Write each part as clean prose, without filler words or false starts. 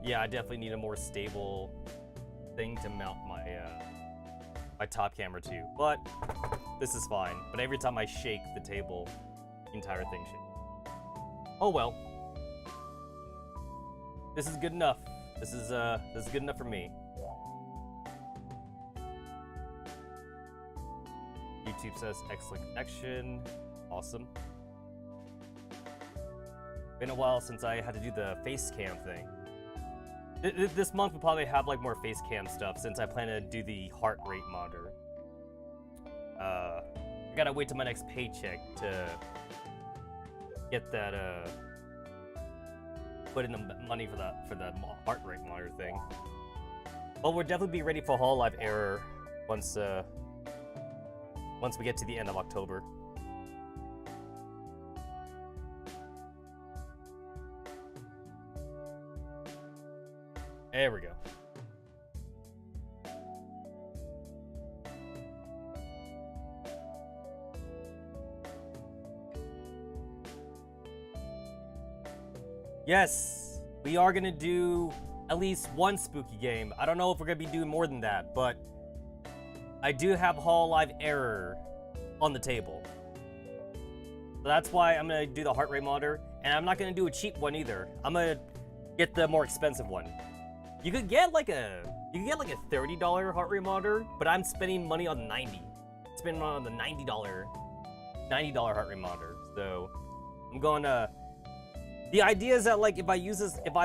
Yeah, I definitely need a more stable thing to mount my my top camera to. But this is fine. But every time I shake the table, the entire thing shakes. Oh well. This is good enough. This is good enough for me. YouTube says excellent connection. Awesome. Been a while since I had to do the face cam thing. This month we'll probably have like more face cam stuff since I plan to do the heart rate monitor. I gotta wait till my next paycheck to get that put in the money for the heart rate monitor thing. But we'll definitely be ready for Hololive Error once we get to the end of October. There we go. Yes, we are gonna do at least one spooky game. I don't know if we're gonna be doing more than that, but I do have Hololive Error on the table. So that's why I'm gonna do the heart rate monitor, and I'm not gonna do a cheap one either. I'm gonna get the more expensive one. You could get like a $30 heart rate monitor, but I'm spending money on spending money on the $90 heart rate monitor. So I'm going to. The idea is that like if I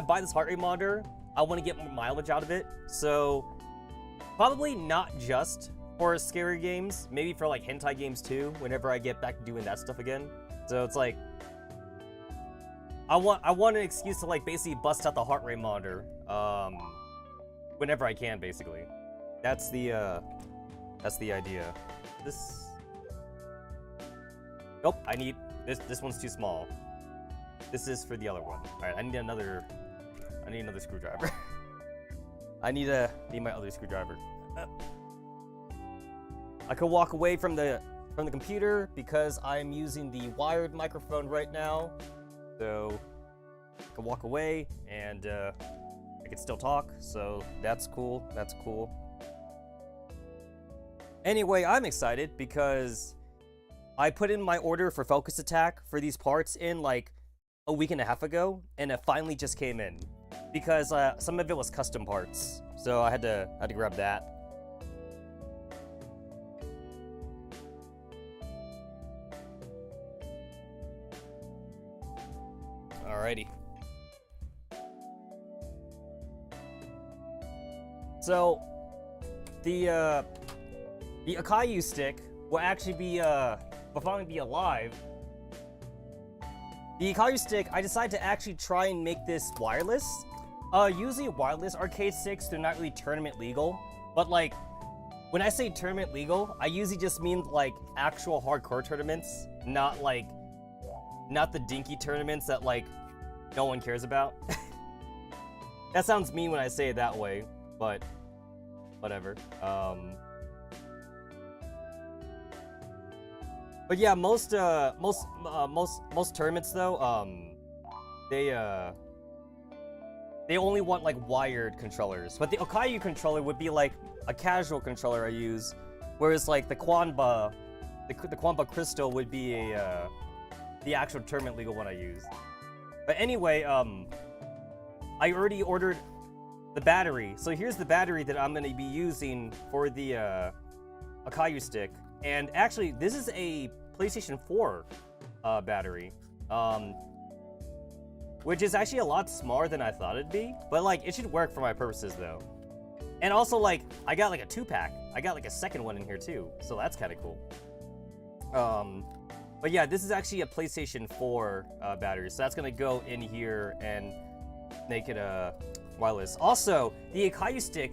buy this heart rate monitor, I want to get more mileage out of it. So probably not just for scary games, maybe for like hentai games too. Whenever I get back to doing that stuff again, so it's like I want an excuse to like basically bust out the heart rate monitor, whenever I can, basically. That's the idea. Nope, I need this one's too small. This is for the other one. All right, I need another screwdriver. I need my other screwdriver. I could walk away from the computer because I'm using the wired microphone right now. So I can walk away and I can still talk, so that's cool. That's cool. Anyway, I'm excited because I put in my order for Focus Attack for these parts in like a week and a half ago, and it finally just came in because some of it was custom parts, so I had to grab that. Alrighty. So the Akayu stick will actually be will finally be alive. The Akayu stick, I decided to actually try and make this wireless. Usually wireless arcade sticks, they're not really tournament legal, but like when I say tournament legal, I usually just mean like actual hardcore tournaments, not the dinky tournaments that like no one cares about. That sounds mean when I say it that way, but whatever. But yeah, most tournaments though, they only want like wired controllers. But the Okayu controller would be like a casual controller I use, whereas like the Kwanba Crystal would be the actual tournament legal one I use. But anyway, I already ordered the battery. So here's the battery that I'm gonna be using for the Akayu stick. And actually, this is a PlayStation 4 battery, which is actually a lot smaller than I thought it'd be. But like, it should work for my purposes though. And also, like, I got like a 2-pack. I got like a second one in here too, so that's kind of cool. But yeah, this is actually a PlayStation 4 battery, so that's gonna go in here and make it wireless. Also, the Akayu stick,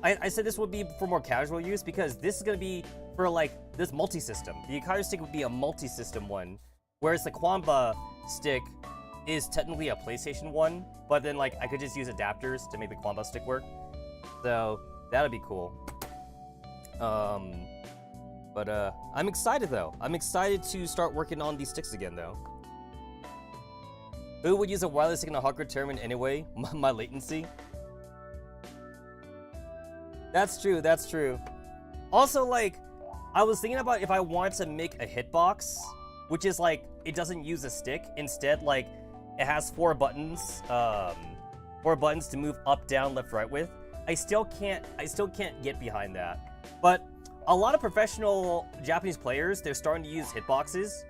I said this would be for more casual use because this is gonna be for like this multi-system. The Akayu stick would be a multi-system one, whereas the Kwanba stick is technically a PlayStation 1, but then like I could just use adapters to make the Kwanba stick work. So that'd be cool. But I'm excited though. I'm excited to start working on these sticks again though. Who would use a wireless stick in a hardcore tournament anyway? My latency. That's true, that's true. Also, like, I was thinking about if I wanted to make a hitbox, which is like, it doesn't use a stick. Instead, like, it has 4 buttons, 4 buttons to move up, down, left, right with. I still can't get behind that. But a lot of professional Japanese players, they're starting to use hitboxes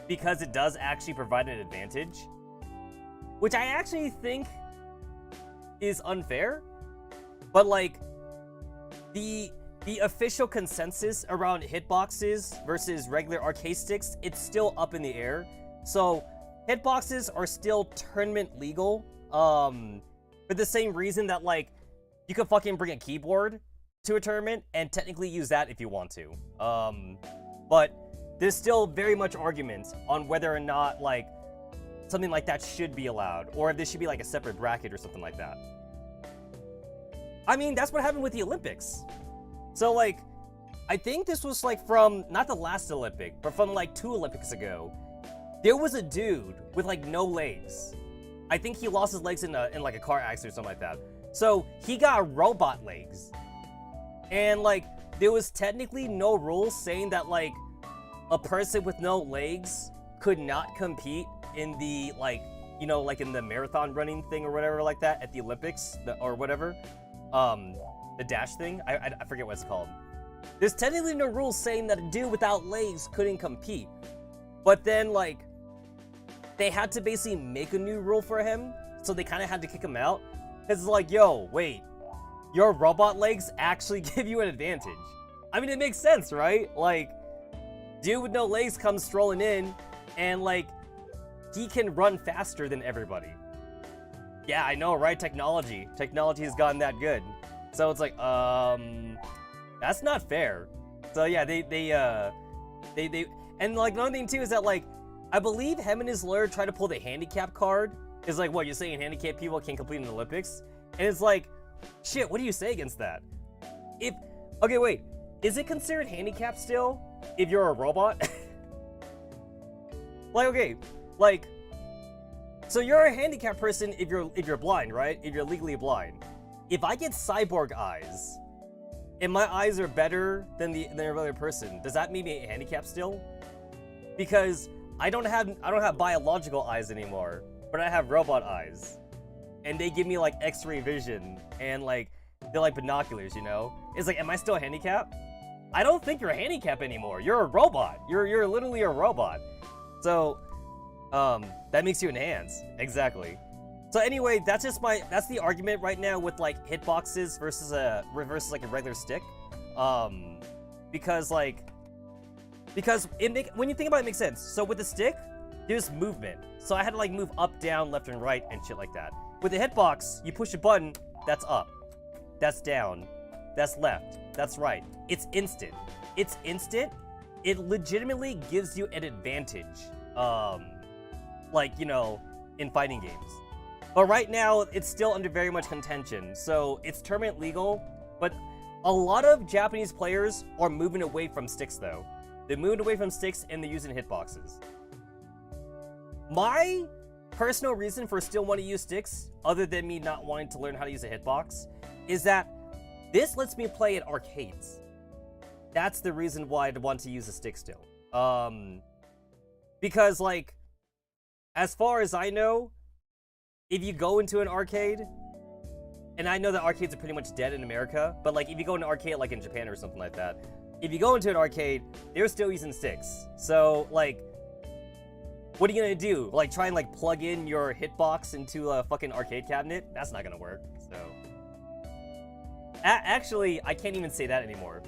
because it does actually provide an advantage, which I actually think is unfair. But like, the official consensus around hitboxes versus regular arcade sticks, it's still up in the air. So hitboxes are still tournament legal, for the same reason that, like, you could fucking bring a keyboard to a tournament and technically use that if you want to. But there's still very much argument on whether or not, like, something like that should be allowed, or if there should be, like, a separate bracket or something like that. I mean, that's what happened with the Olympics. So, like, I think this was, like, from, not the last Olympic, but from, like, 2 Olympics ago. There was a dude with, like, no legs. I think he lost his legs in like, a car accident or something like that. So, he got robot legs. And, like, there was technically no rules saying that, like, a person with no legs could not compete in the, like, you know, like in the marathon running thing or whatever like that at the Olympics, or whatever. The dash thing? I forget what it's called. There's technically no rules saying that a dude without legs couldn't compete. But then, like, they had to basically make a new rule for him, so they kind of had to kick him out. Because it's like, yo, wait, your robot legs actually give you an advantage. I mean, it makes sense, right? Like, dude with no legs comes strolling in, and, like, he can run faster than everybody. Yeah, I know, right? Technology. Technology has gotten that good. So it's like, that's not fair. So yeah, they and like another thing too is that, like, I believe him and his lawyer tried to pull the handicap card. It's like, what, you're saying handicapped people can't complete an Olympics? And it's like, shit, what do you say against that? Okay, wait, is it considered handicapped still if you're a robot? Like, okay, like, so you're a handicapped person if you're blind, right? If you're legally blind. If I get cyborg eyes, and my eyes are better than a regular person, does that make me handicapped still? Because I don't have biological eyes anymore, but I have robot eyes, and they give me, like, X-ray vision, and, like, they're like binoculars, you know? It's like, am I still handicapped? I don't think you're handicapped anymore. You're a robot. You're literally a robot. So, that makes you enhanced. Exactly. So anyway, that's the argument right now with, like, hitboxes versus like a regular stick. Because when you think about it, it makes sense. So with the stick, there's movement. So I had to, like, move up, down, left, and right, and shit like that. With the hitbox, you push a button, that's up, that's down, that's left, that's right. It's instant. It's instant. It legitimately gives you an advantage. Like, you know, in fighting games. But right now, it's still under very much contention. So it's tournament legal, but a lot of Japanese players are moving away from sticks, though. They're moving away from sticks and they're using hitboxes. My personal reason for still wanting to use sticks, other than me not wanting to learn how to use a hitbox, is that this lets me play at arcades. That's the reason why I'd want to use a stick still. Because, like, as far as I know, if you go into an arcade, and I know that arcades are pretty much dead in America, but, like, if you go into an arcade, like in Japan or something like that, if you go into an arcade, they're still using sticks. So, like, what are you gonna do? Like, try and, like, plug in your hitbox into a fucking arcade cabinet? That's not gonna work, so. Actually, I can't even say that anymore.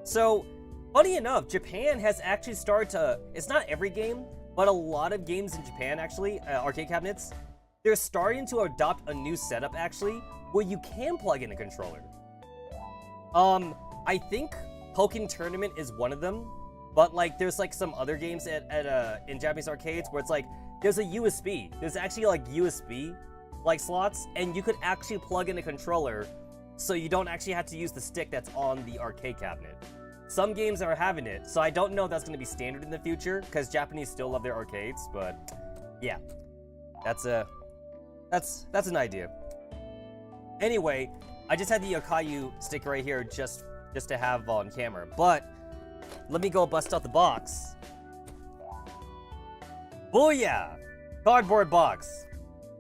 So, funny enough, Japan has actually started to, it's not every game, but a lot of games in Japan, actually, arcade cabinets, they're starting to adopt a new setup, actually, where you can plug in a controller. I think Pokken Tournament is one of them, but, like, there's, like, some other games in Japanese arcades where it's, like, there's a USB. There's actually, like, USB, like, slots, and you could actually plug in a controller, so you don't actually have to use the stick that's on the arcade cabinet. Some games are having it, so I don't know if that's going to be standard in the future, because Japanese still love their arcades, but, yeah. That's an idea. Anyway, I just had the Yokayu stick right here just to have on camera. But let me go bust out the box. Booyah! Cardboard box.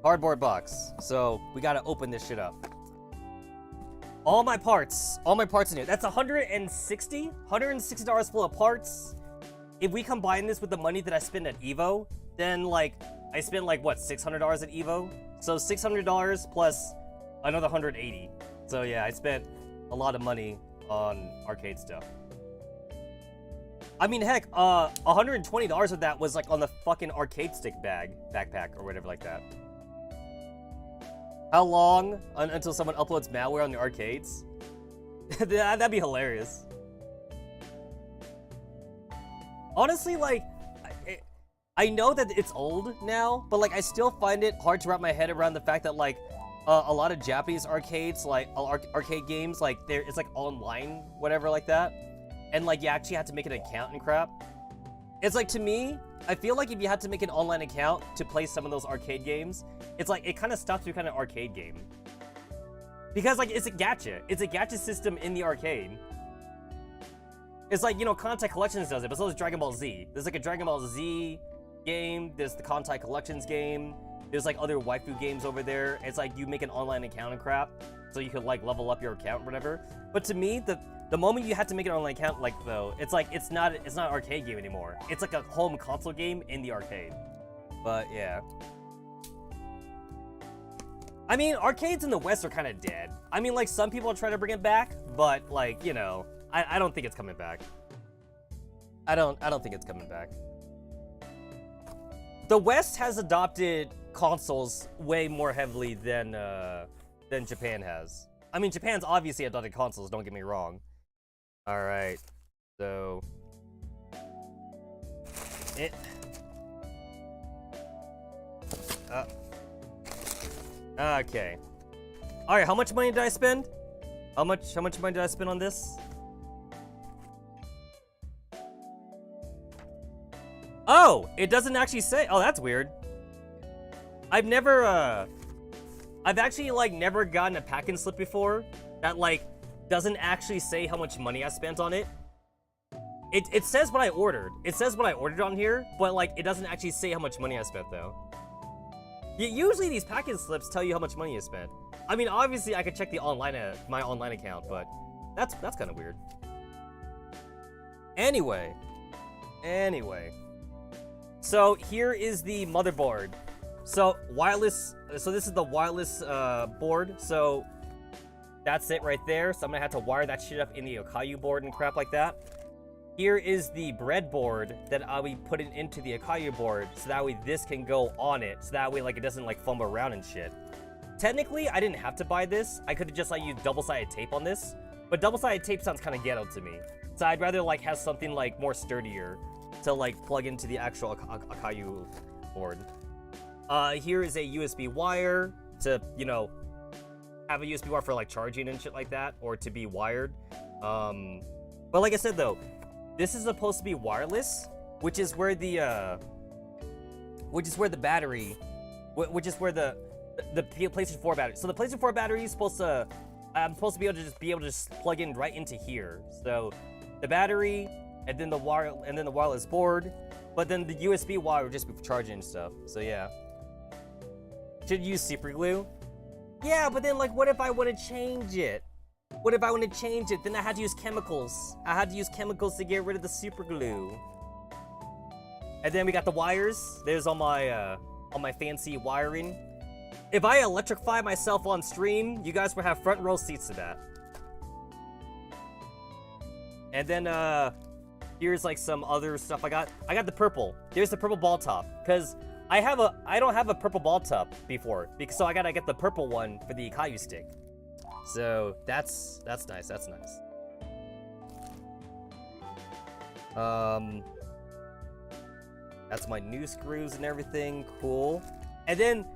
Cardboard box. So we gotta open this shit up. All my parts in here. That's $160 full of parts. If we combine this with the money that I spend at Evo, then like I spent like what, $600 at Evo? So $600 plus another $180. So yeah, I spent a lot of money on arcade stuff. I mean, heck, $120 of that was like on the fucking arcade stick backpack or whatever like that. How long until someone uploads malware on the arcades? That'd be hilarious. Honestly, like, I know that it's old now, but like I still find it hard to wrap my head around the fact that like a lot of Japanese arcades, like arcade games, like it's like online, whatever like that, and like you actually have to make an account and crap. It's like, to me, I feel like if you had to make an online account to play some of those arcade games, it's like it kind of stops becoming an arcade game. Because like it's a gacha system in the arcade. It's like, you know, Contact Collections does it, but so does Dragon Ball Z. There's like a Dragon Ball Z game, there's the Contact Collections game, there's like other waifu games over there. It's like you make an online account and crap, so you could like level up your account or whatever. But to me, the moment you have to make an online account, like, though, it's like it's not an arcade game anymore. It's like a home console game in the arcade. But yeah. I mean, arcades in the West are kind of dead. I mean, like, some people are trying to bring it back, but like, you know, I don't think it's coming back. I don't think it's coming back. The West has adopted consoles way more heavily than Japan has. I mean, Japan's obviously adopted consoles, don't get me wrong. Alright, so... Okay. Alright, how much money did I spend? How much money did I spend on this? Oh! It doesn't actually say. Oh, that's weird. I've actually, like, never gotten a pack-in slip before that, like, doesn't actually say how much money I spent on it. It says what I ordered. It says what I ordered on here, but, like, it doesn't actually say how much money I spent, though. Usually these pack-in slips tell you how much money you spent. I mean, obviously, I could check the my online account, but that's kind of weird. Anyway. So, here is the motherboard. So, wireless... So, this is the wireless board, so... That's it right there, so I'm gonna have to wire that shit up in the Yokayu board and crap like that. Here is the breadboard that I'll be putting into the Yokayu board, so that way this can go on it, so that way like it doesn't like fumble around and shit. Technically, I didn't have to buy this. I could have just like used double-sided tape on this, but double-sided tape sounds kind of ghetto to me. So I'd rather like have something like more sturdier to like plug into the actual Yokayu board. Here is a USB wire to, you know, have a USB wire for like charging and shit like that, or to be wired. But like I said though, this is supposed to be wireless, which is where the battery, which is where the PlayStation 4 battery. So the PlayStation 4 battery is supposed to, I'm supposed to be able to just plug in right into here. So the battery, and then the wire, and then the wireless board, but then the USB wire would just be for charging and stuff. So yeah, should use super glue. Yeah, but then, like, what if I want to change it? What if I want to change it? Then I had to use chemicals. I had to use chemicals to get rid of the super glue. And then we got the wires. There's all my fancy wiring. If I electrify myself on stream, you guys will have front row seats to that. And then, here's, like, some other stuff I got. I got the purple. There's the purple ball top. Because I don't have a purple ball top before, so I gotta get the purple one for the Yokayu stick. So that's nice. That's nice. That's my new screws and everything. Cool. And then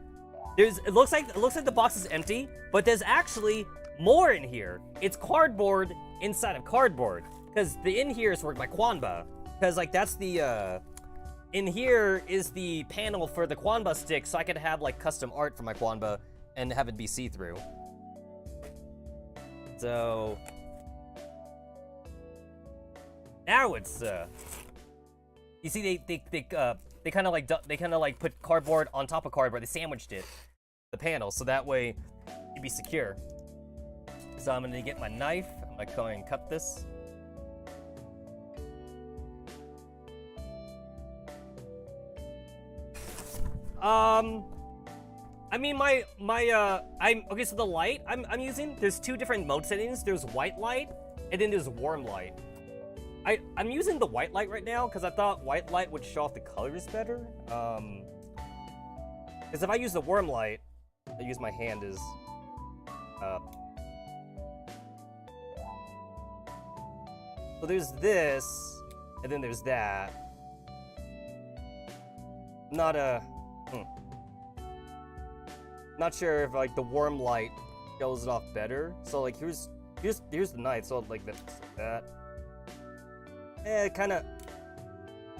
it looks like the box is empty, but there's actually more in here. It's cardboard inside of cardboard, because the in here is worked by Kwanba, because like that's the in here is the panel for the Quanba stick, so I could have like custom art for my Quanba and have it be see-through. So now it's you see they kind of like put cardboard on top of cardboard. They sandwiched it, the panel, so that way it'd be secure. So I'm gonna get my knife. I'm gonna go and cut this. I mean, okay, so the light I'm using, there's two different mode settings. There's white light, and then there's warm light. I'm using the white light right now, because I thought white light would show off the colors better. Because if I use the warm light, I use my hand as, so there's this, and then there's that. Not sure if like the warm light shows it off better. So like here's the knife. So like that. Kind of.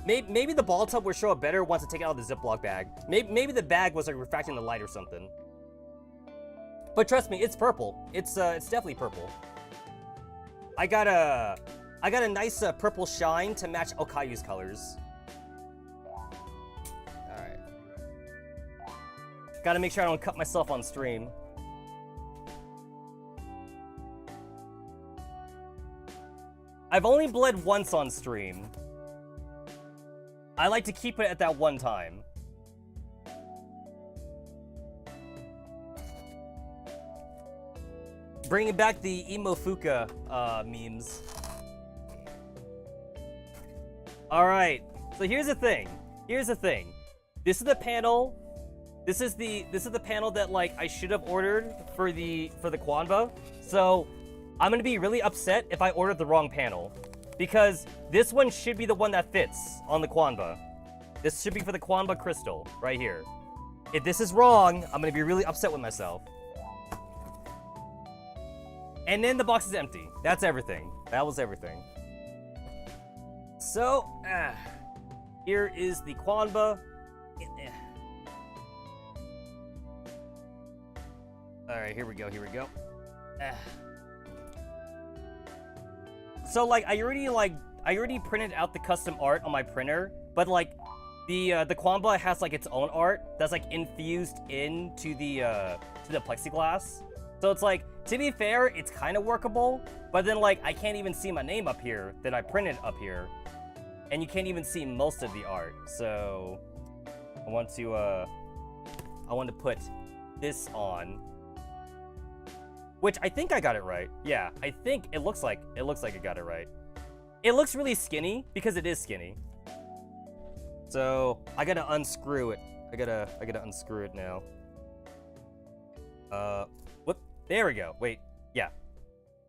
Maybe the ball tub will show it better once I take it out of the Ziploc bag. Maybe the bag was like refracting the light or something. But trust me, it's purple. It's definitely purple. I got a nice purple shine to match Okayu's colors. Gotta make sure I don't cut myself on stream. I've only bled once on stream. I like to keep it at that one time. Bringing back the Emo Fuka memes. Alright, so here's the thing. This is the panel. This is the panel that like I should have ordered for the Quanba. So I'm gonna be really upset if I ordered the wrong panel, because this one should be the one that fits on the Quanba. This should be for the Quanba crystal right here. If this is wrong, I'm gonna be really upset with myself. And then the box is empty. That's everything. That was everything. So here is the Quanba. Alright, here we go. So like I already printed out the custom art on my printer, but like the Quanba has like its own art that's like infused into the plexiglass. So it's like, to be fair, it's kind of workable, but then like I can't even see my name up here that I printed up here, and you can't even see most of the art. So I want to put this on. Which I think I got it right. Yeah, I think it looks like I got it right. It looks really skinny because it is skinny. So I gotta unscrew it. I gotta unscrew it now. Whoop. There we go. Wait. Yeah.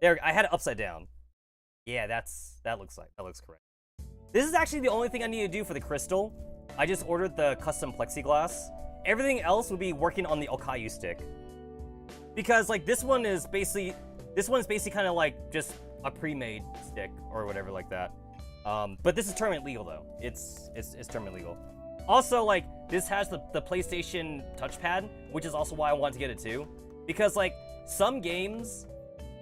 There. I had it upside down. Yeah, that looks correct. This is actually the only thing I need to do for the crystal. I just ordered the custom plexiglass. Everything else would be working on the Okayu stick. Because like this one's basically kind of like just a pre-made stick or whatever like that. But this is tournament legal though. It's tournament legal. Also, like this has the PlayStation touchpad, which is also why I wanted to get it too. Because like some games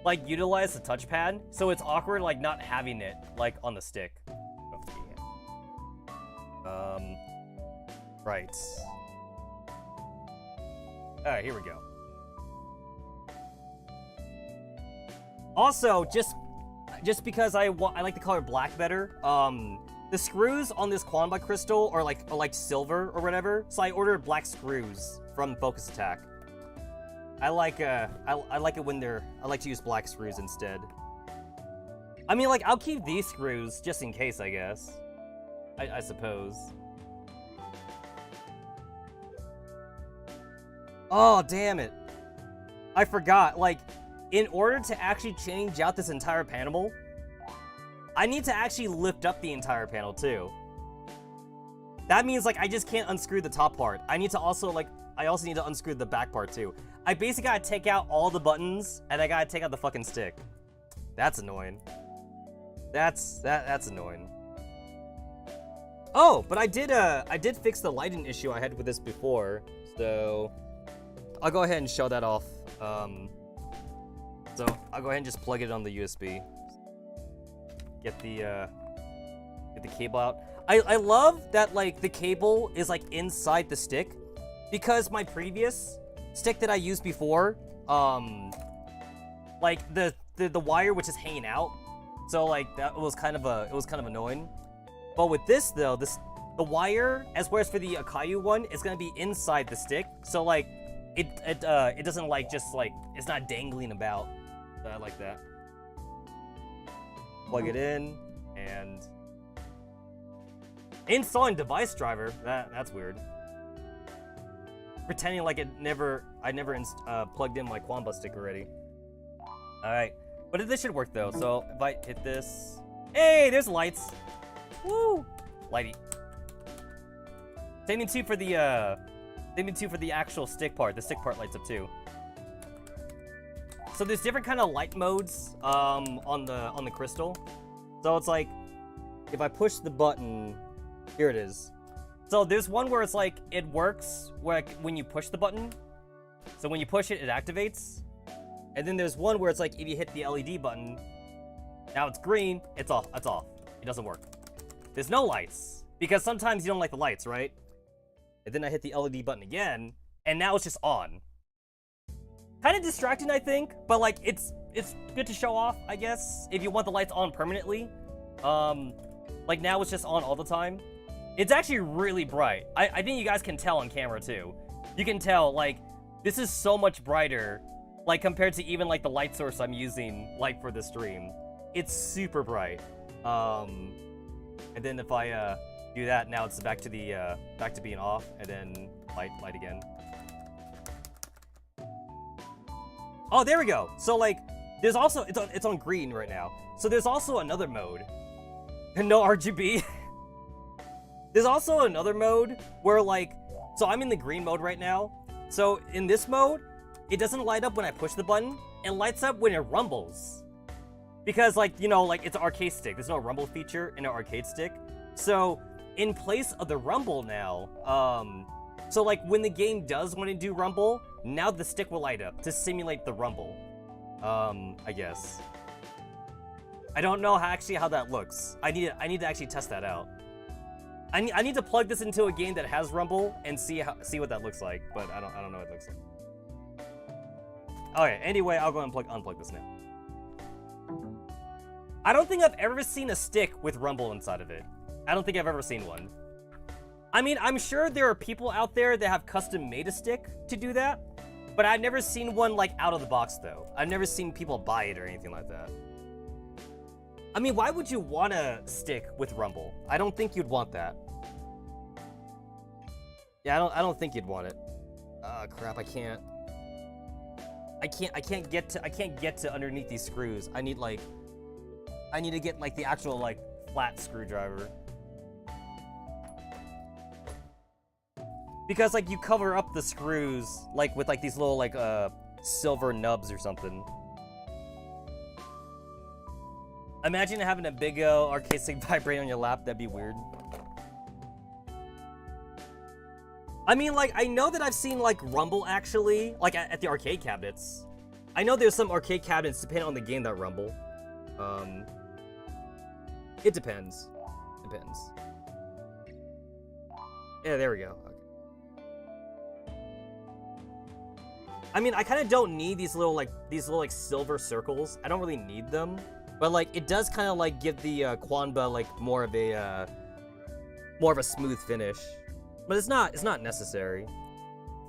like utilize the touchpad, so it's awkward like not having it like on the stick. Right. Alright, here we go. Also, just because I like the color black better, the screws on this Quanba crystal are like silver or whatever, so I ordered black screws from Focus Attack. I like it when I like to use black screws instead. I mean, like, I'll keep these screws just in case, I guess. I suppose. Oh, damn it. I forgot, like, in order to actually change out this entire panel, I need to actually lift up the entire panel, too. That means, like, I just can't unscrew the top part. I need to also, like, I also need to unscrew the back part, too. I basically gotta take out all the buttons, and I gotta take out the fucking stick. That's annoying. That's annoying. Oh, but I did fix the lighting issue I had with this before, so I'll go ahead and show that off. So I'll go ahead and just plug it on the USB. Get the cable out. I love that like the cable is like inside the stick, because my previous stick that I used before, like the wire which is hanging out, so like that was kind of annoying. But with this though, the wire, as well as for the Akayu one, is gonna be inside the stick, so like it doesn't like just like it's not dangling about. So I like that. Plug it in and installing device driver. That's weird. Pretending like I never plugged in my Quamba stick already. All right, but this should work though. So if I hit this, hey, there's lights. Woo, lighty. Same thing too for the actual stick part. The stick part lights up too. So there's different kind of light modes on the crystal. So it's like if I push the button, here it is. So there's one where it's like it works where when you push the button. So when you push it, it activates. And then there's one where it's like if you hit the LED button, now it's green, it's off. It's off. It doesn't work. There's no lights because sometimes you don't like the lights, right? And then I hit the LED button again, and now it's just on. Kind of distracting, I think, but like it's good to show off, I guess, if you want the lights on permanently. Like now it's just on all the time. It's actually really bright. I think you guys can tell on camera too. You can tell like this is so much brighter, like compared to even like the light source I'm using like for the stream. It's super bright. And then if I do that, now it's back to being off, and then light again. Oh, there we go. So like, there's also it's on green right now. So there's also another mode. No RGB. There's also another mode where like, so I'm in the green mode right now. So in this mode, it doesn't light up when I push the button. It lights up when it rumbles. Because like, you know, like it's an arcade stick. There's no rumble feature in an arcade stick. So in place of the rumble now, so like when the game does want to do rumble, now the stick will light up to simulate the rumble. I guess. I don't know how that looks. I need to actually test that out. I need to plug this into a game that has rumble and see what that looks like, but I don't know what it looks like. Okay, anyway, I'll go and unplug this now. I don't think I've ever seen a stick with rumble inside of it. I don't think I've ever seen one. I mean, I'm sure there are people out there that have custom made a stick to do that, but I've never seen one like out of the box though. I've never seen people buy it or anything like that. I mean, why would you want a stick with rumble? I don't think you'd want that. Yeah, I don't think you'd want it. Crap, I can't get to underneath these screws. I need to get like the actual like flat screwdriver. Because like you cover up the screws like with like these little like silver nubs or something. Imagine having a big arcade stick vibrate on your lap. That'd be weird. I mean, like, I know that I've seen like rumble actually, like at the arcade cabinets. I know there's some arcade cabinets depending on the game that rumble. It depends. Depends. Yeah, there we go. Okay. I mean, I kind of don't need these little silver circles. I don't really need them, but like it does kind of like give the Quanba like more of a smooth finish. But it's not necessary.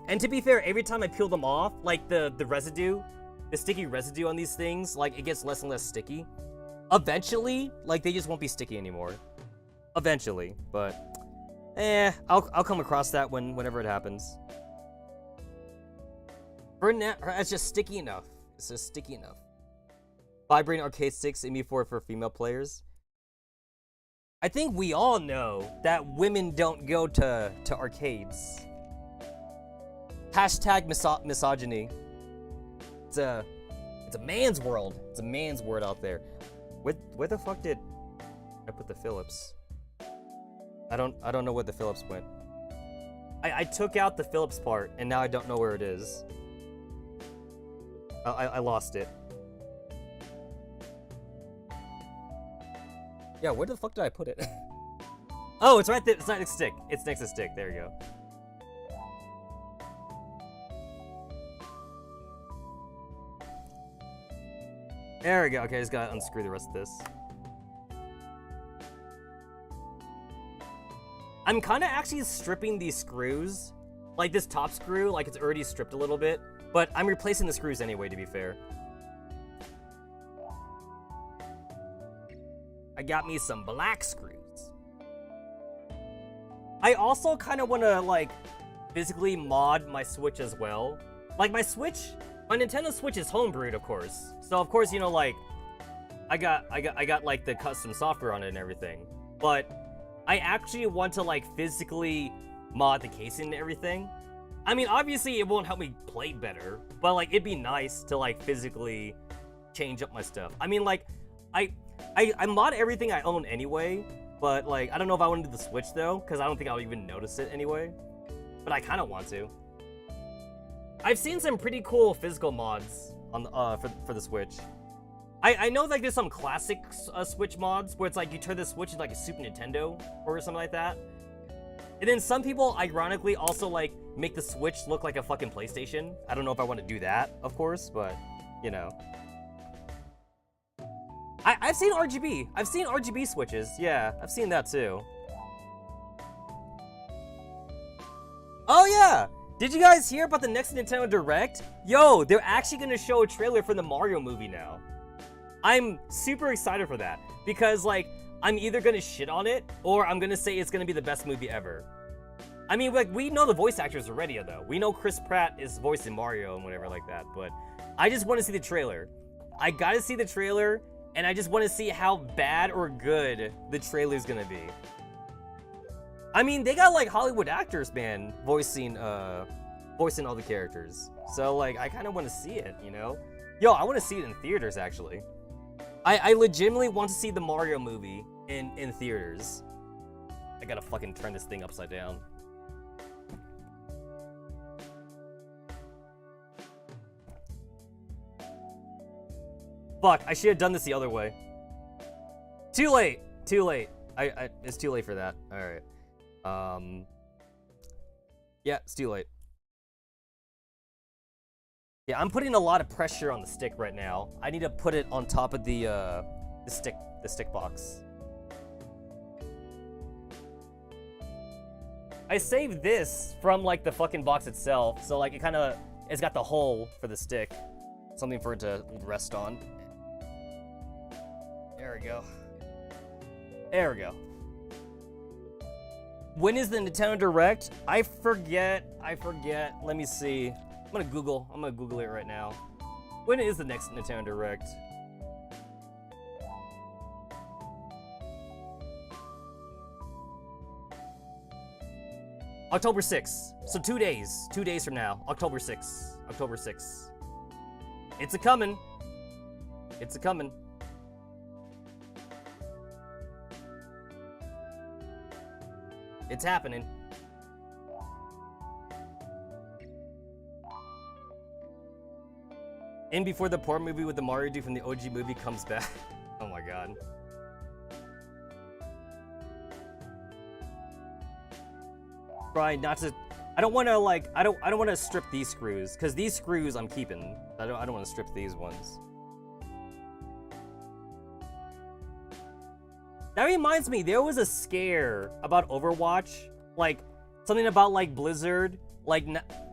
And to be fair, every time I peel them off, like the residue, the sticky residue on these things, like it gets less and less sticky. Eventually, like they just won't be sticky anymore. Eventually, but I'll come across that whenever it happens. For now, it's just sticky enough. It's just sticky enough. Vibrating arcade sticks in me for female players. I think we all know that women don't go to arcades. Hashtag misogyny. It's a man's world. It's a man's world out there. Where the fuck did I put the Phillips? I don't know where the Phillips went. I took out the Phillips part, and now I don't know where it is. I lost it. Yeah, where the fuck did I put it? Oh, it's right there. It's not next to stick. It's next to stick. There you go. There we go. Okay, I just gotta unscrew the rest of this. I'm kind of actually stripping these screws. Like this top screw, like it's already stripped a little bit. But I'm replacing the screws anyway, to be fair. I got me some black screws. I also kind of want to, like, physically mod my Switch as well. Like, my Nintendo Switch is homebrewed, of course. So, of course, you know, like, I got like, the custom software on it and everything. But I actually want to, like, physically mod the casing and everything. I mean, obviously, it won't help me play better. But, like, it'd be nice to, like, physically change up my stuff. I mean, like, I mod everything I own anyway. But, like, I don't know if I want to do the Switch, though, because I don't think I'll even notice it anyway. But I kind of want to. I've seen some pretty cool physical mods on for the Switch. I know, like, there's some classic Switch mods where it's like you turn the Switch into, like, a Super Nintendo or something like that. And then some people, ironically, also, like, make the Switch look like a fucking PlayStation. I don't know if I want to do that, of course, but, you know. I've seen RGB. I've seen RGB Switches. Yeah, I've seen that too. Oh yeah! Did you guys hear about the next Nintendo Direct? Yo, they're actually gonna show a trailer for the Mario movie now. I'm super excited for that. Because, like, I'm either gonna shit on it, or I'm gonna say it's gonna be the best movie ever. I mean, like, we know the voice actors already, though. We know Chris Pratt is voicing Mario and whatever like that, but I just want to see the trailer. I gotta see the trailer, and I just want to see how bad or good the trailer's gonna be. I mean, they got, like, Hollywood actors, man, voicing all the characters. So, like, I kind of want to see it, you know? Yo, I want to see it in theaters, actually. I legitimately want to see the Mario movie in theaters. I gotta fucking turn this thing upside down. Fuck, I should have done this the other way. Too late. Too late. It's too late for that. Alright. Yeah, it's too late. Yeah, I'm putting a lot of pressure on the stick right now. I need to put it on top of the stick box. I saved this from, like, the fucking box itself, so, like, it's got the hole for the stick. Something for it to rest on. There we go. There we go. When is the Nintendo Direct? I forget. Let me see. I'm gonna Google it right now. When is the next Nintendo Direct? October 6th. So 2 days. 2 days from now. October 6th. October 6th. It's a-coming. It's a-coming. It's happening. In before the poor movie with the Mario dude from the OG movie comes back. Oh my god. Try not to. I don't want to, like. I don't want to strip these screws, because these screws I'm keeping. I don't want to strip these ones. That reminds me, there was a scare about Overwatch, like something about, like, Blizzard, like,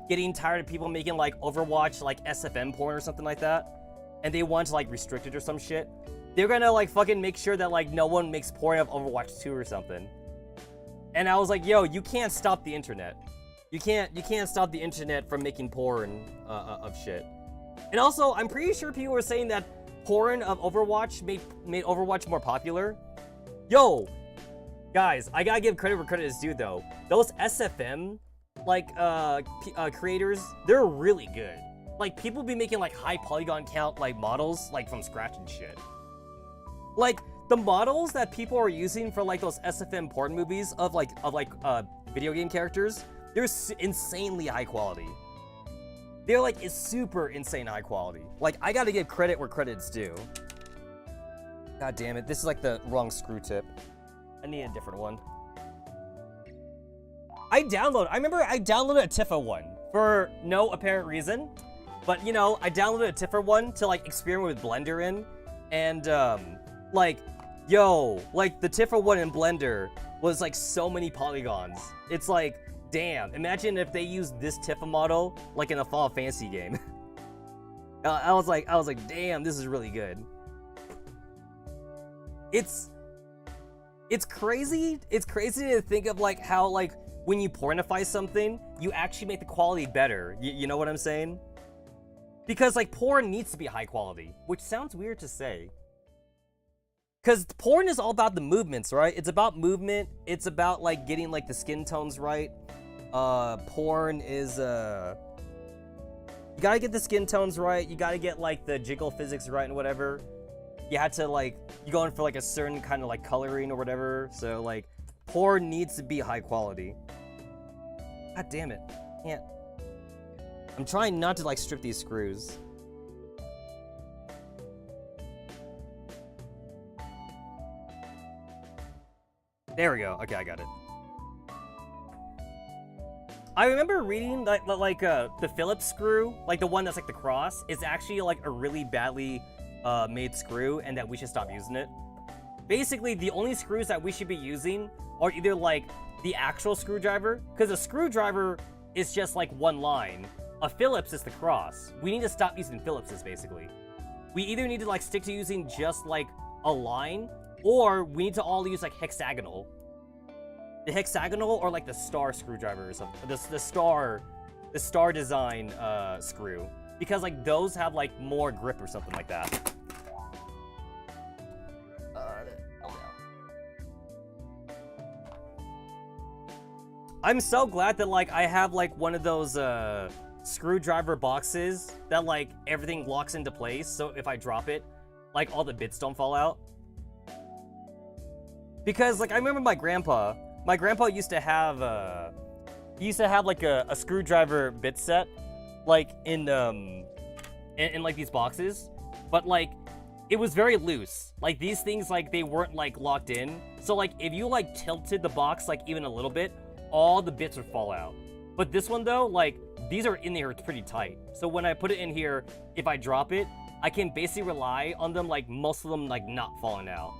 getting tired of people making, like, Overwatch, like, SFM porn or something like that, and they want to, like, restrict it or some shit. They're gonna, like, fucking make sure that, like, no one makes porn of Overwatch 2 or something. And I was like, yo, you can't stop the internet. You can't stop the internet from making porn of shit. And also, I'm pretty sure people were saying that porn of Overwatch made Overwatch more popular. Yo, guys, I gotta give credit where credit is due, though. Those SFM, like, creators, they're really good. Like, people be making, like, high polygon count, like, models, like, from scratch and shit. Like, the models that people are using for like those SFM porn movies of video game characters, they're insanely high quality. They're like super insane high quality. Like, I gotta give credit where credit's due. God damn it, this is like the wrong screw tip. I need a different one. I remember I downloaded a Tifa one for no apparent reason. But, you know, I downloaded a Tifa one to, like, experiment with Blender in. And, like, yo, like, the Tifa one in Blender was, like, so many polygons. It's like, damn, imagine if they used this Tifa model, like, in a Final Fantasy game. I was like, damn, this is really good. It's crazy. It's crazy to think of, like, how, like, when you pornify something, you actually make the quality better. You know what I'm saying? Because, like, porn needs to be high quality, which sounds weird to say. Because porn is all about the movements, right? It's about movement. It's about, like, getting, like, the skin tones right. Porn is, you gotta get the skin tones right. You gotta get, like, the jiggle physics right and whatever. You have to, like, you go in for, like, a certain kind of, like, coloring or whatever. So, like, porn needs to be high quality. God damn it. Can't. I'm trying not to, like, strip these screws. There we go. Okay, I got it. I remember reading, the Phillips screw, like, the one that's, like, the cross, is actually, like, a really badly made screw, and that we should stop using it. Basically, the only screws that we should be using are either, like, the actual screwdriver, because a screwdriver is just, like, one line. A Phillips is the cross. We need to stop using Phillipses, basically. We either need to, like, stick to using just, like, a line, or we need to all use, like, hexagonal. The hexagonal or, like, the star screwdriver or something. The star design screw. Because, like, those have, like, more grip or something like that. I'm so glad that, like, I have, like, one of those, screwdriver boxes that, like, everything locks into place, so if I drop it, like, all the bits don't fall out. Because, like, I remember my grandpa used to have like a screwdriver bit set, like, in like these boxes, but, like, it was very loose. Like, these things, like, they weren't, like, locked in, so, like, if you, like, tilted the box, like, even a little bit, all the bits would fall out. But this one, though, like, these are in there pretty tight. So when I put it in here, if I drop it, I can basically rely on them, like, most of them, like, not falling out.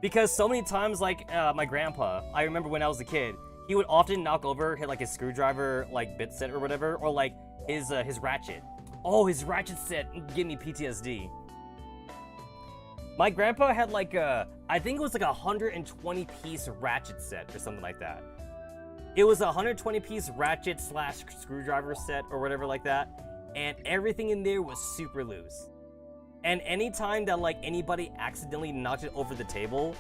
Because so many times, like, my grandpa, I remember when I was a kid, he would often knock over, like, his screwdriver, like, bit set or whatever, or, like, his ratchet. Oh, his ratchet set gave me PTSD. My grandpa had, like, I think it was, like, a 120-piece ratchet set or something like that. It was a 120-piece ratchet / screwdriver set or whatever like that, and everything in there was super loose. And anytime that, like, anybody accidentally knocked it over the table,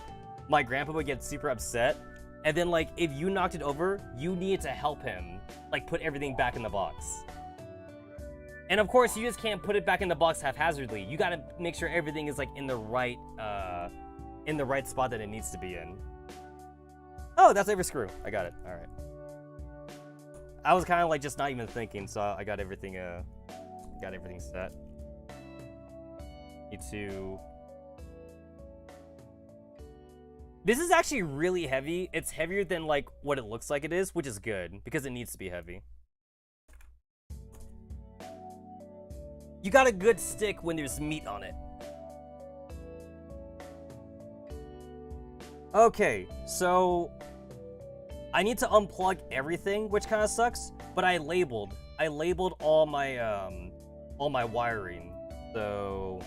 my grandpa would get super upset. And then, like, if you knocked it over, you needed to help him, like, put everything back in the box. And of course, you just can't put it back in the box haphazardly. You gotta make sure everything is, like, in the right spot that it needs to be in. Oh, that's every screw. I got it. All right. I was kind of, like, just not even thinking, so I got everything set. Need to... This is actually really heavy. It's heavier than, like, what it looks like it is, which is good, because it needs to be heavy. You got a good stick when there's meat on it. Okay, so... I need to unplug everything, which kind of sucks, but I labeled all my wiring, so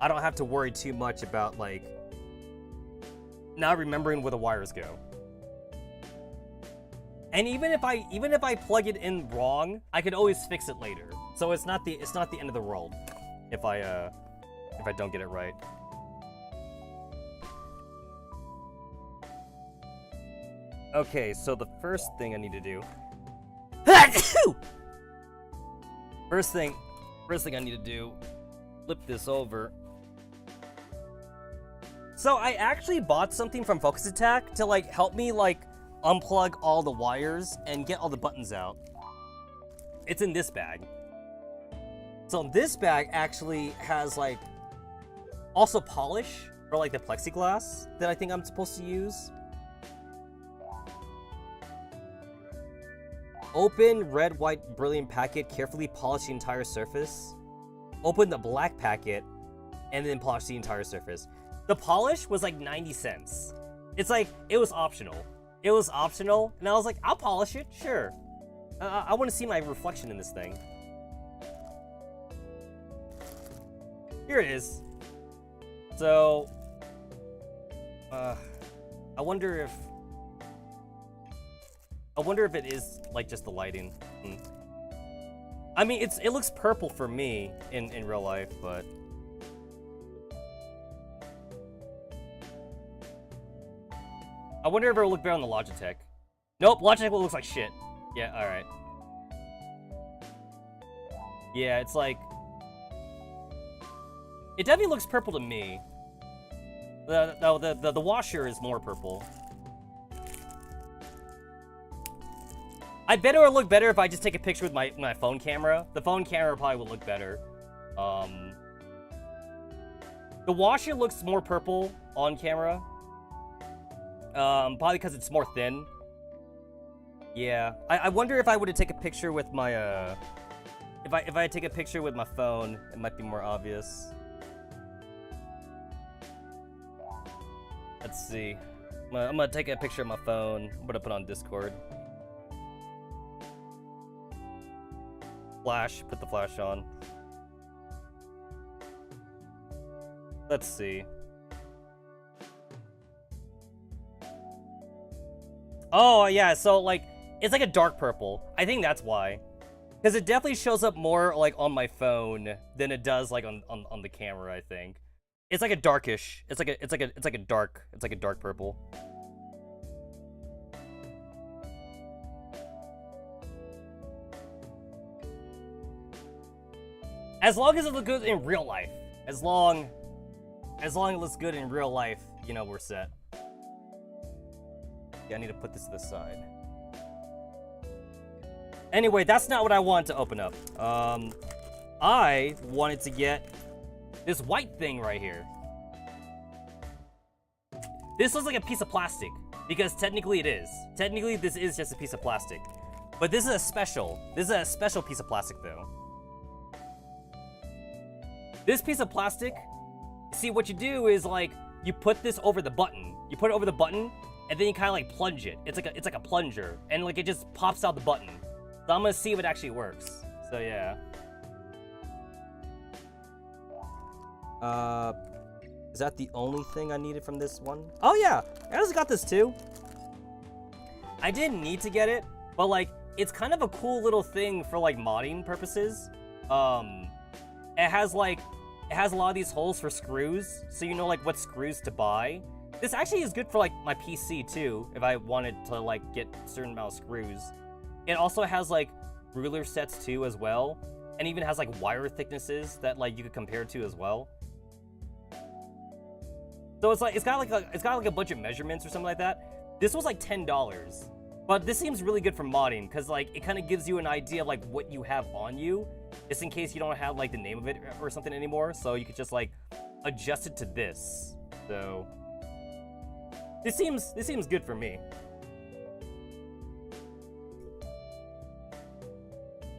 I don't have to worry too much about, like, not remembering where the wires go. And even if I plug it in wrong, I could always fix it later. So it's not the end of the world if I don't get it right. Okay, so the first thing I need to do. First thing I need to do, flip this over. So I actually bought something from Focus Attack to like help me like unplug all the wires and get all the buttons out. It's in this bag. So this bag actually has like also polish or like the plexiglass that I think I'm supposed to use. Open red, white, brilliant packet, carefully polish the entire surface. Open the black packet and then polish the entire surface. The polish was like 90 cents. It's like, it was optional. It was optional, and I was like, I'll polish it, sure. I want to see my reflection in this thing. Here it is. So, I wonder if it is like just the lighting. I mean, it looks purple for me in real life, but I wonder if it'll look better on the Logitech. Nope, Logitech looks like shit. Yeah, alright. Yeah, it's like... It definitely looks purple to me. The washer is more purple. I bet it would look better if I just take a picture with my phone camera. The phone camera probably would look better. The washer looks more purple on camera. Probably because it's more thin. Yeah, I wonder if I were to take a picture with my, if I take a picture with my phone, it might be more obvious. Let's see. I'm gonna take a picture of my phone. I'm gonna put it on Discord. Flash, put the flash on. Let's see. Oh, yeah, so, like, it's like a dark purple. I think that's why. Because it definitely shows up more, like, on my phone than it does, like, on the camera, I think. It's like a darkish. It's like a dark purple. As long as it looks good in real life. As long as it looks good in real life, you know, we're set. Yeah, I need to put this to the side. Anyway, that's not what I wanted to open up. I wanted to get this white thing right here. This looks like a piece of plastic, because technically it is. Technically, this is just a piece of plastic. But this is a special piece of plastic, though. This piece of plastic, see, what you do is, like, you put this over the button. You put it over the button, and then you kind of, like, plunge it. It's like a plunger, and, like, it just pops out the button. So I'm gonna see if it actually works. So, yeah. Is that the only thing I needed from this one? Oh, yeah! I just got this, too. I didn't need to get it, but, like, it's kind of a cool little thing for, like, modding purposes. It has a lot of these holes for screws, so you know, like, what screws to buy. This actually is good for, like, my PC, too, if I wanted to, like, get a certain amount of screws. It also has, like, ruler sets, too, as well, and even has, like, wire thicknesses that, like, you could compare to as well. So it's got like a bunch of measurements or something like that. This was, like, $10. But this seems really good for modding, because, like, it kind of gives you an idea of, like, what you have on you, just in case you don't have, like, the name of it or something anymore, so you could just, like, adjust it to this. So this seems good for me.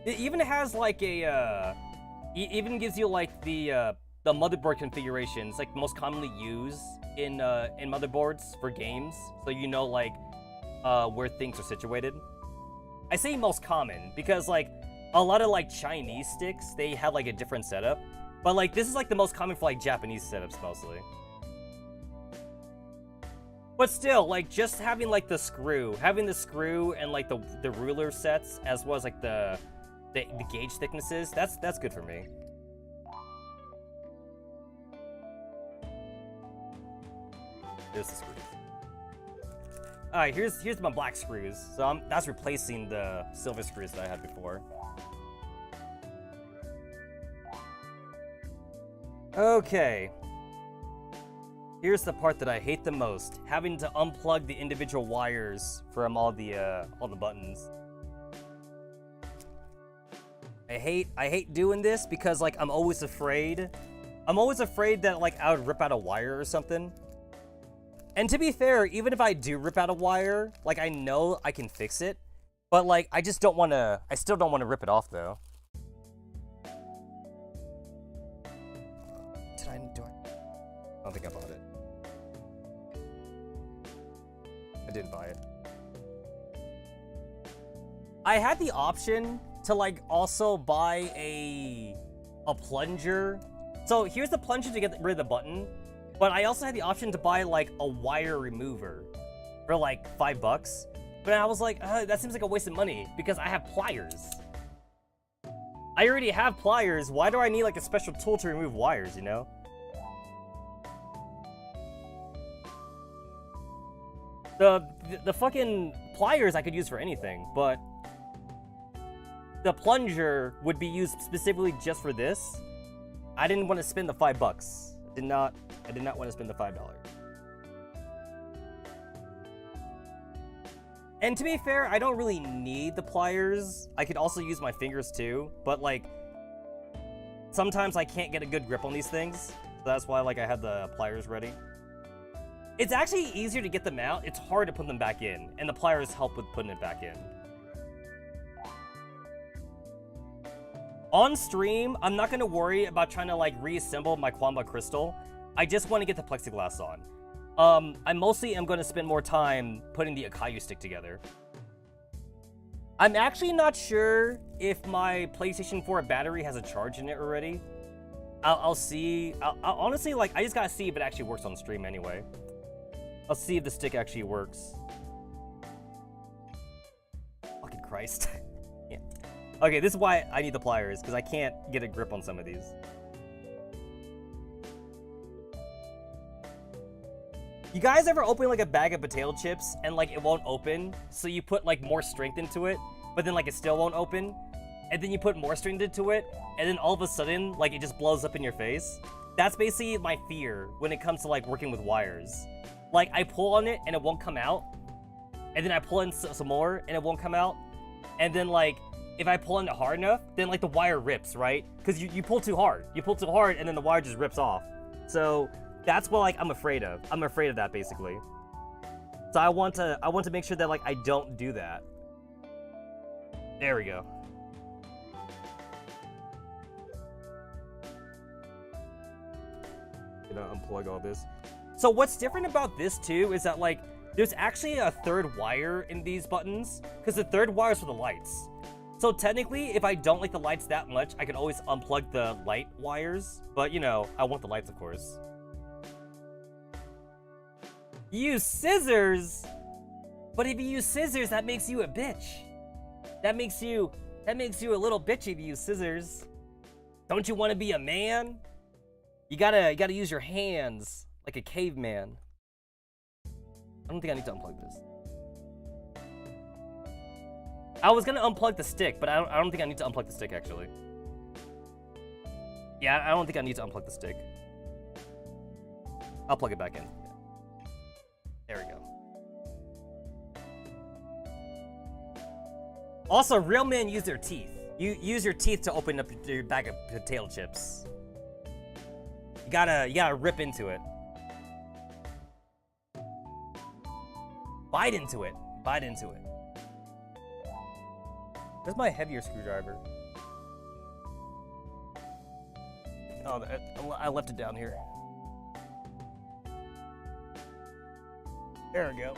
It even has, like, a, it even gives you, like, the motherboard configurations, like, most commonly used in motherboards for games, so you know, like, where things are situated. I say most common, because, like, a lot of, like, Chinese sticks, they have, like, a different setup. But, like, this is, like, the most common for, like, Japanese setups, mostly. But still, like, just having, like, the screw and, like, the ruler sets, as well as, like, the gauge thicknesses, that's good for me. There's the screws. Alright, here's my black screws. So that's replacing the silver screws that I had before. Okay. Here's the part that I hate the most: having to unplug the individual wires from all the buttons. I hate doing this because like I'm always afraid that like I would rip out a wire or something. And to be fair, even if I do rip out a wire, like I know I can fix it, but like I still don't want to rip it off though. I don't think I bought it. I didn't buy it. I had the option to like also buy a plunger. So here's the plunger to get rid of the button, but I also had the option to buy like a wire remover for like $5. But I was like, that seems like a waste of money because I have pliers. I already have pliers. Why do I need like a special tool to remove wires, you know? The fucking pliers I could use for anything, but the plunger would be used specifically just for this. I didn't want to spend the $5. I did not want to spend the $5. And to be fair, I don't really need the pliers. I could also use my fingers too, but like sometimes I can't get a good grip on these things. So that's why like I had the pliers ready. It's actually easier to get them out. It's hard to put them back in, and the pliers help with putting it back in. On stream, I'm not gonna worry about trying to like reassemble my Kwamba crystal. I just want to get the plexiglass on. I mostly am gonna spend more time putting the Akayu stick together. I'm actually not sure if my PlayStation 4 battery has a charge in it already. I'll see. I'll honestly, like, I just gotta see if it actually works on stream anyway. I'll see if the stick actually works. Fucking Christ. Yeah. Okay, this is why I need the pliers, because I can't get a grip on some of these. You guys ever open like a bag of potato chips and like it won't open, so you put like more strength into it, but then like it still won't open? And then you put more strength into it, and then all of a sudden, like it just blows up in your face? That's basically my fear when it comes to like working with wires. Like, I pull on it and it won't come out. And then I pull in some more and it won't come out. And then, like, if I pull in it hard enough, then, like, the wire rips, right? Because you pull too hard. You pull too hard and then the wire just rips off. So, that's what, like, I'm afraid of. I'm afraid of that, basically. So I want to make sure that, like, I don't do that. There we go. Gonna unplug all this. So what's different about this too is that like there's actually a third wire in these buttons, because the third wire is for the lights. So technically, if I don't like the lights that much, I can always unplug the light wires. But you know, I want the lights, of course. Use scissors? But if you use scissors, that makes you a bitch. That makes you a little bitch if you use scissors. Don't you want to be a man? You gotta use your hands. Like a caveman. I don't think I need to unplug this. I was gonna unplug the stick, but I don't think I need to unplug the stick, actually. Yeah, I don't think I need to unplug the stick. I'll plug it back in. There we go. Also, real men use their teeth. You use your teeth to open up your bag of potato chips. You gotta rip into it. Bite into it. Bite into it. Where's my heavier screwdriver? Oh, I left it down here. There we go.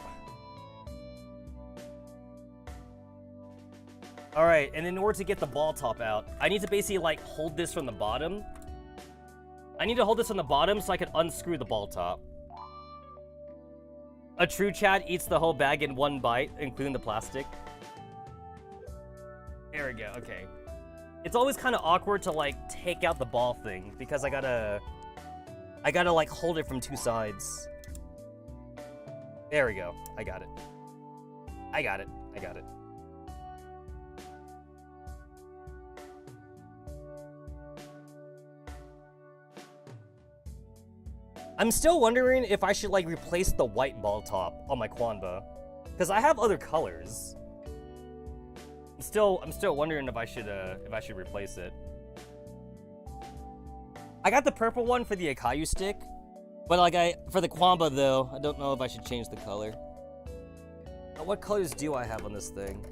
Alright, and in order to get the ball top out, I need to basically like hold this from the bottom. I need to hold this from the bottom so I can unscrew the ball top. A true Chad eats the whole bag in one bite, including the plastic. There we go, okay. It's always kind of awkward to like take out the ball thing because I gotta like hold it from two sides. There we go, I got it. I got it. I'm still wondering if I should like replace the white ball top on my Quanba, because I have other colors. I'm still wondering if I should replace it. I got the purple one for the Akayu stick, but like for the Quanba though, I don't know if I should change the color. What colors do I have on this thing?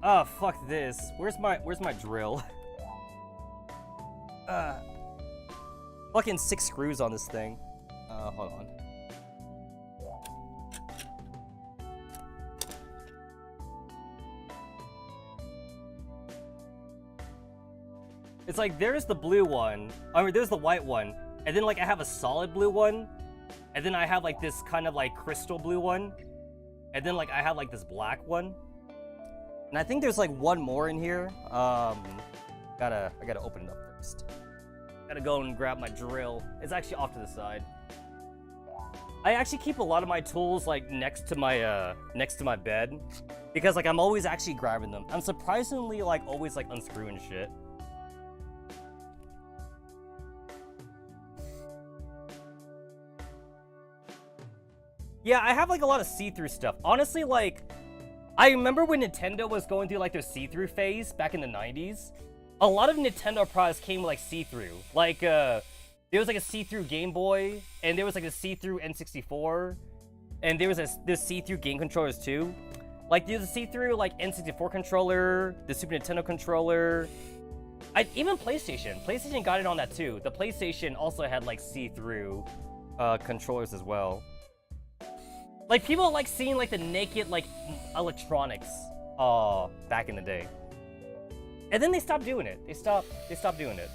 Oh, fuck this. Where's my drill? Fucking 6 screws on this thing. Hold on. It's like, there's the blue one, I mean, there's the white one, and then like I have a solid blue one, and then I have like this kind of like crystal blue one, and then like I have like this black one. And I think there's like one more in here. I gotta open it up first. Gotta go and grab my drill. It's actually off to the side. I actually keep a lot of my tools like next to my bed, because like I'm always actually grabbing them. I'm surprisingly like always like unscrewing shit. Yeah, I have like a lot of see-through stuff. Honestly, like, I remember when Nintendo was going through like their see-through phase back in the 90s. A lot of Nintendo products came with like see-through. Like, there was like a see-through Game Boy, and there was like a see-through N64, and there was this see-through game controllers too. Like, there's a see-through like N64 controller, the Super Nintendo controller. Even PlayStation. PlayStation got it on that too. The PlayStation also had like see-through controllers as well. Like, people like seeing like the naked like electronics back in the day. And then they stopped doing it. They stopped doing it.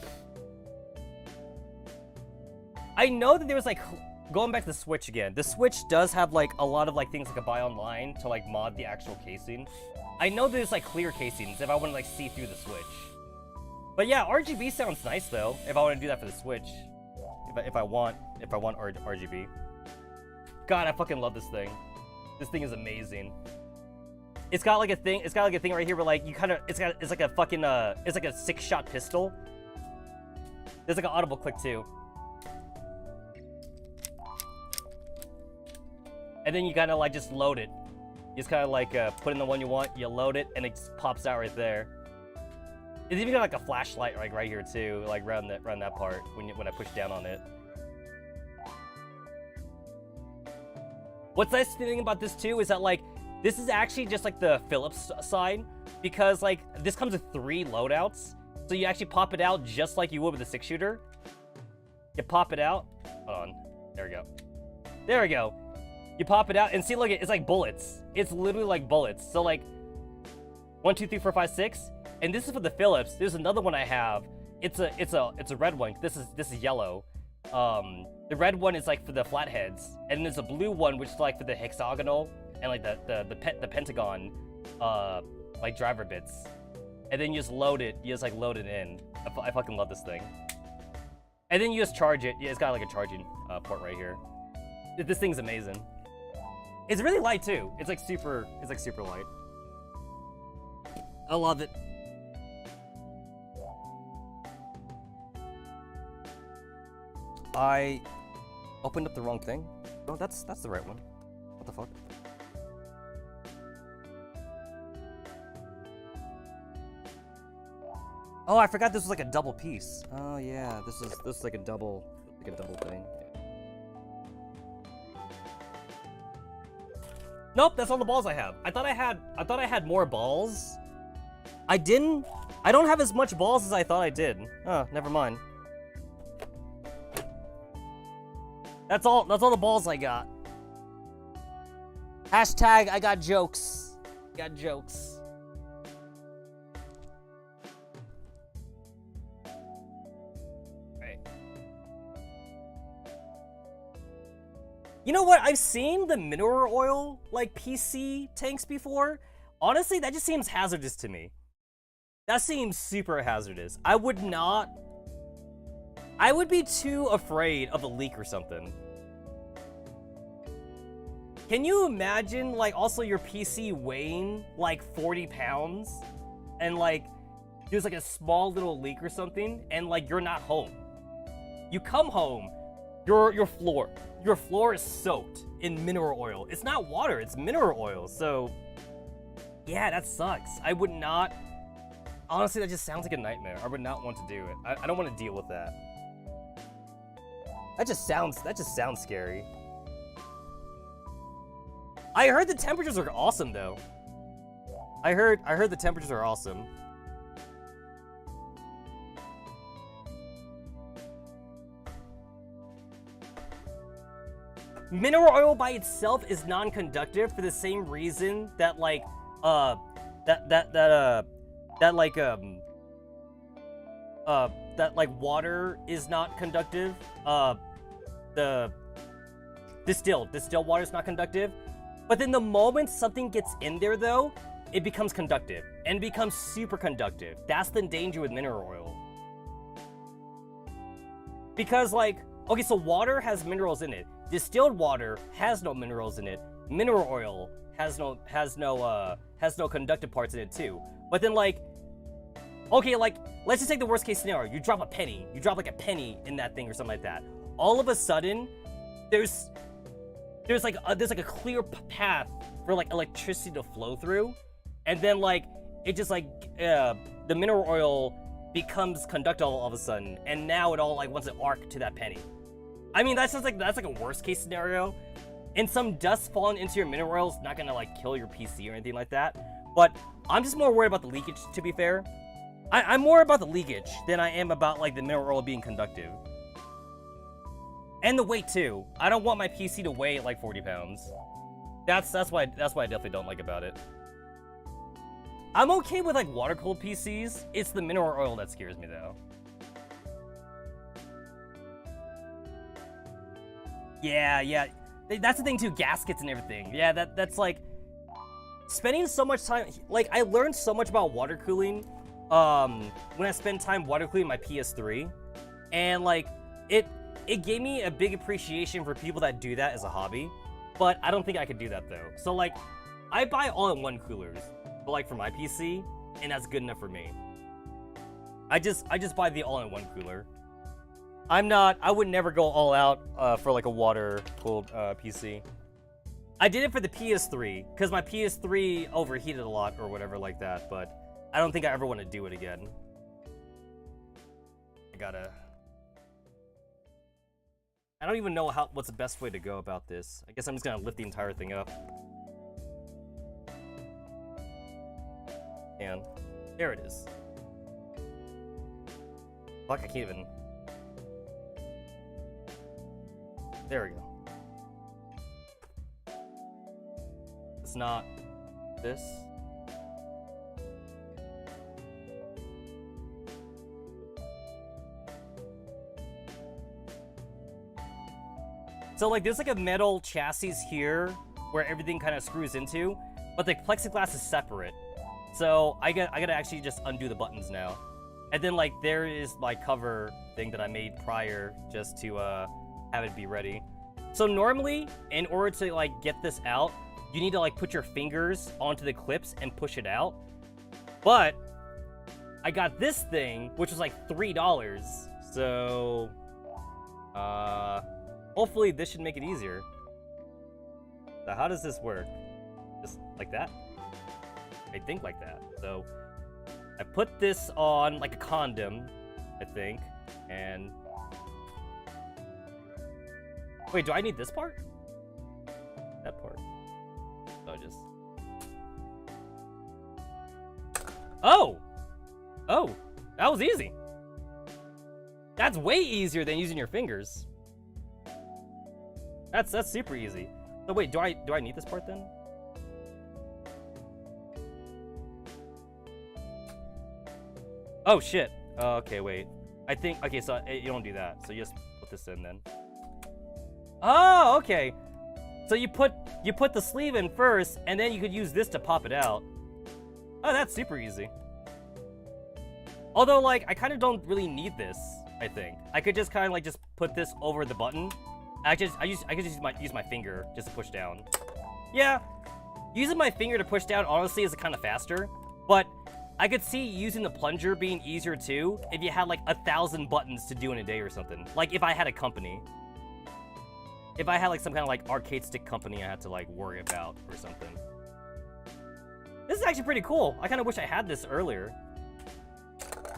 I know that there was like, going back to the Switch again, the Switch does have like a lot of like things I could buy online to like mod the actual casing. I know there's like clear casings if I want to like see through the Switch. But yeah, RGB sounds nice though, if I want to do that for the Switch. If I want RGB. God, I fucking love this thing. This thing is amazing. It's got like a thing right here where like you kind of, it's like a fucking, it's like a 6-shot pistol. There's like an audible click too. And then you kind of like just load it. You just kind of like put in the one you want, you load it, and it just pops out right there. It's even got like a flashlight like right here too, like around that part when I push down on it. What's nice thing about this too is that like this is actually just like the Philips side, because like this comes with 3 loadouts, so you actually pop it out just like you would with a 6-shooter. You pop it out. Hold on. There we go. There we go. You pop it out and see, look, it's like bullets. It's literally like bullets. So like 1, 2, 3, 4, 5, 6, and this is for the Philips. There's another one I have. It's a red one. This is yellow. The red one is like for the flatheads, and there's a blue one which is like for the hexagonal and like the pentagon like driver bits. And then you just load it. You just like load it in. I fucking love this thing. And then you just charge it. Yeah, it's got like a charging port right here. This thing's amazing. It's really light too. It's like super light. I love it. I opened up the wrong thing. Oh, that's the right one. What the fuck? Oh, I forgot this was like a double piece. Oh yeah, this is like a double thing. Nope, that's all the balls I have. I thought I had more balls. I didn't. I don't have as much balls as I thought I did. Oh, never mind. That's all the balls I got. Hashtag I got jokes. Got jokes. Right. You know what? I've seen the mineral oil like PC tanks before. Honestly, that just seems hazardous to me. That seems super hazardous. I would be too afraid of a leak or something. Can you imagine, like, also your PC weighing, like, 40 pounds? And, like, there's, like, a small little leak or something, and, like, you're not home. You come home, your floor is soaked in mineral oil. It's not water, it's mineral oil, so... Yeah, that sucks. I would not... Honestly, that just sounds like a nightmare. I would not want to do it. I don't want to deal with that. That just sounds scary. I heard the temperatures are awesome, though. I heard the temperatures are awesome. Mineral oil by itself is non-conductive for the same reason that, like, water is not conductive. The distilled water is not conductive. But then the moment something gets in there, though, it becomes conductive and becomes super conductive. That's the danger with mineral oil. Because, like, okay, so water has minerals in it. Distilled water has no minerals in it. Mineral oil has no conductive parts in it too. But then, like, okay, like, let's just take the worst case scenario. You drop a penny. You drop like a penny in that thing or something like that. All of a sudden, there's like a clear path for like electricity to flow through, and then like it just like the mineral oil becomes conductive all of a sudden, and now it all like wants to arc to that penny. I mean, that's like a worst case scenario. And some dust falling into your mineral oil is not gonna like kill your PC or anything like that. But I'm just more worried about the leakage, to be fair. I'm more about the leakage than I am about like the mineral oil being conductive. And the weight too. I don't want my PC to weigh like 40 pounds. That's why I definitely don't like about it. I'm okay with like water-cooled PCs. It's the mineral oil that scares me though. Yeah. That's the thing too, gaskets and everything. Yeah, that's like spending so much time. Like, I learned so much about water cooling when I spent time water cooling my PS3, and like it gave me a big appreciation for people that do that as a hobby. But I don't think I could do that though. So like, I buy all-in-one coolers, but like for my PC, and that's good enough for me. I just buy the all-in-one cooler. I would never go all out for like a water-cooled PC. I did it for the PS3, because my PS3 overheated a lot or whatever like that, but I don't think I ever want to do it again. I don't even know what's the best way to go about this. I guess I'm just gonna lift the entire thing up. And there it is. Fuck, I can't even... There we go. It's not this. So like there's like a metal chassis here where everything kind of screws into, but the plexiglass is separate. So I gotta actually just undo the buttons now. And then like there is my cover thing that I made prior just to have it be ready. So normally, in order to like get this out, you need to like put your fingers onto the clips and push it out. But I got this thing, which was like $3. So hopefully this should make it easier. So how does this work? Just like that? I think like that. So I put this on like a condom, I think, and wait, do I need this part? That part. So just... Oh! Oh! That was easy! That's way easier than using your fingers. That's super easy. So wait, do I need this part then? Oh shit. Okay, wait. I think... Okay, so you don't do that. So you just put this in then. Oh, okay. So you put the sleeve in first, and then you could use this to pop it out. Oh, that's super easy. Although, like, I kind of don't really need this, I think. I could just kind of, like, just put this over the button. I could just use my finger just to push down. Yeah, using my finger to push down honestly is kind of faster, but I could see using the plunger being easier too if you had like 1,000 buttons to do in a day or something. Like if I had a company. If I had like some kind of like arcade stick company I had to like worry about or something. This is actually pretty cool. I kind of wish I had this earlier.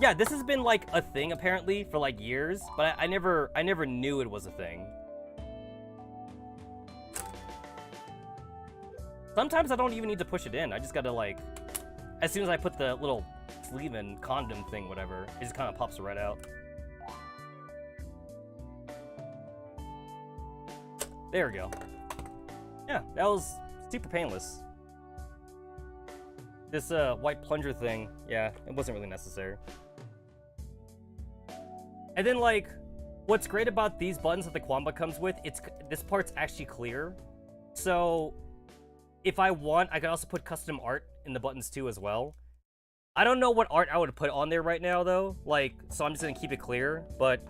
Yeah, this has been like a thing apparently for like years, but I never knew it was a thing. Sometimes I don't even need to push it in. I just gotta like, as soon as I put the little sleeve in, condom thing, whatever, it just kind of pops right out. There we go. Yeah, that was super painless. This white plunger thing, yeah, it wasn't really necessary. And then like, what's great about these buttons that the Quamba comes with, this part's actually clear. So if I want, I could also put custom art in the buttons too as well. I don't know what art I would put on there right now though, like, so I'm just gonna keep it clear, but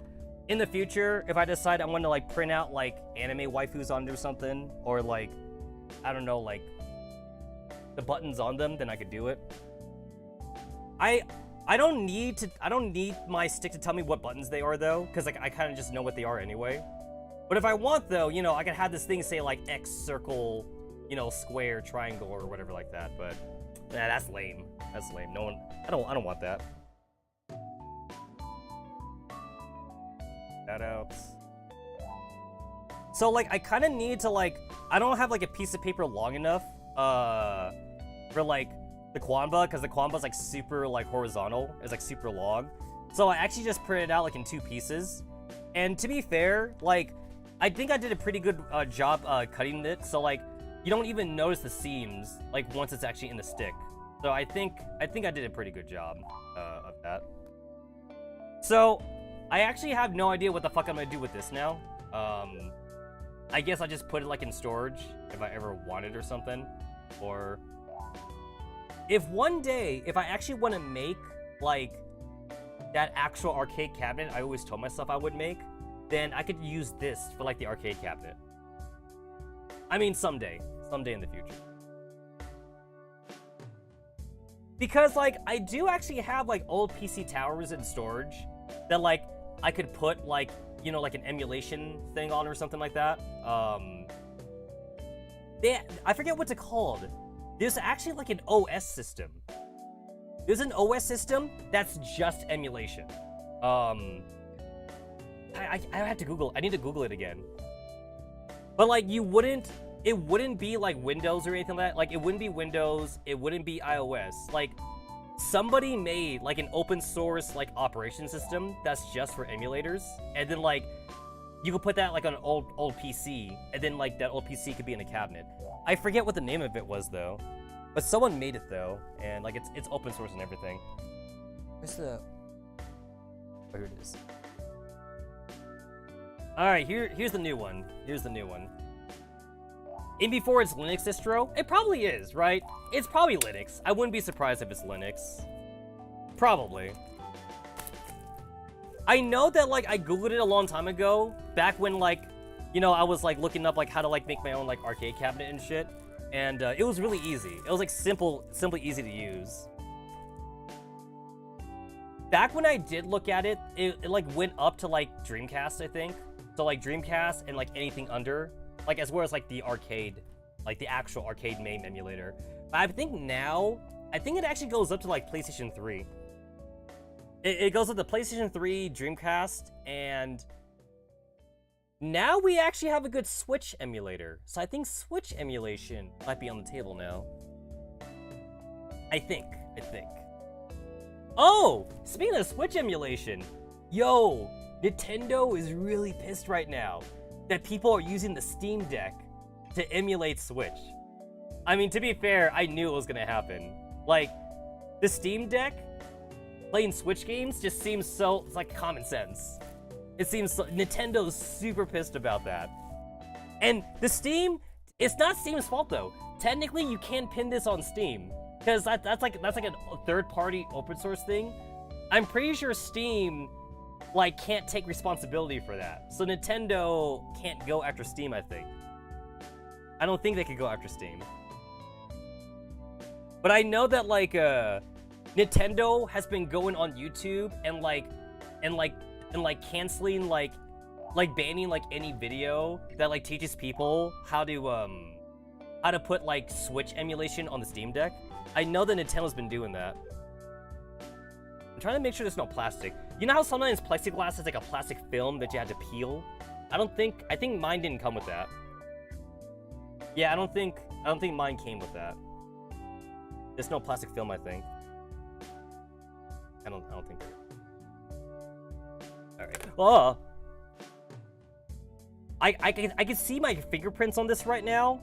in the future, if I decide I want to like print out like anime waifus on there or something, or like, I don't know, like the buttons on them, then I could do it. I don't need my stick to tell me what buttons they are though, because like I kind of just know what they are anyway. But if I want though, you know, I could have this thing say like X, circle, you know, square, triangle, or whatever like that. But nah, that's lame. That's lame. No one. I don't want that. Shoutouts. So like I kind of need to like, I don't have like a piece of paper long enough for like the Quamba, because the Quamba's like super like horizontal. It's like super long. So I actually just printed it out like in 2 pieces. And to be fair, like I think I did a pretty good job cutting it. So like you don't even notice the seams like once it's actually in the stick. So I think I did a pretty good job of that. So I actually have no idea what the fuck I'm gonna do with this now. I guess I'll just put it like in storage if I ever want it or something. Or if one day, if I actually want to make like that actual arcade cabinet I always told myself I would make, then I could use this for like the arcade cabinet. I mean, someday in the future. Because like I do actually have like old PC towers in storage that like I could put like, you know, like an emulation thing on or something like that. I forget what's it called. There's actually like an OS system. There's an OS system that's just emulation. I have to Google. I need to Google it again. But like it wouldn't be like Windows or anything like that. Like it wouldn't be Windows. It wouldn't be iOS. Like somebody made like an open source like operation system that's just for emulators, and then like you could put that like on an old PC, and then like that old PC could be in a cabinet. I forget what the name of it was though, but someone made it though, and like it's open source and everything. Where's the? Oh, here it is. All right, here's the new one. Here's the new one. In before it's Linux distro, it probably is, right? It's probably Linux. I wouldn't be surprised if it's Linux. Probably. I know that like I googled it a long time ago, back when like, you know, I was like looking up like how to like make my own like arcade cabinet and shit, and it was really easy. It was like simply easy to use. Back when I did look at it, it like went up to like Dreamcast, I think. So like Dreamcast and like anything under, like as well as like the arcade, like the actual arcade MAME emulator. But I think now, I think it actually goes up to like PlayStation 3. It goes up to PlayStation 3, Dreamcast, and now we actually have a good Switch emulator. So I think Switch emulation might be on the table now. I think. Oh, speaking of Switch emulation, yo, Nintendo is really pissed right now that people are using the Steam Deck to emulate Switch. I mean, to be fair, I knew it was gonna happen. Like, the Steam Deck playing Switch games just seems so, it's like common sense. It seems so, Nintendo's super pissed about that. And the Steam, it's not Steam's fault though. Technically, you can pin this on Steam, because that's like a third-party open source thing. I'm pretty sure Steam like can't take responsibility for that. So Nintendo can't go after Steam, I think. I don't think they could go after Steam. But I know that like Nintendo has been going on YouTube and canceling like banning like any video that like teaches people how to put like Switch emulation on the Steam Deck. I know that Nintendo's been doing that. I'm trying to make sure there's no plastic. You know how sometimes plexiglass is like a plastic film that you had to peel? I think mine didn't come with that. Yeah, I don't think mine came with that. There's no plastic film, I think. I don't think there. Alright. Oh! I can see my fingerprints on this right now.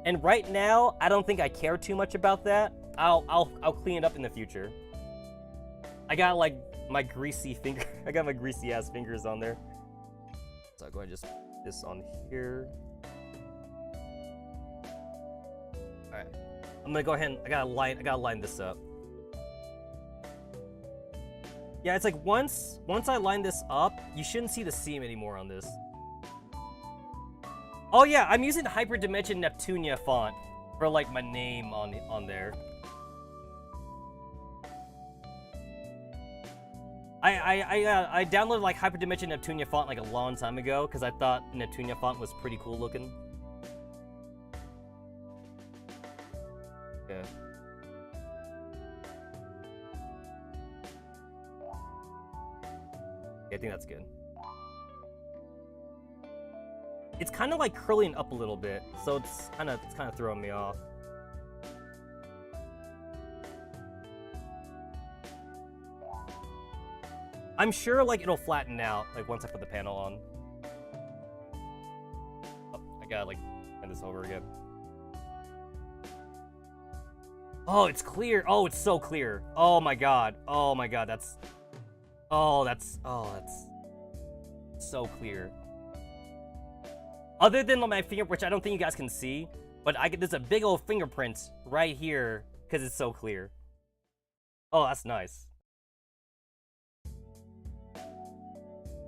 And right now, I don't think I care too much about that. I'll clean it up in the future. I got like my greasy finger. I got my greasy ass fingers on there. So I'll go ahead and just put this on here. Alright. I'm gonna go ahead and I gotta line this up. Yeah, it's like once I line this up, you shouldn't see the seam anymore on this. Oh yeah, I'm using Hyperdimension Neptunia font for like my name on there. I downloaded like Hyperdimension Neptunia font like a long time ago because I thought Neptunia font was pretty cool looking. Yeah. Yeah, I think that's good. It's kind of like curling up a little bit, so it's kind of throwing me off. I'm sure like it'll flatten out like once I put the panel on. Oh, I gotta like turn this over again. Oh, it's clear. Oh, it's so clear. Oh my god. Oh my god. That's so clear. Other than my finger, which I don't think you guys can see, but there's a big old fingerprint right here because it's so clear. Oh, that's nice.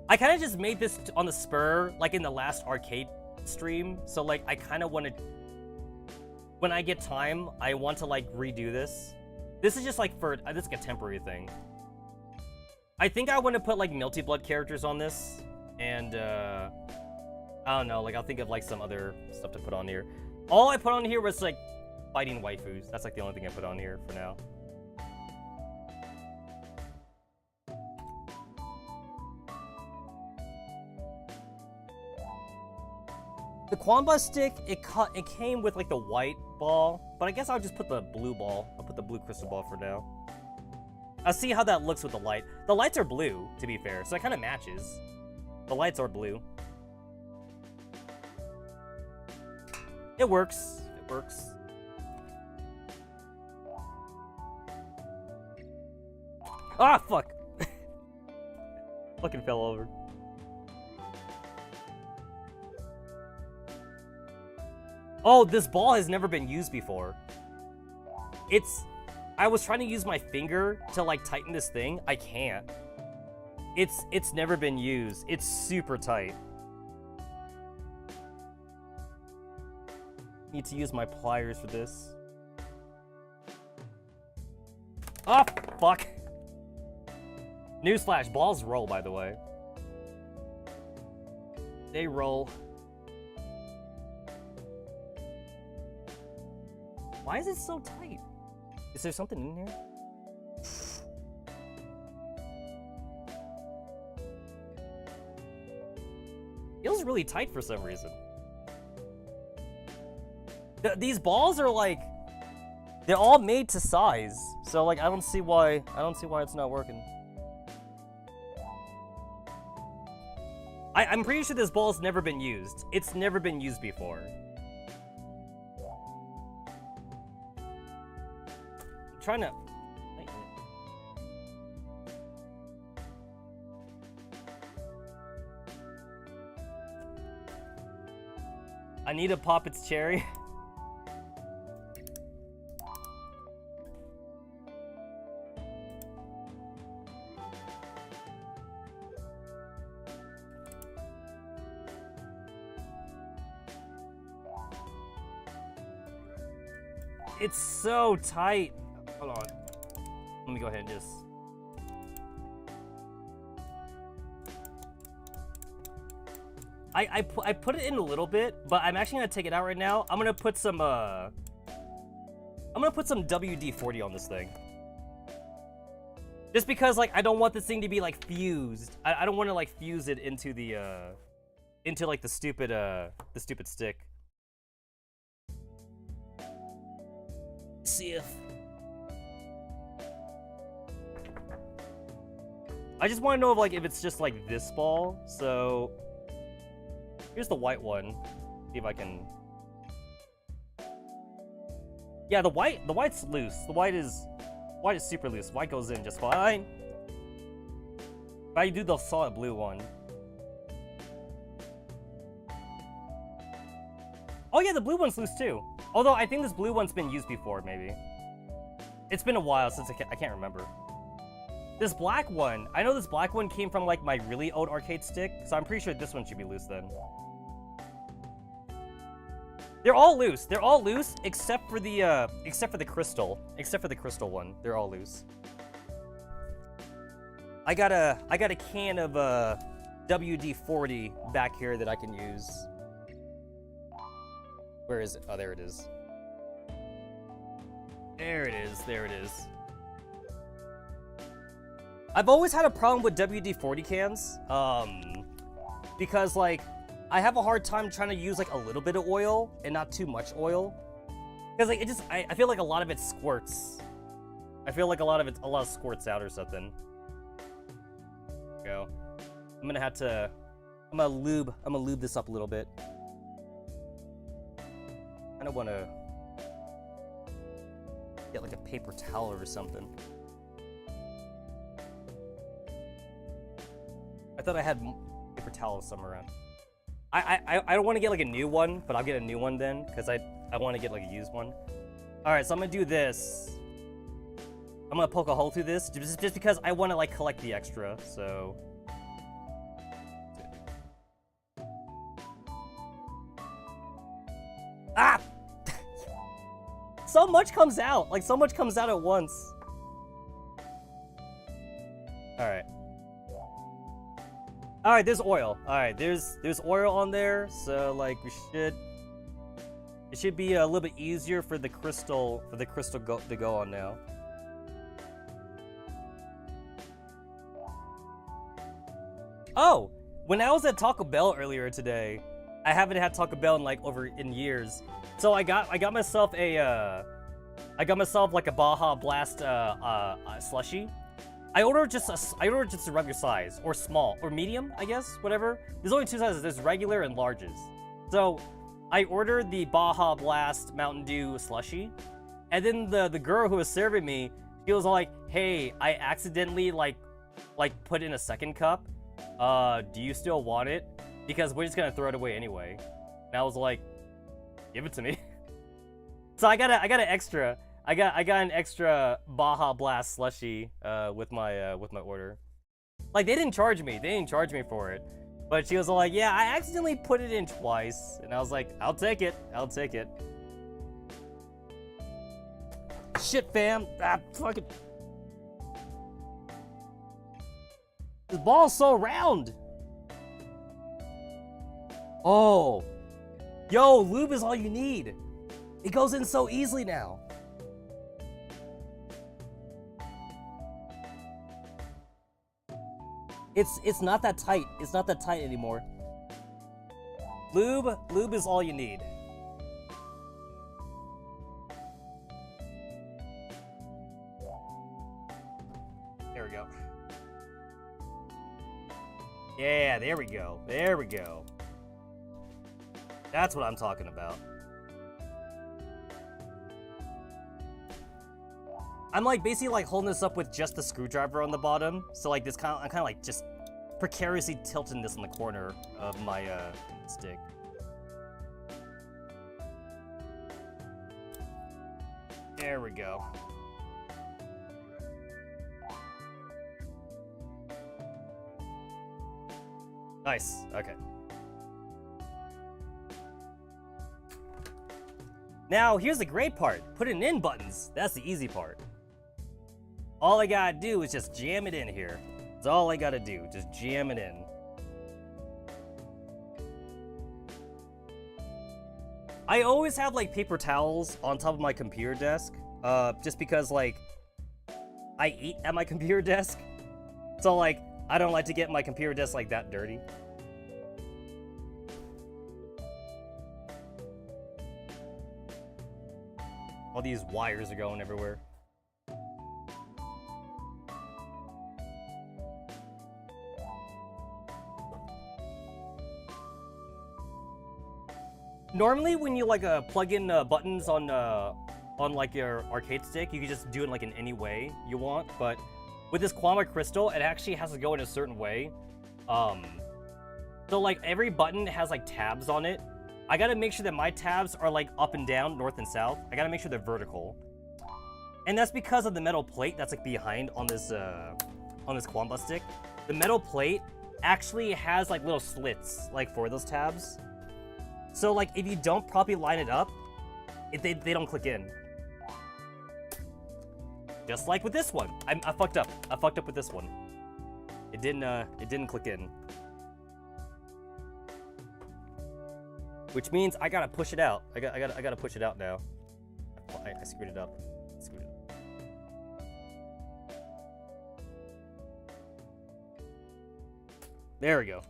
I kind of just made this on the spur, like in the last arcade stream. So like, I kind of want to, when I get time, I want to like redo this. This is just like this is like a temporary thing. I think I want to put like Melty Blood characters on this, and I don't know, like I'll think of like some other stuff to put on here. All I put on here was like fighting waifus. That's like the only thing I put on here for now. The Quamba stick, it came with like the white ball, but I guess I'll just put the blue ball. I'll put the blue crystal ball for now. I'll see how that looks with the light. The lights are blue, to be fair, so it kind of matches. The lights are blue. It works. It works. Ah, fuck! Fucking fell over. Oh, this ball has never been used before. I was trying to use my finger to like tighten this thing. I can't. It's never been used. It's super tight. Need to use my pliers for this. Oh, fuck. Newsflash, balls roll, by the way. They roll. Why is it so tight? Is there something in here? Feels really tight for some reason. These balls are like, they're all made to size. So like, I don't see why it's not working. I'm pretty sure this ball's never been used. It's never been used before. I'm trying to... I need to pop its cherry. It's so tight. Hold on. Let me go ahead and just... I put it in a little bit, but I'm actually gonna take it out right now. I'm gonna put some WD-40 on this thing. Just because, like, I don't want this thing to be, like, fused. I don't want to, like, fuse it into the, like, the stupid stick. See if... I just want to know if, like, if it's just, like, this ball. So, here's the white one. See if I can... Yeah, the white's loose. The white is super loose. White goes in just fine. If I do the solid blue one. Oh yeah, the blue one's loose too. Although I think this blue one's been used before, maybe. It's been a while since I can't remember. This black one, I know this black one came from like my really old arcade stick, so I'm pretty sure this one should be loose then. They're all loose. They're all loose except for the crystal. Except for the crystal one. They're all loose. I got a can of WD-40 back here that I can use. Where is it? Oh, there it is. There it is. There it is. I've always had a problem with WD-40 cans. Because like I have a hard time trying to use like a little bit of oil and not too much oil. Because like I feel like a lot of it squirts. I feel like a lot of squirts out or something. There we go. I'm gonna lube this up a little bit. I kinda wanna get like a paper towel or something. I thought I had paper towels somewhere around. I don't want to get like a new one, but I'll get a new one then, because I want to get like a used one. Alright, so I'm gonna do this. I'm gonna poke a hole through this, just because I want to like collect the extra, so... Ah! So much comes out! Like, so much comes out at once. Alright. Alright, there's oil. Alright, there's oil on there, so like it should be a little bit easier for the crystal to go on now. Oh, when I was at Taco Bell earlier today, I haven't had Taco Bell in like in years. So I got myself like a Baja Blast slushie. I ordered just a regular size, or small, or medium, I guess, whatever. There's only two sizes, there's regular and larges. So, I ordered the Baja Blast Mountain Dew slushie, and then the girl who was serving me, she was like, hey, I accidentally, like put in a second cup. Do you still want it? Because we're just gonna throw it away anyway. And I was like, give it to me. So I got an extra. I got an extra Baja Blast slushie with my order. Like they didn't charge me. They didn't charge me for it. But she was like, "Yeah, I accidentally put it in twice." And I was like, "I'll take it. I'll take it." Shit, fam. Ah, fucking. This ball's so round. Oh. Yo, lube is all you need. It goes in so easily now. It's not that tight. It's not that tight anymore. Lube is all you need. There we go. Yeah, there we go. There we go. That's what I'm talking about. I'm like basically like holding this up with just the screwdriver on the bottom. So like this I'm kind of like just precariously tilting this in the corner of my stick. There we go. Nice. Okay. Now, here's the great part. Putting in buttons. That's the easy part. All I gotta do is just jam it in here. That's all I gotta do. Just jam it in. I always have, like, paper towels on top of my computer desk. Just because, like, I eat at my computer desk. So, like, I don't like to get my computer desk, like, that dirty. All these wires are going everywhere. Normally, when you like plug in buttons on like your arcade stick, you can just do it like in any way you want. But with this Quama Crystal, it actually has to go in a certain way. So like every button has like tabs on it. I gotta make sure that my tabs are like up and down, north and south. I gotta make sure they're vertical, and that's because of the metal plate that's like behind on this Quamba stick. The metal plate actually has like little slits like for those tabs. So, like, if you don't properly line it up, they don't click in. Just like with this one. I fucked up. I fucked up with this one. It didn't click in. Which means I gotta push it out. I gotta push it out now. I screwed it up. There we go.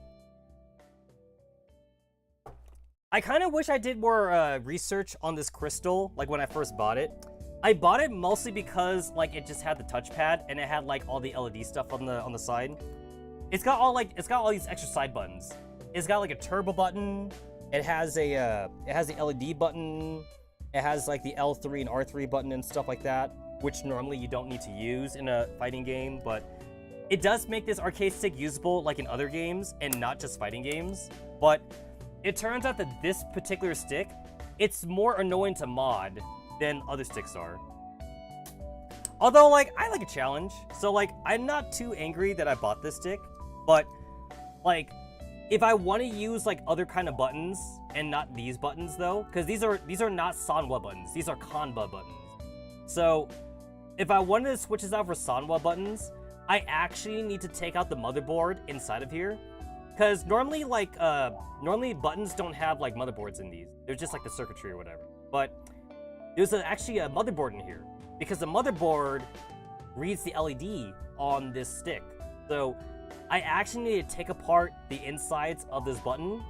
I kind of wish I did more research on this crystal, like when I first bought it. I bought it mostly because like it just had the touchpad and it had like all the LED stuff on the side. It's got all these extra side buttons. It's got like a turbo button. It has the LED button. It has like the L3 and R3 button and stuff like that, which normally you don't need to use in a fighting game, but it does make this arcade stick usable like in other games and not just fighting games. But it turns out that this particular stick, it's more annoying to mod than other sticks are. Although, like, I like a challenge. So, like, I'm not too angry that I bought this stick. But, like, if I want to use, like, other kind of buttons, and not these buttons, though, because these are not Sanwa buttons. These are Kanba buttons. So, if I wanted to switch this out for Sanwa buttons, I actually need to take out the motherboard inside of here. Because normally, like, normally buttons don't have, like, motherboards in these. They're just, like, the circuitry or whatever. But there's actually a motherboard in here. Because the motherboard reads the LED on this stick. So I actually need to take apart the insides of this button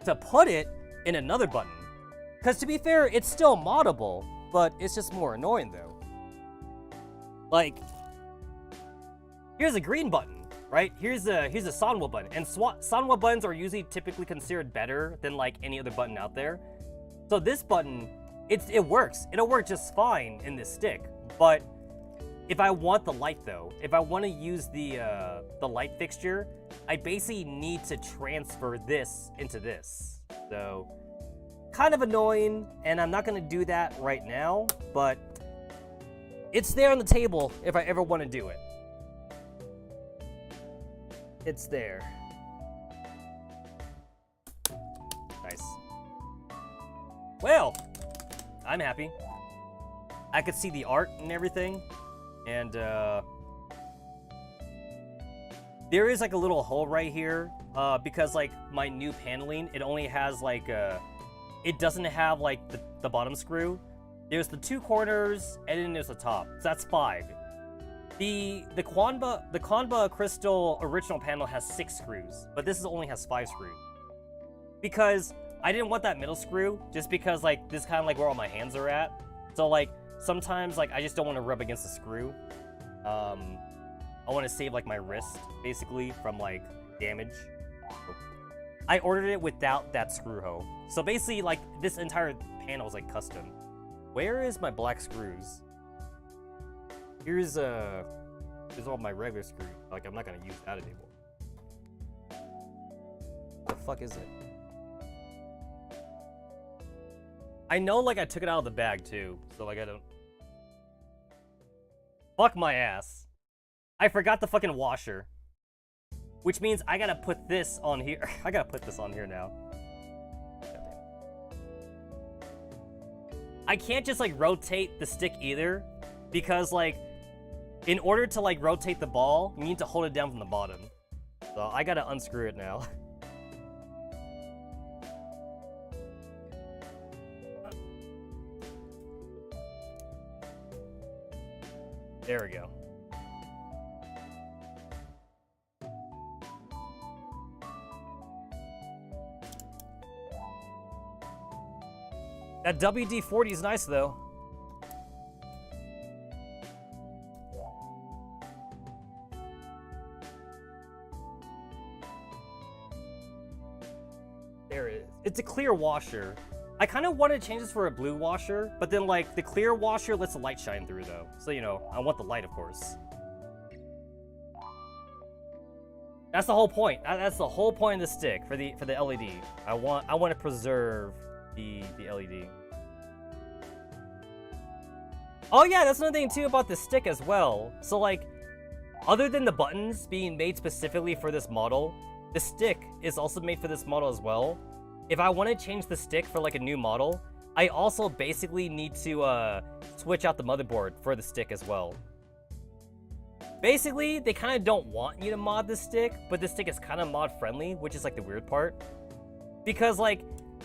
to put it in another button. Because to be fair, it's still moddable, but it's just more annoying, though. Like, here's a green button. Right? Here's a Sanwa button, and Sanwa buttons are usually typically considered better than like any other button out there. So this button, it works. It'll work just fine in this stick. But if I want the light though, if I want to use the light fixture, I basically need to transfer this into this. So kind of annoying, and I'm not gonna do that right now, but it's there on the table if I ever want to do it. It's there. Nice. Well, I'm happy. I could see the art and everything. And, there is, like, a little hole right here. Because, like, my new paneling, it only has, like, it doesn't have, like, the bottom screw. There's the 2 corners, and then there's the top. So that's 5. The Quamba Crystal original panel has 6 screws, but this only has 5 screws. Because I didn't want that middle screw, just because like this is kind of like where all my hands are at. So like sometimes like I just don't want to rub against the screw. I want to save like my wrist basically from like damage. I ordered it without that screw hole. So basically like this entire panel is like custom. Where is my black screws? Here's all my regular screws. Like, I'm not gonna use that anymore. The fuck is it? I know, like, I took it out of the bag, too. So, like, I don't... Fuck my ass. I forgot the fucking washer. Which means I gotta put this on here. I gotta put this on here now. I can't just like rotate the stick either, because like in order to like rotate the ball, you need to hold it down from the bottom. So I gotta unscrew it now. There we go. That WD-40 is nice though. There it is. It's a clear washer. I kind of wanted to change this for a blue washer, but then like the clear washer lets the light shine through though. So, you know, I want the light, of course. That's the whole point. That's the whole point of the stick for the LED. I want to preserve the LED. Oh yeah, that's another thing too about the stick as well. So like, other than the buttons being made specifically for this model, the stick is also made for this model as well. If I want to change the stick for like a new model, I also basically need to switch out the motherboard for the stick as well. Basically, they kind of don't want you to mod the stick, but the stick is kind of mod friendly, which is like the weird part. Because like,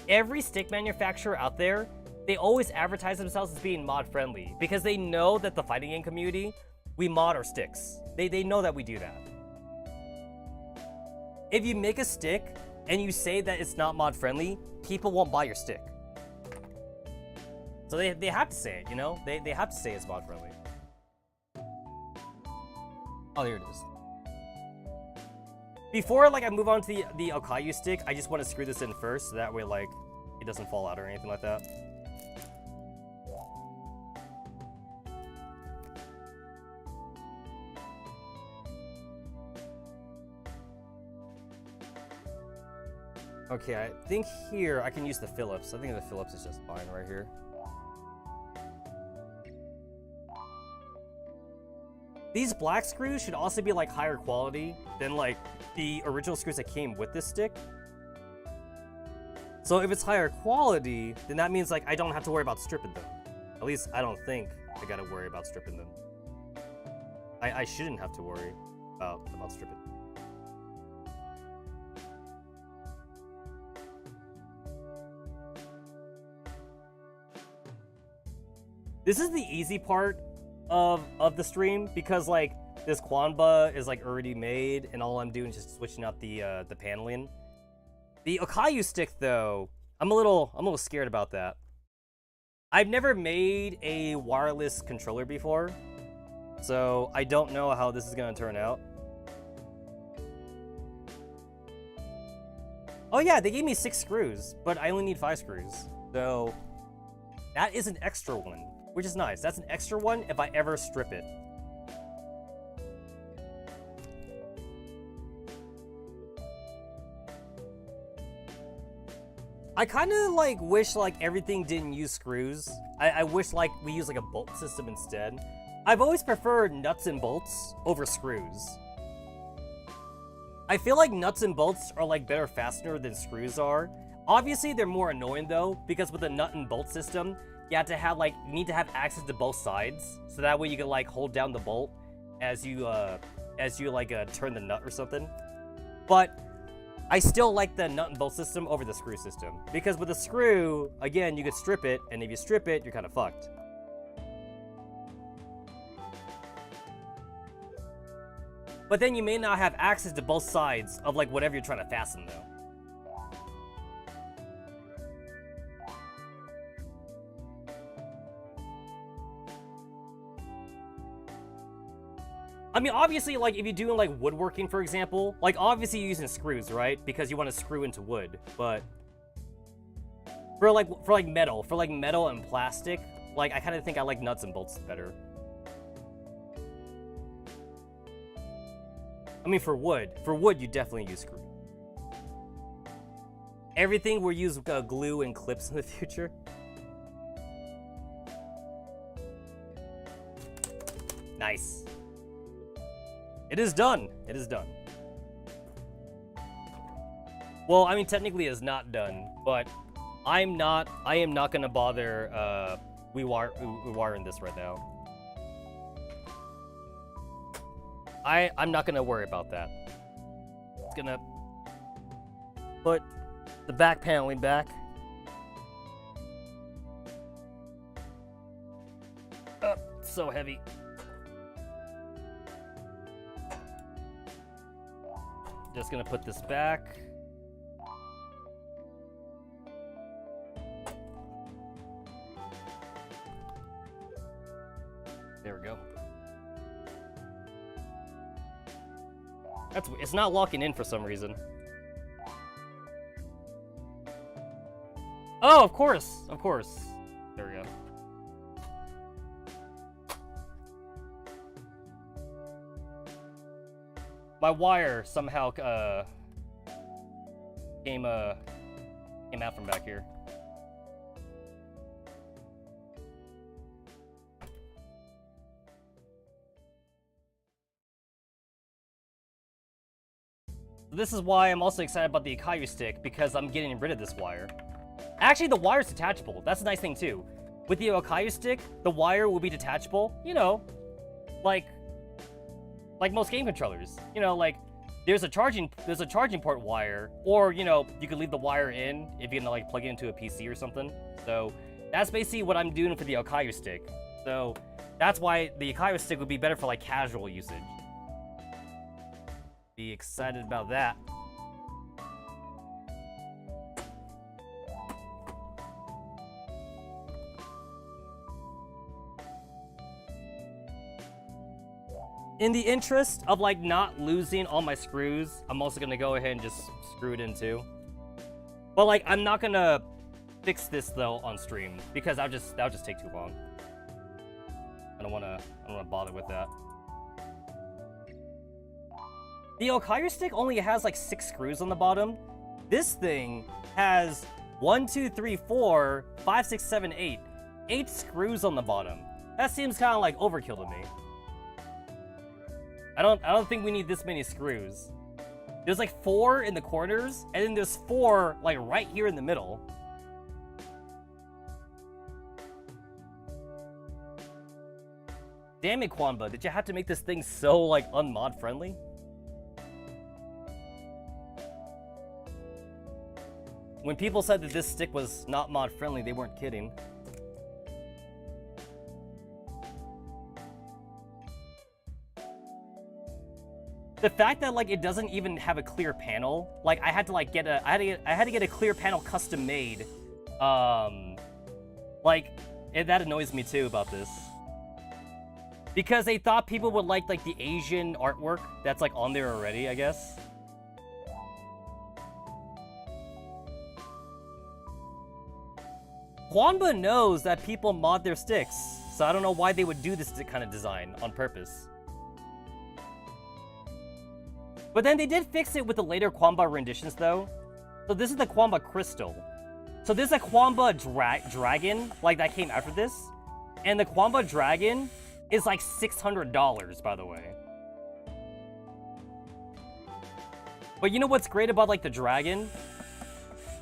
every stick manufacturer out there, they always advertise themselves as being mod friendly, because they know that the fighting game community, we mod our sticks. They know that we do that. If you make a stick and you say that it's not mod friendly, people won't buy your stick. So they have to say it, you know? They have to say it's mod friendly. Oh, here it is. Before like I move on to the Okayu stick, I just want to screw this in first, so that way like it doesn't fall out or anything like that. Okay, I think here I can use the Phillips. I think the Phillips is just fine right here. These black screws should also be like higher quality than like the original screws that came with this stick. So if it's higher quality, then that means like I don't have to worry about stripping them. At least I don't think I gotta worry about stripping them. I shouldn't have to worry about stripping them. This is the easy part of the stream, because like this Quanba is like already made and all I'm doing is just switching out the paneling. The Okayu stick though, I'm a little scared about that. I've never made a wireless controller before, so I don't know how this is gonna turn out. Oh yeah, they gave me 6 screws, but I only need 5 screws. So that is an extra one, which is nice. That's an extra one if I ever strip it. I kind of like wish like everything didn't use screws. I wish like we use like a bolt system instead. I've always preferred nuts and bolts over screws. I feel like nuts and bolts are like better fastener than screws are. Obviously they're more annoying though, because with a nut and bolt system, you have to have like, you need to have access to both sides, so that way you can like hold down the bolt as you turn the nut or something. But I still like the nut and bolt system over the screw system, because with a screw, again, you could strip it, and if you strip it, you're kind of fucked. But then you may not have access to both sides of like whatever you're trying to fasten though. I mean, obviously, like, if you're doing, like, woodworking, for example, like, obviously you're using screws, right? Because you want to screw into wood, but for metal and plastic, like, I kind of think I like nuts and bolts better. I mean, for wood, you definitely use screw. Everything will use glue and clips in the future. Nice. It is done. It is done. Well, I mean, technically it's not done, but I am not gonna bother we wiring this right now. I'm not gonna worry about that. It's gonna put the back paneling back. It's so heavy. Just gonna put this back. There we go. It's not locking in for some reason. Oh, of course. There we go. My wire somehow came out from back here. This is why I'm also excited about the Akayu stick, because I'm getting rid of this wire. Actually, the wire's detachable. That's a nice thing too. With the Akayu stick, the wire will be detachable. You know, like most game controllers. You know, like there's a charging port wire, or you know, you could leave the wire in if you're gonna like plug it into a PC or something. So that's basically what I'm doing for the Akayu stick. So that's why the Akayu stick would be better for like casual usage. Be excited about that. In the interest of like not losing all my screws, I'm also gonna go ahead and just screw it in too. But like I'm not gonna fix this though on stream because that'll just take too long. I don't wanna bother with that. The Akayu stick only has like 6 screws on the bottom. This thing has 1, 2, 3, 4, 5, 6, 7, 8. 8 screws on the bottom. That seems kind of like overkill to me. I don't think we need this many screws. There's like 4 in the corners, and then there's 4 like right here in the middle. Damn it, Kwanba, did you have to make this thing so like unmod friendly? When people said that this stick was not mod friendly, they weren't kidding. The fact that like it doesn't even have a clear panel, like I had to like get a clear panel custom made. That annoys me too about this. Because they thought people would like the Asian artwork that's like on there already, I guess. Kwanba knows that people mod their sticks, so I don't know why they would do this kind of design on purpose. But then they did fix it with the later Kwanba renditions though. So this is the Kwanba Crystal. So this is a Kwanba Dragon, like that came after this. And the Kwanba Dragon is like $600, by the way. But you know what's great about like the Dragon?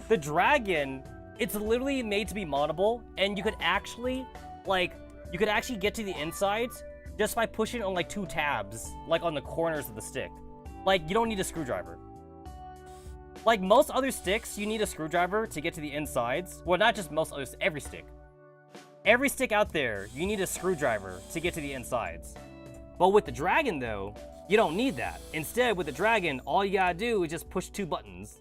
The Dragon, it's literally made to be moddable, and you could actually get to the insides just by pushing on like 2 tabs, like on the corners of the stick. Like, you don't need a screwdriver. Like most other sticks, you need a screwdriver to get to the insides. Well, not just most others, every stick. Every stick out there, you need a screwdriver to get to the insides. But with the Dragon though, you don't need that. Instead, with the Dragon, all you gotta do is just push 2 buttons.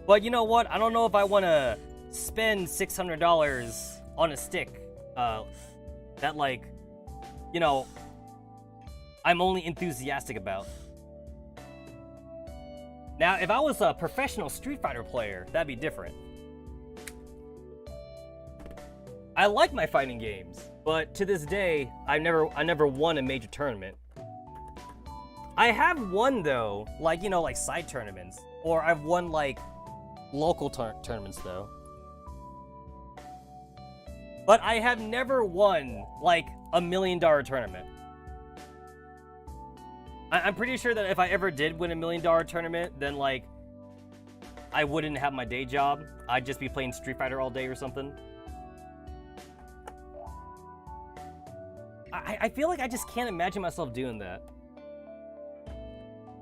But you know what? I don't know if I want to spend $600 on a stick that, like, you know, I'm only enthusiastic about. Now, if I was a professional Street Fighter player, that'd be different. I like my fighting games, but to this day, I never won a major tournament. I have won though, like, you know, like side tournaments, or I've won like local tournaments though. But I have never won like $1 million tournament. I'm pretty sure that if I ever did win $1 million tournament, then like I wouldn't have my day job. I'd just be playing Street Fighter all day or something. I feel like I just can't imagine myself doing that.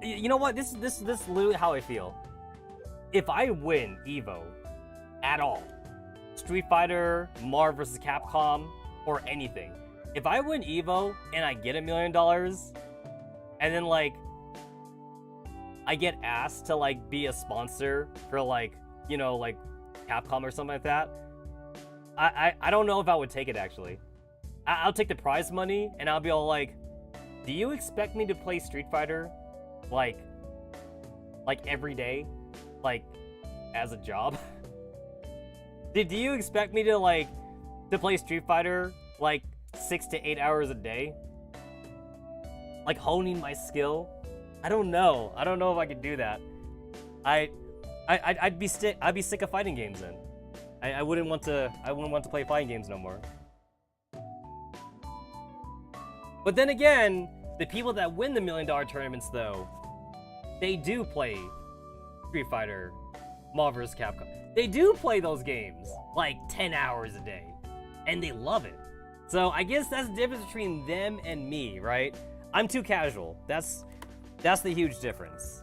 You know what? This is literally how I feel. If I win EVO at all, Street Fighter, Marvel vs. Capcom, or anything, if I win EVO and I get $1 million, and then like I get asked to like be a sponsor for like, you know, like Capcom or something like that, I don't know if I would take it actually. I'll take the prize money and I'll be all like, do you expect me to play Street Fighter like every day, like as a job? Do you expect me to play Street Fighter like 6 to 8 hours a day, like honing my skill? I don't know if I could do that. I'd be sick of fighting games then. I wouldn't want to play fighting games no more. But then again, the people that win the $1 million tournaments though, they do play Street Fighter, Marvel vs. Capcom. They do play those games like 10 hours a day, and they love it. So I guess that's the difference between them and me, right? I'm too casual. That's the huge difference.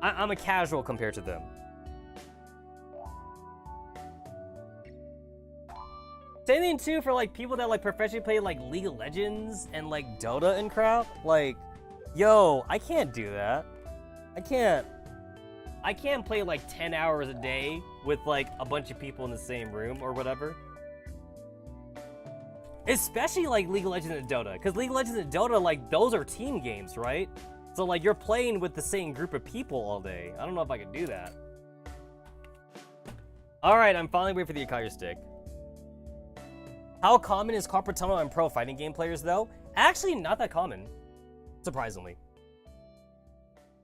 I'm a casual compared to them. Same thing too for like people that like professionally play like League of Legends and like Dota and crap. Like, yo, I can't do that. I can't play like 10 hours a day with like a bunch of people in the same room or whatever. Especially like League of Legends and Dota, because League of Legends and Dota, like those are team games, right? So like you're playing with the same group of people all day. I don't know if I could do that. All right, I'm finally waiting for the Akira stick. How common is carpal tunnel in pro fighting game players though? Actually, not that common, surprisingly.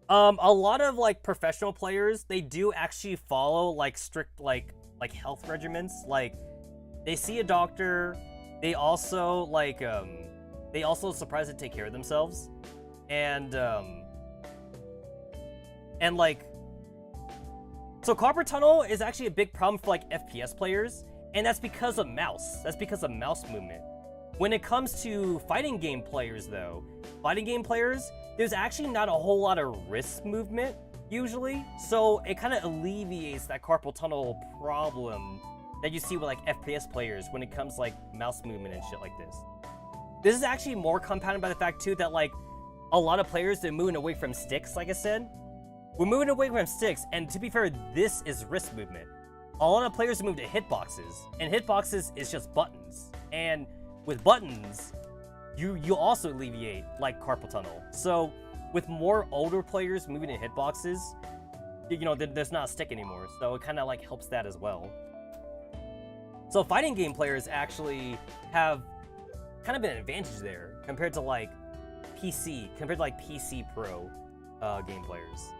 A lot of like professional players, they do actually follow like strict like health regimens. Like they see a doctor. They also like surprisingly take care of themselves, and like, so carpal tunnel is actually a big problem for like FPS players, and that's because of mouse. That's because of mouse movement. When it comes to fighting game players though, there's actually not a whole lot of wrist movement usually, so it kind of alleviates that carpal tunnel problem that you see with like FPS players when it comes to like mouse movement and shit like this. This is actually more compounded by the fact too that like a lot of players, they're moving away from sticks, like I said. We're moving away from sticks, and to be fair, this is wrist movement. A lot of players move to hitboxes, and hitboxes is just buttons. And with buttons, you also alleviate like carpal tunnel. So with more older players moving to hitboxes, you know, there's not a stick anymore, so it kind of like helps that as well. So fighting game players actually have kind of an advantage there compared to like PC Pro game players.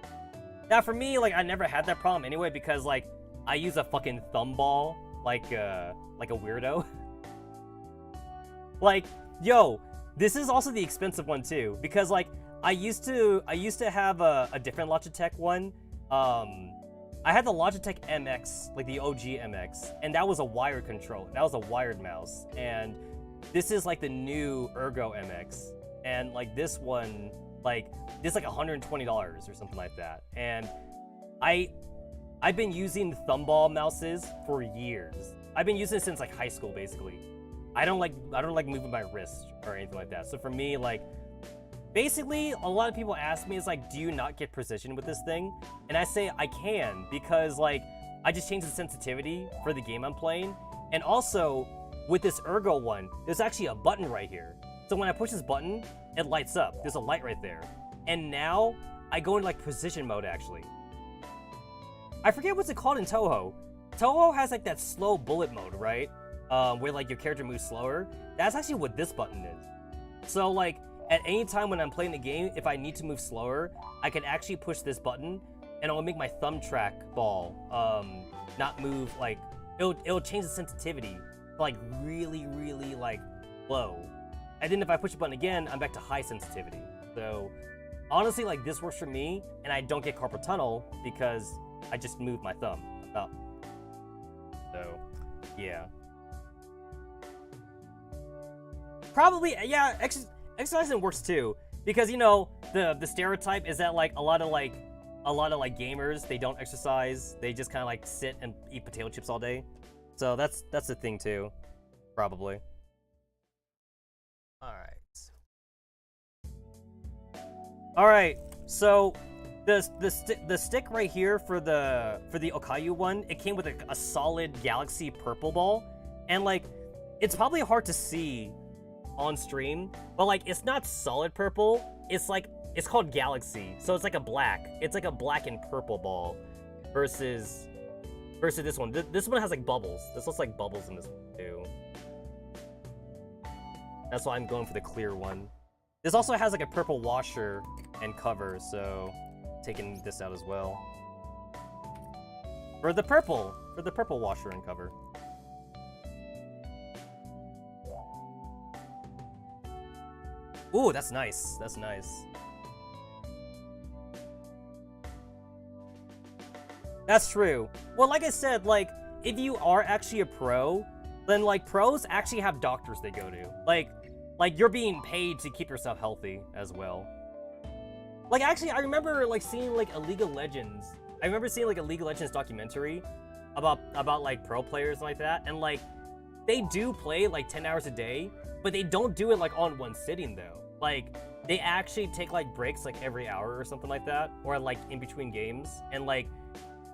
Now for me, like I never had that problem anyway because like I use a fucking thumb ball like a weirdo. Like, yo, this is also the expensive one too because like I used to have a different Logitech one. I had the Logitech MX, like the OG MX, and that was a wired control. That was a wired mouse. And this is like the new Ergo MX. And like this one, like this like $120 or something like that. And I've been using thumball mouses for years. I've been using it since like high school basically. I don't like moving my wrist or anything like that. So for me, like basically, a lot of people ask me, is like, do you not get precision with this thing? And I say I can, because like, I just changed the sensitivity for the game I'm playing. And also, with this Ergo one, there's actually a button right here. So when I push this button, it lights up. There's a light right there. And now, I go into like precision mode actually. I forget what's it called in Toho. Toho has like that slow bullet mode, right? Where like your character moves slower. That's actually what this button is. So like, at any time when I'm playing the game, if I need to move slower, I can actually push this button, and it'll make my thumb track ball not move like it'll change the sensitivity to like really like low, and then if I push the button again, I'm back to high sensitivity. So honestly, like this works for me, and I don't get carpal tunnel because I just move my thumb up. So yeah. Probably, yeah, exercising works too. Because, you know, the stereotype is that, like, a lot of gamers, they don't exercise. They just kind of, like, sit and eat potato chips all day. So that's the thing, too. Probably. Alright, so the stick right here for the Okayu one, it came with a solid galaxy purple ball. And, like, it's probably hard to see on stream, but like it's not solid purple. It's called Galaxy, so it's like a black. It's like a black and purple ball, versus this one. This one has like bubbles. This looks like bubbles in this one too. That's why I'm going for the clear one. This also has like a purple washer and cover, so taking this out as well. For the purple washer and cover. Ooh, that's nice. That's nice. That's true. Well, like I said, like, if you are actually a pro, then, like, pros actually have doctors they go to. Like you're being paid to keep yourself healthy as well. Like, actually, I remember, like, seeing, like, a League of Legends. I remember seeing, like, a League of Legends documentary about like, pro players like that. And, like, they do play, like, 10 hours a day, but they don't do it, like, on one sitting, though. Like, they actually take, like, breaks, like, every hour or something like that. Or, like, in between games. And, like,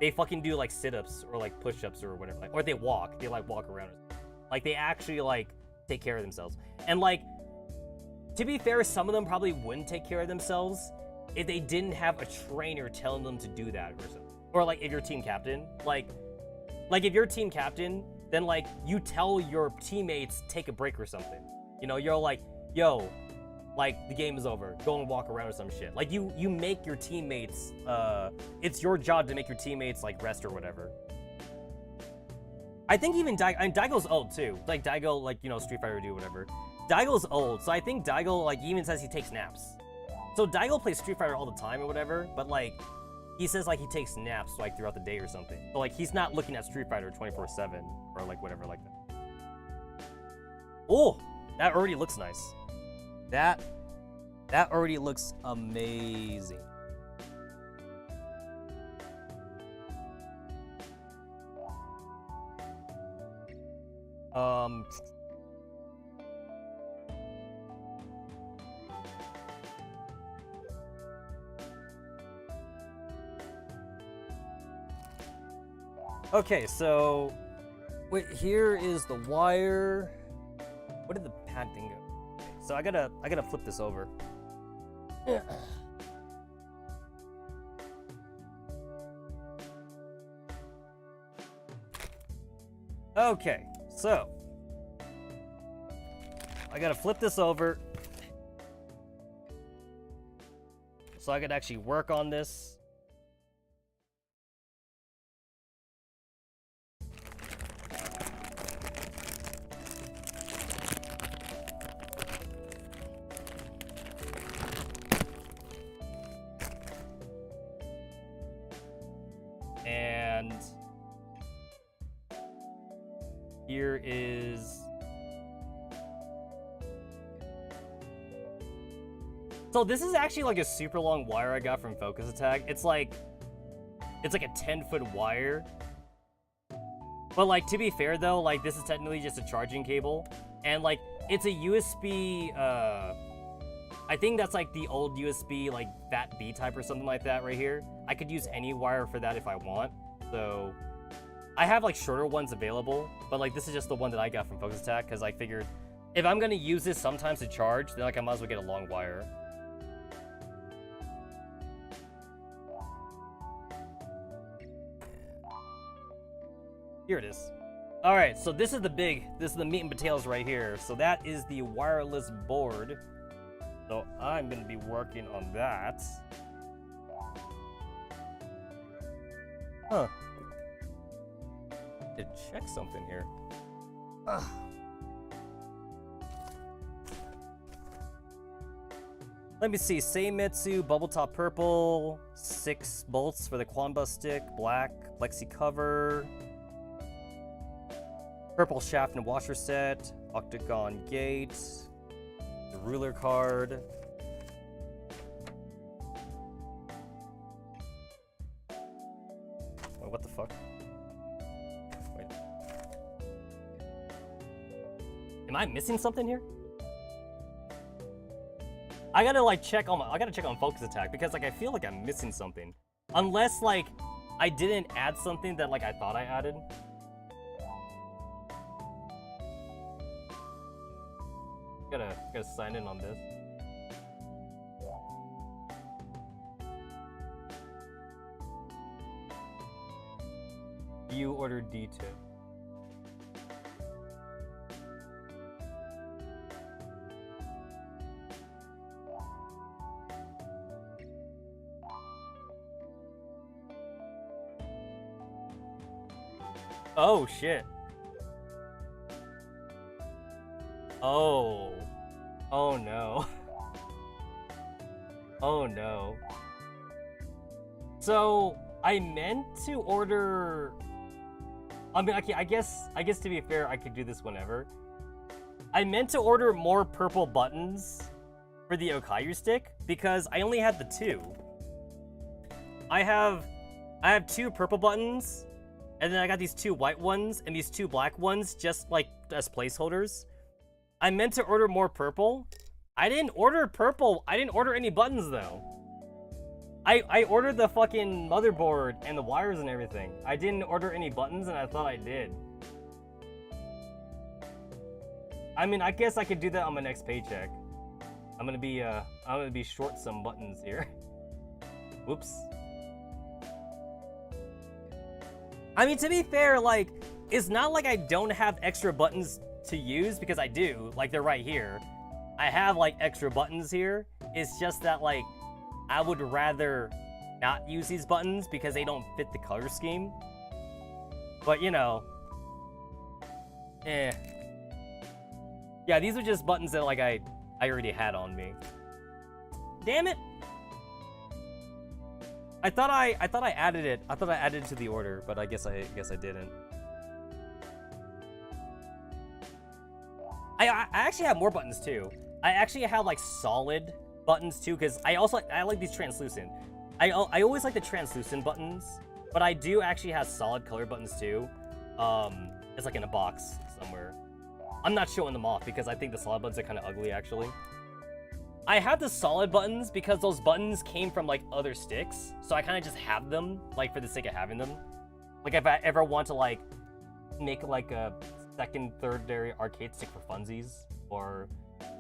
they fucking do, like, sit-ups or, like, push-ups or whatever. Like, or they walk. They, like, walk around. Like, they actually, like, take care of themselves. And, like, to be fair, some of them probably wouldn't take care of themselves if they didn't have a trainer telling them to do that or something. Or, like, if you're team captain. Like if you're team captain, then, like, you tell your teammates take a break or something. You know, you're like, yo, like, the game is over. Go and walk around or some shit. Like, you make your teammates, it's your job to make your teammates, like, rest or whatever. I think even Daigo's old, too. Like, Daigo, like, you know, Street Fighter do whatever. Daigo's old, so I think Daigo, like, even says he takes naps. So Daigo plays Street Fighter all the time or whatever, but, like, he says, like, he takes naps, like, throughout the day or something. So, like, he's not looking at Street Fighter 24/7 or, like, whatever like that. Oh, that already looks nice. That already looks amazing. Okay, so wait, here is the wire. What did the pad thing go? Okay, so I gotta flip this over. Okay, so I gotta flip this over so I could actually work on this. And here is... So this is actually like a super long wire I got from Focus Attack. It's like a 10-foot wire. But like, to be fair though, like this is technically just a charging cable. And like, it's a USB, I think that's like the old USB, like Fat B type or something like that right here. I could use any wire for that if I want. So I have like shorter ones available, but like this is just the one that I got from Focus Attack because I figured if I'm gonna use this sometimes to charge, then like I might as well get a long wire. Here it is. All right, so this is the meat and potatoes right here. So that is the wireless board. So I'm gonna be working on that. Huh. To check something here. Ugh. Let me see. Seimitsu, Bubble Top Purple, 6 bolts for the Quanba stick, black, plexi cover, purple shaft and washer set, octagon gate, the ruler card. Oh, what the fuck? Wait. Am I missing something here? I gotta like check on focus attack because like I feel like I'm missing something. Unless like I didn't add something that like I thought I added. Gotta sign in on this. You ordered D2. Oh shit. Oh. Oh no. Oh no. So I meant to order. I mean, okay, I guess to be fair, I could do this whenever. I meant to order more purple buttons for the Okayu stick because I only had the 2. I have 2 purple buttons. And then I got these 2 white ones and these 2 black ones just like as placeholders. I meant to order more purple. I didn't order purple. I didn't order any buttons though. I ordered the fucking motherboard and the wires and everything. I didn't order any buttons and I thought I did. I mean, I guess I could do that on my next paycheck. I'm gonna be short some buttons here. Whoops. I mean, to be fair, like, it's not like I don't have extra buttons to use, because I do. Like, they're right here. I have, like, extra buttons here. It's just that, like, I would rather not use these buttons because they don't fit the color scheme. But, you know. Eh. Yeah, these are just buttons that, like, I already had on me. Damn it! I thought I added it. I thought I added it to the order, but I guess I didn't. I actually have more buttons too. I actually have like solid buttons too, because I like these translucent. I always like the translucent buttons, but I do actually have solid color buttons too. It's like in a box somewhere. I'm not showing them off because I think the solid buttons are kind of ugly actually. I have the solid buttons because those buttons came from like other sticks, so I kind of just have them like for the sake of having them. Like if I ever want to like make like a second, third-ary arcade stick for funsies, or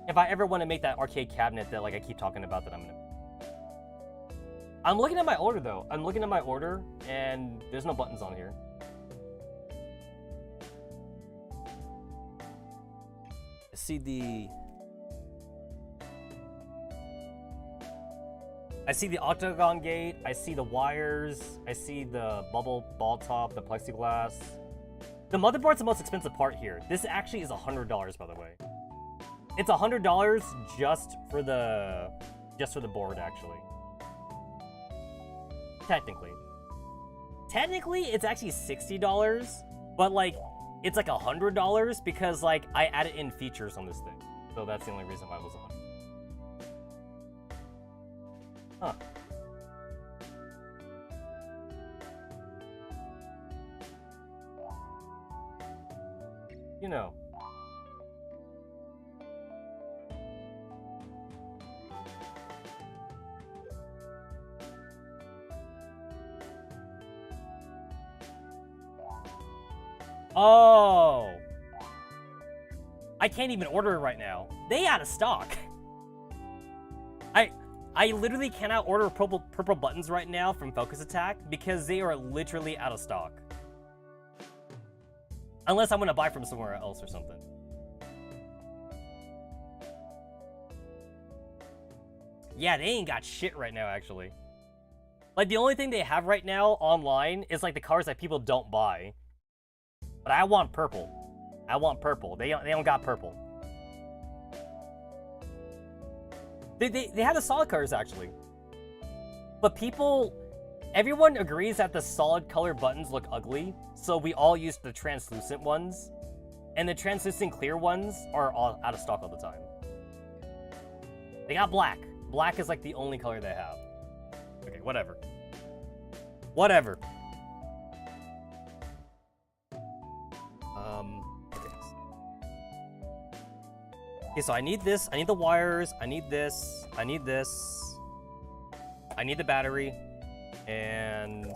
if I ever want to make that arcade cabinet that like I keep talking about that I'm looking at my order though. I'm looking at my order and there's no buttons on here. I see the octagon gate, I see the wires, I see the ball top, the plexiglass. The motherboard's the most expensive part here. This actually is $100, by the way. It's $100 just for the board, actually. Technically. Technically, it's actually $60, but like, it's like $100 because like, I added in features on this thing. So that's the only reason why it was $100. Huh. You know. Oh. I can't even order it right now. They out of stock. I literally cannot order purple buttons right now from Focus Attack because they are literally out of stock. Unless I'm gonna buy from somewhere else or something. Yeah, they ain't got shit right now, actually. Like, the only thing they have right now online is, like, the cars that people don't buy. But I want purple. I want purple. They don't got purple. They have the solid colors actually, but everyone agrees that the solid color buttons look ugly, so we all use the translucent ones, and the translucent clear ones are all out of stock all the time. They got black. Black is like the only color they have. Okay, whatever. Whatever. Okay, so I need this. I need the wires. I need this. I need this. I need the battery. And...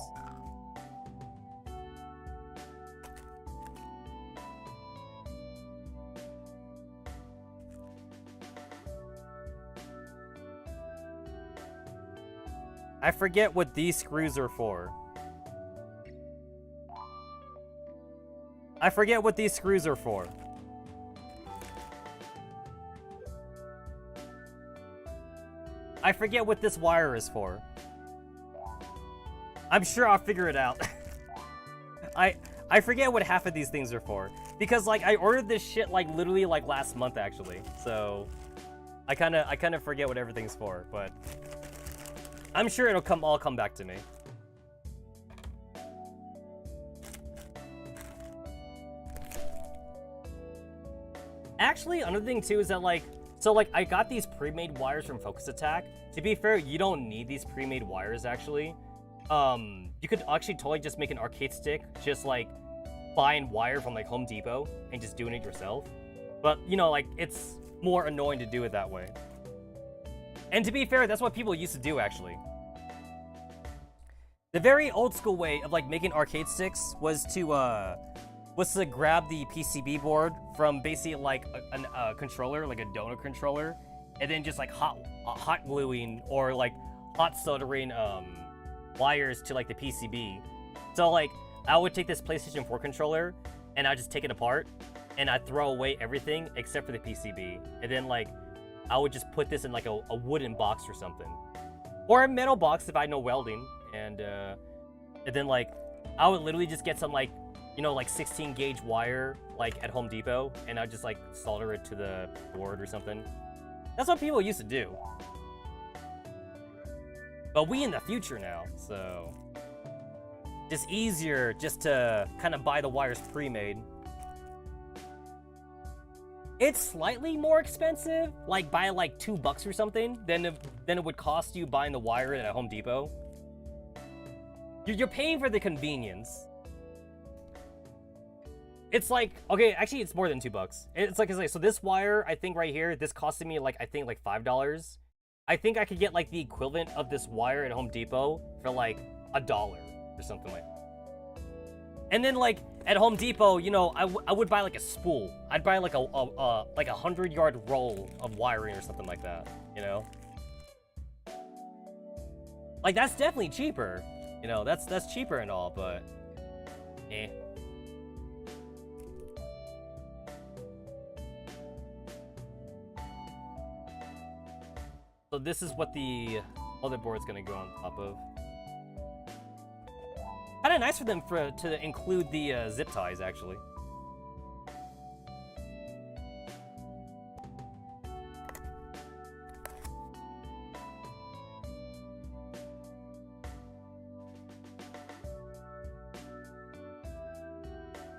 I forget what these screws are for. I forget what these screws are for. I forget what this wire is for. I'm sure I'll figure it out. I forget what half of these things are for. Because, like, I ordered this shit, like, literally, like, last month, actually. So, I kind of forget what everything's for, but... I'm sure it'll all come back to me. Actually, another thing too is that I got these pre-made wires from Focus Attack. To be fair, you don't need these pre-made wires actually. You could actually totally just make an arcade stick, just like buying wire from like Home Depot and just doing it yourself. But you know, like it's more annoying to do it that way. And to be fair, that's what people used to do, actually. The very old school way of, like, making arcade sticks was to grab the PCB board from basically, like, a controller, like a donut controller, and then just, like, hot gluing or, like, hot soldering, wires to, like, the PCB. So, like, I would take this PlayStation 4 controller, and I'd just take it apart, and I'd throw away everything except for the PCB. And then, like, I would just put this in like a wooden box or something, or a metal box if I know welding, and then like I would literally just get some like, you know, like 16 gauge wire like at Home Depot, and I'd just like solder it to the board or something. That's what people used to do. But we in the future now, so just easier just to kind of buy the wires pre-made. It's slightly more expensive, like by like $2 or something, than it would cost you buying the wire at Home Depot. You're paying for the convenience. It's like, okay, actually it's more than $2. It's like, so this wire, I think right here, this costed me like, I think like $5. I think I could get like the equivalent of this wire at Home Depot for like $1 or something like that. And then like at Home Depot, you know, I would buy like a spool. I'd buy like a 100-yard roll of wiring or something like that, you know? Like that's definitely cheaper. You know, that's cheaper and all, but eh. So this is what the motherboard's gonna go on top of. Kinda nice for them to include the zip ties, actually.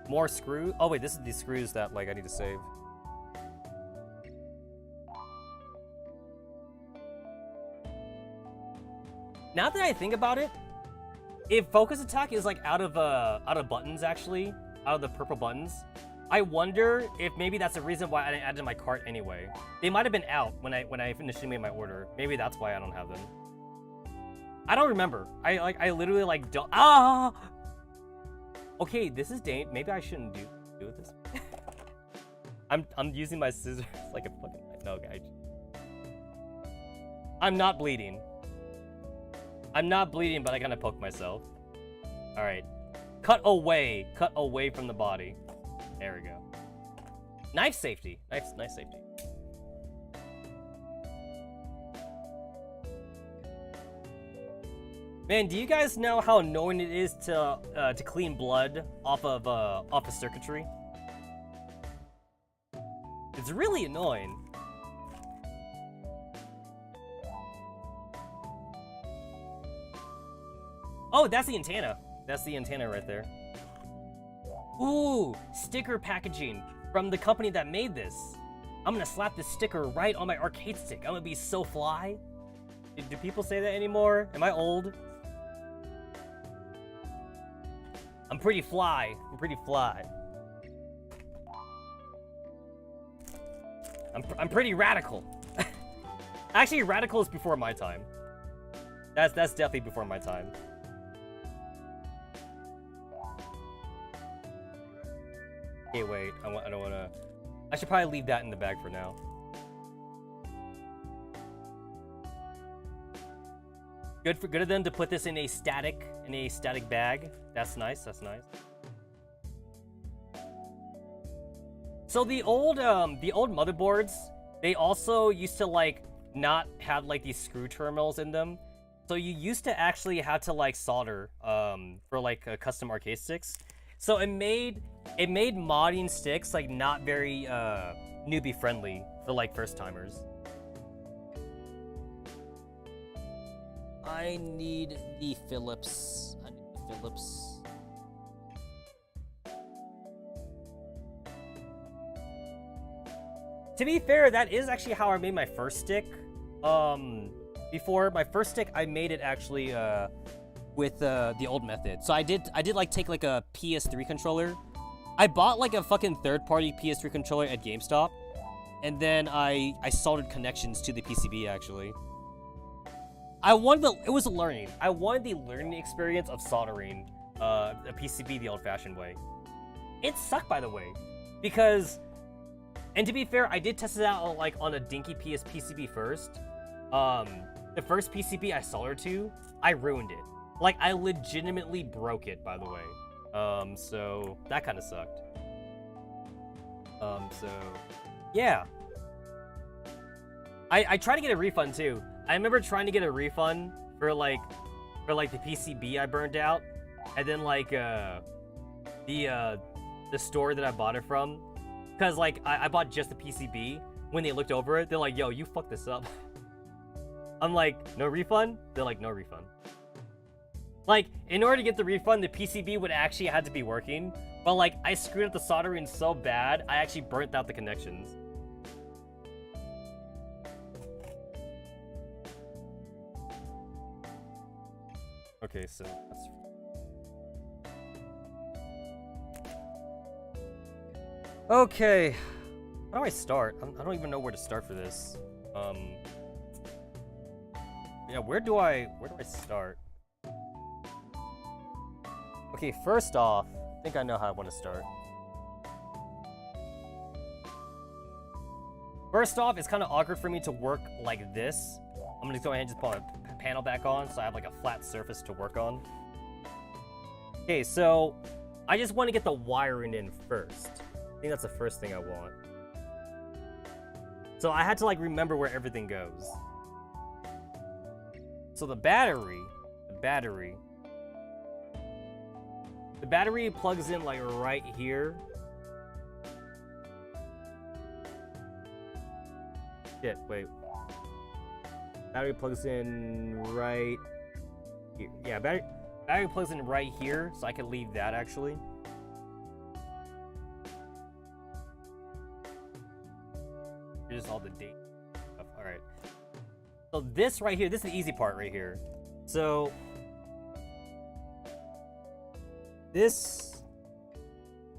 More screw? Oh wait, this is the screws that like I need to save. Now that I think about it, if Focus Attack is like out of buttons actually, out of the purple buttons, I wonder if maybe that's the reason why I didn't add to my cart anyway. They might have been out when I initially made my order. Maybe that's why I don't have them. I don't remember. I literally like don't. Ah. Okay, this is maybe I shouldn't do with this. I'm using my scissors like a fucking no guy. I'm not bleeding. I'm not bleeding, but I gotta poke myself. All right, cut away from the body. There we go. Knife safety, knife safety. Man, do you guys know how annoying it is to clean blood off of circuitry? It's really annoying. Oh, that's the antenna. That's the antenna right there. Ooh, sticker packaging from the company that made this. I'm gonna slap this sticker right on my arcade stick. I'm gonna be so fly. Do people say that anymore? Am I old? I'm pretty fly. I'm pretty fly. I'm pretty radical. Actually, radical is before my time. That's definitely before my time. Okay, wait. I don't wanna. I should probably leave that in the bag for now. Good of them to put this in a static bag. That's nice. That's nice. So the old motherboards, they also used to like not have like these screw terminals in them. So you used to actually have to like solder for like custom arcade sticks. So it made modding sticks like not very newbie friendly for like first timers. I need the Phillips. To be fair, that is actually how I made my first stick. Before my first stick, I made it actually with the old method. So I did like take like a PS3 controller. I bought like a fucking third-party PS3 controller at GameStop, and then I soldered connections to the PCB actually. It was a learning. I wanted the learning experience of soldering a PCB the old-fashioned way. It sucked, by the way, because, and to be fair, I did test it out like on a dinky PCB first. The first PCB I soldered to, I ruined it. Like, I legitimately broke it, by the way. So that kind of sucked. So yeah. I tried to get a refund too. I remember trying to get a refund for like the PCB I burned out, and then like the store that I bought it from, because like I bought just the PCB. When they looked over it, they're like, "Yo, you fucked this up." I'm like, "No refund?" They're like, "No refund." Like, in order to get the refund, the PCB would actually have to be working, but like I screwed up the soldering so bad, I actually burnt out the connections. Okay, so that's... Okay, how do I start? I don't even know where to start for this. Yeah, where do I start? Okay, first off, I think I know how I want to start. First off, it's kind of awkward for me to work like this. I'm gonna go ahead and just put my panel back on so I have like a flat surface to work on. Okay, so I just want to get the wiring in first. I think that's the first thing I want. So I had to like remember where everything goes. So the battery plugs in like right here. Shit, wait. Battery plugs in right here. Yeah, battery plugs in right here, so I can leave that actually. Here's all the date stuff. All right. So this right here, this is the easy part right here. So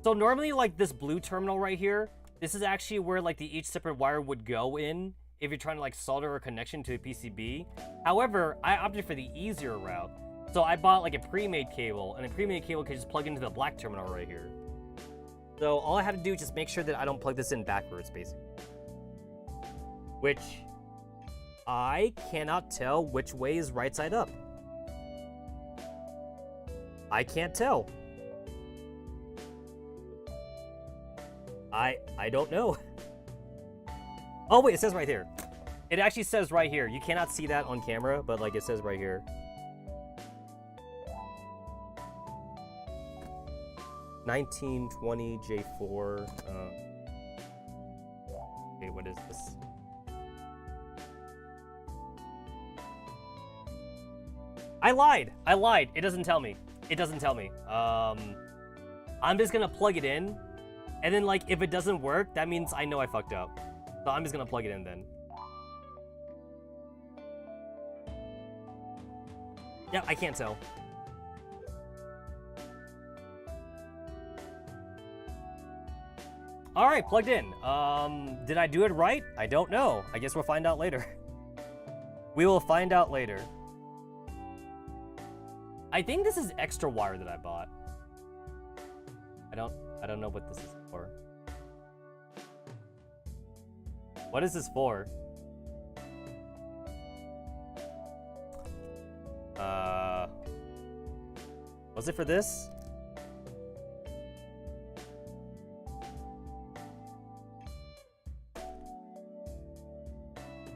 normally like this blue terminal right here, this is actually where like each separate wire would go in if you're trying to like solder a connection to a PCB. However, I opted for the easier route. So I bought like a pre-made cable, and a pre-made cable can just plug into the black terminal right here. So all I had to do is just make sure that I don't plug this in backwards, basically. Which I cannot tell which way is right side up. I can't tell. I don't know. Oh wait, it says right here. It actually says right here. You cannot see that on camera, but like it says right here. 1920 J4. Okay, what is this? I lied. I lied. It doesn't tell me. It doesn't tell me. I'm just gonna plug it in, and then like if it doesn't work, that means I know I fucked up. So I'm just gonna plug it in then. Yeah, I can't tell. All right, plugged in. Did I do it right? I don't know. I guess we'll find out later. We will find out later. I think this is extra wire that I bought. I don't know what this is for. What is this for? Was it for this?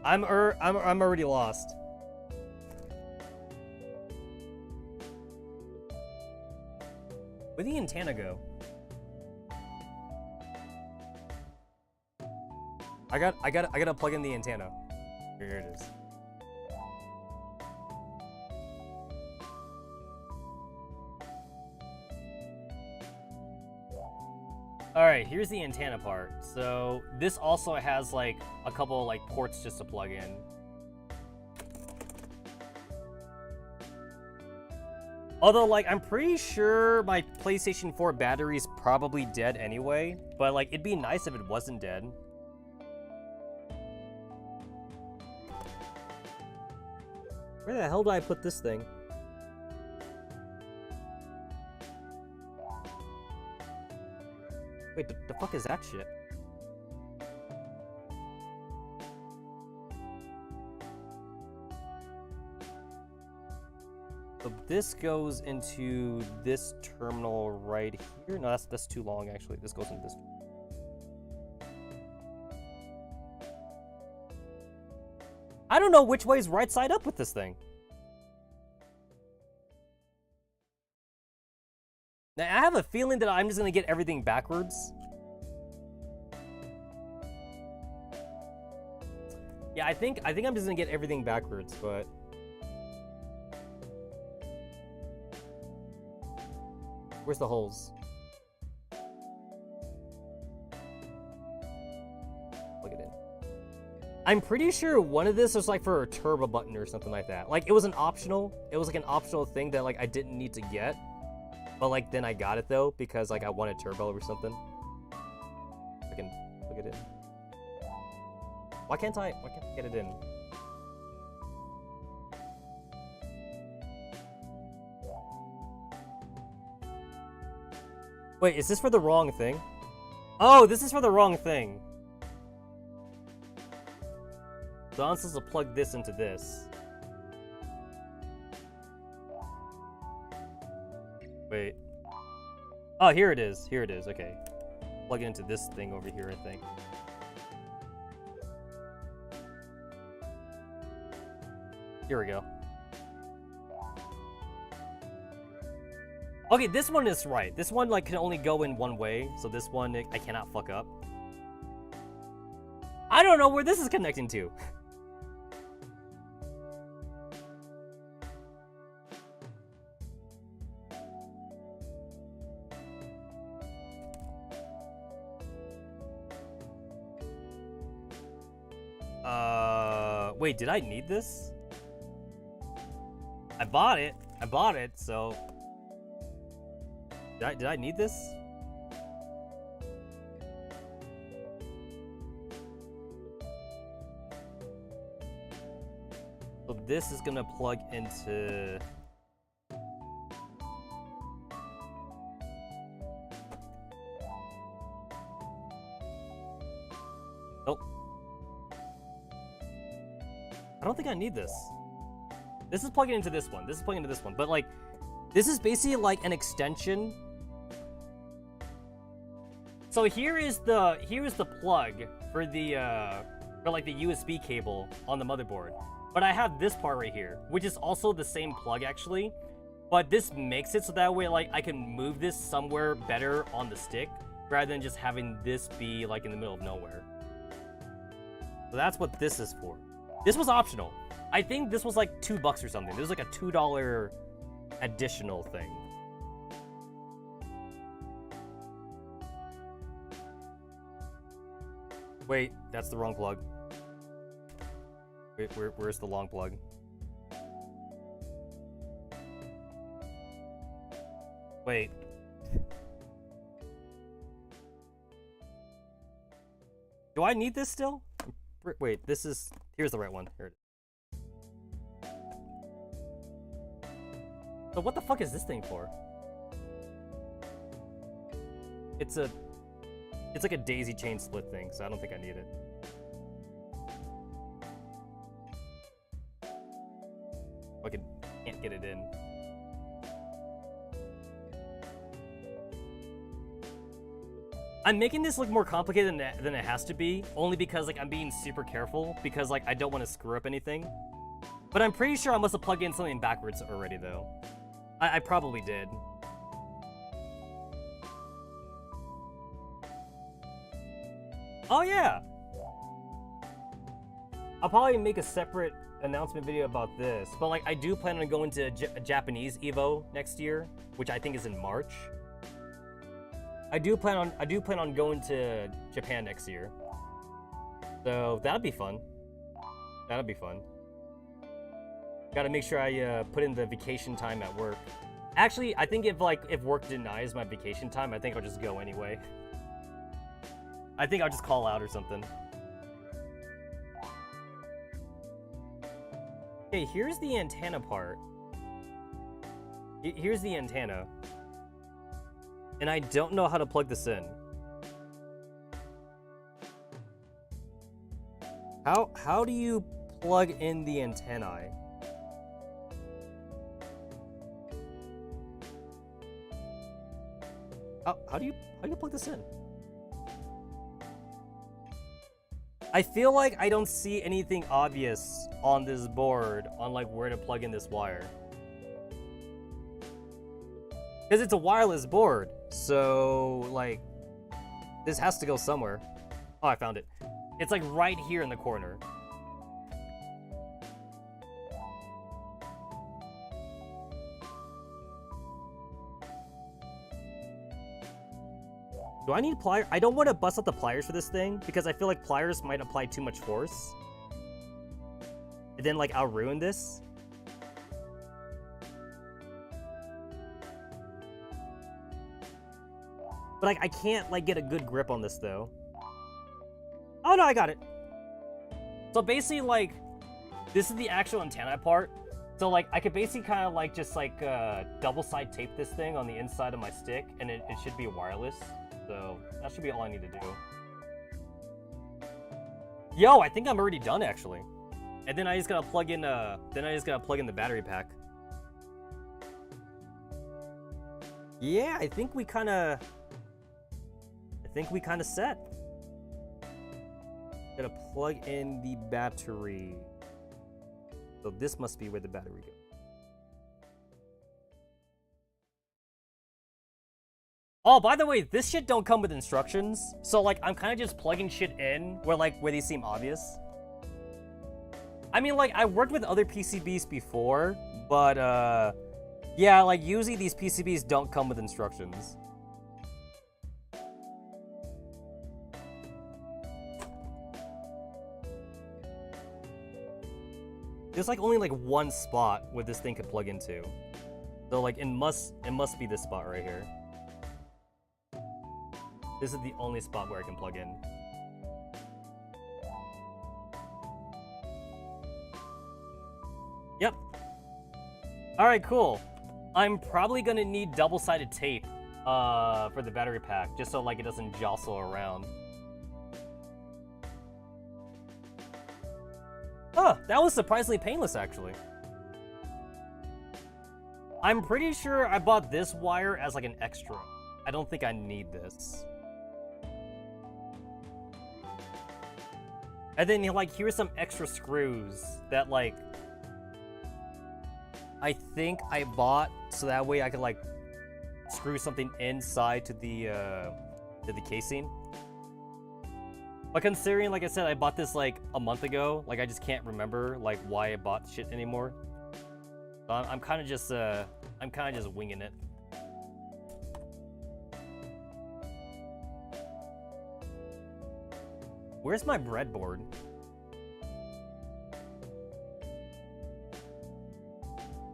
I'm already lost. Where'd the antenna go? I gotta plug in the antenna. Here it is. Alright, here's the antenna part. So this also has like a couple like ports just to plug in. Although like I'm pretty sure my PlayStation 4 battery's probably dead anyway, but like it'd be nice if it wasn't dead. Where the hell do I put this thing? Wait, the fuck is that shit? So this goes into this terminal right here. No, that's too long actually. This goes into this. I don't know which way is right side up with this thing. Now, I have a feeling that I'm just gonna get everything backwards. Yeah, I think I'm just gonna get everything backwards, but where's the holes? Plug it in. I'm pretty sure one of this was like for a turbo button or something like that. Like it was an optional. It was like an optional thing that like I didn't need to get. But like then I got it though because like I wanted turbo or something. I can plug it in. Why can't I get it in? Wait, is this for the wrong thing? Oh, this is for the wrong thing. So I'm supposed to plug this into this. Wait. Oh, here it is. Here it is. Okay. Plug it into this thing over here, I think. Here we go. Okay, this one is right. This one like can only go in one way, so this one I cannot fuck up. I don't know where this is connecting to. Wait, did I need this? I bought it, so... Did I need this? So this is gonna plug into... Nope. I don't think I need this. This is plugging into this one. This is plugging into this one. But like, this is basically like an extension. So here is the plug for the for like the USB cable on the motherboard. But I have this part right here, which is also the same plug actually. But this makes it so that way like I can move this somewhere better on the stick rather than just having this be like in the middle of nowhere. So that's what this is for. This was optional. I think this was like $2 or something. This was like a $2 additional thing. Wait, that's the wrong plug. Wait, where's the long plug? Wait. Do I need this still? Wait, here's the right one. Here it is. So what the fuck is this thing for? It's like a daisy chain split thing, so I don't think I need it. I can't get it in. I'm making this look more complicated than it has to be, only because like I'm being super careful, because like I don't want to screw up anything. But I'm pretty sure I must have plugged in something backwards already, though. I probably did. Oh yeah! I'll probably make a separate announcement video about this, but like I do plan on going to a Japanese Evo next year, which I think is in March. I do plan on going to Japan next year. So that'll be fun. That'll be fun. Gotta make sure I put in the vacation time at work. Actually, I think if work denies my vacation time, I think I'll just go anyway. I think I'll just call out or something. Okay, here's the antenna part. Here's the antenna. And I don't know how to plug this in. How do you plug in the antennae? How do you plug this in? I feel like I don't see anything obvious on this board on like where to plug in this wire. Because it's a wireless board, so like this has to go somewhere. Oh, I found it. It's like right here in the corner. Do I need pliers? I don't want to bust out the pliers for this thing because I feel like pliers might apply too much force. And then like I'll ruin this. But like I can't like get a good grip on this though. Oh no, I got it. So basically like this is the actual antenna part. So like I could basically kind of like just like double side tape this thing on the inside of my stick and it should be wireless. So that should be all I need to do. Yo, I think I'm already done actually. And then I just gotta plug in the battery pack. Yeah, I think we kinda set. Gotta plug in the battery. So this must be where the battery goes. Oh, by the way, this shit don't come with instructions. So like I'm kind of just plugging shit in where they seem obvious. I mean, like I worked with other PCBs before, but yeah, like usually these PCBs don't come with instructions. There's like only like one spot where this thing could plug into. So like it must be this spot right here. This is the only spot where I can plug in. Yep. Alright, cool. I'm probably gonna need double-sided tape for the battery pack, just so like it doesn't jostle around. Oh, that was surprisingly painless actually. I'm pretty sure I bought this wire as like an extra. I don't think I need this. And then like here's some extra screws that like I think I bought so that way I could like screw something inside to the casing. But considering, like I said, I bought this like a month ago, like I just can't remember like why I bought shit anymore. So I'm kind of just winging it. Where's my breadboard?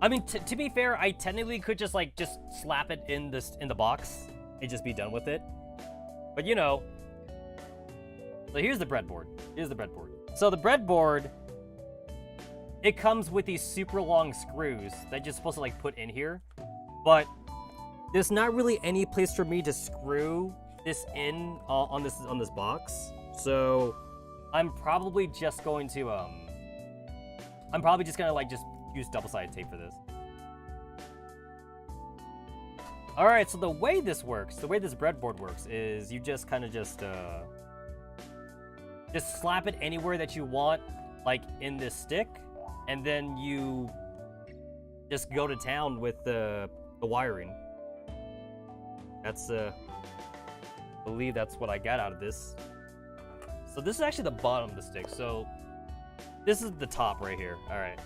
I mean, to be fair, I technically could just slap it in the box and just be done with it. But you know, so here's the breadboard. So the breadboard, it comes with these super long screws that you're supposed to like put in here, but there's not really any place for me to screw this in on this box. So I'm probably just going to like just use double-sided tape for this. All right, so the way this breadboard works is you just kind of just slap it anywhere that you want, like in this stick, and then you just go to town with the wiring. That's I believe that's what I got out of this. So this is actually the bottom of the stick. So this is the top right here. All right.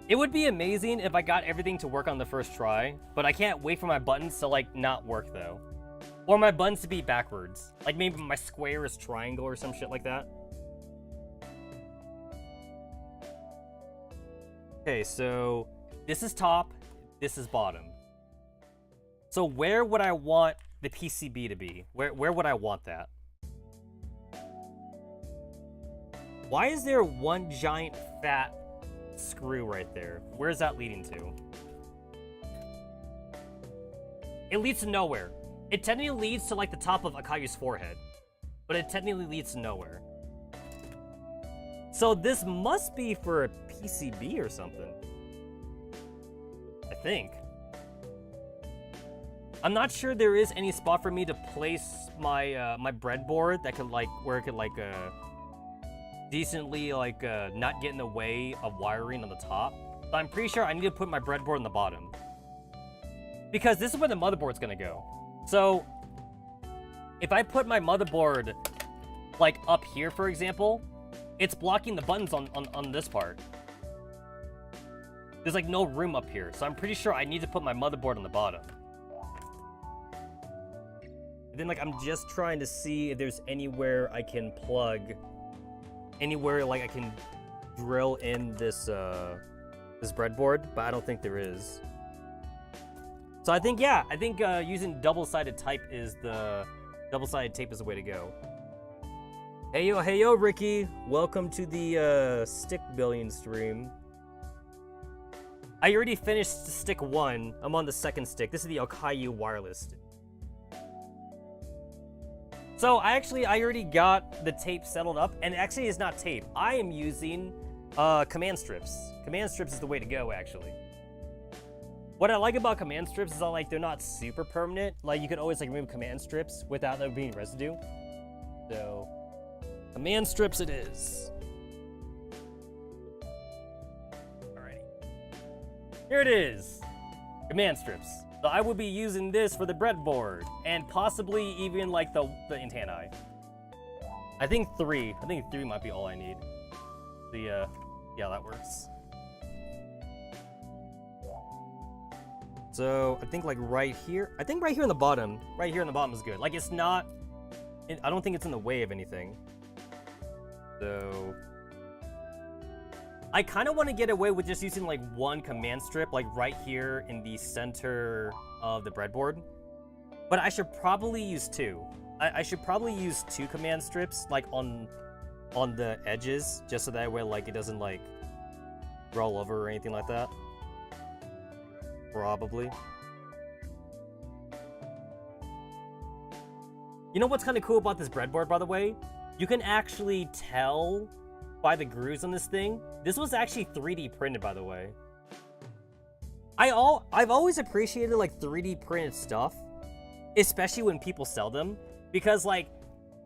It would be amazing if I got everything to work on the first try, but I can't wait for my buttons to like not work though. Or my buttons to be backwards. Like maybe my square is triangle or some shit like that. Okay, so this is top, this is bottom. So where would I want the PCB to be? Where would I want that? Why is there one giant fat screw right there? Where's that leading to? It leads to nowhere. It technically leads to like the top of Akayu's forehead, but it technically leads to nowhere. So this must be for a PCB or something. I think. I'm not sure there is any spot for me to place my my breadboard that could like where it could like decently like not get in the way of wiring on the top. But I'm pretty sure I need to put my breadboard on the bottom, because this is where the motherboard's gonna go. So if I put my motherboard like up here, for example, it's blocking the buttons on this part. There's like no room up here, so I'm pretty sure I need to put my motherboard on the bottom. And then like I'm just trying to see if there's anywhere I can plug, anywhere like I can drill in this this breadboard, but I don't think there is. So I think using double-sided tape is the way to go. Hey yo, Ricky, welcome to the stick building stream. I already finished stick 1. I'm on the second stick. This is the Akayu wireless stick. So I already got the tape settled up, and actually it's not tape. I am using command strips. Command strips is the way to go, actually. What I like about command strips is that like they're not super permanent. Like you can always like remove command strips without there being residue. So command strips it is. Alrighty. Here it is. Command strips. So I will be using this for the breadboard, and possibly even like the antennae. I think three might be all I need. Yeah, that works. So I think like right here in the bottom is good. Like it's not, I don't think it's in the way of anything. So I kind of want to get away with just using like one command strip, like right here in the center of the breadboard. But I should probably use two. I should probably use two command strips like on the edges, just so that way like it doesn't like roll over or anything like that. Probably. You know what's kind of cool about this breadboard, by the way? You can actually tell by the grooves on this thing. This was actually 3D printed, by the way. I've always appreciated like 3D printed stuff, especially when people sell them, because like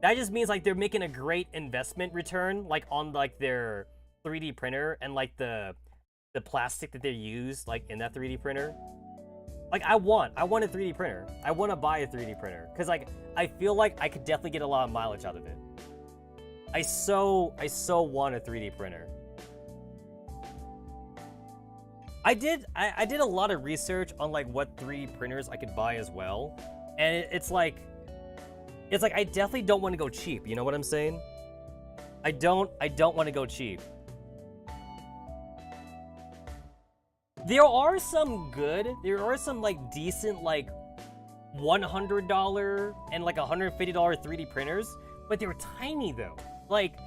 that just means like they're making a great investment return like on like their 3D printer and like the plastic that they use like in that 3D printer. Like, I want a 3D printer. I want to buy a 3D printer. Because, like, I feel like I could definitely get a lot of mileage out of it. I so want a 3D printer. I did a lot of research on, like, what 3D printers I could buy as well. And it's like, I definitely don't want to go cheap. You know what I'm saying? I don't want to go cheap. There are some like decent like $100 and like $150 3D printers, but they're tiny though. Like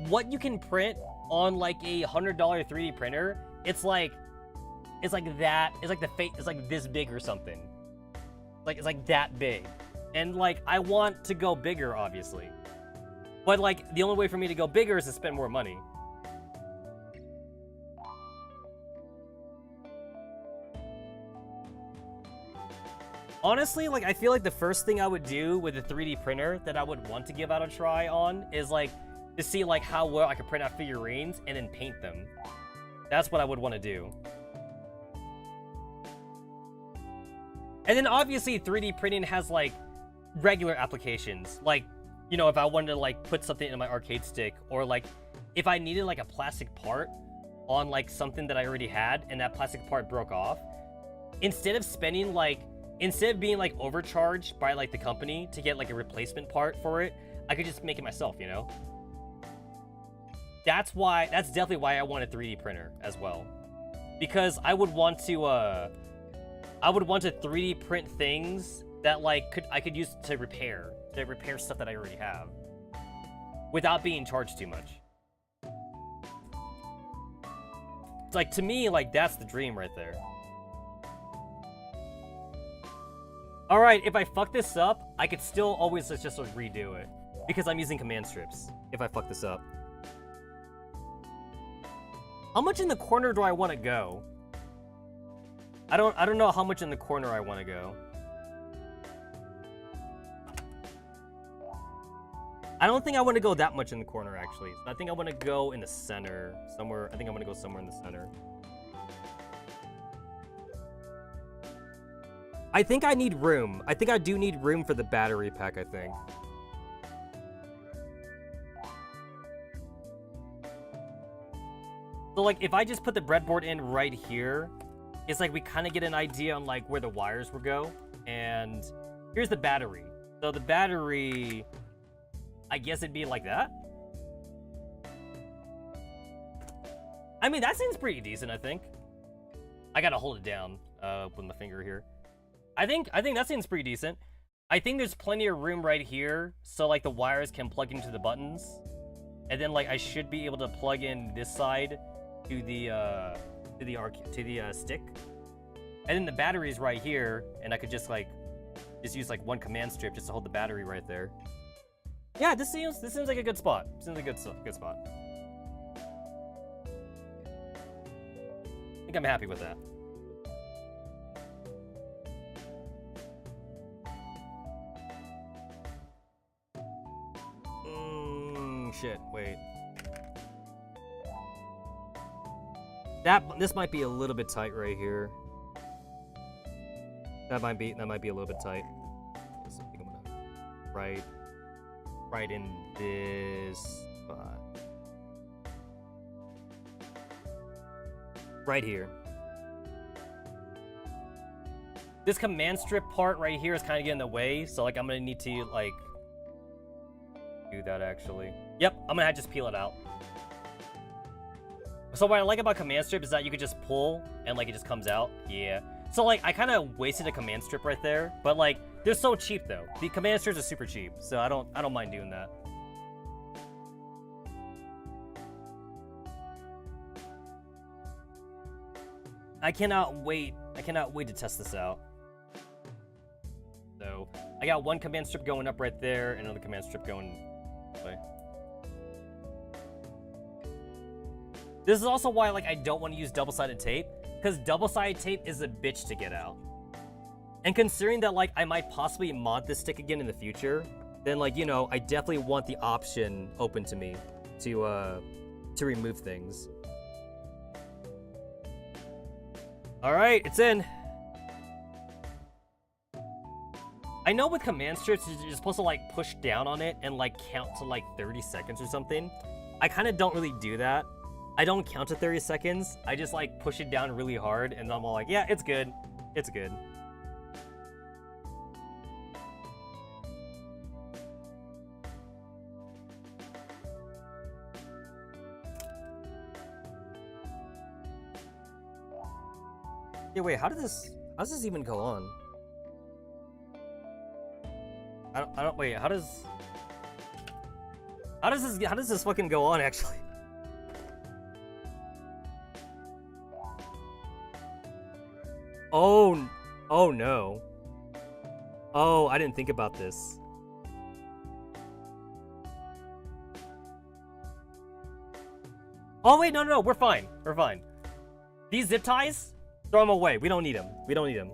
what you can print on like a $100 3D printer, it's like that. It's like it's like this big or something. Like it's like that big, and like I want to go bigger, obviously. But like the only way for me to go bigger is to spend more money. Honestly, like, I feel like the first thing I would do with a 3D printer that I would want to give out a try on is, like, to see, like, how well I could print out figurines and then paint them. That's what I would want to do. And then, obviously, 3D printing has, like, regular applications. Like, you know, if I wanted to, like, put something in my arcade stick, or, like, if I needed, like, a plastic part on, like, something that I already had, and that plastic part broke off, instead of being, like, overcharged by, like, the company to get, like, a replacement part for it, I could just make it myself, you know? That's definitely why I want a 3D printer as well. Because I would want to 3D print things that, like, I could use to repair stuff that I already have. Without being charged too much. It's like, to me, like, that's the dream right there. Alright, if I fuck this up, I could still always just redo it. Because I'm using command strips, if I fuck this up. How much in the corner do I want to go? I don't know how much in the corner I want to go. I don't think I want to go that much in the corner, actually. I think I want to go in the center. Somewhere, I think I want to go somewhere in the center. I think I need room. I think I do need room for the battery pack, I think. So, like, if I just put the breadboard in right here, it's like we kind of get an idea on, like, where the wires will go. And here's the battery. So the battery, I guess it'd be like that. I mean, that seems pretty decent, I think. I gotta hold it down with my finger here. I think that seems pretty decent. I think there's plenty of room right here, so like the wires can plug into the buttons, and then like I should be able to plug in this side to the stick, and then the battery's right here, and I could just use like one command strip just to hold the battery right there. Yeah, this seems like a good spot. Seems like a good spot. I think I'm happy with that. Shit, wait. This might be a little bit tight right here. That might be a little bit tight. I think I'm gonna right in this spot. Right here. This command strip part right here is kind of getting in the way, so like I'm gonna need to like do that actually. Yep, I'm gonna have to just peel it out. So what I like about command strip is that you could just pull and like it just comes out. Yeah. So like I kind of wasted a command strip right there, but like they're so cheap though. The command strips are super cheap, so I don't mind doing that. I cannot wait to test this out. So I got one command strip going up right there, and another command strip going this way. This is also why like I don't want to use double-sided tape, because double-sided tape is a bitch to get out. And considering that like I might possibly mod this stick again in the future, then like, you know, I definitely want the option open to me to remove things. All right, it's in. I know with command strips, you're supposed to like push down on it and like count to like 30 seconds or something. I kind of don't really do that. I don't count to 30 seconds. I just like push it down really hard and I'm all like, yeah, it's good. It's good. Yeah, wait, how does this even go on? I don't wait, how does this fucking go on actually? Oh no. Oh, I didn't think about this. Oh wait, no, we're fine. We're fine. These zip ties, throw them away. We don't need them. We don't need them.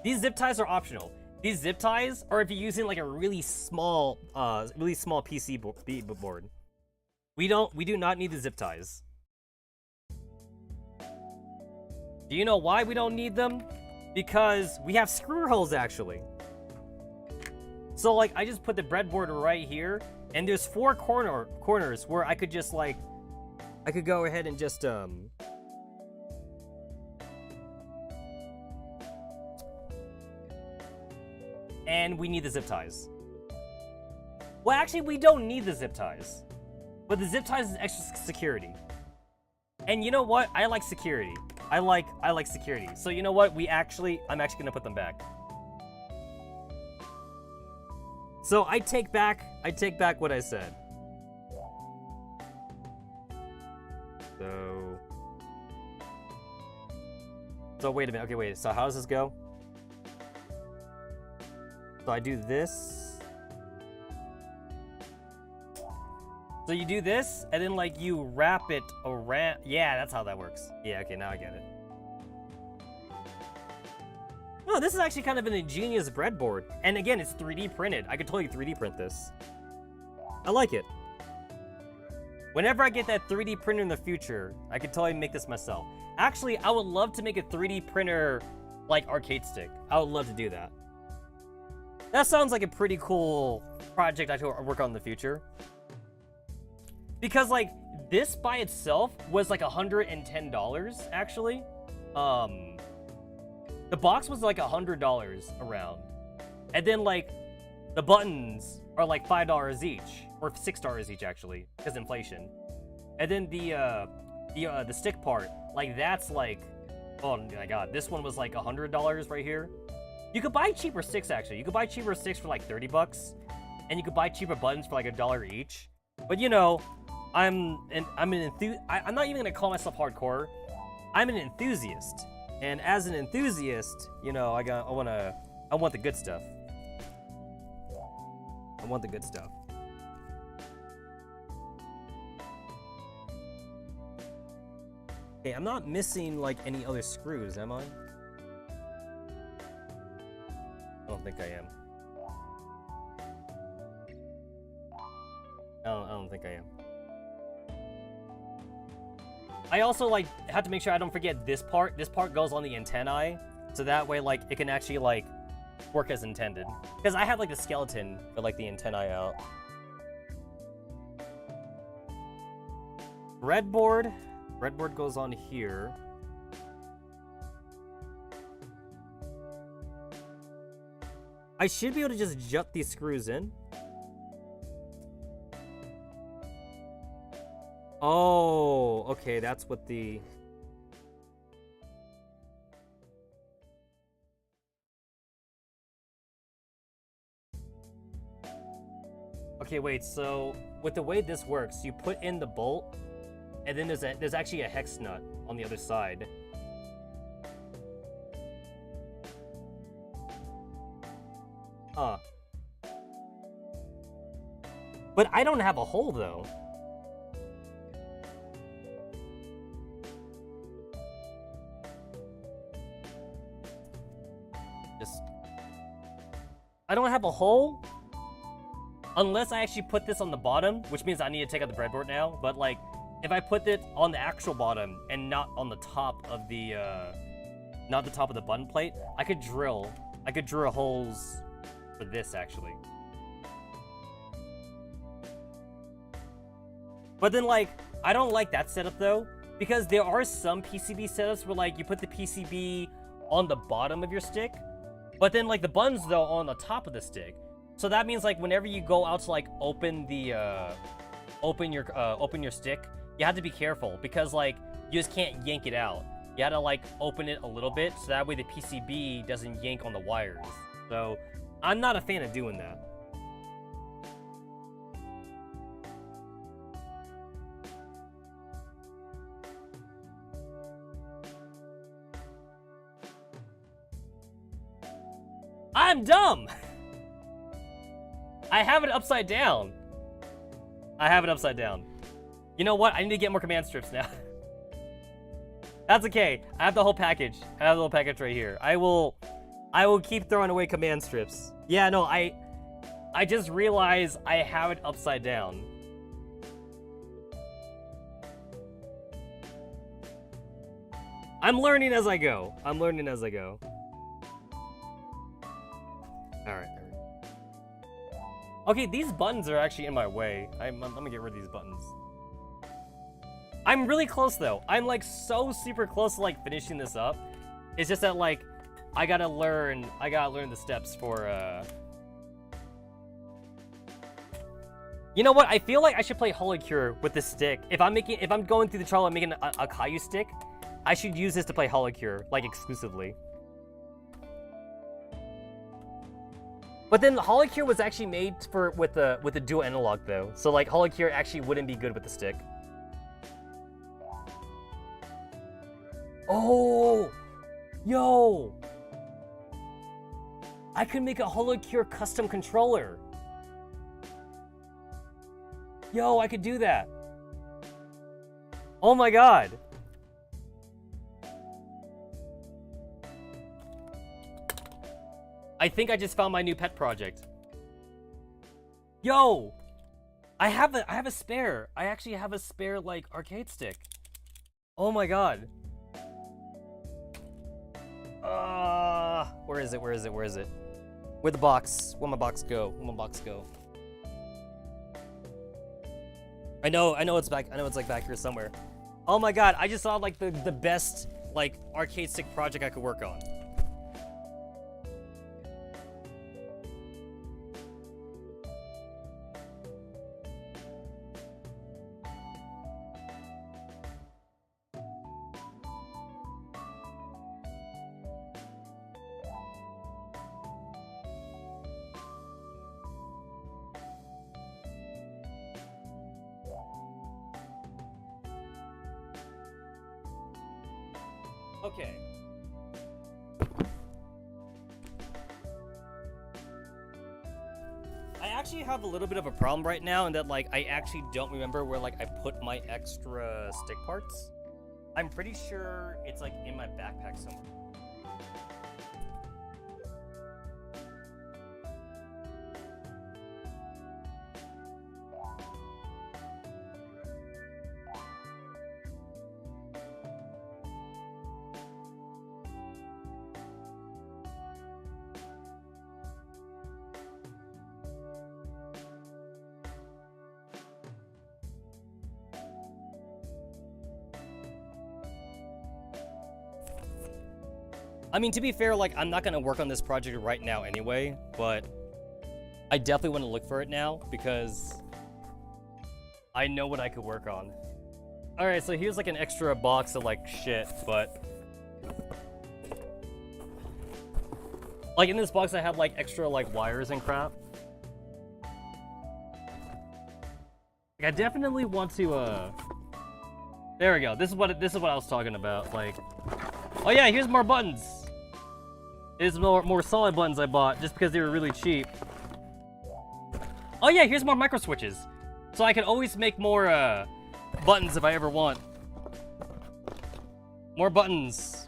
These zip ties are optional. These zip ties are if you're using like a really small PC board. We do not need the zip ties. Do you know why we don't need them? Because we have screw holes actually. So like I just put the breadboard right here, and there's 4 corners where I could just like I could go ahead and just and we need the zip ties. Well, actually, we don't need the zip ties. But the zip ties is extra security. And you know what? I like security. I like security. So you know what? I'm actually gonna put them back. So I take back what I said. So wait a minute. Okay, wait. So how does this go? So I do this. So you do this, and then like you wrap it around. Yeah, that's how that works. Yeah, okay, now I get it. No, this is actually kind of an ingenious breadboard. And again, it's 3D printed. I could totally 3D print this. I like it. Whenever I get that 3D printer in the future, I could totally make this myself. Actually, I would love to make a 3D printer like arcade stick. I would love to do that. That sounds like a pretty cool project I could work on in the future. Because like this by itself was like $110 actually. The box was like $100 around. And then like the buttons are like $5 each, or $6 each actually, because inflation. And then the stick part, like that's like, oh my god, this one was like $100 right here. You could buy cheaper sticks actually. You could buy cheaper sticks for like 30 bucks, and you could buy cheaper buttons for like $1 each. But you know, I'm not even gonna call myself hardcore. I'm an enthusiast, and as an enthusiast, you know, I want the good stuff. I want the good stuff. Okay, I'm not missing like any other screws, am I? I don't think I am. I don't think I am. I also like have to make sure I don't forget this part. This part goes on the antennae, so that way like it can actually like work as intended. Because I have like the skeleton for like the antennae out. Breadboard goes on here. I should be able to just jut these screws in. Oh, okay, that's what the... Okay, wait, so with the way this works, you put in the bolt, and then there's actually a hex nut on the other side. Huh. But I don't have a hole, though. I don't have a hole unless I actually put this on the bottom, which means I need to take out the breadboard now. But like, if I put it on the actual bottom and not on the top of the not the top of the button plate, I could drill holes for this, actually. But then, like, I don't like that setup, though, because there are some PCB setups where, like, you put the PCB on the bottom of your stick, but then, like, the buttons, though, are on the top of the stick. So that means, like, whenever you go out to, like, open your stick, you have to be careful, because, like, you just can't yank it out. You gotta, like, open it a little bit, so that way the PCB doesn't yank on the wires. So, I'm not a fan of doing that. I'm dumb! I have it upside down. You know what? I need to get more command strips now. That's okay. I have the whole package. I have the whole package right here. I will keep throwing away command strips. Yeah, no, I just realized I have it upside down. I'm learning as I go. Alright. Okay, these buttons are actually in my way. I'm gonna get rid of these buttons. I'm really close, though. I'm, like, so super close to, like, finishing this up. It's just that, like, I gotta learn the steps for, You know what? I feel like I should play Holocure with this stick. If I'm going through the trial of making a Caillou stick, I should use this to play Holocure, like, exclusively. But then Holocure was actually made with the dual analog, though. So, like, Holocure actually wouldn't be good with the stick. Oh! Yo! I could make a Holocure custom controller. Yo, I could do that. Oh my god. I think I just found my new pet project. Yo! I have a spare. I actually have a spare, like, arcade stick. Oh my god. Where is it? Where'd the box? Where'd my box go? I know it's back. I know it's, like, back here somewhere. Oh my god, I just saw, like, the best, like, arcade stick project I could work on. Okay. I actually have a little bit of a problem right now in that, like, I actually don't remember where, like, I put my extra stick parts. I'm pretty sure it's, like, in my backpack somewhere. I mean, to be fair, like, I'm not gonna work on this project right now anyway, but I definitely want to look for it now because I know what I could work on. Alright, so here's, like, an extra box of, like, shit, but like, in this box I have, like, extra, like, wires and crap. Like, I definitely want to, there we go. This is what I was talking about, like, oh yeah, here's more buttons. There's more solid buttons I bought just because they were really cheap. Oh yeah, here's more micro switches. So I can always make more buttons if I ever want. More buttons.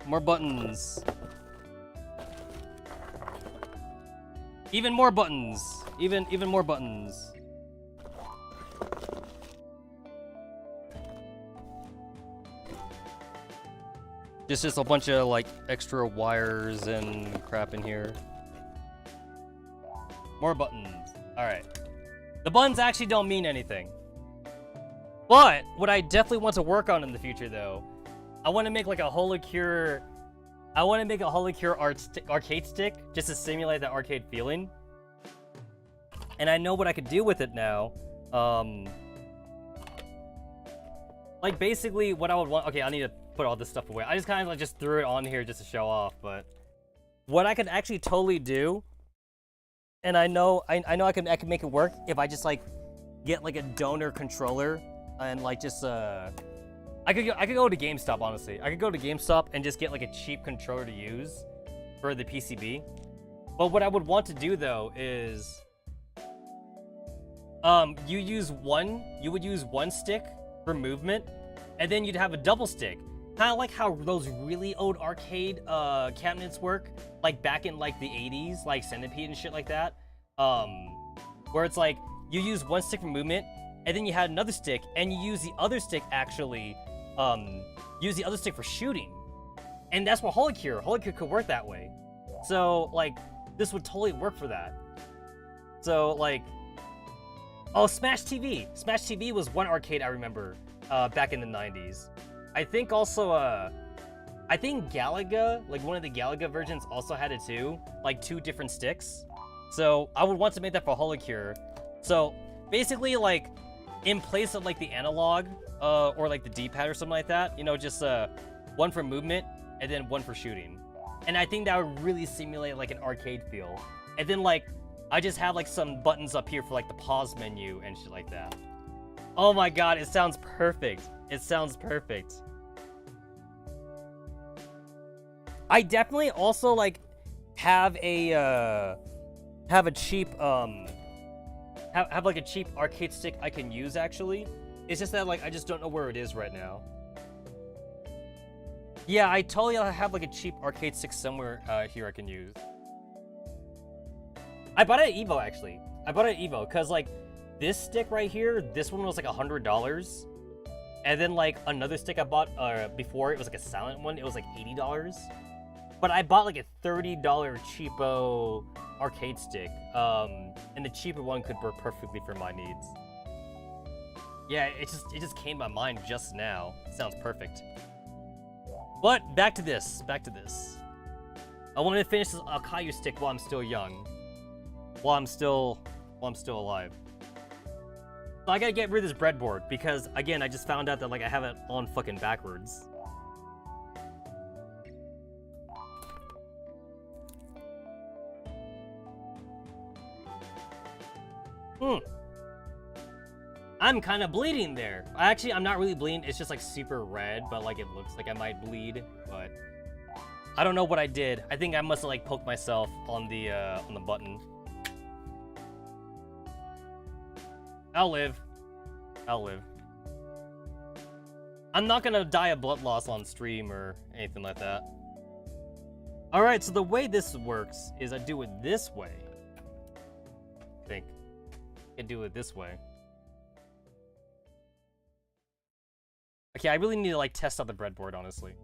Even more buttons. Even more buttons. Just a bunch of like extra wires and crap in here. More buttons. All right. The buttons actually don't mean anything. But what I definitely want to work on in the future, though, I want to make like a Holocure. I want to make a Holocure arcade stick just to simulate that arcade feeling. And I know what I could do with it now. Like basically what I would want. Okay, I need to put all this stuff away. I just kind of like just threw it on here just to show off. But what I could actually totally do, and I know I can make it work if I just like get like a donor controller and like just I could go to GameStop, honestly. I could go to GameStop and just get like a cheap controller to use for the PCB. But what I would want to do though is you would use one stick for movement, and then you'd have a double stick. Kind of like how those really old arcade cabinets work, like back in like the 80s, like Centipede and shit like that. Where it's like you use one stick for movement, and then you had another stick, and you use the other stick actually, use the other stick for shooting. And that's what Holocure could work that way. So like this would totally work for that. So like, oh, Smash TV. Smash TV was one arcade I remember back in the 90s. I think also, I think Galaga, like one of the Galaga versions also had it too, like 2 different sticks. So I would want to make that for Holocure. So basically like in place of like the analog or like the D-pad or something like that, you know, just one for movement and then one for shooting. And I think that would really simulate like an arcade feel. And then like, I just have like some buttons up here for like the pause menu and shit like that. Oh my god, it sounds perfect. It sounds perfect. I definitely also like have a cheap have like a cheap arcade stick I can use actually. It's just that like I just don't know where it is right now. Yeah, I totally have like a cheap arcade stick somewhere here I can use. I bought it at Evo, actually. I bought it at Evo, because, like, this stick right here, this one was, like, $100. And then, like, another stick I bought before, it was, like, a silent one. It was, like, $80. But I bought, like, a $30 cheapo arcade stick. And the cheaper one could work perfectly for my needs. Yeah, it just came to my mind just now. It sounds perfect. But, back to this. I wanted to finish this Akayu stick while I'm still young. While I'm still alive. So I gotta get rid of this breadboard because again I just found out that like I have it on fucking backwards. I'm kind of bleeding there. Actually, I'm not really bleeding. It's just like super red, but like it looks like I might bleed. But I don't know what I did. I think I must have like poked myself on the button. I'll live. I'm not gonna die of blood loss on stream or anything like that. Alright, so the way this works is I do it this way. I think. I can do it this way. Okay, I really need to like test out the breadboard, honestly.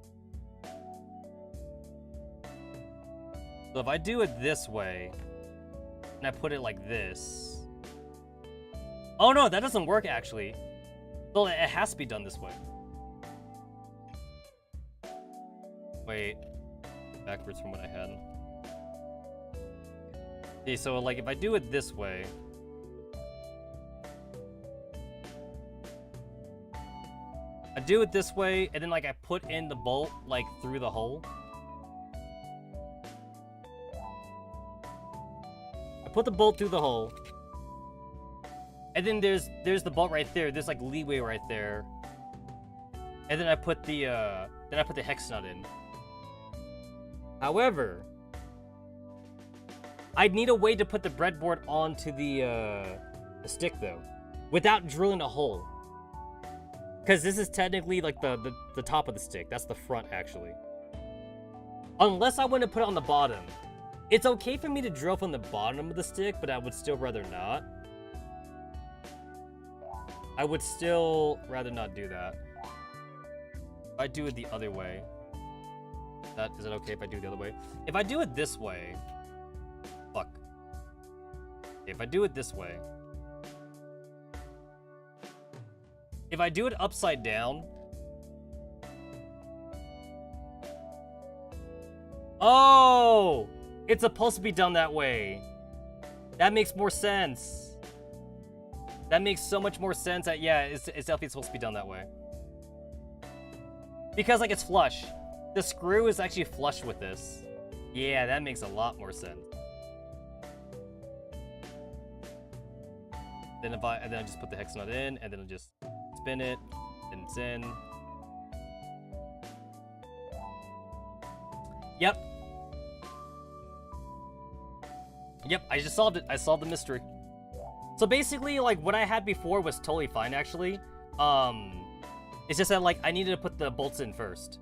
So if I do it this way, and I put it like this. Oh no, that doesn't work actually. Well, it has to be done this way. Wait. Backwards from what I had. Okay, so like if I do it this way. I do it this way, and then like I put in the bolt like through the hole. I put the bolt through the hole. And then there's the bolt right there. There's like leeway right there. And then I put the hex nut in. However, I'd need a way to put the breadboard onto the stick though, without drilling a hole. Because this is technically like the top of the stick. That's the front actually. Unless I want to put it on the bottom. It's okay for me to drill from the bottom of the stick, but I would still rather not. I would still rather not do that. I do it the other way. Is it okay if I do it the other way? If I do it this way... Fuck. If I do it this way... If I do it upside down... Oh! It's supposed to be done that way. That makes more sense. That makes so much more sense that, yeah, it's definitely supposed to be done that way. Because, like, it's flush. The screw is actually flush with this. Yeah, that makes a lot more sense. Then I just put the hex nut in, and then I'll just spin it, and it's in. Yep. Yep, I just solved it. I solved the mystery. So basically, like, what I had before was totally fine, actually. It's just that, like, I needed to put the bolts in first.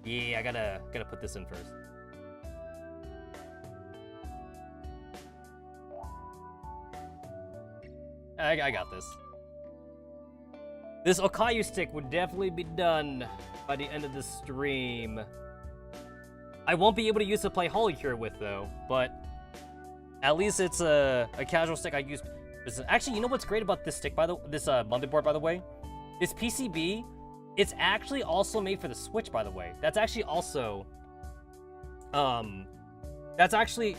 Yeah, I gotta put this in first. I got this. This Okayu stick would definitely be done by the end of the stream. I won't be able to use to play Holycure with, though, but at least it's a casual stick I used. Actually, you know what's great about this stick, this motherboard, by the way? This PCB, it's actually also made for the Switch, by the way. That's actually also, that's actually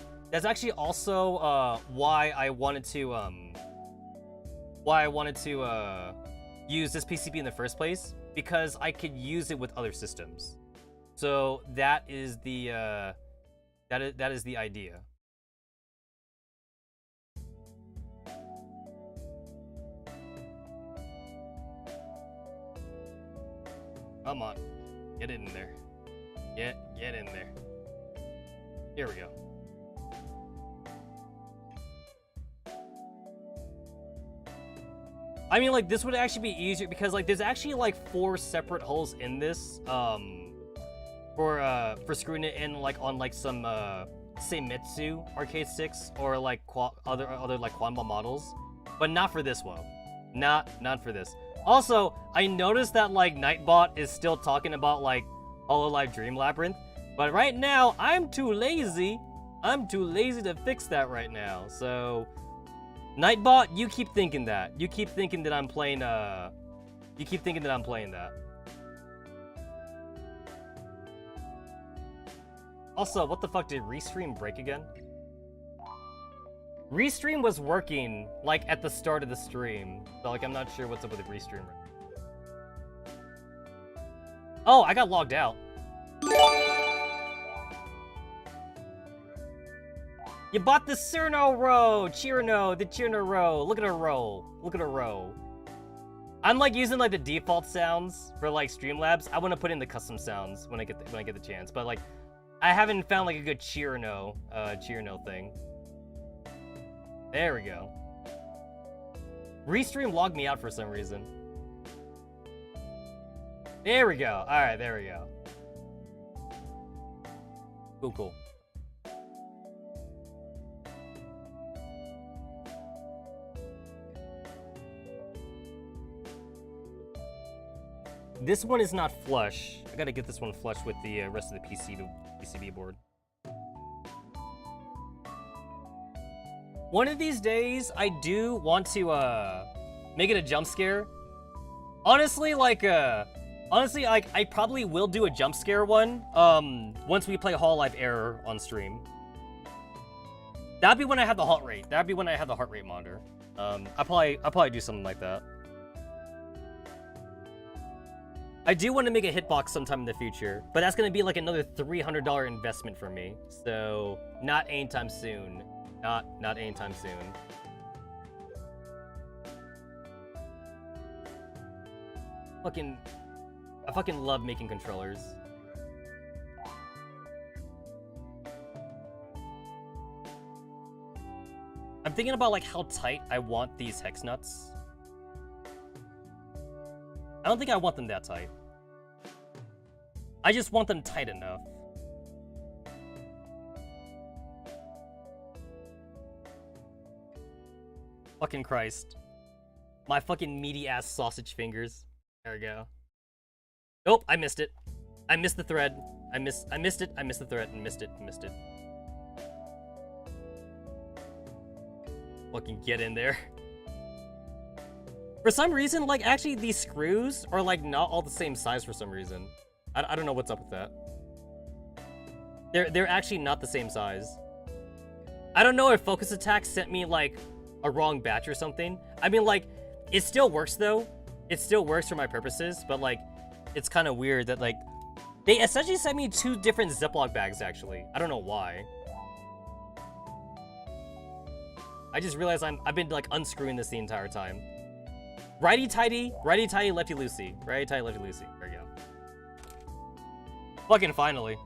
also why I wanted to use this PCB in the first place, because I could use it with other systems. So that is the that is the idea. Come on, get in there. Get in there. Here we go. I mean, like, this would actually be easier because, like, there's actually like 4 separate holes in this for screwing it in, like, on like some Seimitsu arcade sticks or like other like Quanball models, but not for this one. Not for this. Also, I noticed that, like, Nightbot is still talking about, like, Hololive Dream Labyrinth, but right now, I'm too lazy. I'm too lazy to fix that right now, so... Nightbot, you keep thinking that. You keep thinking that I'm playing, You keep thinking that I'm playing that. Also, what the fuck, did Restream break again? Restream was working, like, at the start of the stream. So, like, I'm not sure what's up with the Restream. Oh, I got logged out. You bought the Cerno row! Chirno, the Chirno row. Look at her row. Look at her row. I'm, like, using, like, the default sounds for, like, Streamlabs. I want to put in the custom sounds when I get the chance. But, like, I haven't found, like, a good Chirno thing. There we go. Restream logged me out for some reason. There we go. Alright, there we go. Cool. This one is not flush. I gotta get this one flush with the rest of the PCB board. One of these days, I do want to make it a jump scare. Honestly, like, I probably will do a jump scare one once we play Hololive Error on stream. That'd be when I have the heart rate. That'd be when I have the heart rate monitor. I'll probably do something like that. I do want to make a hitbox sometime in the future, but that's gonna be like another $300 investment for me. So not anytime soon. Not anytime soon. I fucking love making controllers. I'm thinking about, like, how tight I want these hex nuts. I don't think I want them that tight. I just want them tight enough. Fucking Christ. My fucking meaty ass sausage fingers. There we go. Nope, I missed it. I missed the thread. I missed it. I missed the threat and missed it. Fucking get in there. For some reason, like, actually, these screws are, like, not all the same size for some reason. I don't know what's up with that. They're actually not the same size. I don't know if Focus Attack sent me, like, a wrong batch or something. I mean, like, it still works, though. It still works for my purposes, but, like, it's kind of weird that, like, they essentially sent me 2 different Ziploc bags, actually. I don't know why. I just realized I've been, like, unscrewing this the entire time. Righty-tighty, lefty-loosey. Righty-tighty, lefty-loosey. There we go. Fucking finally.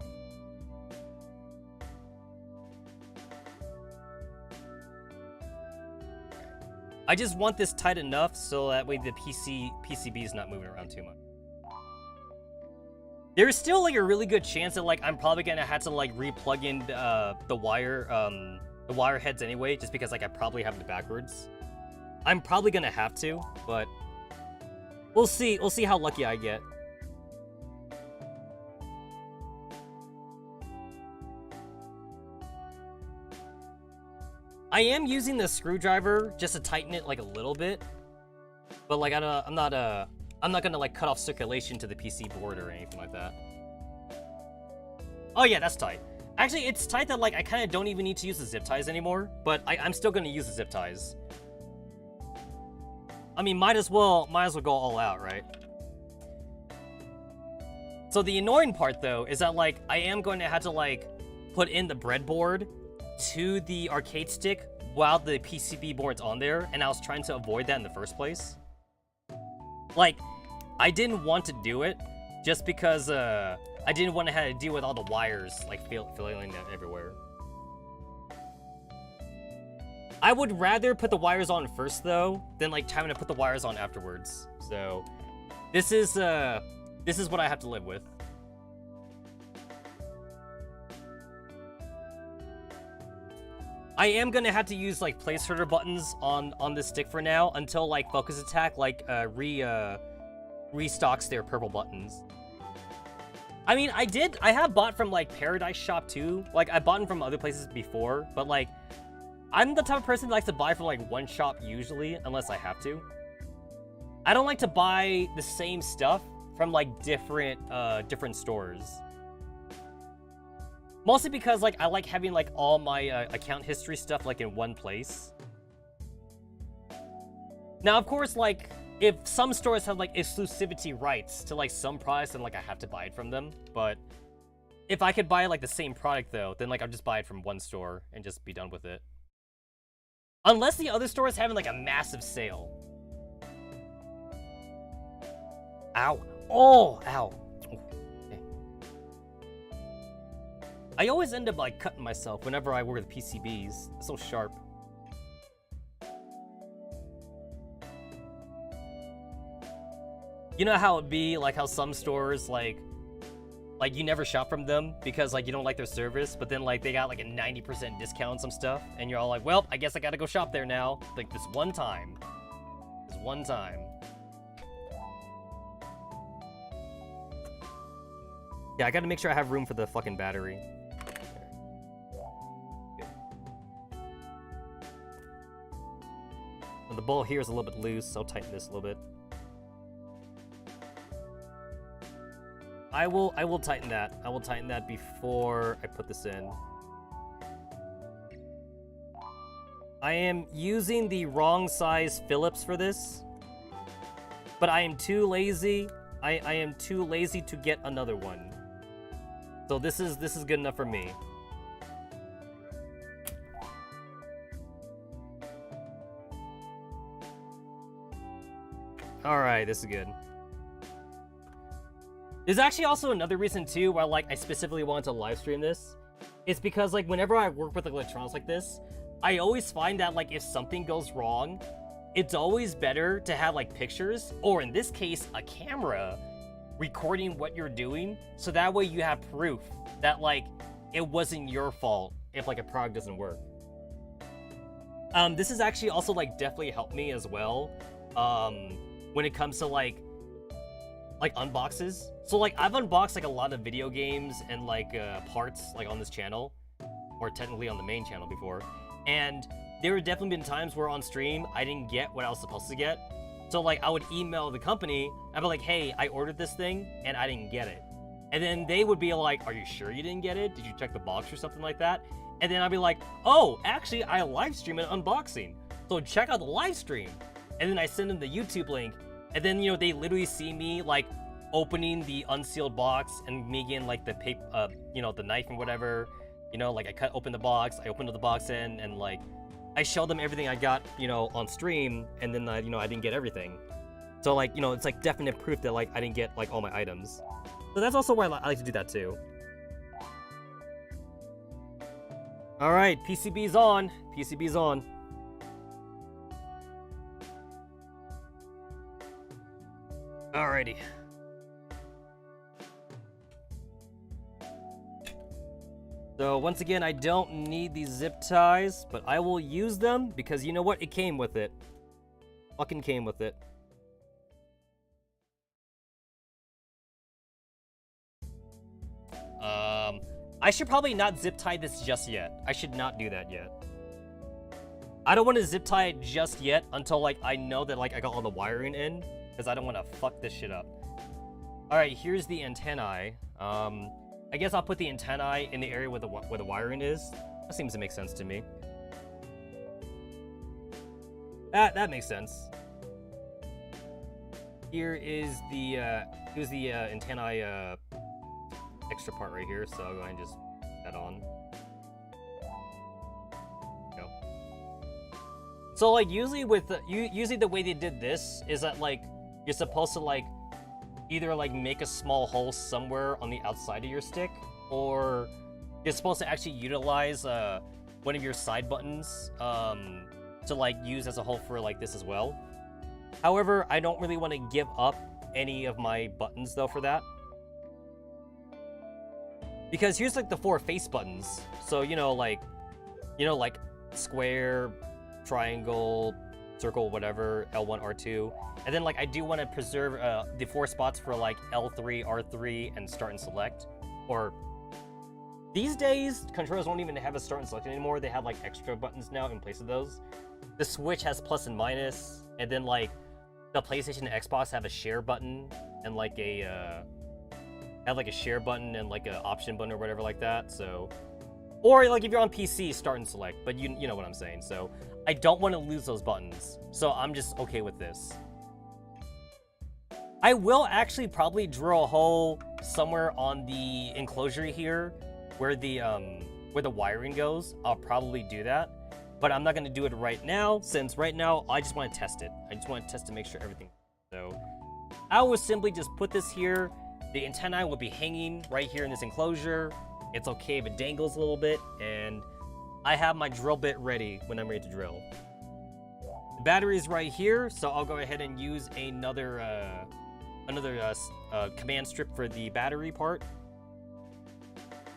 I just want this tight enough so that way the PCB is not moving around too much. There's still, like, a really good chance that, like, I'm probably gonna have to, like, re-plug in the wire heads anyway, just because, like, I probably have it backwards. I'm probably gonna have to, but we'll see. We'll see how lucky I get. I am using the screwdriver just to tighten it, like, a little bit, but, like, I'm not gonna, like, cut off circulation to the PC board or anything like that. Oh yeah, that's tight. Actually, it's tight that, like, I kind of don't even need to use the zip ties anymore, but I'm still gonna use the zip ties. I mean, might as well go all out, right? So the annoying part, though, is that, like, I am going to have to, like, put in the breadboard to the arcade stick while the PCB board's on there, and I was trying to avoid that in the first place. Like, I didn't want to do it just because I didn't want to have to deal with all the wires, like, filling that everywhere. I would rather put the wires on first, though, than, like, having to put the wires on afterwards. So, this is what I have to live with. I am gonna have to use, like, placeholder buttons on this stick for now until, like, Focus Attack, like, restocks their purple buttons. I mean, I have bought from, like, Paradise Shop too. Like, I bought them from other places before, but, like, I'm the type of person that likes to buy from, like, one shop usually, unless I have to. I don't like to buy the same stuff from, like, different stores. Mostly because, like, I like having, like, all my account history stuff, like, in one place. Now, of course, like, if some stores have, like, exclusivity rights to, like, some products, then, like, I have to buy it from them. But if I could buy, like, the same product, though, then, like, I'll just buy it from one store and just be done with it. Unless the other store is having, like, a massive sale. Ow. Oh, ow. Okay. I always end up, like, cutting myself whenever I wear the PCBs. It's so sharp. You know how it'd be, like, how some stores, like, you never shop from them because, like, you don't like their service, but then, like, they got, like, a 90% discount on some stuff, and you're all like, well, I guess I gotta go shop there now. Like, this one time. This one time. Yeah, I gotta make sure I have room for the fucking battery. Good. And the ball here is a little bit loose, so I'll tighten this a little bit. I will tighten that. I will tighten that before I put this in. I am using the wrong size Phillips for this, but I am too lazy. I am too lazy to get another one. So this is good enough for me. All right, this is good. There's actually also another reason too why, like, I specifically wanted to live stream this. It's because, like, whenever I work with, like, electronics like this, I always find that, like, if something goes wrong, it's always better to have, like, pictures, or in this case, a camera, recording what you're doing, so that way you have proof that, like, it wasn't your fault if, like, a product doesn't work. This has actually also, like, definitely helped me as well, when it comes to, like unboxes. So like I've unboxed like a lot of video games and like parts like on this channel, or technically on the main channel before, and there have definitely been times where on stream I didn't get what I was supposed to get. So like I would email the company, I'd be like, hey, I ordered this thing and I didn't get it. And then they would be like, are you sure you didn't get it? Did you check the box or something like that? And then I'd be like, oh, actually I live stream an unboxing, so check out the live stream. And then I send them the YouTube link, and then, you know, they literally see me like opening the unsealed box and me getting like the paper, you know, the knife and whatever, you know, like I cut open the box, I opened the box in, and like I showed them everything I got, you know, on stream, and then you know, I didn't get everything. So like, you know, it's like definite proof that like I didn't get like all my items. So that's also why I like to do that too. All right, PCB's on. PCB's on. Alrighty. So once again, I don't need these zip ties, but I will use them because you know what? It came with it. Fucking came with it. I should probably not zip tie this just yet. I should not do that yet. I don't want to zip tie it just yet until like I know that like I got all the wiring in, because I don't want to fuck this shit up. All right, here's the antennae. I guess I'll put the antennae in the area where the wiring is. That seems to make sense to me. That makes sense. Here's the antennae extra part right here, so I'll go ahead and just put that on. Go. So like usually with usually the way they did this is that like you're supposed to like either like make a small hole somewhere on the outside of your stick, or you're supposed to actually utilize one of your side buttons to like use as a hole for like this as well. However, I don't really want to give up any of my buttons though for that, because here's like the 4 face buttons. So you know like square, triangle, circle, whatever, L1, R2. And then like I do want to preserve the 4 spots for like L3, R3, and start and select. Or these days, controllers don't even have a start and select anymore. They have like extra buttons now in place of those. The Switch has plus and minus, and then like the PlayStation and Xbox have a share button and like a share button and like an option button or whatever like that. So, or like if you're on PC, start and select. But you know what I'm saying. So I don't want to lose those buttons. So I'm just okay with this. I will actually probably drill a hole somewhere on the enclosure here where the wiring goes. I'll probably do that, but I'm not going to do it right now, since right now I just want to test it. I just want to test to make sure everything. So I will simply just put this here. The antennae will be hanging right here in this enclosure. It's okay if it dangles a little bit, and I have my drill bit ready when I'm ready to drill. The battery is right here, so I'll go ahead and use another command strip for the battery part.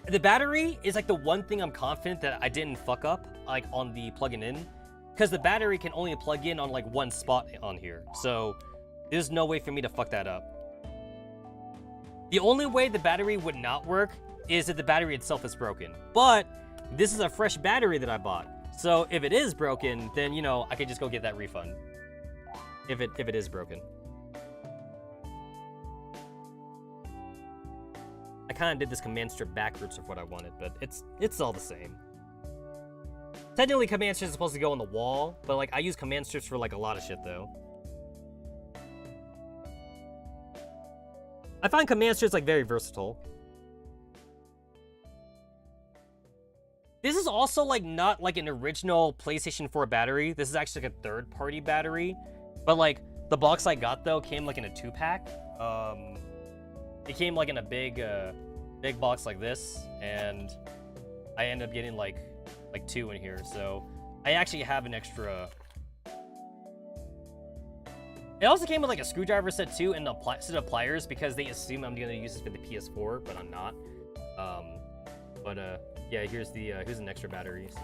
The battery is like the one thing I'm confident that I didn't fuck up like on the plugging in, because the battery can only plug in on like one spot on here, so there's no way for me to fuck that up. The only way the battery would not work is if the battery itself is broken, but this is a fresh battery that I bought, so if it is broken, then you know I could just go get that refund if it is broken. I kind of did this command strip backwards of what I wanted, but it's all the same. Technically, command strips are supposed to go on the wall, but like I use command strips for like a lot of shit though. I find command strips like very versatile. This is also like not like an original PlayStation 4 battery. This is actually like a third-party battery, but like the box I got though came like in a 2-pack. It came like in a big box like this, and I ended up getting like 2 in here. So I actually have an extra. It also came with like a screwdriver set too, and a set of pliers, because they assume I'm gonna use this for the PS4, but I'm not. Yeah, here's an extra battery. So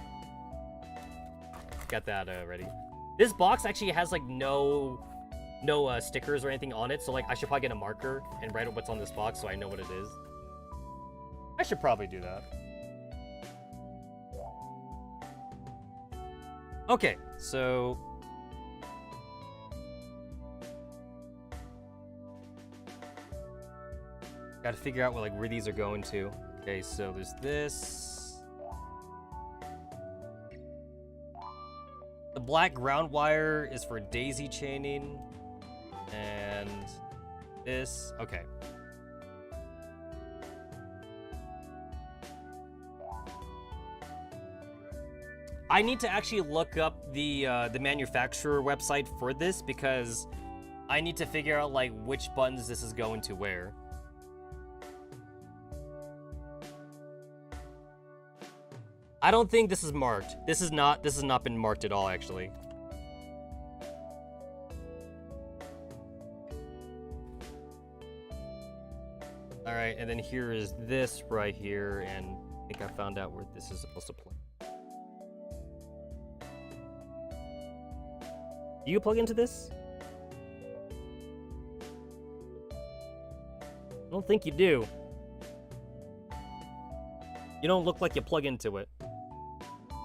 got that ready. This box actually has like no no stickers or anything on it. So like I should probably get a marker and write what's on this box so I know what it is. I should probably do that. Okay, so gotta figure out where these are going to. Okay, so there's this. The black ground wire is for daisy chaining. And this, okay. I need to actually look up the manufacturer website for this because I need to figure out like which buttons this is going to where. I don't think this is marked. This has not been marked at all, actually. All right, and then here is this right here, and I think I found out where this is supposed to plug. Do you plug into this? I don't think you do. You don't look like you plug into it.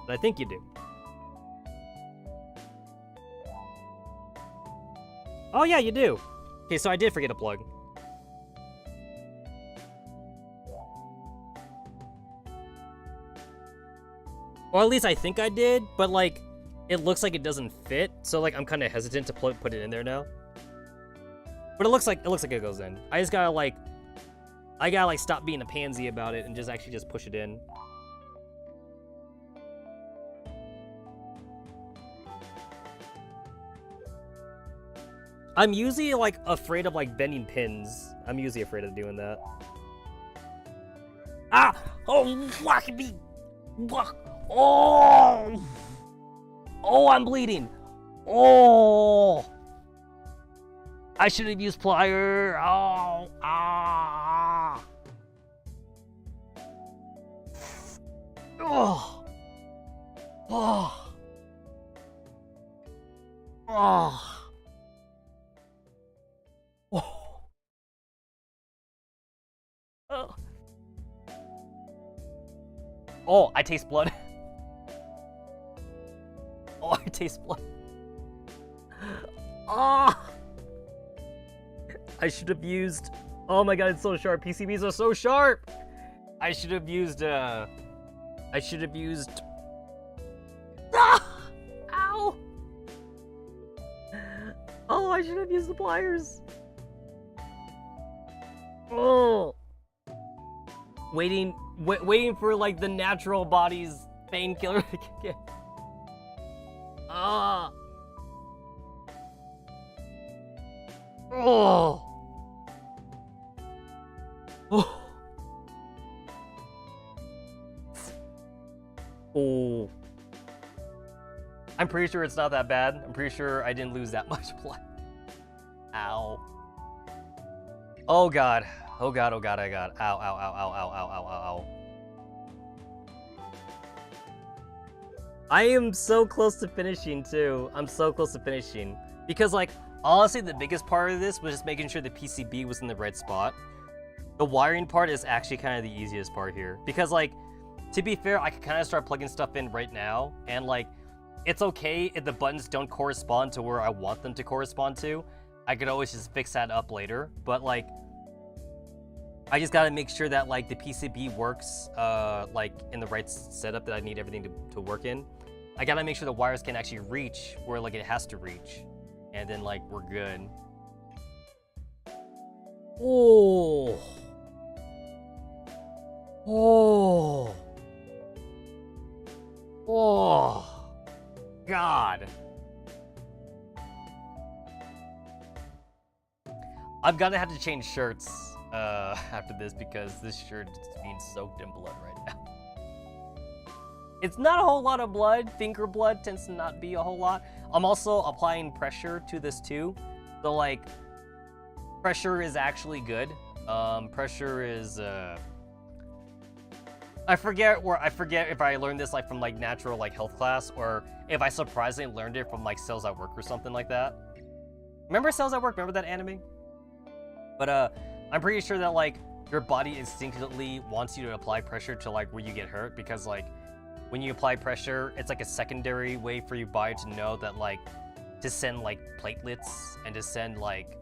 But I think you do. Oh yeah, you do. Okay, so I did forget a plug. Or at least I think I did, but like, it looks like it doesn't fit, so like I'm kind of hesitant to put it in there now. But it looks like it goes in. I just gotta like, stop being a pansy about it and just actually just push it in. I'm usually like afraid of like bending pins. I'm usually afraid of doing that. Ah! Oh, fuck me! Oh! Oh, I'm bleeding. Oh! I should have used plier. Oh! Ah! Oh! Oh! Oh! Oh. Oh. Oh, I taste blood. Oh, I taste blood. Ah! Oh. I should have used. Oh my god, it's so sharp. PCBs are so sharp. I should have used. I should have used. Ah! Ow! Oh, I should have used the pliers. Oh, waiting for like the natural body's painkiller to kick in. Ah. Oh. Oh. Oh. I'm pretty sure it's not that bad. I'm pretty sure I didn't lose that much blood. Ow. Oh god. Oh god, oh god, I got. Ow, ow, ow, ow, ow, ow, ow, ow, ow. I am so close to finishing too. I'm so close to finishing. Because like, honestly, the biggest part of this was just making sure the PCB was in the right spot. The wiring part is actually kind of the easiest part here. Because like, to be fair, I could kind of start plugging stuff in right now. And like, it's okay if the buttons don't correspond to where I want them to correspond to. I could always just fix that up later, but like, I just gotta make sure that like the PCB works like in the right setup that I need everything to work in. I gotta make sure the wires can actually reach where like it has to reach, and then like we're good. Oh, oh, oh, God. I'm gonna have to change shirts after this because this shirt is being soaked in blood right now. It's not a whole lot of blood. Finger blood tends to not be a whole lot. I'm also applying pressure to this too. So like, pressure is actually good. Pressure is I forget if I learned this like from like natural like health class or if I surprisingly learned it from like Cells at Work or something like that. Remember Cells at Work? Remember that anime? But I'm pretty sure that like your body instinctively wants you to apply pressure to like where you get hurt, because like when you apply pressure, it's like a secondary way for your body to know that like to send like platelets and to send like,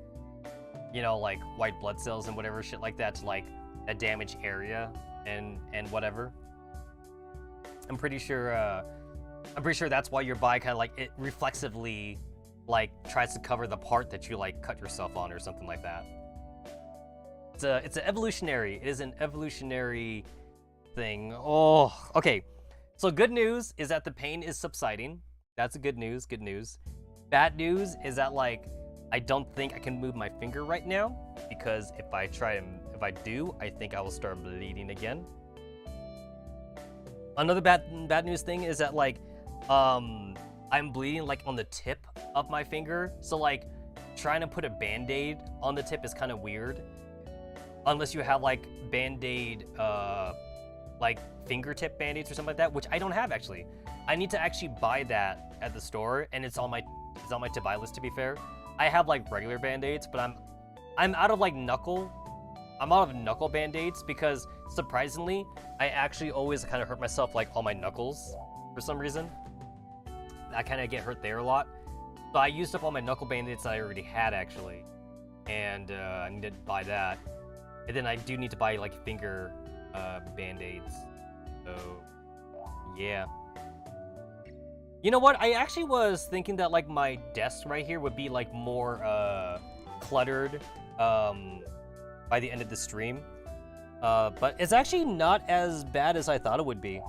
you know, like white blood cells and whatever shit like that to like a damaged area and whatever. I'm pretty sure that's why your body kind of like it reflexively like tries to cover the part that you like cut yourself on or something like that. It's an evolutionary. It is an evolutionary thing. Oh, okay. So good news is that the pain is subsiding. That's a good news. Good news. Bad news is that like I don't think I can move my finger right now, because if I do, I think I will start bleeding again. Another bad news thing is that like I'm bleeding like on the tip of my finger. So like trying to put a band-aid on the tip is kind of weird. Unless you have like band-aid like fingertip band-aids or something like that, which I don't have actually. I need to actually buy that at the store, and it's on my to buy list, to be fair. I have like regular band-aids, but I'm out of like knuckle band-aids, because surprisingly, I actually always kind of hurt myself like on my knuckles for some reason. I kind of get hurt there a lot. So I used up all my knuckle band-aids that I already had actually, and I need to buy that. And then I do need to buy like finger band-aids. So yeah. You know what? I actually was thinking that like my desk right here would be like more cluttered by the end of the stream. But it's actually not as bad as I thought it would be.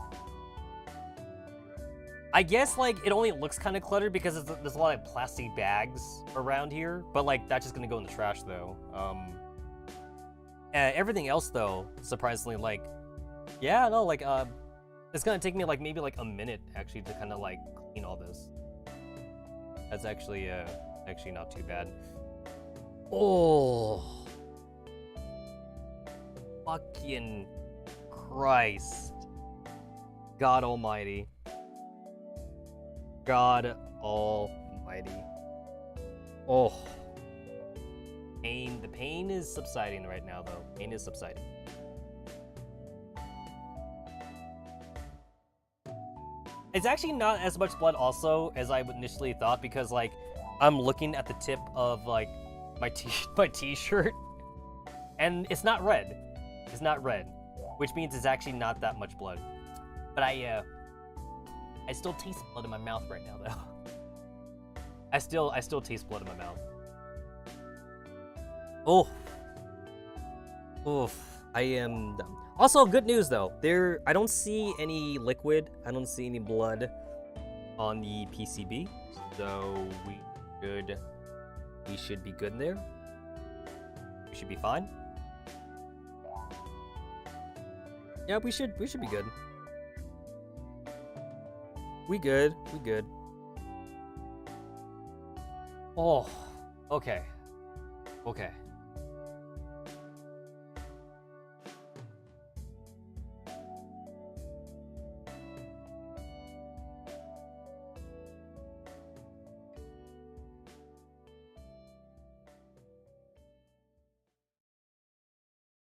I guess like it only looks kind of cluttered because there's a lot of plastic bags around here, but like that's just gonna go in the trash though. Everything else though, surprisingly, like, yeah, no, like, it's gonna take me like maybe like a minute actually to kind of like clean all this. That's actually not too bad. Oh, fucking Christ, God Almighty, God Almighty. Oh. The pain is subsiding right now, though. Pain is subsiding. It's actually not as much blood also as I initially thought, because like I'm looking at the tip of like my t-shirt, and it's not red. It's not red, which means it's actually not that much blood. But I still taste blood in my mouth right now, though. I still taste blood in my mouth. Oh, oof! I am dumb. Also, good news though. I don't see any liquid. I don't see any blood on the PCB, so we should be good there. We should be fine. Yeah, we should be good. We good. Oh, okay. Okay.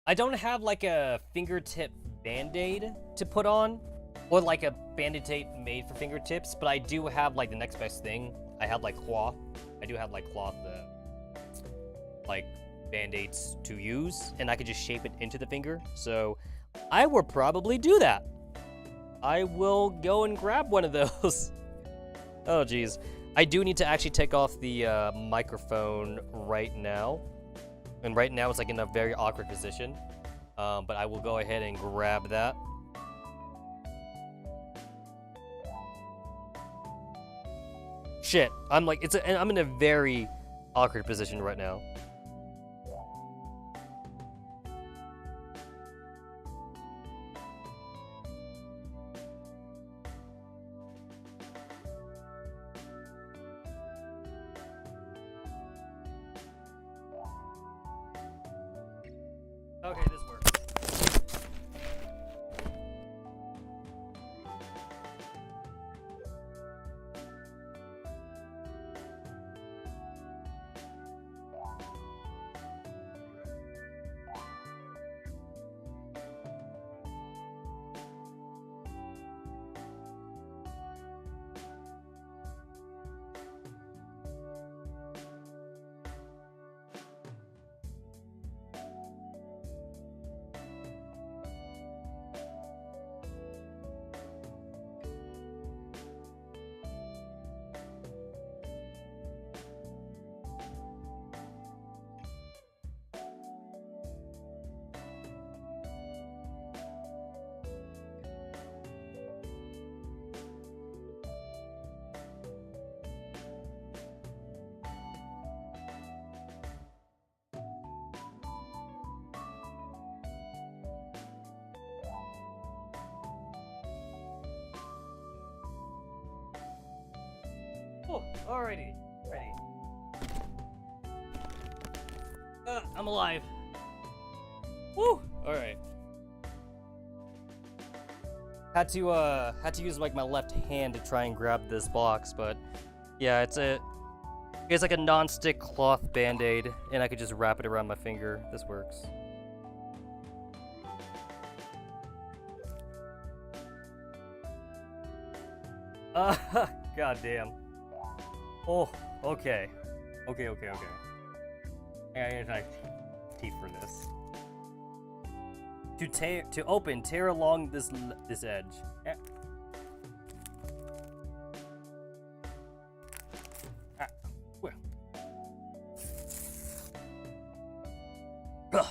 I don't have like a fingertip band-aid to put on, or like a band-aid made for fingertips, but I do have like the next best thing. I have like cloth. I do have like cloth like band-aids to use, and I could just shape it into the finger. So I will probably do that. I will go and grab one of those. Oh geez. I do need to actually take off the microphone right now. And right now it's like in a very awkward position. But I will go ahead and grab that. Shit, I'm in a very awkward position right now. Okay, this works. Oh, alrighty. Ready. I'm alive. Woo! Alright. Had to use like my left hand to try and grab this box, but yeah, it's like a non-stick cloth band-aid, and I could just wrap it around my finger. This works. God damn. Oh, okay. Okay. I need my teeth for this. To tear along this edge. Yeah. Well.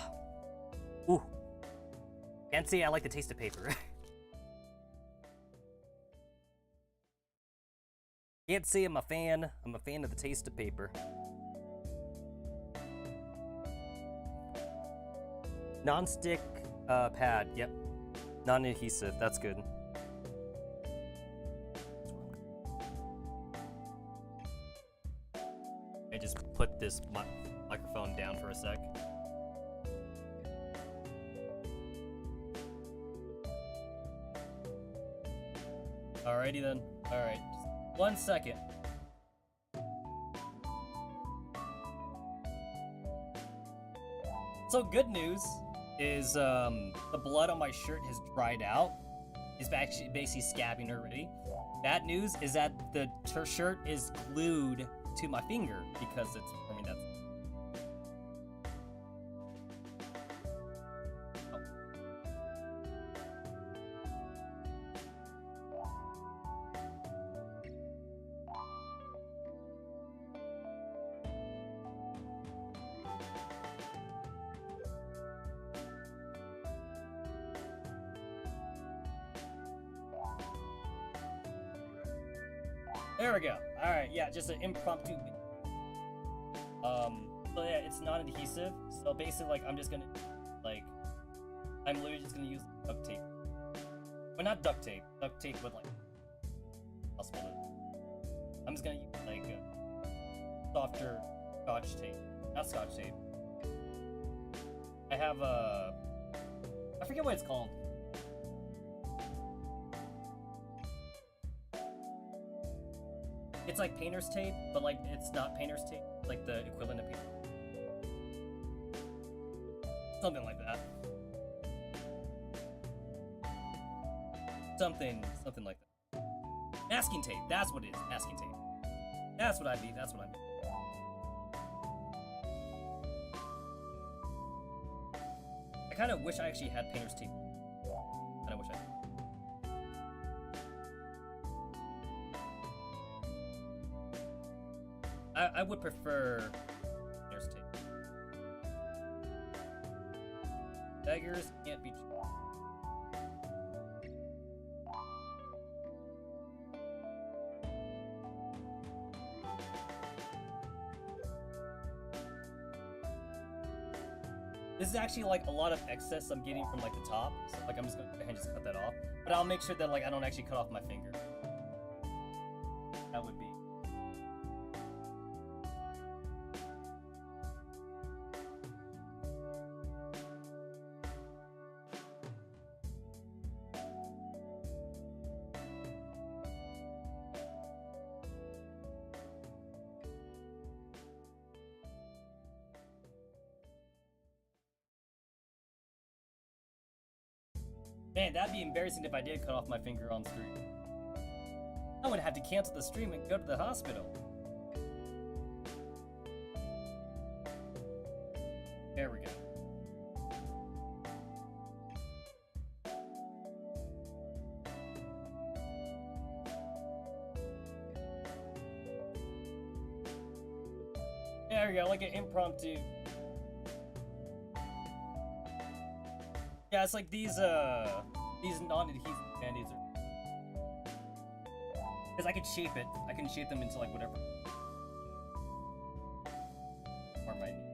Ooh. Can't say I like the taste of paper. Can't say I'm a fan. I'm a fan of the taste of paper. Non-stick pad. Yep. Non-adhesive. That's good. I just put this microphone down for a sec. Alrighty then. Alright. 1 second. So good news is the blood on my shirt has dried out. It's actually basically scabbing already. Bad news is that the shirt is glued to my finger because it's forming that. There we go. Alright, yeah, just an impromptu. So yeah, it's non-adhesive. So basically, like, I'm literally just gonna use duct tape. Well, not duct tape. Duct tape with, like, I'll spell it. I'm just gonna use, like, softer scotch tape. Not scotch tape. I have, I forget what it's called. It's like painter's tape, but like it's not painter's tape, like the equivalent of paper. Something like that. Something like that. Masking tape, that's what it is, masking tape. That's what I mean. I kind of wish I actually had painter's tape. I wish I did. I would prefer painter's tape. Beggars can't be choosers. This is actually like a lot of excess I'm getting from like the top, so like I'm just gonna go ahead and just cut that off. But I'll make sure that like I don't actually cut off my finger. That would be. Man, that'd be embarrassing if I did cut off my finger on stream. I would have to cancel the stream and go to the hospital. There we go. There we go, like an impromptu. Yeah, it's like these non-adhesive band-aids are... Because I can shape it. I can shape them into like whatever. Or my knee.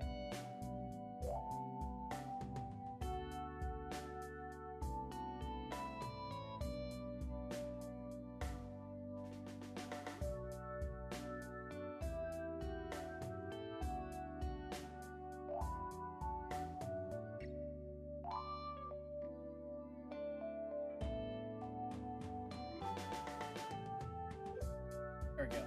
There we go.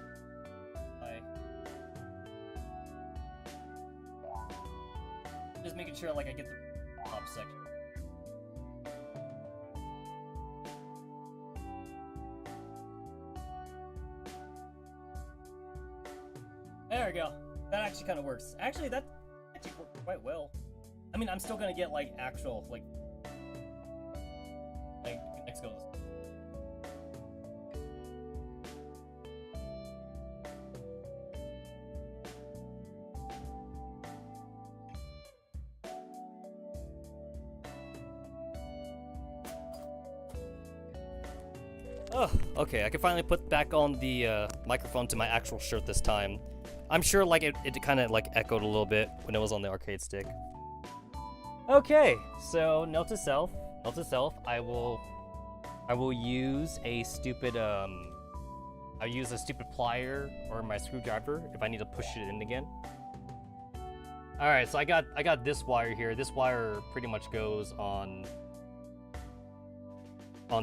Just making sure like I get the top section. There we go. That actually kind of works. Actually, that actually worked quite well. I mean, I'm still gonna get like actual like next goes. Oh, okay, I can finally put back on the microphone to my actual shirt this time. I'm sure like it kind of like echoed a little bit when it was on the arcade stick. Okay, so note to self, I will use a stupid I'll use a stupid plier or my screwdriver if I need to push it in again. All right, so I got this wire here. This wire pretty much goes on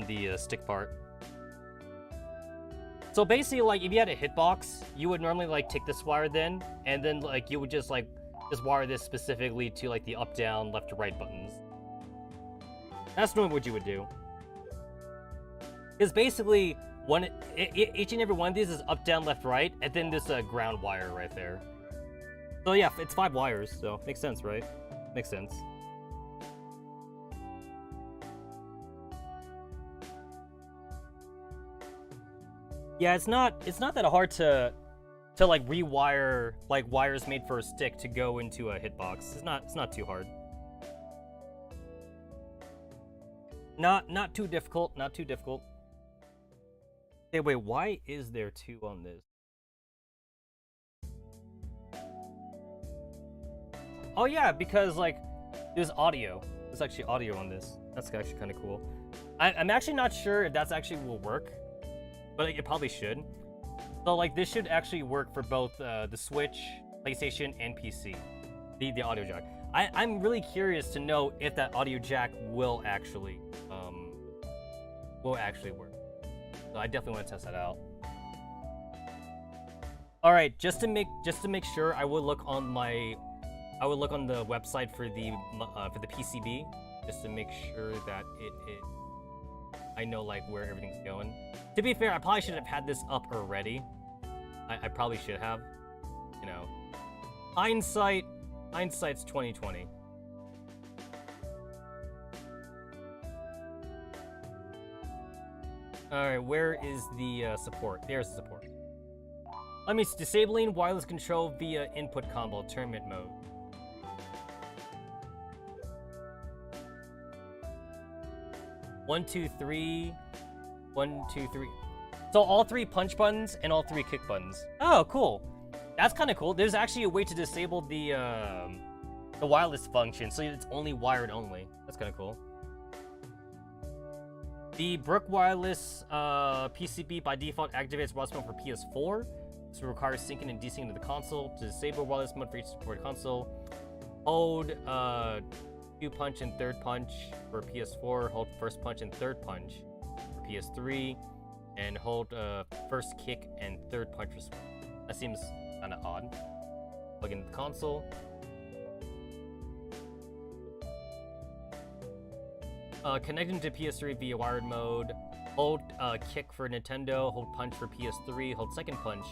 the stick part. So basically, like, if you had a hitbox, you would normally, like, take this wire then, and then, like, you would just, like, just wire this specifically to, like, the up, down, left to right buttons. That's normally what you would do. Because basically, each and every one of these is up, down, left, right, and then this ground wire right there. So yeah, it's 5 wires, so makes sense, right? Makes sense. Yeah, it's not that hard to like rewire like wires made for a stick to go into a hitbox. It's not too hard. Not too difficult, not too difficult. Hey, wait, why is there 2 on this? Oh yeah, because like there's audio. There's actually audio on this. That's actually kind of cool. I'm actually not sure if that's actually will work, but it probably should. So like this should actually work for both the Switch, PlayStation, and PC. The audio jack. I'm really curious to know if that audio jack will actually work. So I definitely want to test that out. All right, just to make sure, I will look on the website for the PCB just to make sure that I know like where everything's going. To be fair, I probably should have had this up already. I probably should have. You know, hindsight's 2020. All right, where is the support? There's the support. Let me disabling wireless control via input combo tournament mode. One, two, three. 1, 2, 3. So all 3 punch buttons and all 3 kick buttons. Oh, cool. That's kind of cool. There's actually a way to disable the wireless function, so it's only wired only. That's kind of cool. The Brook Wireless PCB by default activates wireless mode for PS4. This requires syncing and desyncing to the console. To disable wireless mode for each supported console, hold 2 punch and 3rd punch for PS4. Hold 1st punch and 3rd punch for PS3, and hold 1st kick and 3rd punch for Switch. That seems kind of odd. Plug in the console. Connecting to PS3 via wired mode. Hold kick for Nintendo. Hold punch for PS3. Hold 2nd punch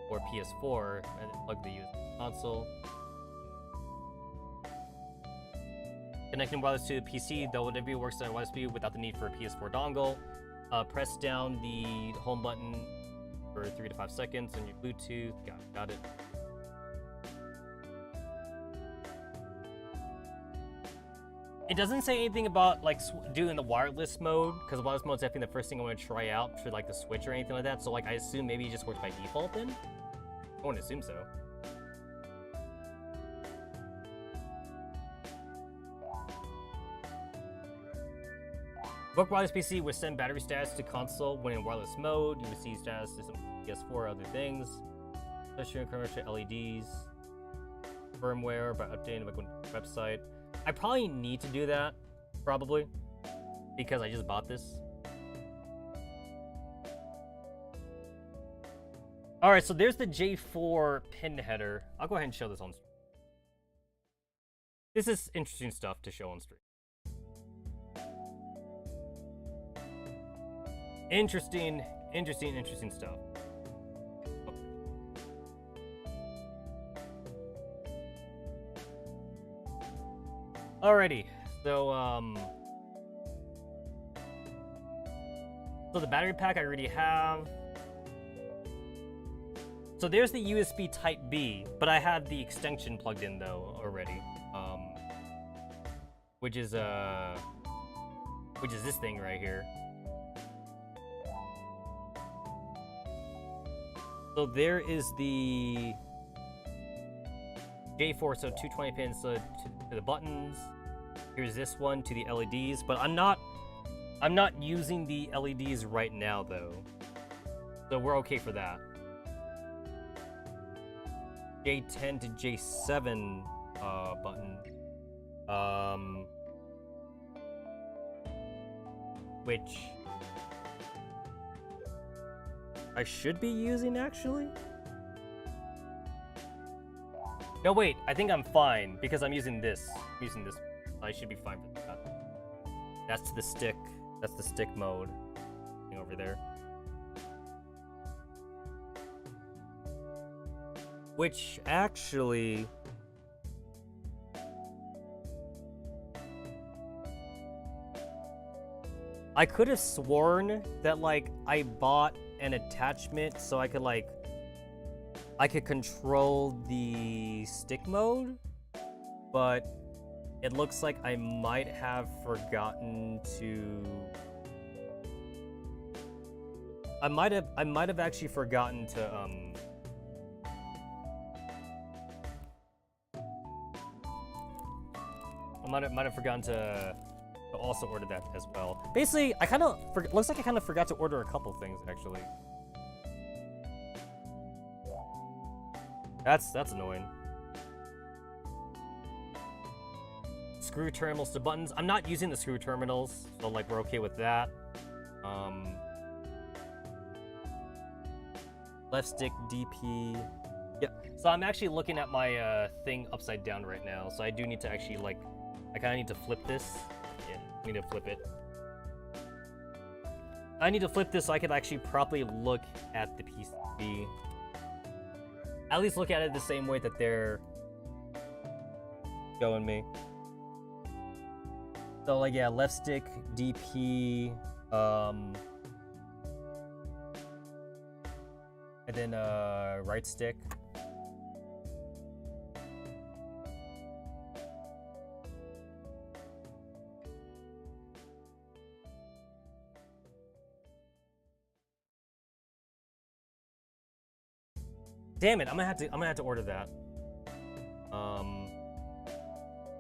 for PS4, and then plug the console. Connecting wireless to the PC, the OW works at wireless speed without the need for a PS4 dongle. Press down the home button for 3 to 5 seconds on your Bluetooth. Got it. It doesn't say anything about like doing the wireless mode, because the wireless mode is definitely the first thing I want to try out for like the Switch or anything like that. So like I assume maybe it just works by default then. I wouldn't assume so. Book wireless PC will send battery status to console when in wireless mode. You will see status to some PS4 other things. Especially commercial LEDs. Firmware by updating the website. I probably need to do that, probably, because I just bought this. Alright, so there's the J4 pin header. I'll go ahead and show this on stream. This is interesting stuff to show on stream. Interesting stuff. Alrighty, so the battery pack I already have. So there's the USB Type B, but I have the extension plugged in though already, which is this thing right here. So there is the J4, so 220 pins to the buttons. Here's this one to the LEDs, but I'm not using the LEDs right now though, so we're okay for that. J10 to J7 button, which I should be using actually. No, wait, I think I'm fine because I'm using this. I should be fine for that. That's the stick. That's the stick mode thing over there. Which actually, I could have sworn that like I bought an attachment so I could control the stick mode, but it looks like I might have forgotten to. I might have actually forgotten to I might have forgotten to also order that as well. Basically, looks like I kind of forgot to order a couple things actually. That's annoying. Screw terminals to buttons. I'm not using the screw terminals, so like we're okay with that. Left stick DP. Yeah. So I'm actually looking at my thing upside down right now. So I do need to actually like, I kind of need to flip this. Yeah, I need to flip it. I need to flip this so I could actually properly look at the PCB. At least look at it the same way that they're showing me. So like, yeah, left stick, DP, and then right stick. Damn it! I'm gonna have to order that.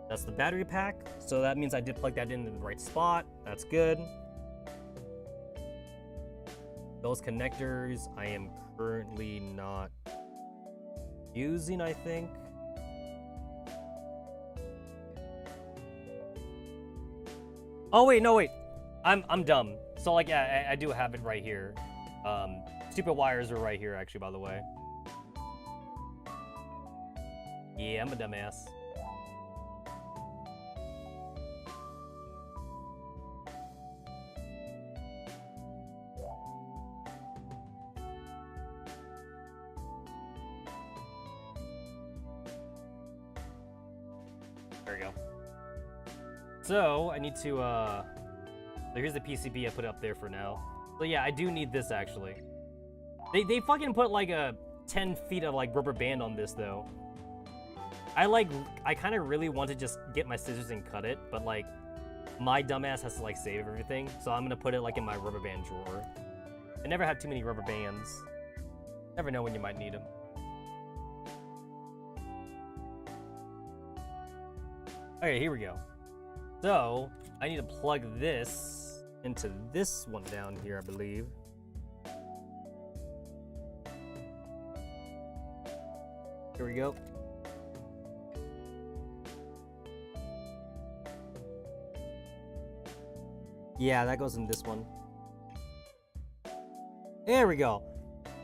That's the battery pack, so that means I did plug that in the right spot. That's good. Those connectors I am currently not using, I think. Oh wait, no wait. I'm dumb. So like, yeah, I do have it right here. Stupid wires are right here actually, by the way. Yeah, I'm a dumbass. There we go. So, I need to, so here's the PCB I put up there for now. So yeah, I do need this actually. They fucking put like a 10 feet of like rubber band on this though. I kind of really want to just get my scissors and cut it, but like, my dumbass has to like save everything, so I'm gonna put it like in my rubber band drawer. I never have too many rubber bands. Never know when you might need them. Okay, here we go. So, I need to plug this into this one down here, I believe. Here we go. Yeah, that goes in this one. There we go.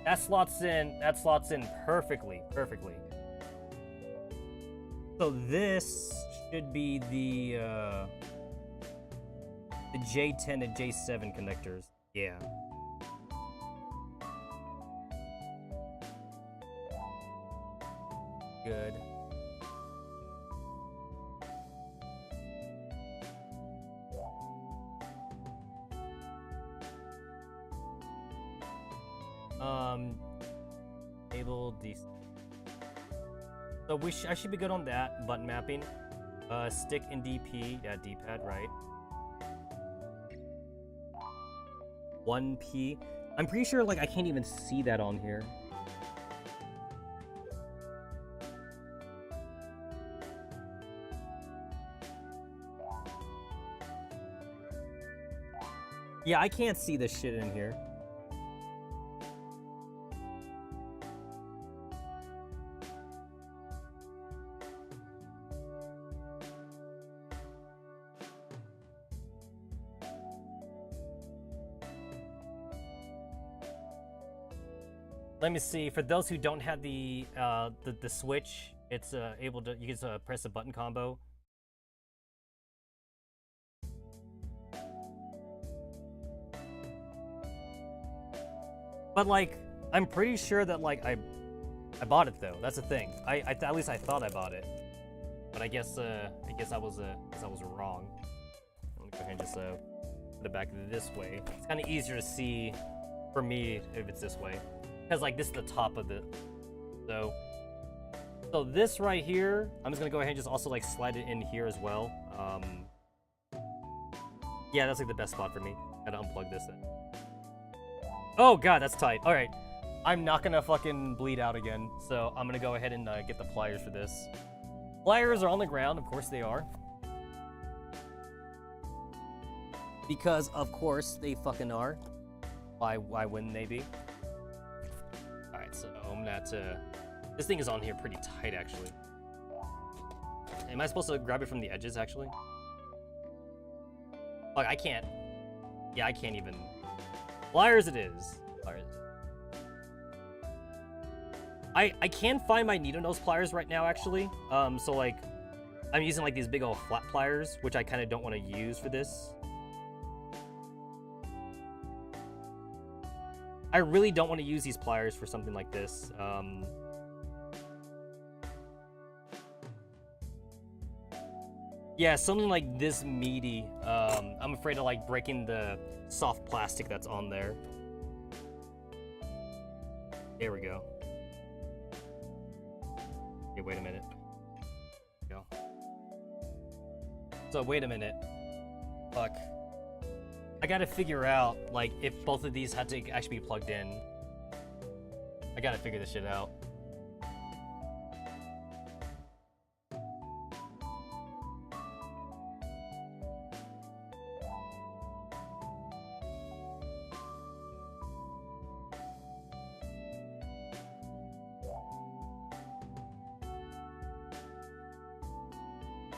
That slots in perfectly. So this should be the J10 and J7 connectors. Yeah. Good. Able D. So I should be good on that button mapping. Stick and DP, yeah, D-pad, right. 1P. I'm pretty sure like I can't even see that on here. Yeah, I can't see this shit in here. Let me see. For those who don't have the switch, it's able to, you can press a button combo. But like, I'm pretty sure that like I bought it though. That's the thing. At least I thought I bought it. But I guess I was wrong. Let me go ahead and just put it back this way. It's kind of easier to see for me if it's this way. Because like this is the top of the, so this right here, I'm just gonna go ahead and just also like slide it in here as well. Yeah, that's like the best spot for me. Gotta unplug this in. Oh god, that's tight. All right, I'm not gonna fucking bleed out again, so I'm gonna go ahead and get the pliers for this. Pliers are on the ground, of course they are. Because of course they fucking are. Why wouldn't they be? So I'm gonna have to, this thing is on here pretty tight actually. Am I supposed to grab it from the edges actually? Like I can't. Yeah, I can't even. Pliers it is. Pliers. I can find my needle nose pliers right now actually. So like I'm using like these big old flat pliers, which I kind of don't want to use for this. I really don't want to use these pliers for something like this. Yeah, something like this meaty. I'm afraid of like breaking the soft plastic that's on there. There we go. Okay, wait a minute. Go. So wait a minute. Fuck. I gotta figure out, like, if both of these had to actually be plugged in. I gotta figure this shit out.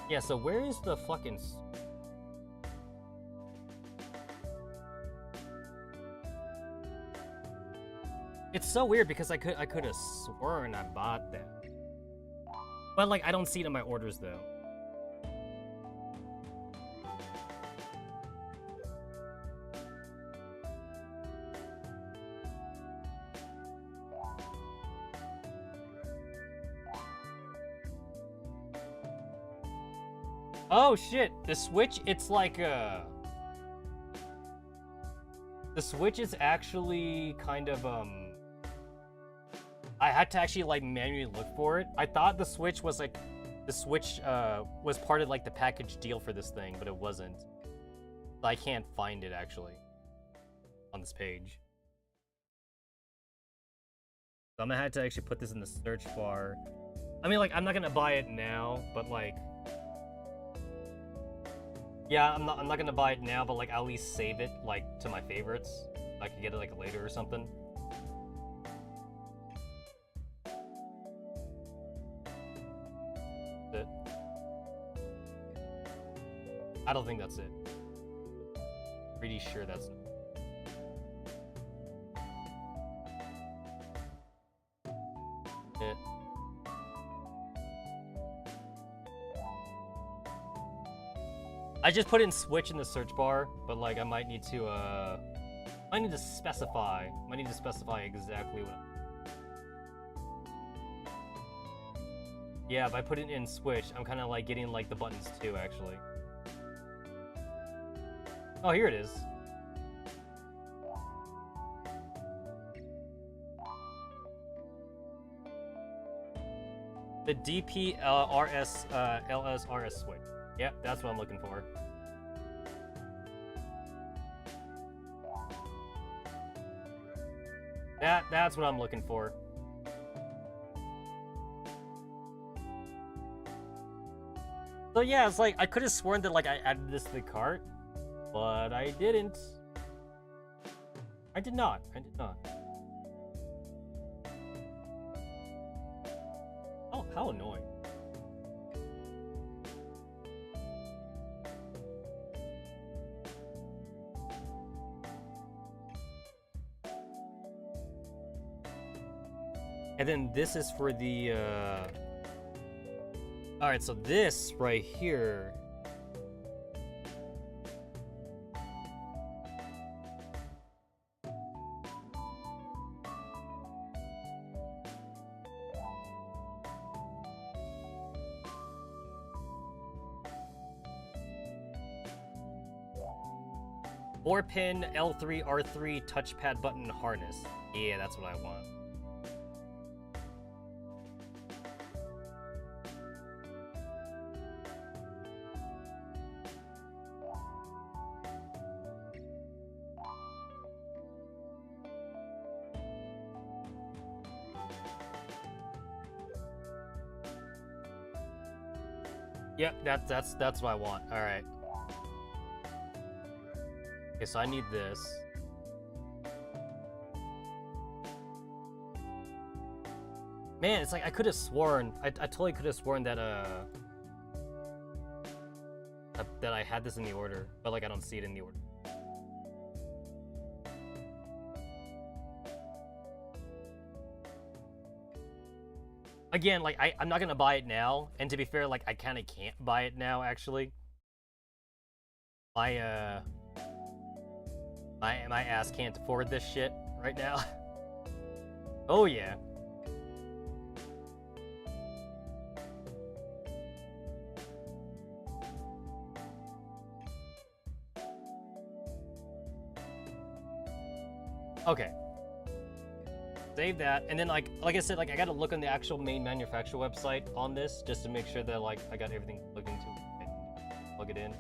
Yeah, so where is the fucking... It's so weird because I could have sworn I bought that. But like I don't see it in my orders though. Oh shit, the Switch, it's like the Switch is actually kind of I had to actually like manually look for it. I thought the Switch was like, was part of like the package deal for this thing, but it wasn't. So I can't find it actually on this page. So I'm gonna have to actually put this in the search bar. I mean, like, I'm not gonna buy it now, but like, yeah, I'm not gonna buy it now, but like, I'll at least save it like to my favorites. I could get it like later or something. It. I don't think that's it. Pretty sure that's it. it. I just put in Switch in the search bar, but like I might need to specify. Might need to specify exactly what. Yeah, if I put it in Switch, I'm kind of like getting like the buttons too, actually. Oh, here it is. The DPRS LSRS Switch. Yep, that's what I'm looking for. That's what I'm looking for. So yeah, it's like I could have sworn that like I added this to the cart, but I didn't. I did not. I did not. Oh, how annoying. And then this is for the, Alright, so this right here. Four-pin L3 R3 touchpad button harness. Yeah, that's what I want. Yep, that's what I want. All right. Okay, so I need this. Man, it's like I could have sworn. I totally could have sworn that that I had this in the order, but like I don't see it in the order. Again, like I'm not gonna buy it now, and to be fair, like I kind of can't buy it now. Actually, my ass can't afford this shit right now. Oh yeah. Okay. Save that, and then like I said, like I gotta look on the actual main manufacturer website on this just to make sure that like I got everything plugged into it. Plug it in.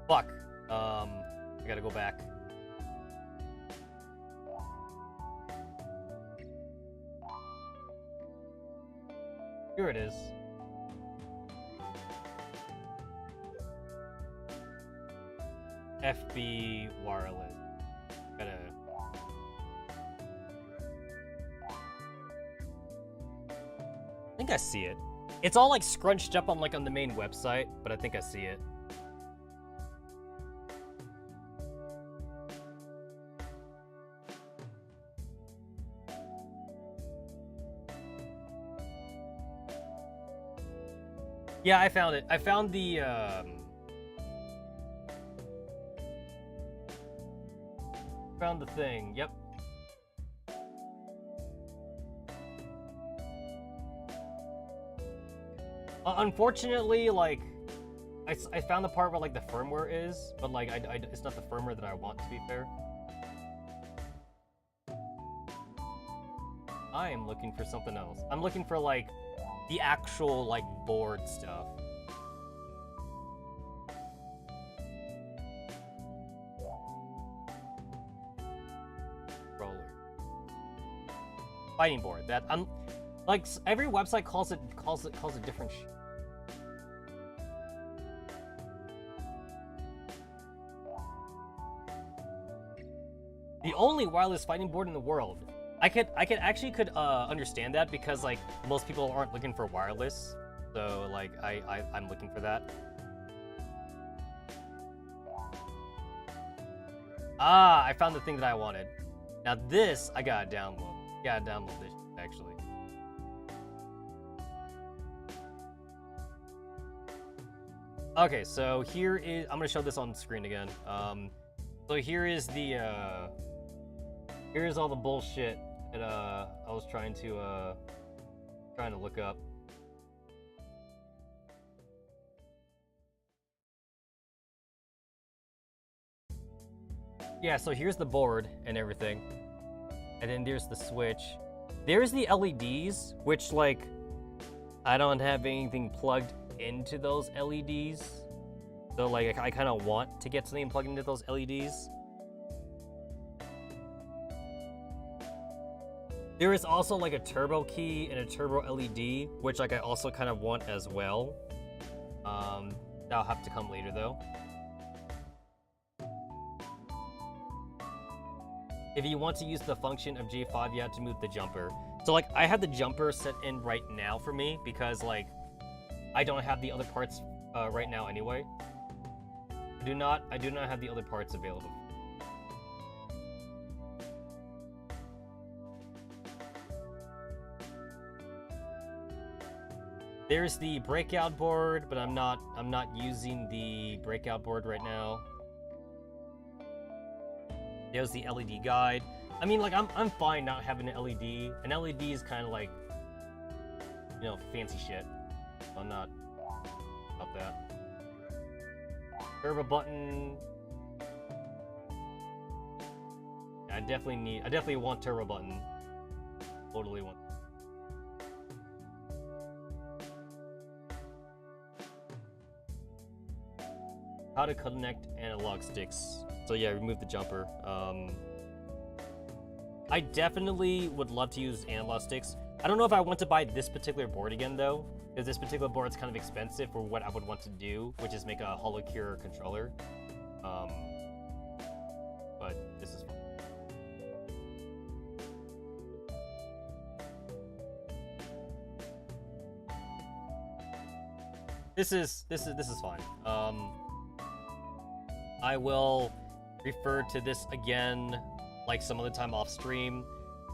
Fuck. I gotta go back. Here it is. FB wireless. Gotta. I think I see it. It's all like scrunched up on like on the main website, but I think I see it. Yeah, I found it. I found the, found the thing, yep. Unfortunately, like, I found the part where, like, the firmware is, but, like, it's not the firmware that I want, to be fair. I am looking for something else. I'm looking for, like, the actual, like, board stuff. Roller. Fighting board. That I'm like every website calls it different shit. The only wireless fighting board in the world. I could actually understand that because like most people aren't looking for wireless. So like I'm looking for that. Ah, I found the thing that I wanted. Now this I gotta download. Gotta download this actually. Okay, so here is, I'm gonna show this on the screen again. So here is the here's all the bullshit that I was trying to look up. Yeah, so here's the board and everything. And then there's the switch. There's the LEDs, which like I don't have anything plugged into those LEDs. So like I kind of want to get something plugged into those LEDs. There is also like a turbo key and a turbo LED, which like I also kind of want as well. That'll have to come later though. If you want to use the function of J5, you have to move the jumper. So like I have the jumper set in right now for me because like I don't have the other parts right now anyway. I do not have the other parts available. There's the breakout board, but I'm not using the breakout board right now. There's the LED guide. I mean, like, I'm fine not having an LED. An LED is kind of like, you know, fancy shit. I'm not about that. Turbo button. I definitely want turbo button. Totally want. How to connect analog sticks. So yeah, remove the jumper. I definitely would love to use analog sticks. I don't know if I want to buy this particular board again though, because this particular board is kind of expensive for what I would want to do, which is make a holocure controller. But this is fun. This is fine. I will refer to this again like some other time off stream.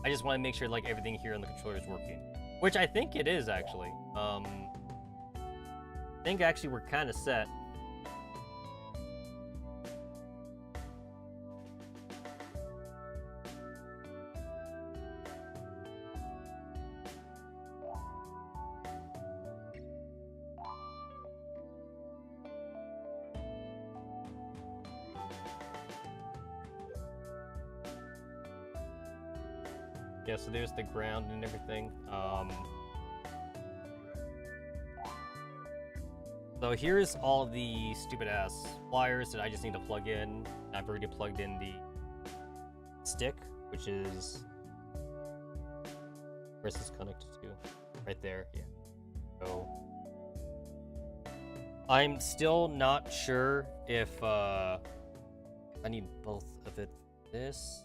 I just want to make sure like everything here on the controller is working, which I think it is actually. I think actually we're kind of set. Yeah, so there's the ground and everything. So here's all the stupid ass wires that I just need to plug in. I've already plugged in the stick, which is, where's this connected to? Right there, yeah. So I'm still not sure if I need both of it. This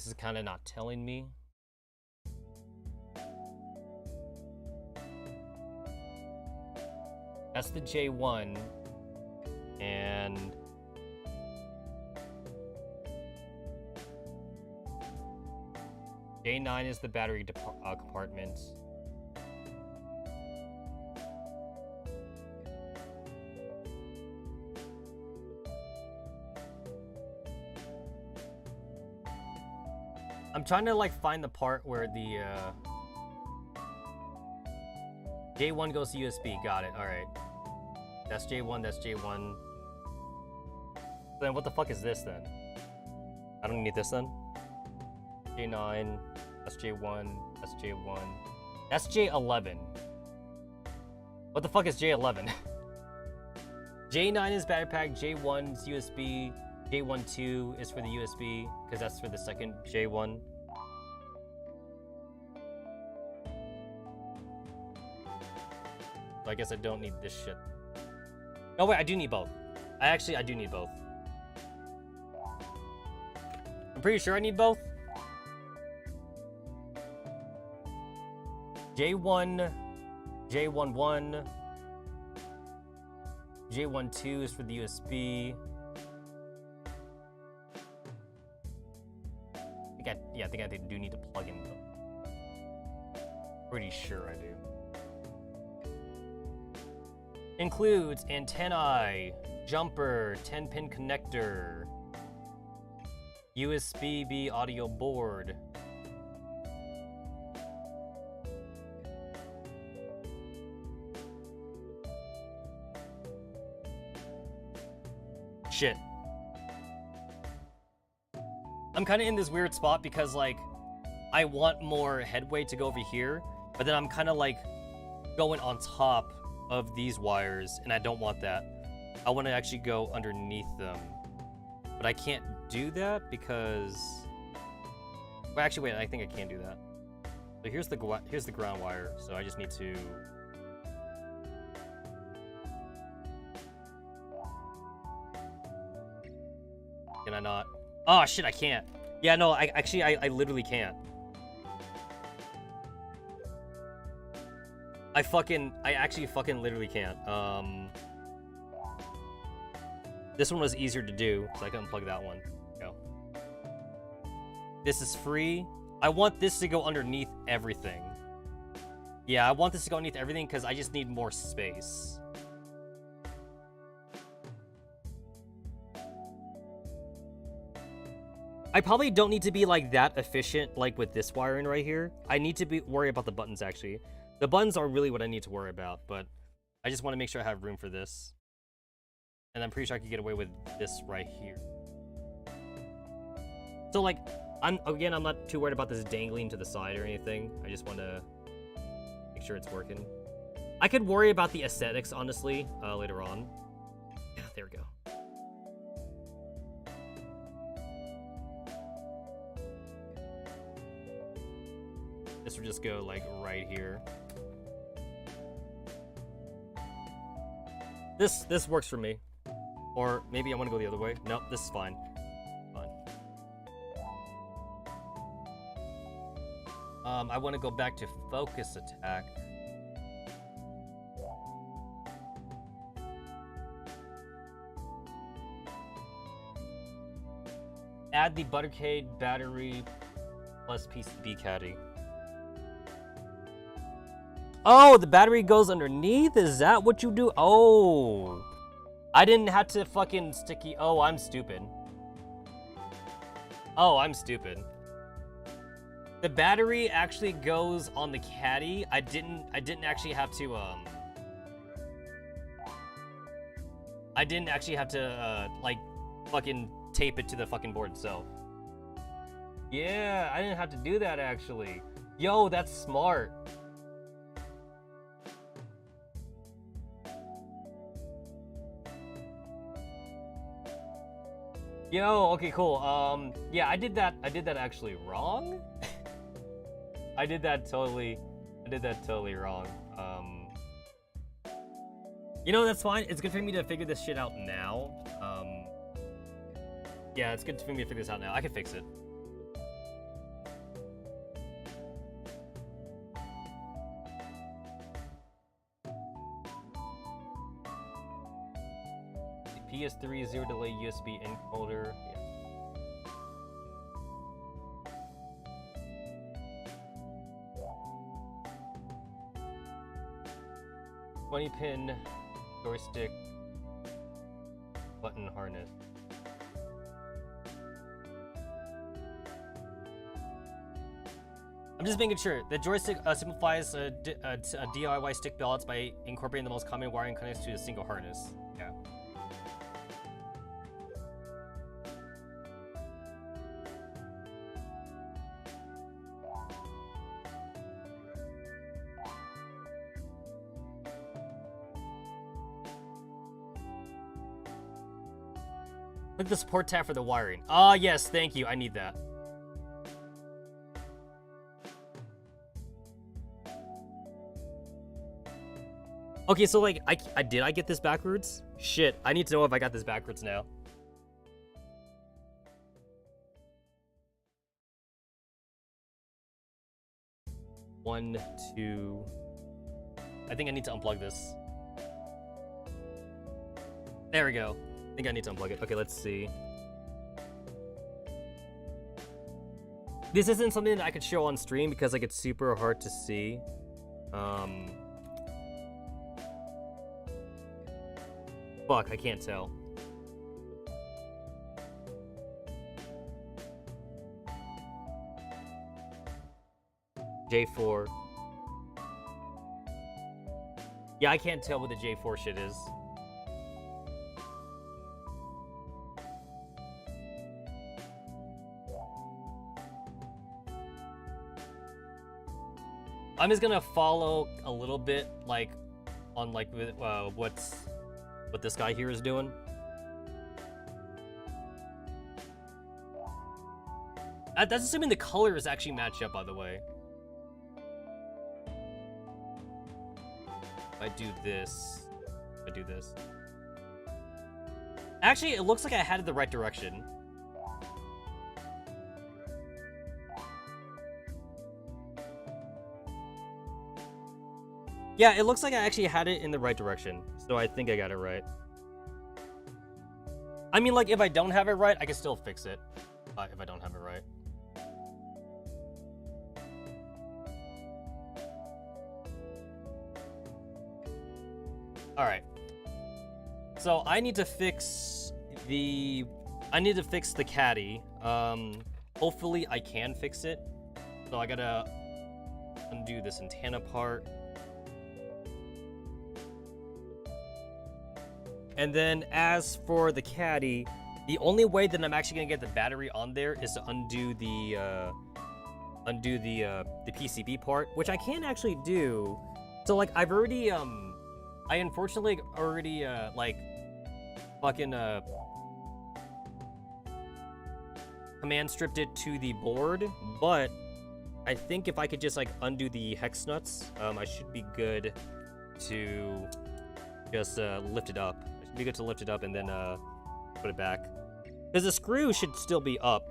is kind of not telling me. That's the J1, and J9 is the battery compartment. I'm trying to like find the part where the J1 goes to USB. Got it. All right. That's J1. That's J1. Then what the fuck is this then? I don't need this then. J9. That's J1. That's J1. That's J11. What the fuck is J11? J9 is battery pack. J1's USB. J12 is for the USB, because that's for the second J1. So I guess I don't need this shit. Oh wait, I do need both. I do need both. I'm pretty sure I need both. J1, J11, J12 is for the USB. I think I do need to plug in them. Pretty sure I do. Includes antennae, jumper, 10-pin connector, USB-B audio board. Shit. I'm kind of in this weird spot because, like, I want more headway to go over here, but then I'm kind of, like, going on top of these wires, and I don't want that. I want to actually go underneath them. But I can't do that because... Well, actually, wait, I think I can do that. So here's the ground wire, so I just need to... Can I not? Oh, shit, I can't. Yeah, no, I literally can't. I actually fucking literally can't. This one was easier to do, so I can unplug that one. Go. This is free. I want this to go underneath everything. Yeah, I want this to go underneath everything because I just need more space. I probably don't need to be like that efficient like with this wiring right here. I need to worry about the buttons actually. The buttons are really what I need to worry about, but I just want to make sure I have room for this. And I'm pretty sure I could get away with this right here. So like, I'm not too worried about this dangling to the side or anything. I just want to make sure it's working. I could worry about the aesthetics, honestly, later on. Yeah, there we go. This would just go like right here. This works for me. Or maybe I want to go the other way. Nope, this is fine. Fine. I want to go back to focus attack. Add the Buttercade battery plus PCB caddy. Oh, the battery goes underneath? Is that what you do? Oh. I didn't have to fucking sticky... Oh, I'm stupid. Oh, I'm stupid. The battery actually goes on the caddy. I didn't actually have to, I didn't actually have to, like, fucking tape it to the fucking board itself. Yeah, I didn't have to do that, actually. Yo, that's smart. Yo, okay, cool. Yeah, I did that actually wrong. I did that totally wrong. You know, that's fine. It's good for me to figure this shit out now. Yeah, it's good for me to figure this out now. I can fix it. PS3 zero delay USB encoder. Yeah. $20-pin joystick button harness. I'm just making sure. The joystick simplifies DIY stick balance by incorporating the most common wiring connects to a single harness. Yeah. Look at the support tab for the wiring. Ah, yes, thank you. I need that. Okay, so like, did I get this backwards? Shit, I need to know if I got this backwards now. 1, 2. I think I need to unplug this. There we go. I think I need to unplug it. Okay, let's see. This isn't something that I could show on stream because like it's super hard to see. Fuck, I can't tell. J4. Yeah, I can't tell what the J4 shit is. I'm just gonna follow a little bit, like, on like what this guy here is doing. That's assuming the colors actually match up, by the way. If I do this, Actually, it looks like I had it the right direction. Yeah, it looks like I actually had it in the right direction, so I think I got it right. I mean, like, if I don't have it right, I can still fix it. If I don't have it right. Alright. So, I need to fix the caddy. Hopefully I can fix it. So I gotta undo this antenna part. And then as for the caddy, the only way that I'm actually gonna get the battery on there is to undo the PCB part, which I can actually do. So like I've already I unfortunately already like fucking command stripped it to the board, but I think if I could just like undo the hex nuts, I should be good to just lift it up. Be good to lift it up and then put it back, because the screw should still be up.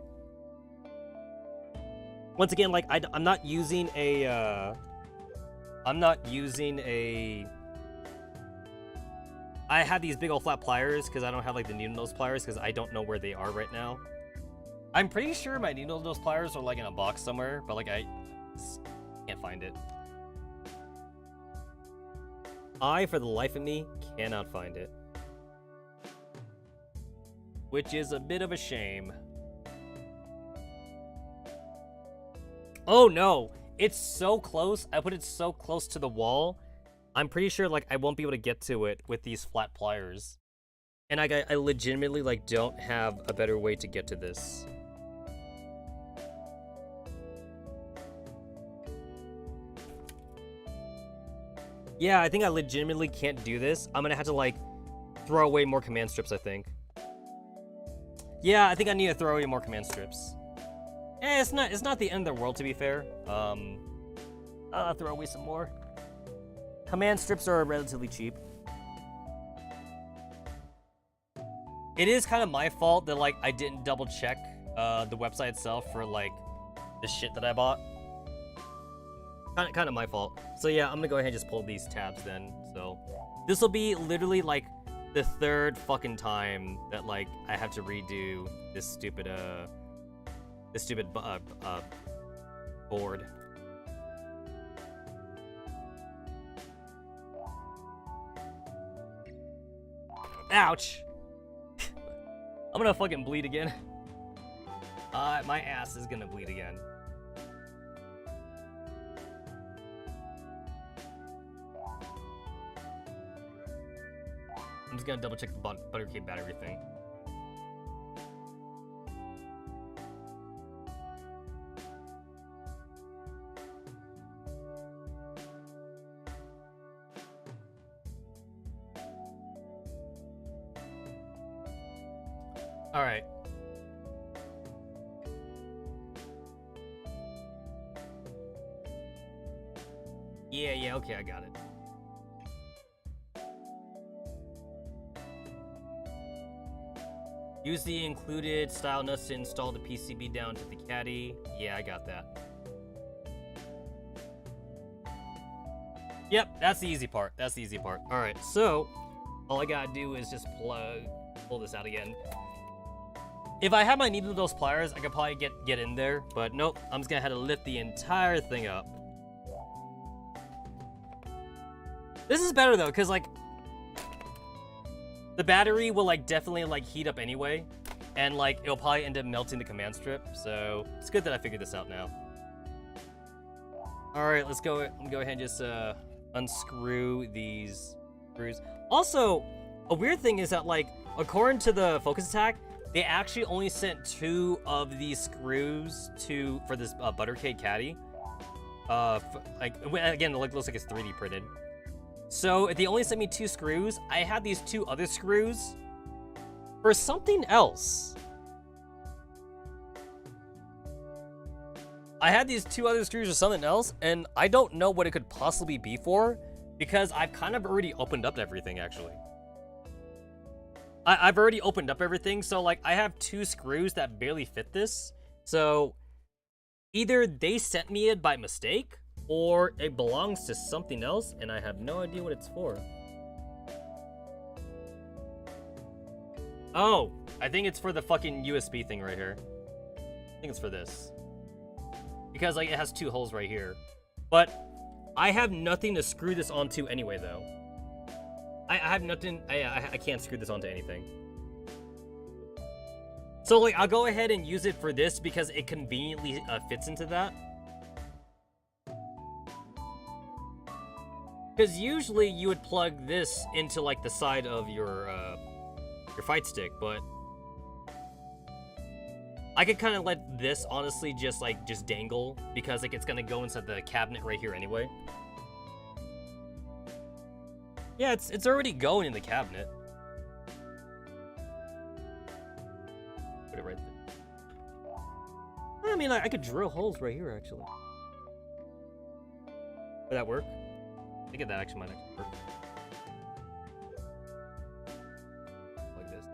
Once again, like I'm not using a I have these big old flat pliers because I don't have like the needle nose pliers because I don't know where they are right now. I'm pretty sure my needle nose pliers are like in a box somewhere, but like I can't find it. I, for the life of me, cannot find it. Which is a bit of a shame. Oh no! It's so close. I put it so close to the wall. I'm pretty sure like I won't be able to get to it with these flat pliers. And I legitimately like don't have a better way to get to this. Yeah, I think I legitimately can't do this. I'm gonna have to like throw away more command strips, I think. Yeah, I think I need to throw away more command strips. It's not the end of the world, to be fair. I'll throw away some more. Command strips are relatively cheap. It is kind of my fault that like I didn't double check the website itself for like the shit that I bought. Kind of my fault. So yeah, I'm gonna go ahead and just pull these tabs then. So this will be literally like the third fucking time that like I have to redo this stupid board. Ouch! I'm gonna fucking bleed again. My ass is gonna bleed again. I'm just gonna double check the buttercake battery thing. All right. Yeah, okay, I got it. Use the included style nuts to install the PCB down to the caddy. Yeah, I got that. Yep, that's the easy part. That's the easy part. All right, so all I gotta do is just pull this out again. If I had my needle nose pliers, I could probably get in there, but nope. I'm just gonna have to lift the entire thing up. This is better though, cause like the battery will like definitely like heat up anyway, and like it'll probably end up melting the command strip. So it's good that I figured this out now. All right, let's go. Go ahead and just unscrew these screws. Also, a weird thing is that like according to the focus attack, they actually only sent 2 of these screws for this Buttercade caddy. Like again, it looks like it's 3D printed. So they only sent me 2 screws. I had these 2 other screws for something else. I had these 2 other screws for something else, and I don't know what it could possibly be for, because I've kind of already opened up everything, actually. I've already opened up everything, so like I have 2 screws that barely fit this. So either they sent me it by mistake, or it belongs to something else, and I have no idea what it's for. Oh, I think it's for the fucking USB thing right here. I think it's for this. Because like it has 2 holes right here. But I have nothing to screw this onto anyway, though. I have nothing. I can't screw this onto anything. So like I'll go ahead and use it for this because it conveniently fits into that. Because usually you would plug this into like the side of your fight stick, but I could kind of let this honestly just dangle because like it's gonna go inside the cabinet right here anyway. Yeah, it's already going in the cabinet. Put it right there. I mean, I could drill holes right here actually. Would that work? I think that actually might work. Like this.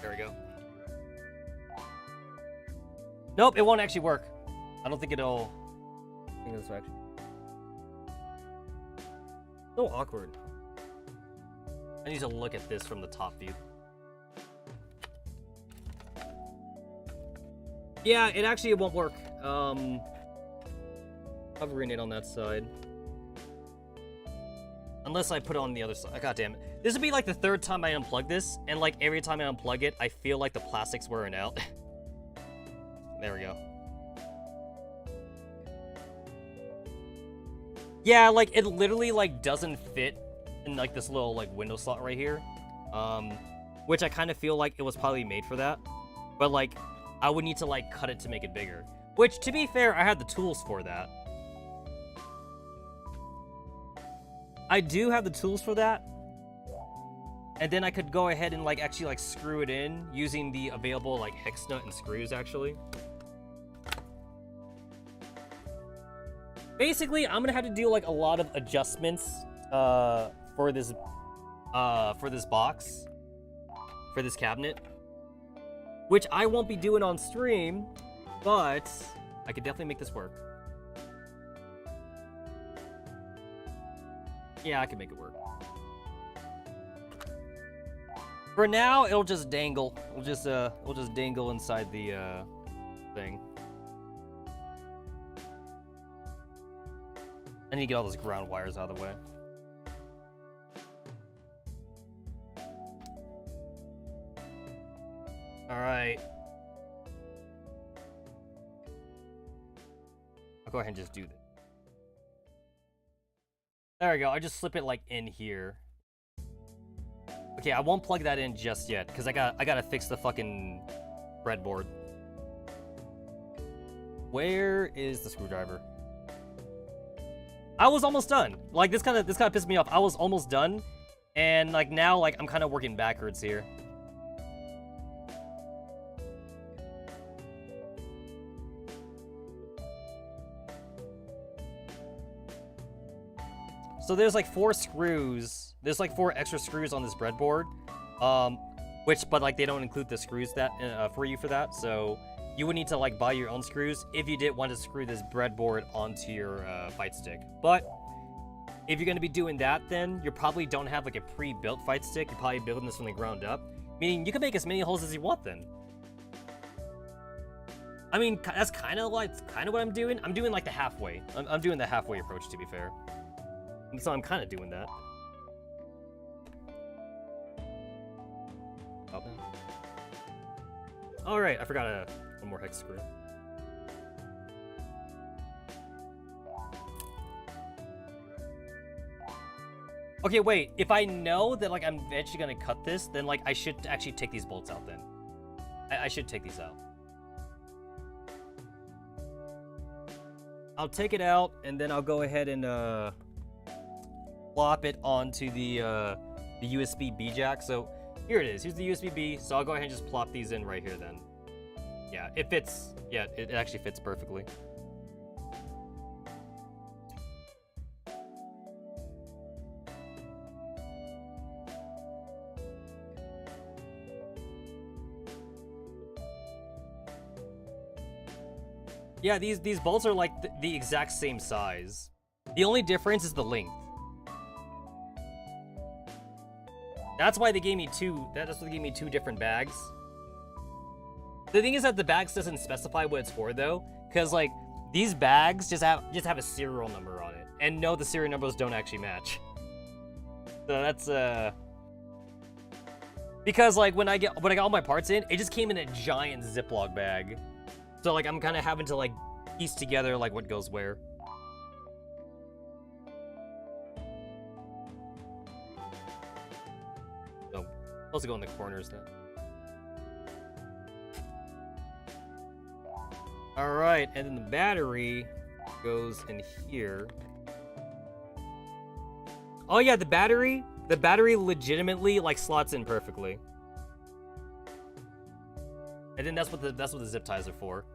There we go. Nope, it won't actually work. I don't think it'll. I think this will actually. So awkward. I need to look at this from the top view. Yeah, it won't work. Hovering it on that side. Unless I put it on the other side. God damn it. This would be like the 3rd time I unplug this, and like every time I unplug it, I feel like the plastic's wearing out. There we go. Yeah, like it literally like doesn't fit in like this little like window slot right here. Which I kind of feel like it was probably made for that. But like I would need to like cut it to make it bigger. Which to be fair, I had the tools for that. I do have the tools for that. And then I could go ahead and like actually like screw it in using the available like hex nut and screws actually. Basically, I'm gonna have to do like a lot of adjustments for this box, for this cabinet, which I won't be doing on stream, but I could definitely make this work. Yeah, I can make it work. For now, it'll just dangle. We'll just dangle inside the thing. I need to get all those ground wires out of the way. All right. I'll go ahead and just do this. There we go. I just slip it like in here. Okay, I won't plug that in just yet because I gotta fix the fucking breadboard. Where is the screwdriver? I was almost done. Like this kind of pissed me off. I was almost done, and like now like I'm kind of working backwards here. So there's like 4 screws. There's like 4 extra screws on this breadboard, but like they don't include the screws that for you for that. So you would need to like buy your own screws if you did want to screw this breadboard onto your fight stick. But if you're going to be doing that, then you probably don't have like a pre-built fight stick. You're probably building this from the ground up, meaning you can make as many holes as you want then. I mean, that's kind of what I'm doing. I'm doing like the halfway. I'm doing the halfway approach, to be fair. And so I'm kind of doing that. Oh. All right, I forgot one more hex screw. Okay, wait. If I know that like I'm eventually gonna cut this, then like I should actually take these bolts out. Then I should take these out. I'll take it out, and then I'll go ahead and plop it onto the USB-B jack. So here it is. Here's the USB-B. So I'll go ahead and just plop these in right here then. Yeah, it fits. Yeah, it actually fits perfectly. Yeah, these bolts are like the exact same size. The only difference is the length. That's why they gave me two. That's why they gave me two different bags. The thing is that the bags doesn't specify what it's for though, because like these bags just have a serial number on it, and no, the serial numbers don't actually match. So that's because like when I got all my parts in, it just came in a giant Ziploc bag. So like I'm kind of having to like piece together like what goes where. So supposed to go in the corners then. All right, and then the battery goes in here. Oh yeah, the battery legitimately like slots in perfectly. And then that's what the zip ties are for.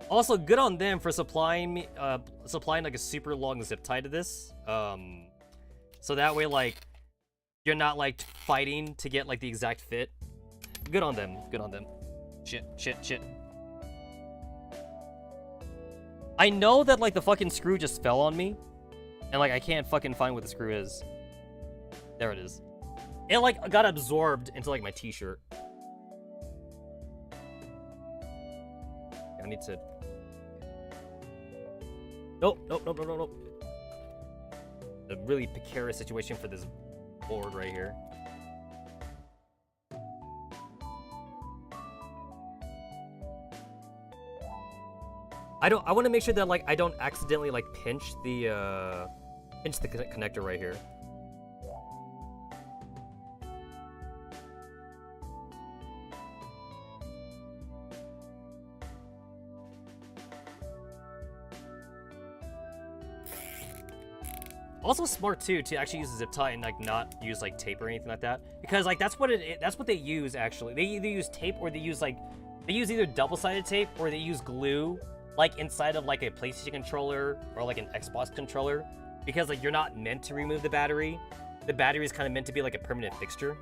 Also, good on them for supplying me like a super long zip tie to this. So that way like you're not like fighting to get like the exact fit. Good on them. Good on them. Shit. I know that like the fucking screw just fell on me, and like I can't fucking find what the screw is. There it is. It like got absorbed into like my t-shirt. I need to. Nope. A really precarious situation for this board right here. I want to make sure that like I don't accidentally like pinch the connector right here. Also smart too to actually use a zip tie and like not use like tape or anything like that, because like that's what they use actually. They either use tape or they use either double-sided tape or they use glue like inside of like a PlayStation controller or like an Xbox controller, because like you're not meant to remove the battery. The battery is kind of meant to be like a permanent fixture.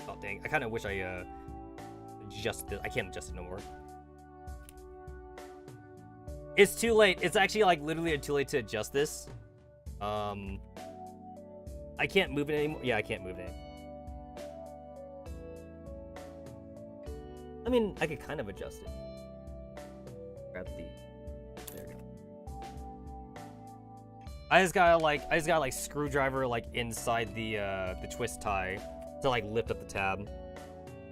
Oh dang! I kind of wish I adjusted it. I can't adjust it no more. It's too late. It's actually like literally too late to adjust this. I can't move it anymore. Yeah, I can't move it. I mean, I could kind of adjust it. Grab the. There we go. I just got like screwdriver like inside the twist tie to like lift up the tab.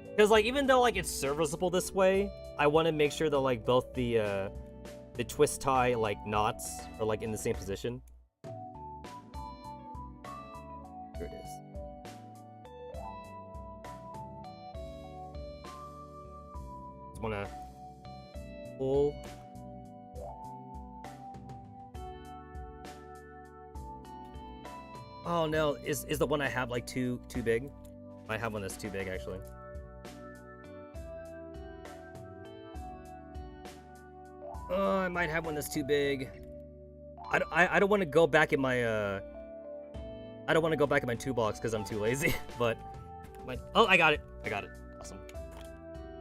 Because like even though like it's serviceable this way, I want to make sure that like both the twist tie like knots are like in the same position. Here it is. Just wanna pull. Oh no, is the one I have like too big? I have one that's too big actually. I might have one that's too big. I don't want to go back in my I don't want to go back in my toolbox because I'm too lazy, but... Oh, I got it. I got it. Awesome.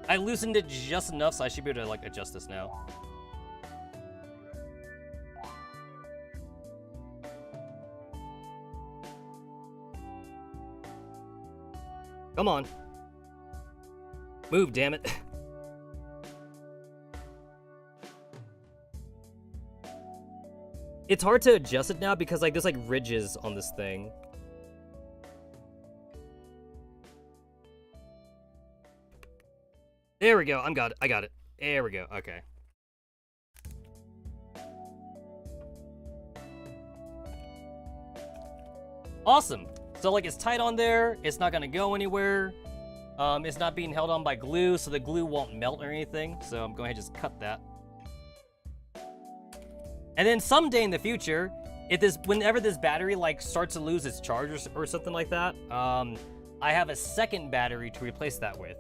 I loosened it just enough, so I should be able to, like, adjust this now. Come on. Move, damn it. It's hard to adjust it now because, like, there's, like, ridges on this thing. There we go. I got it. There we go. Okay. Awesome. So, like, it's tight on there. It's not gonna go anywhere. It's not being held on by glue, so the glue won't melt or anything. So I'm going to just cut that. And then someday in the future, whenever this battery, like, starts to lose its charge or something like that, I have a second battery to replace that with.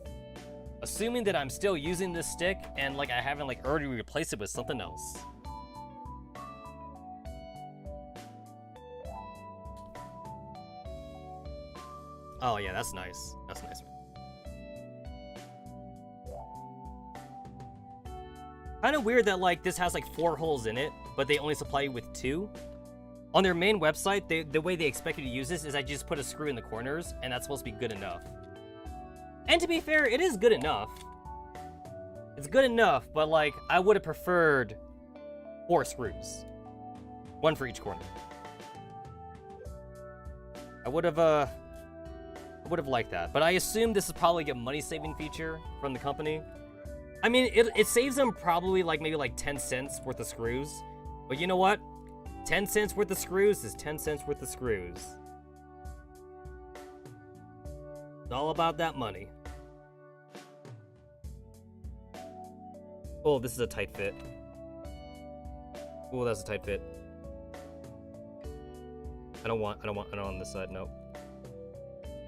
Assuming that I'm still using this stick and, like, I haven't, like, already replaced it with something else. Oh yeah, that's nice. That's nice. Kind of weird that, like, this has, like, 4 holes in it, but they only supply you with 2. On their main website, the way they expect you to use this is I just put a screw in the corners, and that's supposed to be good enough. And to be fair, it is good enough. It's good enough, but, like, I would have preferred 4 screws. 1 for each corner. I would have liked that. But I assume this is probably a money-saving feature from the company. I mean, it saves them probably, like, maybe, like, 10 cents worth of screws. But you know what? 10 cents worth of screws is 10 cents worth of screws. It's all about that money. Oh, this is a tight fit. Oh, that's a tight fit. I don't want on this side, nope.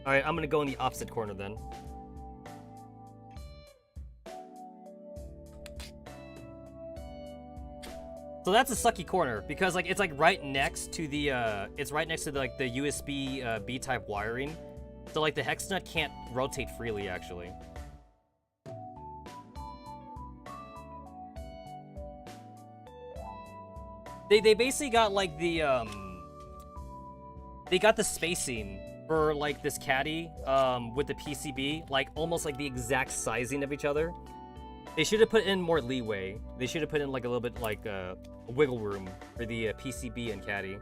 Alright, I'm gonna go in the opposite corner then. So that's a sucky corner because, like, it's, like, right next to the like the USB B type wiring. So, like, the hex nut can't rotate freely actually. They basically got, like, the they got the spacing for, like, this caddy with the PCB, like, almost like the exact sizing of each other. They should have put in more leeway. They should have put in, like, a little bit, like, a wiggle room for the PCB and caddy.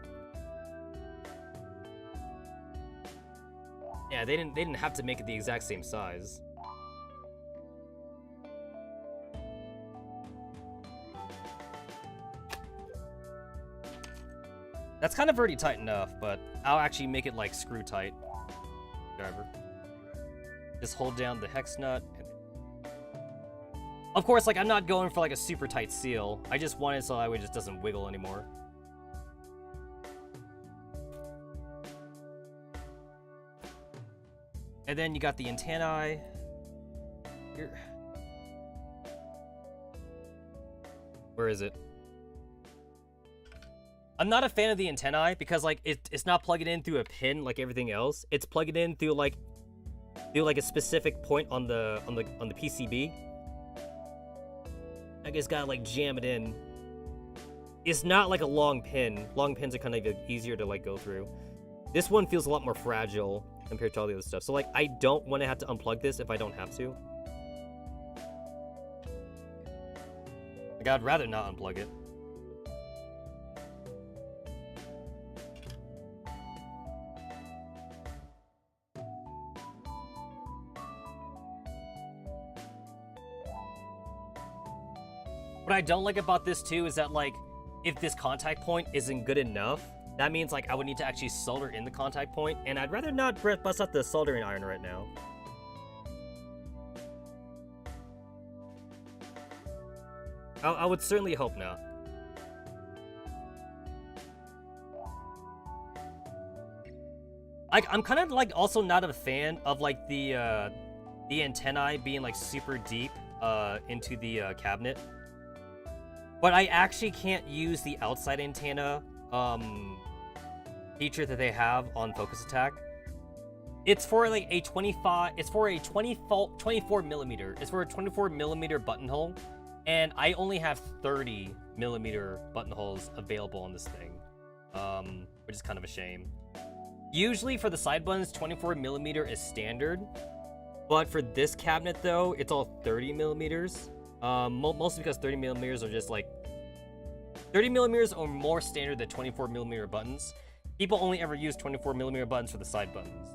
Yeah, they didn't have to make it the exact same size. That's kind of already tight enough, but I'll actually make it, like, screw tight. Whatever. Just hold down the hex nut. Of course, like, I'm not going for, like, a super tight seal. I just want it so that way it just doesn't wiggle anymore. And then you got the antennae. Here. Where is it? I'm not a fan of the antennae because, like, it's not plugging in through a pin like everything else. It's plugging in through a specific point on the PCB. I just gotta, like, jam it in. It's not like a long pin. Long pins are kind of easier to, like, go through. This one feels a lot more fragile compared to all the other stuff. So, like, I don't want to have to unplug this if I don't have to. Like, I'd rather not unplug it. What I don't like about this, too, is that, like, if this contact point isn't good enough, that means, like, I would need to actually solder in the contact point, and I'd rather not bust out the soldering iron right now. I would certainly hope not. I'm kind of, like, also not a fan of, like, the antennae being, like, super deep into the cabinet. But I actually can't use the outside antenna feature that they have on focus attack. It's for like a 24 millimeter. It's for a 24 millimeter buttonhole, and I only have 30 millimeter buttonholes available on this thing, which is kind of a shame. Usually for the side buttons, 24 millimeter is standard, but for this cabinet though, it's all 30 millimeters. Mostly because 30 millimeters are just like 30 millimeters or more standard than 24 millimeter buttons. People only ever use 24 millimeter buttons for the side buttons.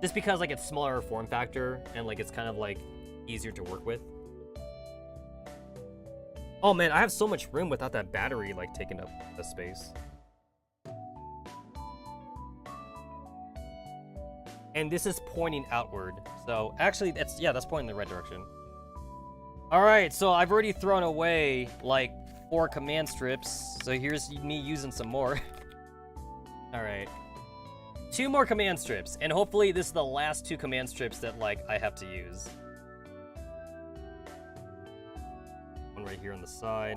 Just because like it's smaller form factor and like it's kind of like easier to work with. Oh man, I have so much room without that battery like taking up the space. And this is pointing outward. So actually that's pointing in the right direction. Alright, so I've already thrown away like 4 command strips. So here's me using some more. Alright. 2 more command strips, and hopefully this is the last 2 command strips that like I have to use. One right here on the side.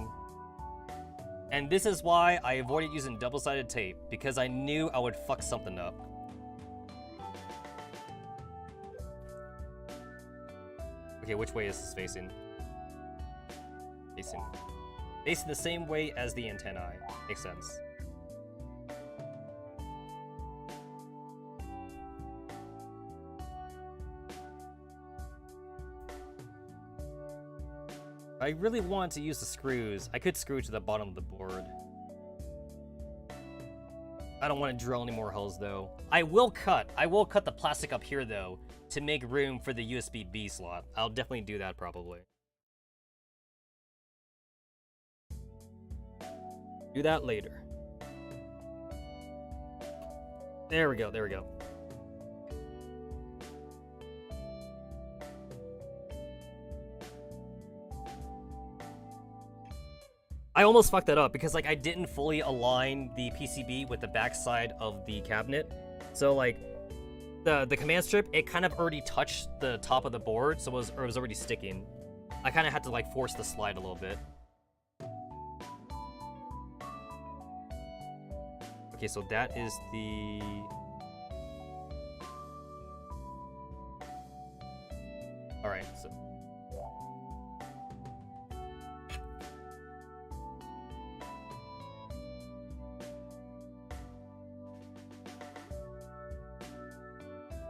And this is why I avoided using double-sided tape, because I knew I would fuck something up. Okay, which way is this facing? Facing the same way as the antennae. Makes sense. I really want to use the screws. I could screw to the bottom of the board. I don't want to drill any more holes though. I will cut the plastic up here though to make room for the USB-B slot. I'll definitely do that probably. Do that later. There we go, there we go. I almost fucked that up because like I didn't fully align the PCB with the backside of the cabinet. So like the command strip, it kind of already touched the top of the board, so it was already sticking. I kind of had to like force the slide a little bit. Okay, so that is the... Alright, so...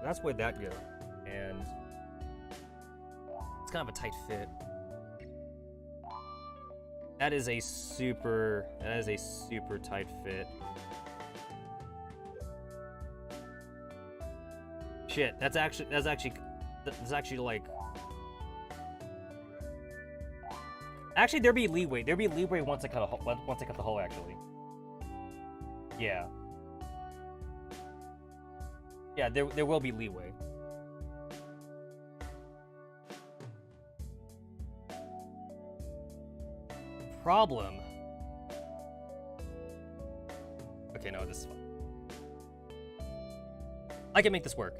That's where that goes, and it's kind of a tight fit. That is a super tight fit. Shit, that's actually like... Actually, there'd be leeway. There'd be leeway once I cut the hole, actually. Yeah. Yeah, there will be leeway. Problem. Okay, no, this is fine. I can make this work.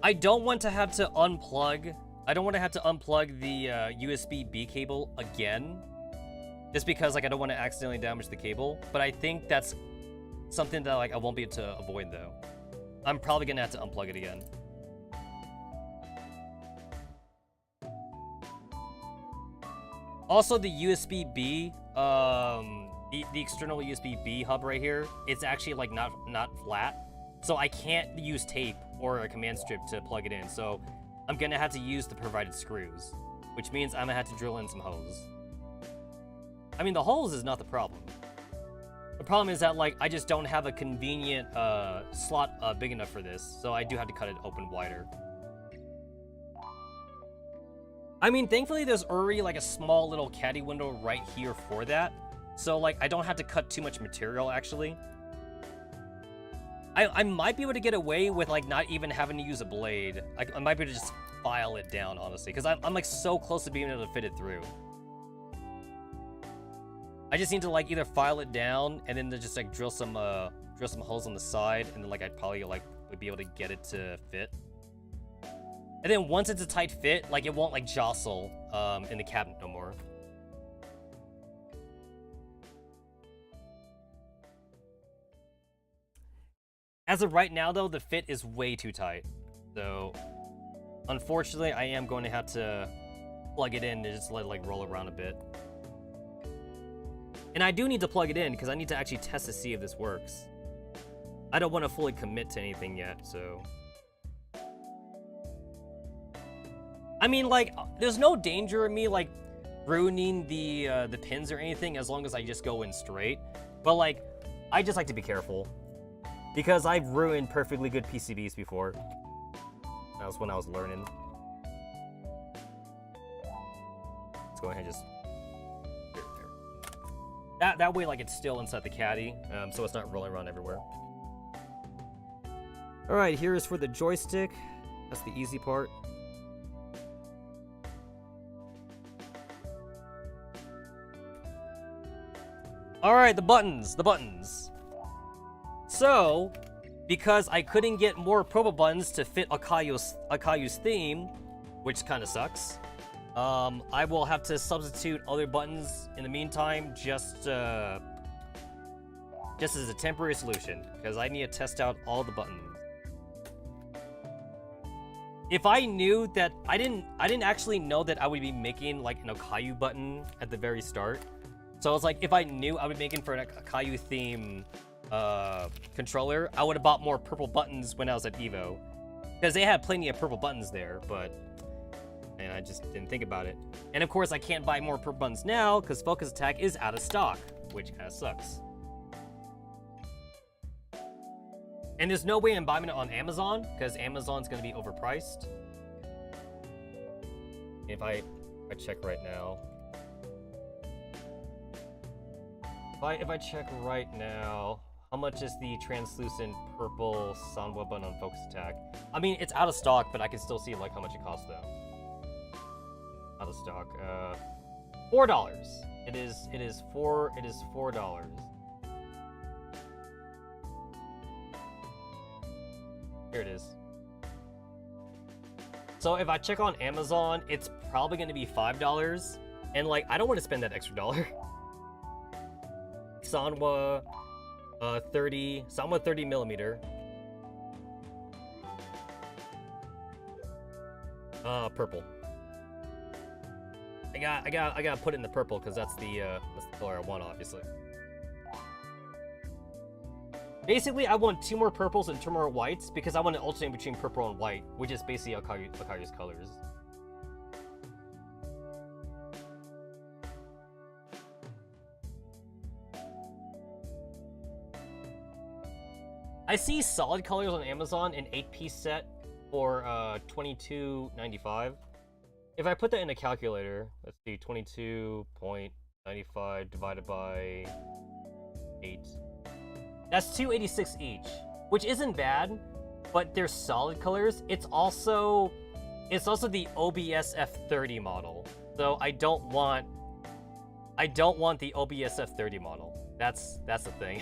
I don't want to have to unplug. I don't want to have to unplug the USB-B cable again, just because like I don't want to accidentally damage the cable. But I think that's something that like I won't be able to avoid though. I'm probably gonna have to unplug it again. Also, the USB-B, the external USB-B hub right here, it's actually like not flat, so I can't use tape or a command strip to plug it in. So I'm gonna have to use the provided screws, which means I'm gonna have to drill in some holes. I mean, the holes is not the problem. The problem is that, like, I just don't have a convenient slot big enough for this, so I do have to cut it open wider. I mean, thankfully, there's already, like, a small little caddy window right here for that, so, like, I don't have to cut too much material, actually. I might be able to get away with, like, not even having to use a blade. I might be able to just file it down, honestly, because I'm, like, so close to being able to fit it through. I just need to like either file it down and then just like drill some holes on the side, and then like I'd probably like would be able to get it to fit. And then once it's a tight fit, like it won't like jostle in the cabinet no more. As of right now, though, the fit is way too tight. So, unfortunately, I am going to have to plug it in and just let it like roll around a bit. And I do need to plug it in because I need to actually test to see if this works. I don't want to fully commit to anything yet, so... I mean, like, there's no danger of me, like, ruining the pins or anything as long as I just go in straight. But, like, I just like to be careful. Because I've ruined perfectly good PCBs before. That was when I was learning. Let's go ahead and just... That way, like, it's still inside the caddy, so it's not rolling around everywhere. Alright, here is for the joystick. That's the easy part. Alright, the buttons. So, because I couldn't get more purple buttons to fit Akayu's theme, which kind of sucks, I will have to substitute other buttons in the meantime, just as a temporary solution, because I need to test out all the buttons. If I knew that, I didn't actually know that I would be making like an Akayu button at the very start. So it's like, if I knew I would be making for an Akayu theme controller, I would have bought more purple buttons when I was at EVO. Because they had plenty of purple buttons there, but and I just didn't think about it. And of course, I can't buy more purple buttons now because Focus Attack is out of stock, which kind of sucks. And there's no way I'm buying it on Amazon because Amazon's going to be overpriced. If I check right now. If I check right now, how much is the translucent purple Sanwa button on Focus Attack? I mean, it's out of stock, but I can still see like how much it costs though. Out of stock. $4. It is $4. Here it is. So if I check on Amazon, it's probably going to be $5, and like I don't want to spend that extra dollar. Sanwa 30 millimeter. Purple. I gotta put it in the purple because that's the color I want, obviously. Basically, I want 2 more purples and 2 more whites because I want to alternate between purple and white, which is basically Akayu's colors. I see solid colors on Amazon, an 8-piece set for $22.95. If I put that in a calculator, let's see, 22.95 divided by 8. That's $2.86 each, which isn't bad, but they're solid colors. It's also the OBS F30 model, so I don't want the OBS F30 model. That's the thing.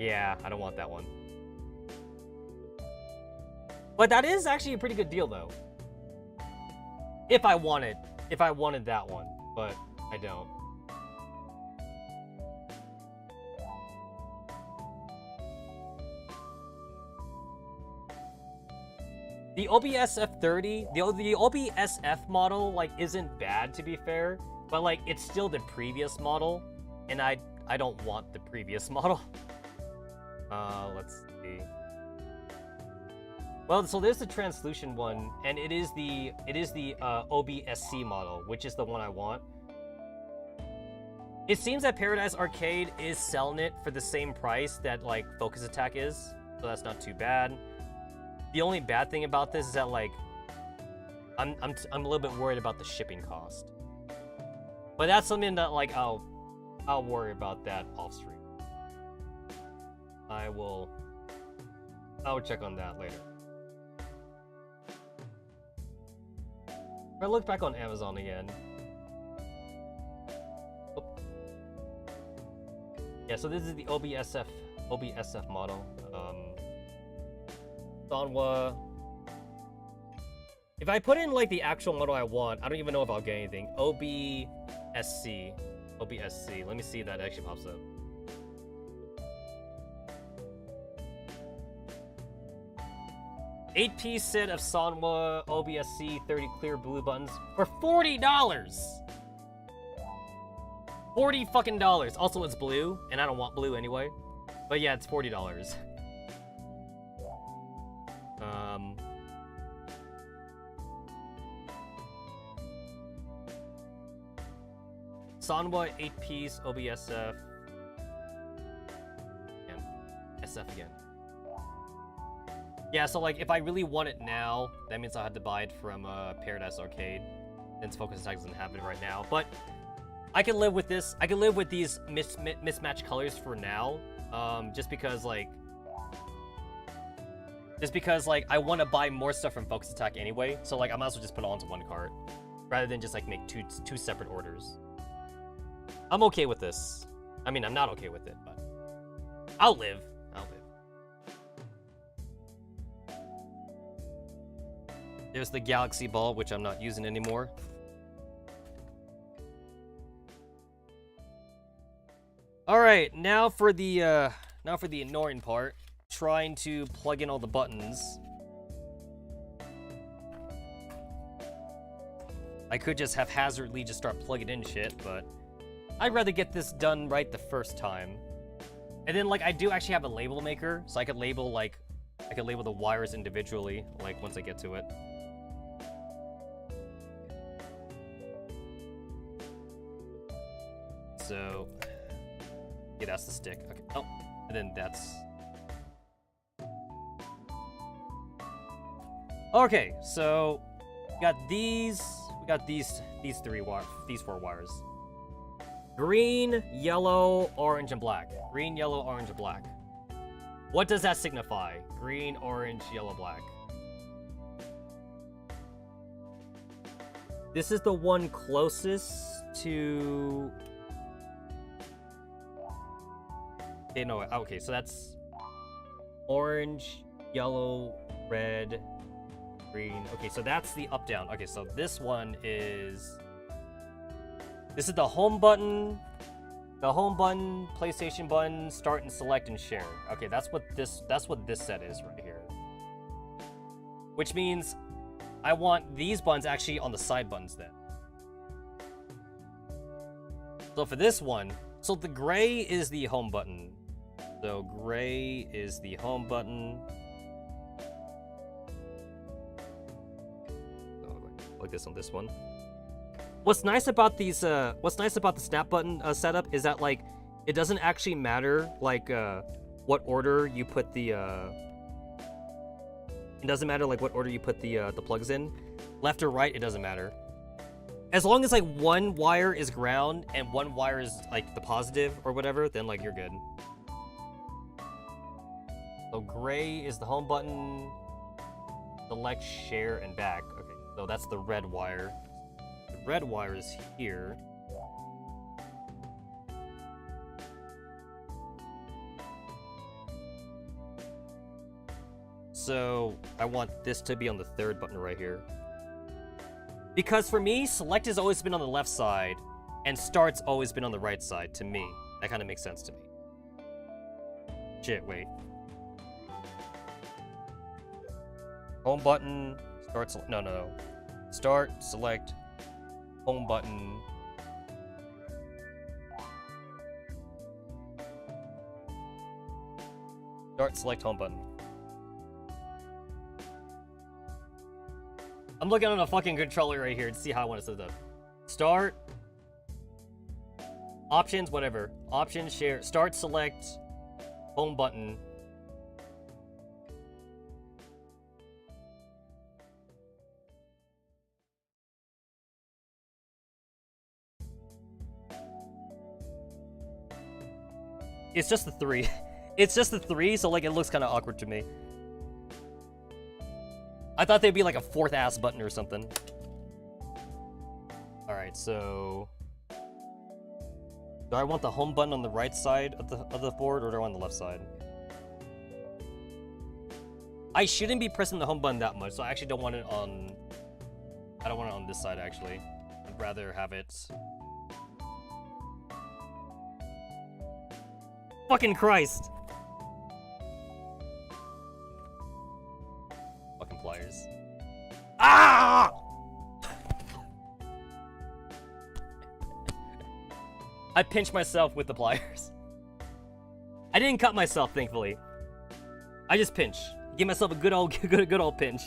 Yeah, I don't want that one. But that is actually a pretty good deal, though. If I wanted that one, but I don't. The OBS F30, the OBS F model, like, isn't bad, to be fair, but, like, it's still the previous model, and I don't want the previous model. Let's see. Well, so there's the translucent one, and it is the OBSC model, which is the one I want. It seems that Paradise Arcade is selling it for the same price that, like, Focus Attack is, so that's not too bad. The only bad thing about this is that, like, I'm a little bit worried about the shipping cost. But that's something that, like, I'll worry about that off stream. I'll check on that later. If I look back on Amazon again. Oh. Yeah, so this is the OBSF model. Sanwa. If I put in like the actual model I want, I don't even know if I'll get anything. OBSC. Let me see if that actually pops up. 8-piece set of Sanwa OBSC 30 clear blue buttons for $40. $40 fucking dollars. Also, it's blue, and I don't want blue anyway. But yeah, it's $40. Sanwa 8-piece OBSF. And SF again. Yeah, so like if I really want it now, that means I'll have to buy it from Paradise Arcade, since Focus Attack doesn't have it right now. But I can live with this. I can live with these mismatched colors for now, just because like I want to buy more stuff from Focus Attack anyway. So like I might as well just put it onto one cart, rather than just like make two separate orders. I'm okay with this. I mean, I'm not okay with it, but I'll live. There's the Galaxy Ball, which I'm not using anymore. All right, now for the annoying part, trying to plug in all the buttons. I could just haphazardly just start plugging in shit, but I'd rather get this done right the first time. And then like I do actually have a label maker, so I could label the wires individually, like once I get to it. So, yeah, that's the stick. Okay. Oh, and then that's. Okay, so we got these four wires. Green, yellow, orange, and black. Green, yellow, orange, and black. What does that signify? Green, orange, yellow, black. This is the one closest to. Okay, no, okay, so that's orange, yellow, red, green. Okay, so that's the up-down. Okay, so this one is... This is the home button, PlayStation button, start and select and share. Okay, that's what this set is right here. Which means I want these buttons actually on the side buttons then. So for this one, so the gray is the home button. So gray is the home button. So plug this on this one. What's nice about these what's nice about the snap button setup is that like it doesn't actually matter like what order you put the it doesn't matter like what order you put the plugs in. Left or right, it doesn't matter. As long as like one wire is ground and one wire is like the positive or whatever, then like you're good. So gray is the home button, select, share, and back. Okay, so that's the red wire. The red wire is here. So I want this to be on the third button right here. Because for me, select has always been on the left side, and start's always been on the right side, to me. That kind of makes sense to me. Shit, wait. Home button, start, no. Start, select, home button. Start, select, home button. I'm looking on a fucking controller right here to see how I want to set it up. Start. Options, whatever. Options, share. Start, select, home button. It's just the three. It's just the three, so like it looks kind of awkward to me. I thought they'd be like a fourth ass button or something. Alright, so... Do I want the home button on the right side of the board, or do I want the left side? I shouldn't be pressing the home button that much, so I actually don't want it on... I don't want it on this side, actually. I'd rather have it... Fucking Christ! Fucking pliers. Ah! I pinched myself with the pliers. I didn't cut myself, thankfully. I just pinch. Give myself a good old pinch.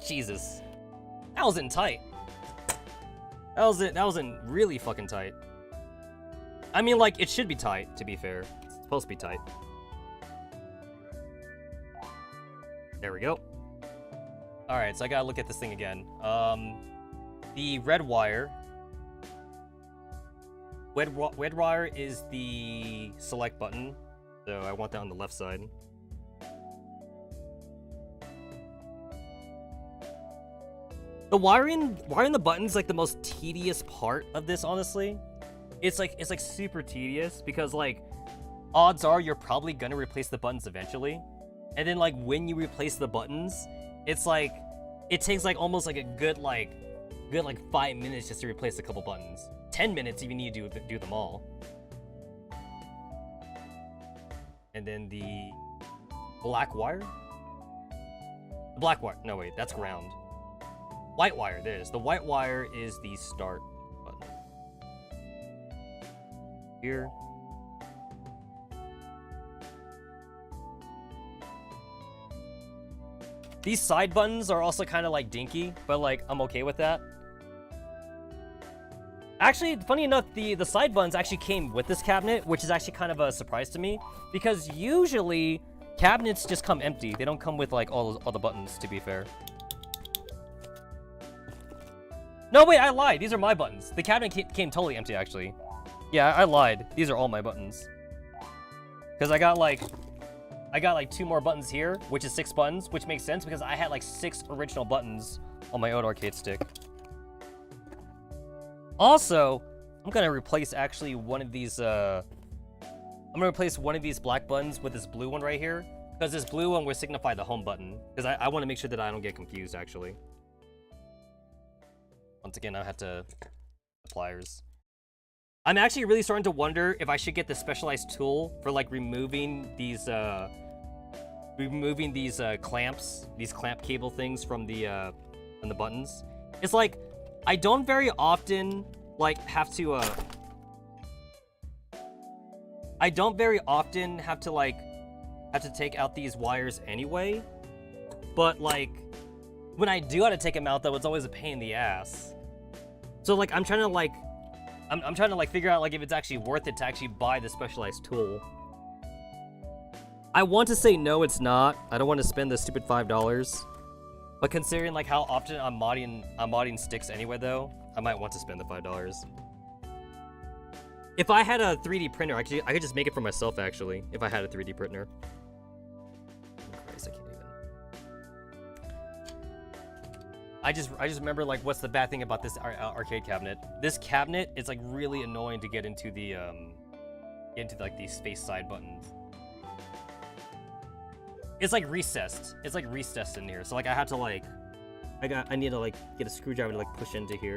Jesus. That wasn't tight. That wasn't really fucking tight. I mean, like, it should be tight, to be fair. It's supposed to be tight. There we go. Alright, so I gotta look at this thing again. The red wire. Red wire is the select button. So I want that on the left side. The wiring the buttons like the most tedious part of this, honestly. It's like super tedious because like odds are you're probably gonna replace the buttons eventually. And then like when you replace the buttons, it's like it takes like almost like a good 5 minutes just to replace a couple buttons. 10 minutes if you need to do them all. And then the black wire? The black wire. No, wait, that's ground. White wire, there it is. The white wire is the start button. Here. These side buttons are also kind of like dinky, but like I'm okay with that. Actually, funny enough, the side buttons actually came with this cabinet, which is actually kind of a surprise to me, because usually cabinets just come empty. They don't come with like all the buttons, to be fair. No, wait, I lied. These are my buttons. The cabinet came totally empty, actually. Yeah, I lied. These are all my buttons. Because I got like 2 more buttons here, which is 6 buttons, which makes sense because I had like 6 original buttons on my old arcade stick. Also, I'm gonna replace actually one of these, I'm gonna replace one of these black buttons with this blue one right here, because this blue one will signify the home button, because I want to make sure that I don't get confused, actually. Once again, I have to pliers. I'm actually really starting to wonder if I should get the specialized tool for like removing these clamps, these clamp cable things from the buttons. It's like I don't very often like have to take out these wires anyway. But like when I do have to take them out though, it's always a pain in the ass. So like I'm trying to figure out like if it's actually worth it to actually buy the specialized tool. I want to say no, it's not. I don't want to spend the stupid $5. But considering like how often I'm modding sticks anyway though, I might want to spend the $5. If I had a 3D printer, I could just make it for myself actually, if I had a 3D printer. Oh, Christ, I can't even. I just remember like what's the bad thing about this arcade cabinet. This cabinet is like really annoying to get into the like these space side buttons. It's like recessed. It's like recessed in here. So like I had to like I need to like get a screwdriver to like push into here.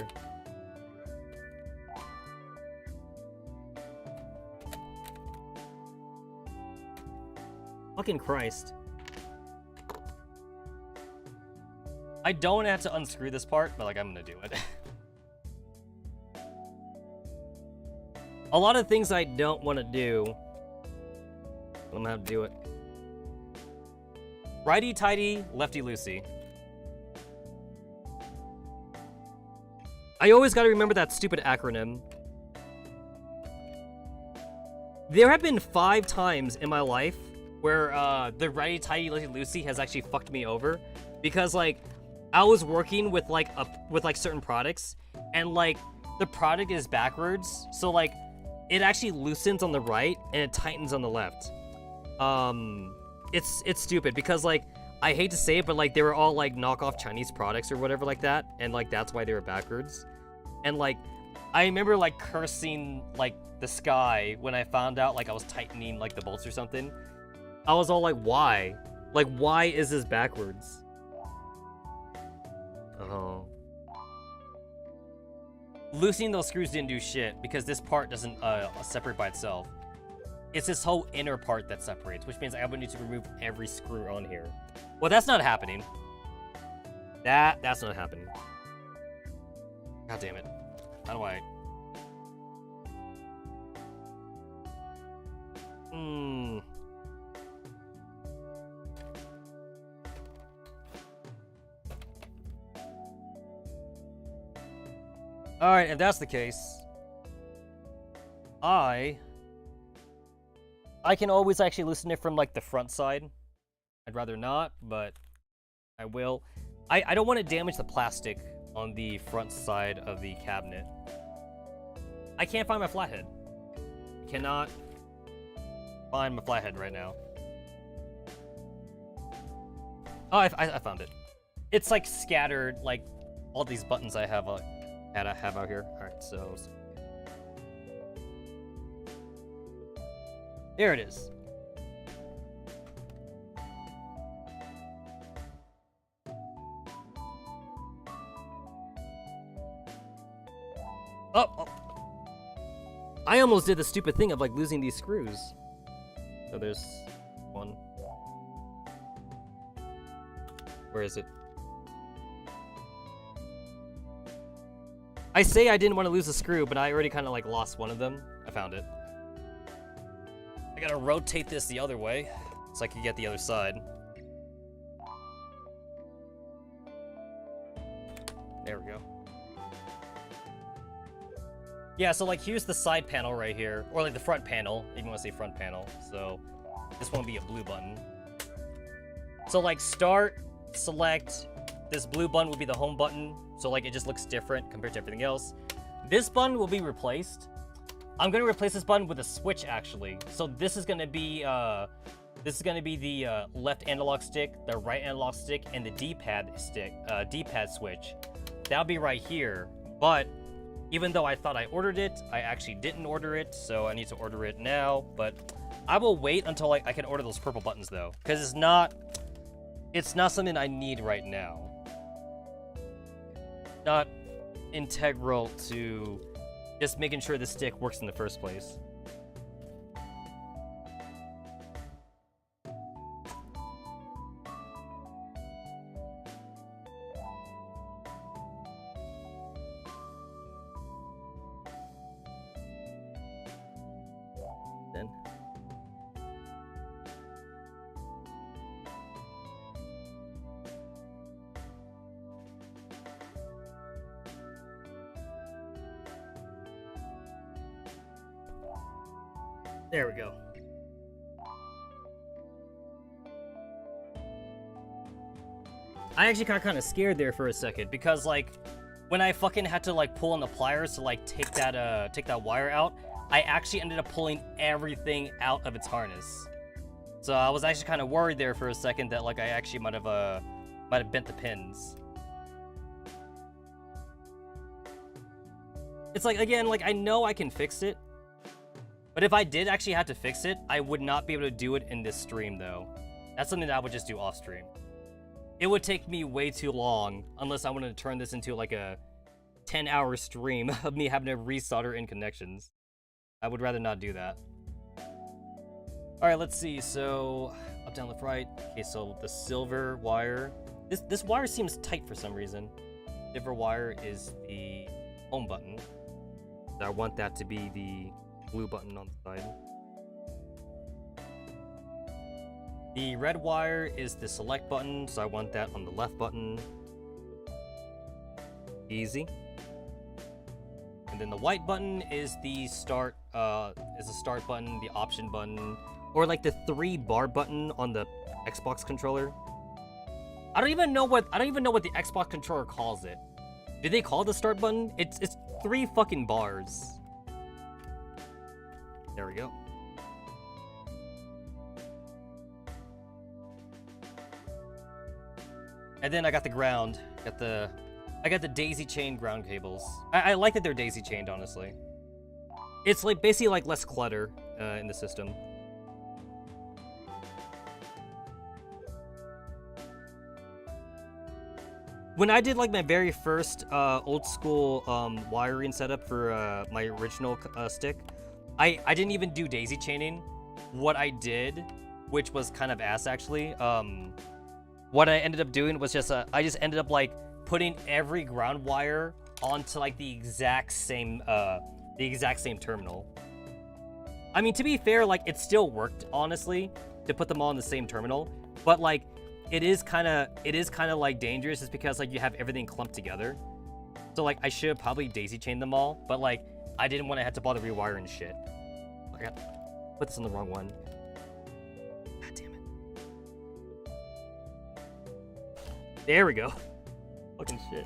Fucking Christ. I don't have to unscrew this part, but like I'm gonna do it. A lot of things I don't want to do, I'm gonna have to do it. Righty-tighty, lefty-loosey. I always gotta remember that stupid acronym. There have been 5 times in my life where the righty-tighty, lefty-loosey has actually fucked me over. Because, like, I was working with, like, certain products, and, like, the product is backwards. So, like, it actually loosens on the right, and it tightens on the left. It's stupid because like I hate to say it, but like they were all like knockoff Chinese products or whatever like that, and like that's why they were backwards. And like I remember like cursing like the sky when I found out like I was tightening like the bolts or something. I was all like, why? Like why is this backwards? Oh. Loosening those screws didn't do shit because this part doesn't separate by itself. it's this whole inner part that separates, which means I would need to remove every screw on here. Well, that's not happening. That's not happening. God damn it. How do I... Alright, if that's the case, I can always actually loosen it from, like, the front side. I'd rather not, but I will. I don't want to damage the plastic on the front side of the cabinet. I can't find my flathead. I cannot find my flathead right now. Oh, I found it. It's, like, scattered, like, all these buttons I have out here. Alright, so... There it is. Oh! I almost did the stupid thing of, like, losing these screws. So there's one. Where is it? I say I didn't want to lose a screw, but I already kind of, like, lost one of them. I found it. I gotta rotate this the other way, so I can get the other side. There we go. Yeah, so, like, here's the side panel right here, or, like, the front panel, if you want to say front panel. So this won't be a blue button. So, like, start, select, this blue button will be the home button, so, like, it just looks different compared to everything else. This button will be replaced. I'm gonna replace this button with a switch, actually. So this is gonna be the left analog stick, the right analog stick, and the D-pad switch. That'll be right here. But even though I thought I ordered it, I actually didn't order it, so I need to order it now. But I will wait until I can order those purple buttons, though, because it's not something I need right now. Not integral to just making sure the stick works in the first place. Then. There we go. I actually got kind of scared there for a second because, like, when I fucking had to, like, pull on the pliers to, like, take that wire out, I actually ended up pulling everything out of its harness. So I was actually kind of worried there for a second that, like, I actually might have bent the pins. It's like, again, like, I know I can fix it. But if I did actually have to fix it, I would not be able to do it in this stream, though. That's something that I would just do off stream. It would take me way too long, unless I wanted to turn this into, like, a 10-hour stream of me having to resolder in connections. I would rather not do that. Alright, let's see. So, up, down, left, right. Okay, so the silver wire. This wire seems tight for some reason. Silver wire is the home button. So I want that to be the blue button on the side. The red wire is the select button, so I want that on the left button. Easy. And then the white button is the start button, the option button, or like the 3-bar button on the Xbox controller. I don't even know what the Xbox controller calls it. Do they call it the start button? It's 3 fucking bars. There we go. And then I got the ground. I got the daisy chained ground cables. I like that they're daisy chained, honestly. It's like basically like less clutter in the system. When I did like my very first old school wiring setup for my original stick, I didn't even do daisy chaining. what I did, which was kind of ass actually. What I ended up doing was just I just ended up like putting every ground wire onto like the exact same terminal. I mean, to be fair, like it still worked honestly to put them all in the same terminal, but like it is kind of like dangerous just because like you have everything clumped together. So like I should have probably daisy chained them all, but like I didn't want to have to bother rewiring shit. I got put this on the wrong one. God damn it. There we go. Fucking shit.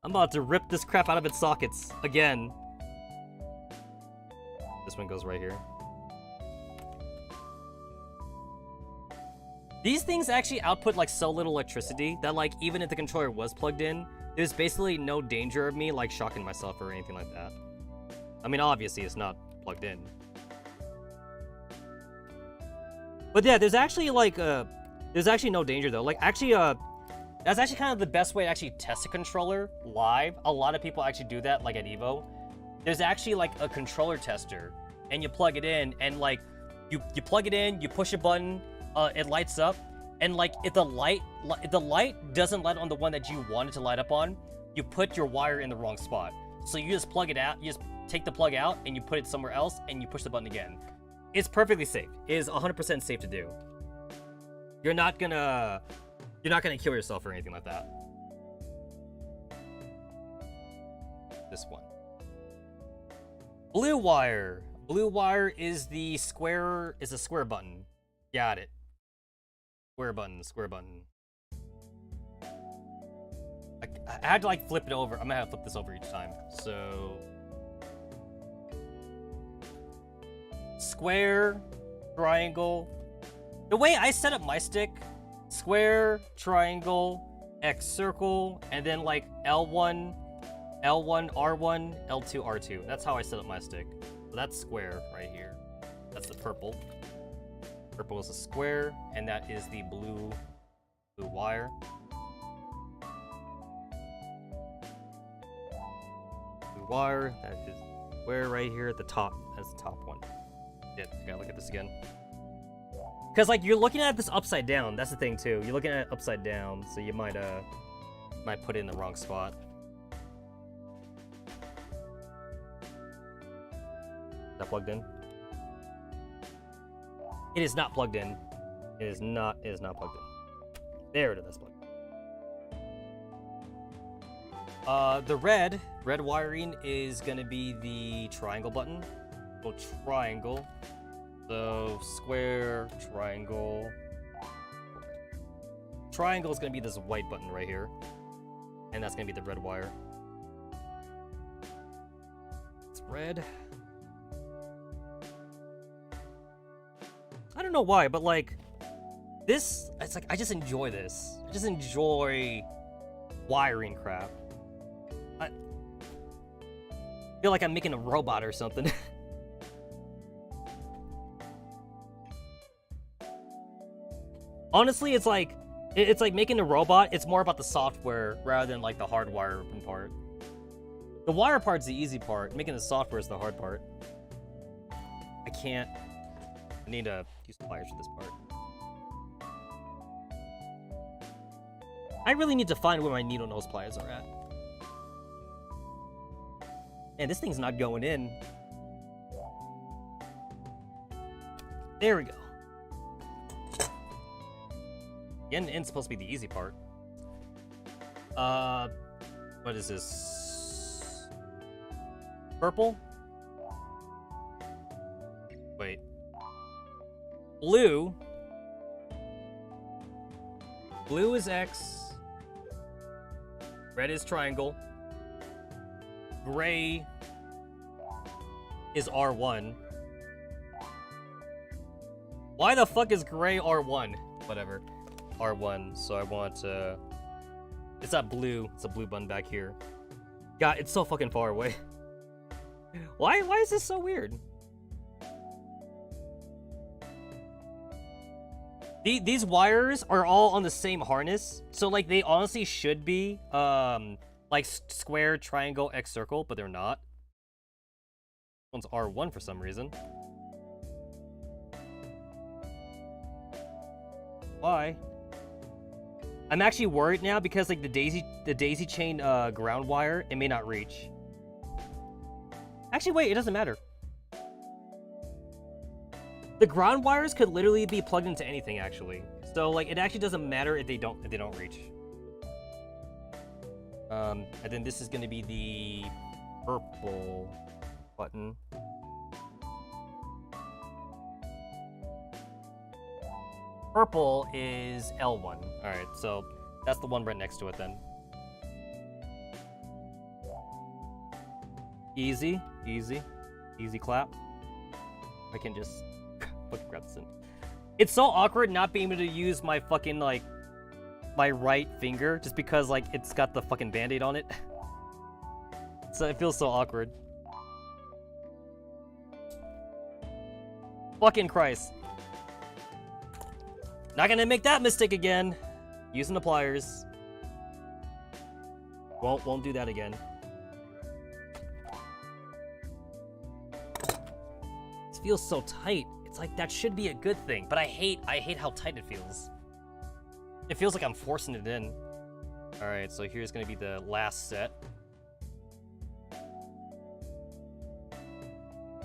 I'm about to rip this crap out of its sockets again. This one goes right here. These things actually output like so little electricity that like even if the controller was plugged in, there's basically no danger of me like shocking myself or anything like that. I mean, obviously it's not plugged in. But yeah, there's actually like there's actually no danger though. Like actually that's actually kind of the best way to actually test a controller live. A lot of people actually do that like at Evo. There's actually like a controller tester and you plug it in and like you plug it in, you push a button, it lights up, and like if the light doesn't light on the one that you want it to light up on, you put your wire in the wrong spot. So you just plug it out, you just take the plug out and you put it somewhere else and you push the button again. It's perfectly safe. It is 100% safe to do. You're not gonna kill yourself or anything like that. This one. Blue wire. Blue wire is the square button. Got it. Square button. I had to like flip it over. I'm gonna have to flip this over each time. So square, triangle. The way I set up my stick, square, triangle, X circle, and then like L1, R1, L2, R2. That's how I set up my stick. So that's square right here. That's the purple. Purple is a square, and that is the blue wire. Blue wire, that is square right here at the top. That's the top one. Shit, I gotta look at this again. Because like you're looking at this upside down. That's the thing too. You're looking at it upside down, so you might put it in the wrong spot. Is that plugged in? It is not plugged in. It is not plugged in. There it is, that's plugged in. The red wiring is gonna be the triangle button. So triangle. So square, triangle. Triangle is gonna be this white button right here. And that's gonna be the red wire. It's red. I don't know why, but like this, it's like I just enjoy this. I just enjoy wiring crap. I feel like I'm making a robot or something. Honestly, it's like making a robot. It's more about the software rather than like the hardwire part. The wire part's the easy part. Making the software is the hard part. I need to use pliers for this part. I really need to find where my needle nose pliers are at. And this thing's not going in. There we go. Getting in's supposed to be the easy part. What is this? Purple? Wait. Blue. Blue is X. Red is triangle. Gray is R1. Why the fuck is gray R1? Whatever. R1, so I want it's not blue, it's a blue button back here. God, it's so fucking far away. Why is this so weird? These wires are all on the same harness, so like they honestly should be like square, triangle, X circle, but they're not. This one's R1 for some reason. Why? I'm actually worried now because like the daisy chain ground wire, it may not reach. Actually, wait, it doesn't matter. The ground wires could literally be plugged into anything, actually. So like it actually doesn't matter if they don't reach. And then this is gonna be the purple button. Purple is L1. Alright, so that's the one right next to it then. Easy, easy, easy clap. I can just fucking grab this in. It's so awkward not being able to use my fucking, like, my right finger just because, like, it's got the fucking band-aid on it. So it feels so awkward. Fucking Christ. Not gonna make that mistake again. Using the pliers. Won't do that again. This feels so tight. It's like that should be a good thing, but I hate how tight it feels. It feels like I'm forcing it in. All right, so here's gonna be the last set.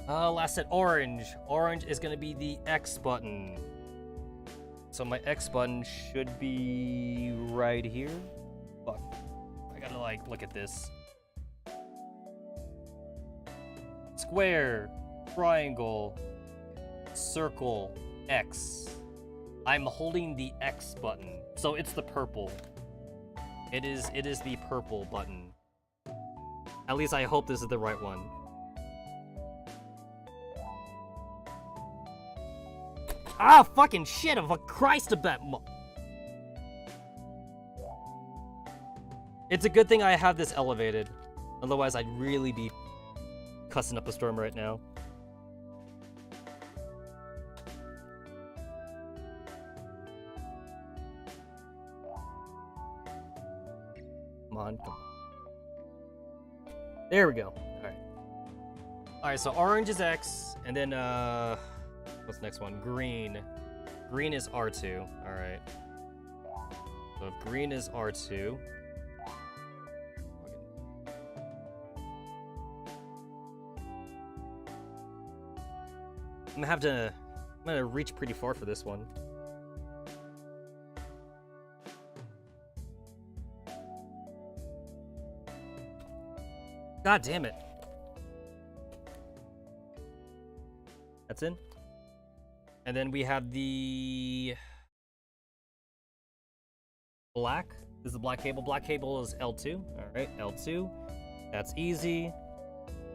Last set, orange. Orange is gonna be the X button. So my X button should be right here. Fuck. I gotta, like, look at this. Square, triangle, circle, X. I'm holding the X button. So it's the purple. It is the purple button. At least I hope this is the right one. Ah, fucking shit, of a Christ of that It's a good thing I have this elevated. Otherwise, I'd really be cussing up a storm right now. Come on, come on. There we go. Alright. Alright, so orange is X, and then, what's the next one? Green. Green is R2. Alright. So if green is R2. I'm gonna reach pretty far for this one. God damn it. That's in. And then we have the black. This is the black cable. Black cable is L2. All right, L2. That's easy.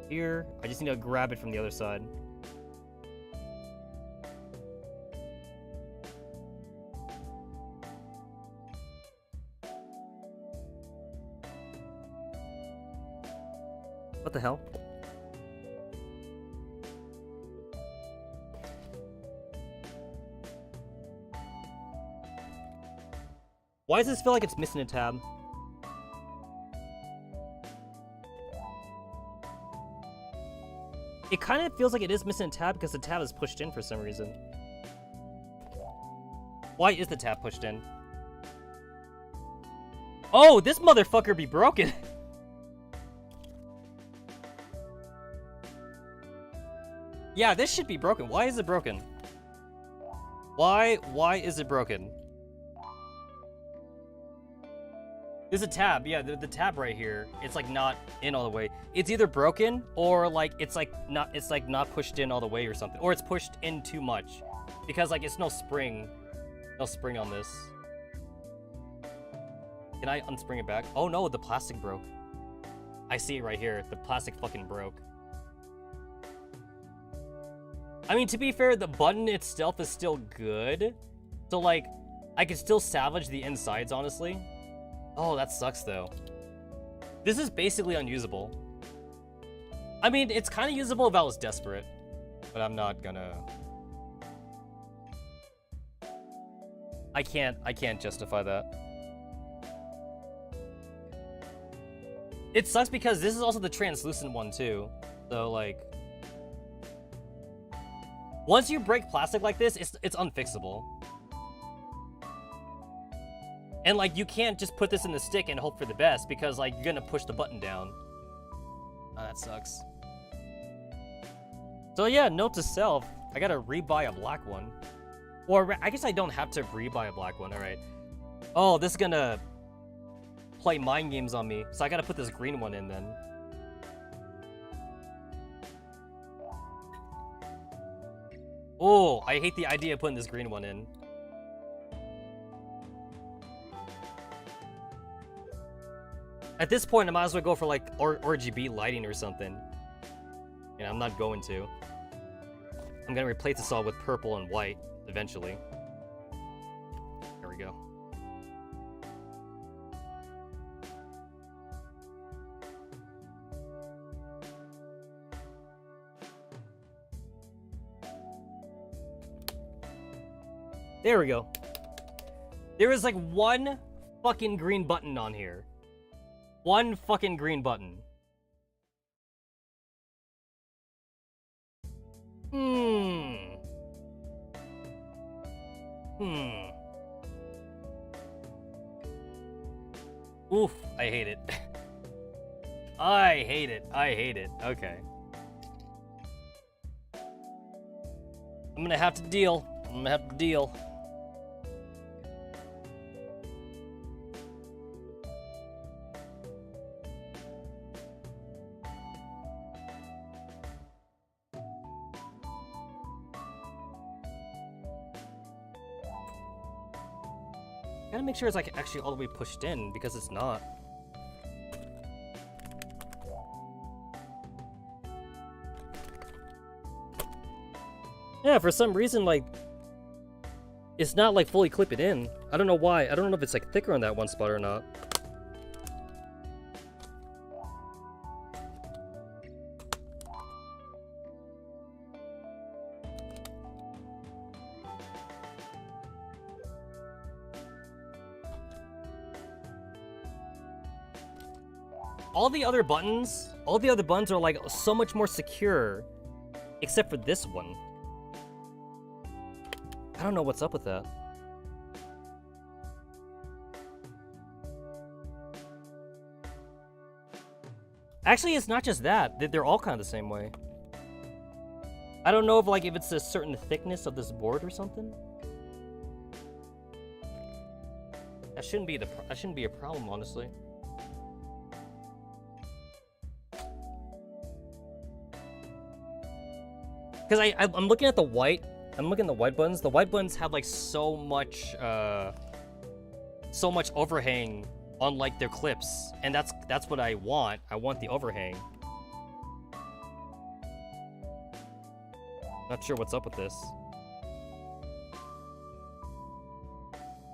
Here, I just need to grab it from the other side. What the hell? Why does this feel like it's missing a tab? It kind of feels like it is missing a tab because the tab is pushed in for some reason. Why is the tab pushed in? Oh, this motherfucker be broken. Yeah, this should be broken. Why is it broken? Why is it broken? There's a tab. Yeah, the tab right here. It's like not in all the way. It's either broken or like it's like not pushed in all the way or something. Or it's pushed in too much. Because like it's no spring. No spring on this. Can I unspring it back? Oh no, the plastic broke. I see it right here. The plastic fucking broke. I mean, to be fair, the button itself is still good. So, like, I can still salvage the insides, honestly. Oh, that sucks, though. This is basically unusable. I mean, it's kind of usable if I was desperate. But I'm not gonna... I can't justify that. It sucks because this is also the translucent one, too. So, like... Once you break plastic like this, it's unfixable. And like, you can't just put this in the stick and hope for the best because like, you're gonna push the button down. Oh, that sucks. So yeah, note to self, I gotta rebuy a black one. Or I guess I don't have to rebuy a black one, alright. Oh, this is gonna play mind games on me. So I gotta put this green one in then. Oh, I hate the idea of putting this green one in. At this point, I might as well go for like RGB lighting or something. Yeah, I'm not going to. I'm gonna replace this all with purple and white eventually. There we go. There we go. There is like one fucking green button on here. One fucking green button. Oof, I hate it. I hate it. I hate it. Okay. I'm gonna have to deal. I'm gonna have to deal. Gotta make sure it's like actually all the way pushed in because it's not. Yeah, for some reason, like, it's not like fully clipped in. I don't know why. I don't know if it's like thicker on that one spot or not. All the other buttons are like so much more secure, except for this one. I don't know what's up with that. Actually, it's not just that. They're all kind of the same way. I don't know if it's a certain thickness of this board or something. That shouldn't be a problem, honestly. Because I'm looking at the white. I'm looking at the white buttons. The white buttons have like so much overhang on like their clips, and that's what I want. I want the overhang. Not sure what's up with this.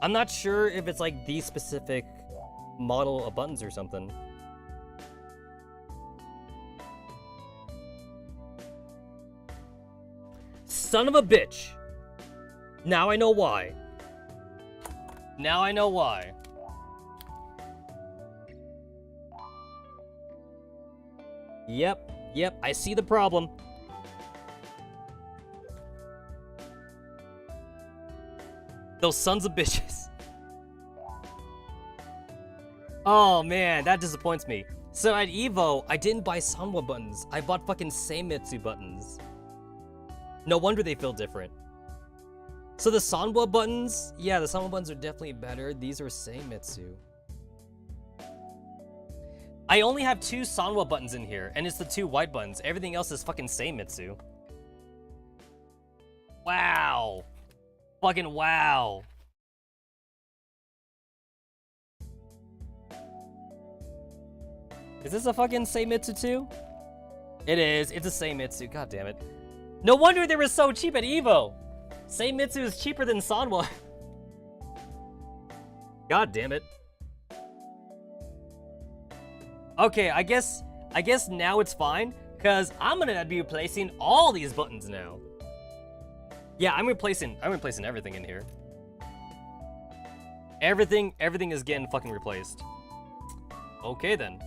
I'm not sure if it's like the specific model of buttons or something. Son of a bitch! Now I know why. Now I know why. Yep, I see the problem. Those sons of bitches. Oh man, that disappoints me. So at EVO, I didn't buy Sanwa buttons. I bought fucking Seimitsu buttons. No wonder they feel different. So the Sanwa buttons, yeah, the Sanwa buttons are definitely better. These are Seimitsu. I only have 2 Sanwa buttons in here, and it's the 2 white buttons. Everything else is fucking Seimitsu. Wow. Fucking wow. Is this a fucking Seimitsu too? It is. It's a Seimitsu. God damn it. No wonder they were so cheap at EVO. Seimitsu is cheaper than Sanwa. God damn it. Okay, I guess now it's fine, cause I'm gonna be replacing all these buttons now. Yeah, I'm replacing everything in here. Everything is getting fucking replaced. Okay then.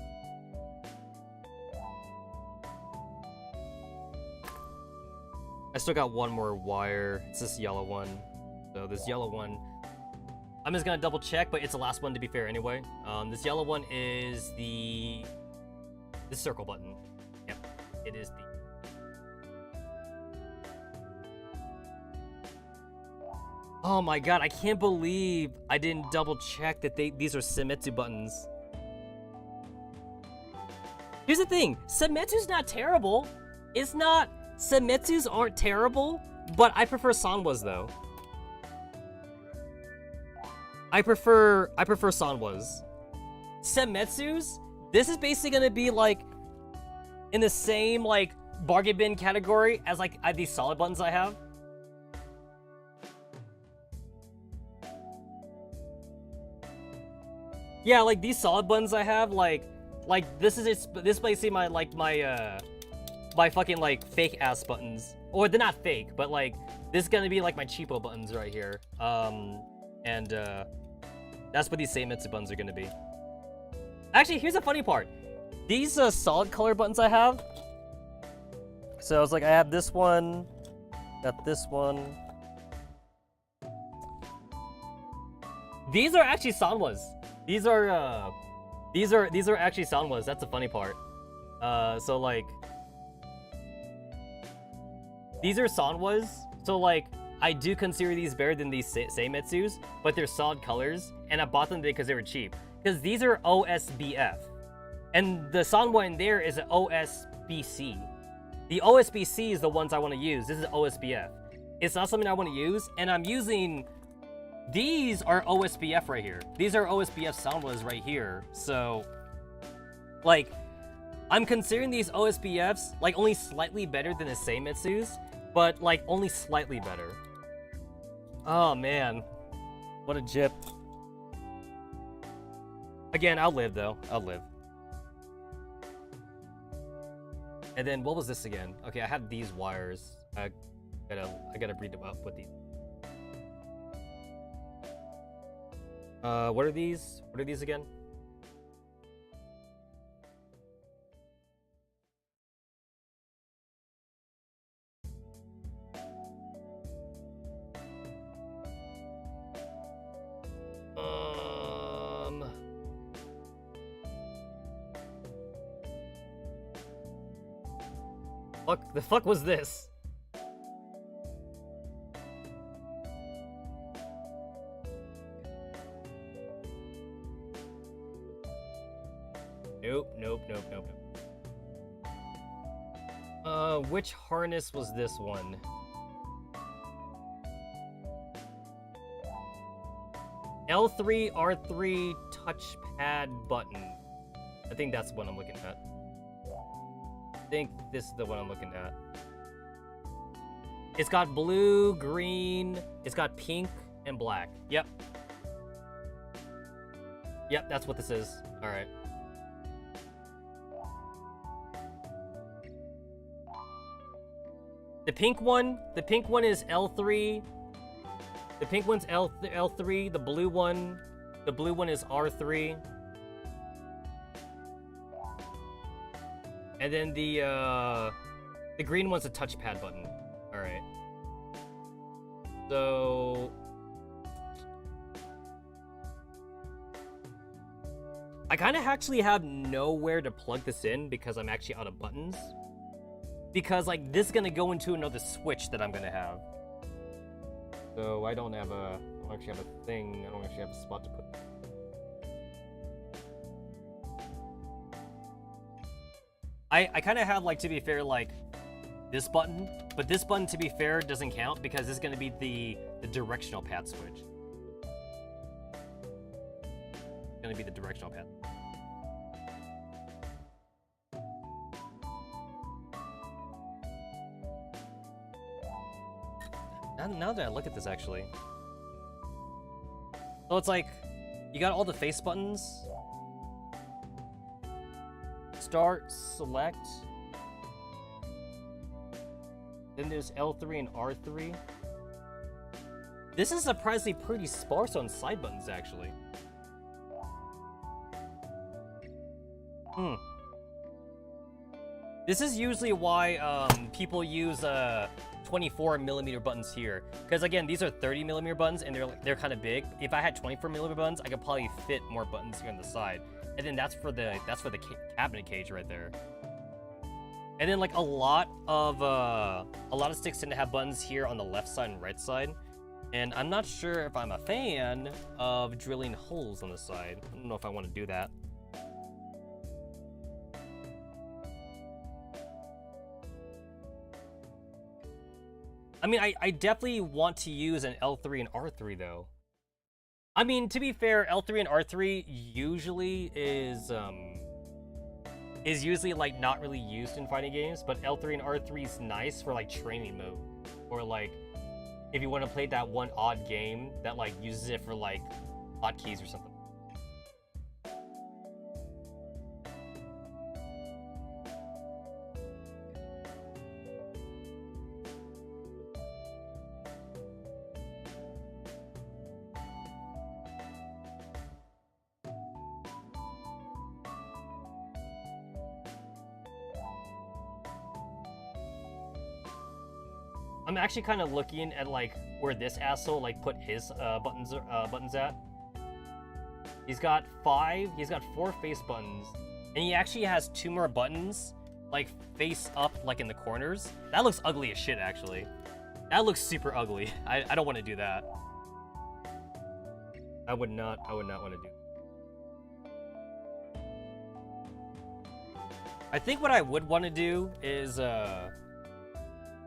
I still got one more wire. It's this yellow one. So this yellow one, I'm just gonna double check, but it's the last one to be fair anyway. This yellow one is the circle button. Yep, it is the. Oh my god, I can't believe I didn't double check that these are Senmetsu buttons. Here's the thing, Senmetsu's not terrible. It's not, Senmetsu's aren't terrible, but I prefer Sanwas though. I prefer Sanwas. Senmetsu's, this is basically gonna be like in the same like bargain bin category as like these solid buttons I have. Yeah, like these solid buttons I have, like this is basically my my fucking like fake ass buttons, or they're not fake, but like this is gonna be like my cheapo buttons right here. That's what these Senmetsu buttons are gonna be. Actually, here's the funny part. These solid color buttons I have. So it's like I have this one, got this one. These are actually Sanwas. These are actually Sanwas. That's the funny part. So like these are Sanwas. So like I do consider these better than these Senmetsus, but they're solid colors, and I bought them because they were cheap. Because these are OSBF, and the Sanwa in there is an OSBC. The OSBC is the ones I want to use. This is OSBF. It's not something I want to use, and I'm using. These are OSBF right here. These are OSBF Sanwas right here. So, like, I'm considering these OSBFs like only slightly better than the Senmetsus, but like only slightly better. Oh man, what a jip. Again, I'll live though. I'll live. And then what was this again? Okay, I have these wires. I gotta breed them up with these. What are these? What are these again? Fuck, the fuck was this? Nope. Which harness was this one? L3, R3, touchpad button. I think that's what I'm looking at. I think this is the one I'm looking at. It's got blue, green, it's got pink, and black. Yep. Yep, that's what this is. Alright. The pink one is L3. The pink one's L3. The blue one is R3. And then the green one's a touchpad button. All right. So I kind of actually have nowhere to plug this in because I'm actually out of buttons. Because like this is gonna go into another switch that I'm gonna have. So I don't actually have a thing. I don't actually have a spot to put. I kind of have, like, to be fair, like this button, but this button, to be fair, doesn't count because this is gonna be the directional pad switch. It's gonna be the directional pad. Now that I look at this, actually. So it's like, you got all the face buttons. Start, select. Then there's L3 and R3. This is surprisingly pretty sparse on side buttons, actually. This is usually why people use 24mm buttons here, because again, these are 30mm buttons and they're kind of big. If I had 24mm buttons, I could probably fit more buttons here on the side, and then that's for the cabinet cage right there. And then like a lot of sticks tend to have buttons here on the left side and right side, and I'm not sure if I'm a fan of drilling holes on the side. I don't know if I want to do that. I mean, I definitely want to use an L3 and R3 though. I mean, to be fair, L3 and R3 usually is usually like not really used in fighting games, but L3 and R3 is nice for like training mode, or like if you want to play that one odd game that like uses it for like hotkeys or something. I'm actually kind of looking at like where this asshole like put his buttons at. He's got 4 face buttons, and he actually has 2 more buttons like face up like in the corners. That looks ugly as shit actually. That looks super ugly. I don't want to do that. I would not want to do. I think what I would want to do is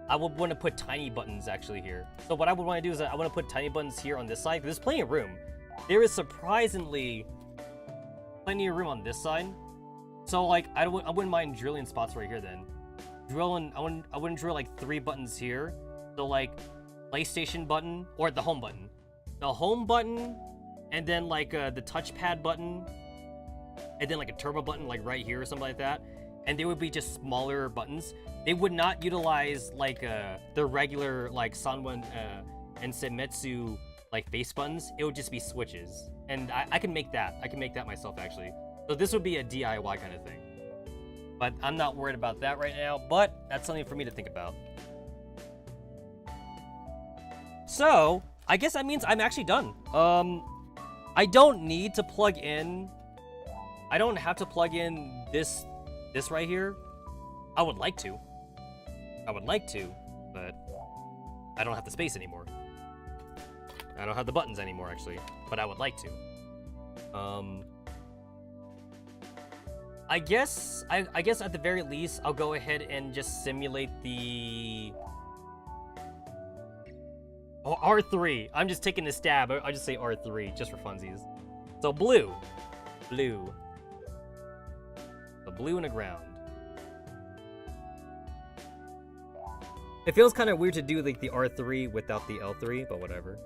I would want to put tiny buttons actually here. So what I would want to do is I want to put tiny buttons here on this side. There's plenty of room. There is surprisingly plenty of room on this side. So like I wouldn't mind drilling spots right here then. I wouldn't drill like 3 buttons here. So like PlayStation button or the home button. The home button, and then like the touchpad button, and then like a turbo button like right here or something like that. And they would be just smaller buttons. They would not utilize like the regular like Sanwa and Senmetsu like face buttons. It would just be switches, and I can make that. I can make that myself actually. So this would be a DIY kind of thing. But I'm not worried about that right now. But that's something for me to think about. So I guess that means I'm actually done. I don't need to plug in. I don't have to plug in this right here. I would like to, but I don't have the space anymore. I don't have the buttons anymore, actually, but I would like to. I guess at the very least, I'll go ahead and just simulate the R3. I'm just taking a stab. I'll just say R3 just for funsies. So blue. The blue in the ground. It feels kind of weird to do like the R3 without the L3, but whatever.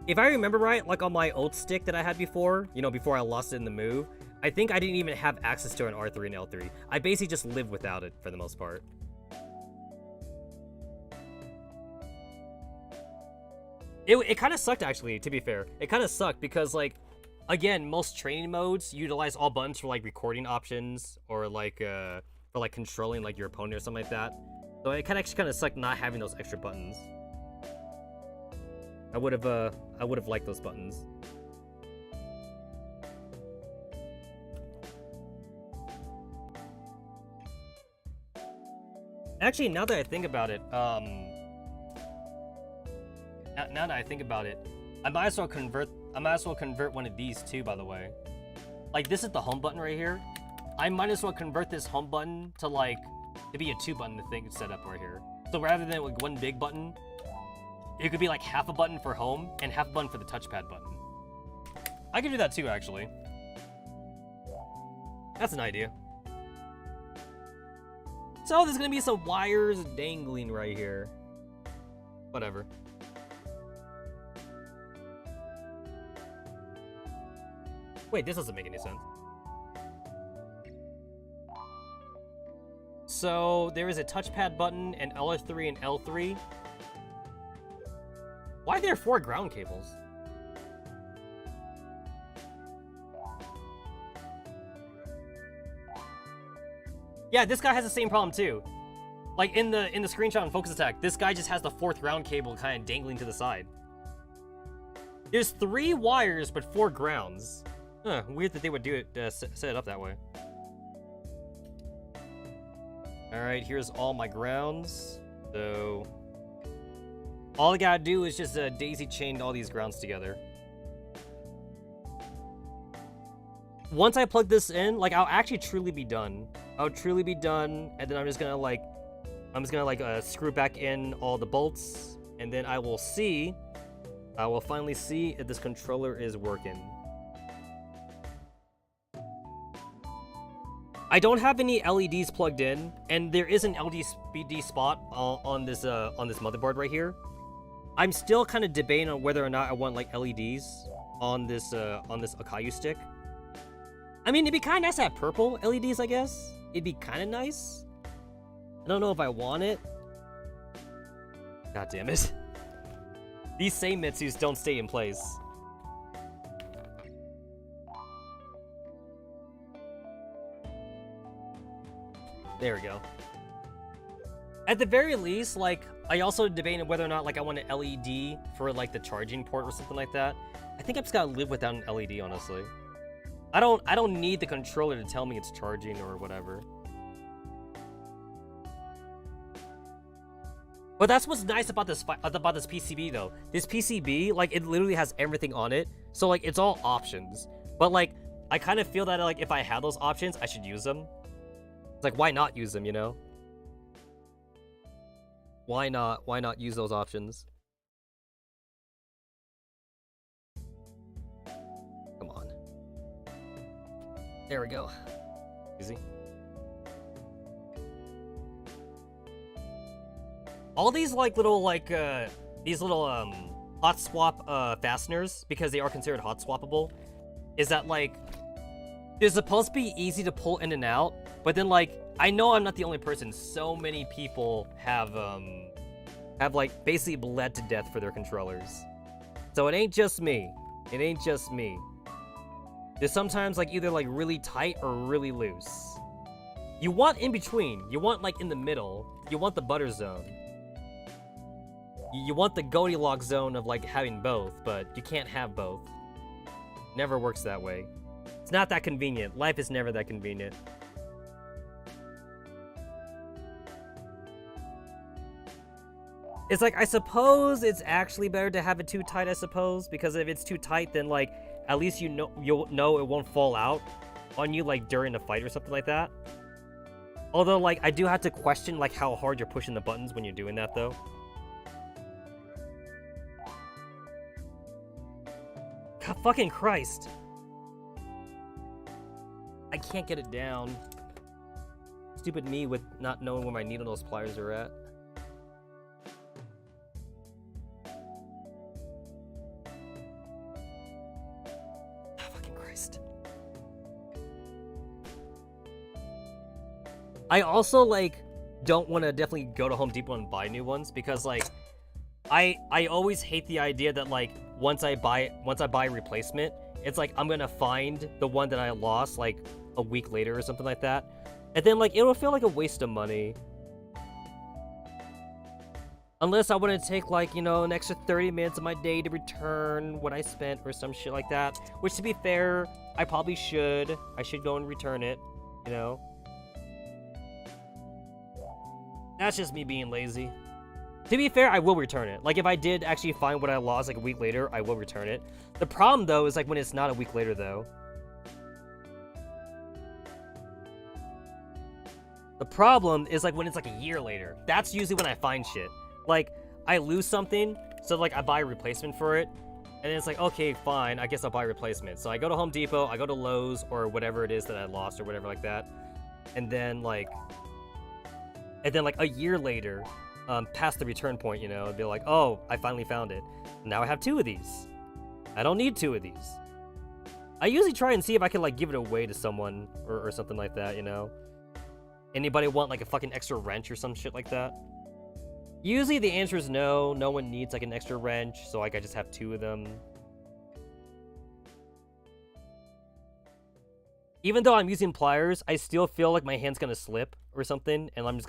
If I remember right, like on my old stick that I had before, you know, before I lost it in the move, I think I didn't even have access to an R3 and L3. I basically just lived without it for the most part. It kind of sucked actually, to be fair. It kind of sucked because like, again, most training modes utilize all buttons for like recording options or like for like controlling like your opponent or something like that. So it actually kind of sucked not having those extra buttons. I would have liked those buttons. Actually, now that I think about it, now that I think about it, I might as well convert one of these too, by the way. Like, this is the home button right here. I might as well convert this home button to be a 2-button thing set up right here. So rather than like one big button, it could be like half a button for home and half a button for the touchpad button. I could do that too, actually. That's an idea. So there's gonna be some wires dangling right here. Whatever. Wait, this doesn't make any sense. So there is a touchpad button, and LR3 and L3. Why are there 4 ground cables? Yeah, this guy has the same problem too. Like in the screenshot on Focus Attack, this guy just has the 4th ground cable kind of dangling to the side. There's 3 wires but 4 grounds. Huh, weird that they would do it, set it up that way. Alright, here's all my grounds. So all I gotta do is just daisy chain all these grounds together. Once I plug this in, like, I'll actually truly be done. I'll truly be done, and then I'm just gonna screw back in all the bolts, and then I will finally see if this controller is working. I don't have any LEDs plugged in, and there is an LED spot on this motherboard right here. I'm still kind of debating on whether or not I want like LEDs on this Akayu stick. I mean, it'd be kind of nice to have purple LEDs, I guess. It'd be kind of nice. I don't know if I want it. God damn it. These same Mitsus don't stay in place. There we go. At the very least, like, I also debated whether or not, like, I want an LED for, like, the charging port or something like that. I think I just gotta live without an LED, honestly. I don't need the controller to tell me it's charging or whatever. But that's what's nice about this PCB, though. This PCB, like, it literally has everything on it. So, like, it's all options. But, like, I kind of feel that, like, if I have those options, I should use them. It's like, why not use them, you know? Why not use those options? Come on. There we go. Easy. All these like little hot swap fasteners, because they are considered hot swappable, is that like they're supposed to be easy to pull in and out, but then like I know I'm not the only person. So many people have like basically bled to death for their controllers. So it ain't just me. It ain't just me. They're sometimes like either like really tight or really loose. You want in between. You want like in the middle. You want the butter zone. You want the Goldilocks zone of like having both, but you can't have both. Never works that way. It's not that convenient. Life is never that convenient. It's like, I suppose it's actually better to have it too tight, I suppose, because if it's too tight, then like, at least you'll know it won't fall out on you like during a fight or something like that. Although like, I do have to question like how hard you're pushing the buttons when you're doing that though. God fucking Christ. I can't get it down. Stupid me with not knowing where my needle nose pliers are at. Fucking Christ. I also like don't want to definitely go to Home Depot and buy new ones because like I always hate the idea that like once I buy a replacement, it's like I'm gonna find the one that I lost like a week later or something like that, and then like it'll feel like a waste of money. Unless I want to take like, you know, an extra 30 minutes of my day to return what I spent or some shit like that. Which to be fair, I probably should. I should go and return it, you know. That's just me being lazy. To be fair, I will return it. Like, if I did actually find what I lost, like, a week later, I will return it. The problem, though, is, like, when it's not a week later, though. The problem is, like, when it's, like, a year later. That's usually when I find shit. Like, I lose something, so, like, I buy a replacement for it. And then it's like, okay, fine, I guess I'll buy a replacement. So I go to Home Depot, I go to Lowe's, or whatever it is that I lost, or whatever like that. And then, like, a year later, past the return point, you know, it'd be like, oh, I finally found it. Now I have 2 of these. I don't need 2 of these. I usually try and see if I can, like, give it away to someone or something like that, you know? Anybody want, like, a fucking extra wrench or some shit like that? Usually the answer is no. No one needs, like, an extra wrench, so, like, I just have 2 of them. Even though I'm using pliers, I still feel like my hand's gonna slip or something, and I'm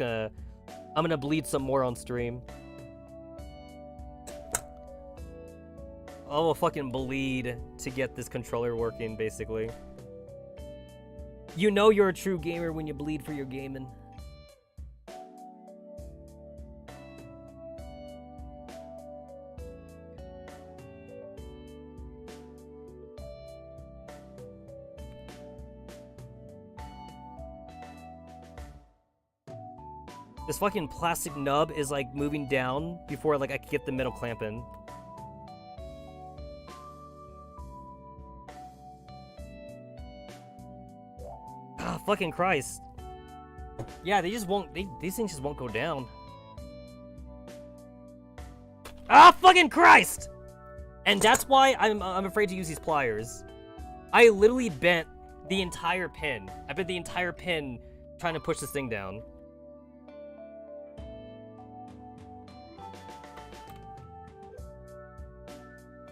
gonna bleed some more on stream. I'll fucking bleed to get this controller working, basically. You know you're a true gamer when you bleed for your gaming. This fucking plastic nub is like moving down before like I can get the metal clamp in. Ah, fucking Christ. Yeah, they just won't, these things just won't go down. Ah, fucking Christ! And that's why I'm afraid to use these pliers. I literally bent the entire pin. I bent the entire pin trying to push this thing down.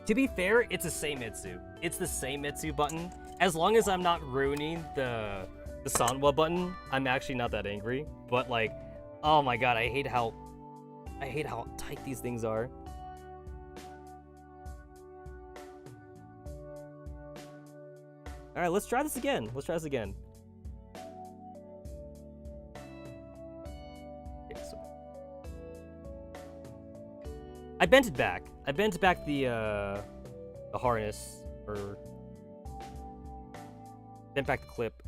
To be fair, it's the same Mitsu. It's the same Mitsu button. As long as I'm not ruining the Sanwa button, I'm actually not that angry. But like, oh my god, I hate how tight these things are. All right, let's try this again. Let's try this again. Okay, so I bent it back. I bent back the harness, or bent back the clip.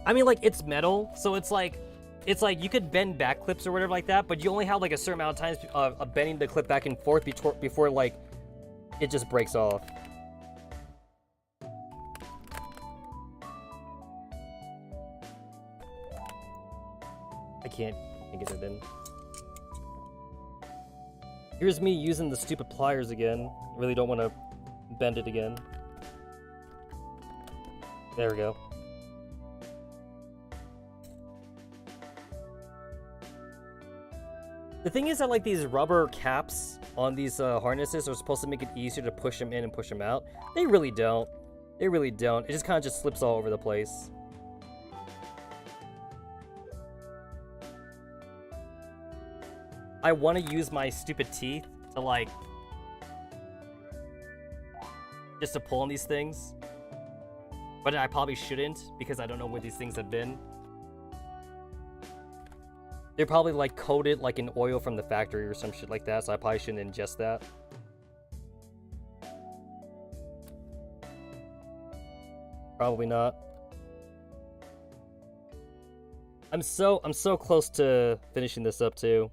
I mean, like, it's metal, so it's like you could bend back clips or whatever like that, but you only have like a certain amount of times of bending the clip back and forth before like it just breaks off. I can't get it in. Here's me using the stupid pliers again. I really don't want to bend it again. There we go. The thing is that like these rubber caps on these harnesses are supposed to make it easier to push them in and push them out. They really don't. They really don't. It just kind of just slips all over the place. I want to use my stupid teeth to like just to pull on these things, but I probably shouldn't because I don't know where these things have been. They're probably like coated like in oil from the factory or some shit like that, so I probably shouldn't ingest that. Probably not. I'm so close to finishing this up too.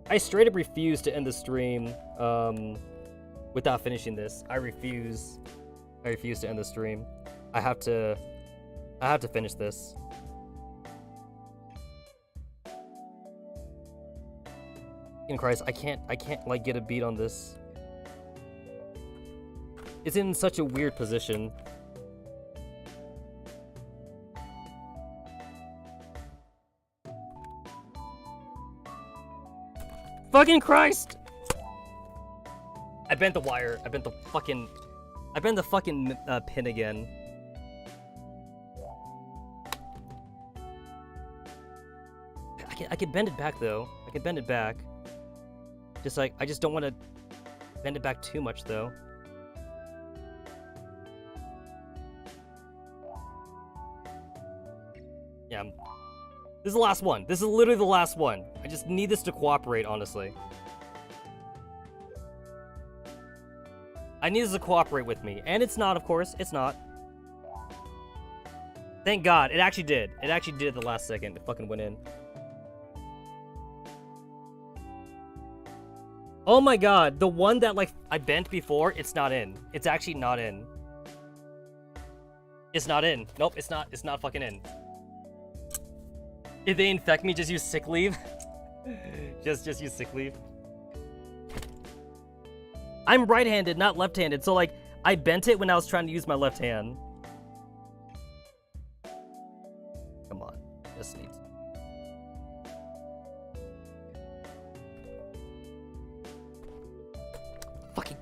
I straight up refuse to end the stream without finishing this. I refuse to end the stream. I have to finish this. In Christ, I can't like get a beat on this. It's in such a weird position. Fucking Christ! I bent the wire. I bent the fucking pin again. I can bend it back though. I can bend it back. Just like I just don't want to bend it back too much though. Yeah. This is the last one. This is literally the last one. I just need this to cooperate, honestly. I need this to cooperate with me. And it's not, of course. It's not. Thank God. It actually did. It actually did at the last second. It fucking went in. Oh my God. The one that, like, I bent before, it's not in. It's actually not in. It's not in. Nope, it's not. It's not fucking in. If they infect me, just use sick leave. just use sick leave. I'm right-handed, not left-handed, so like I bent it when I was trying to use my left hand. Come on, just needs.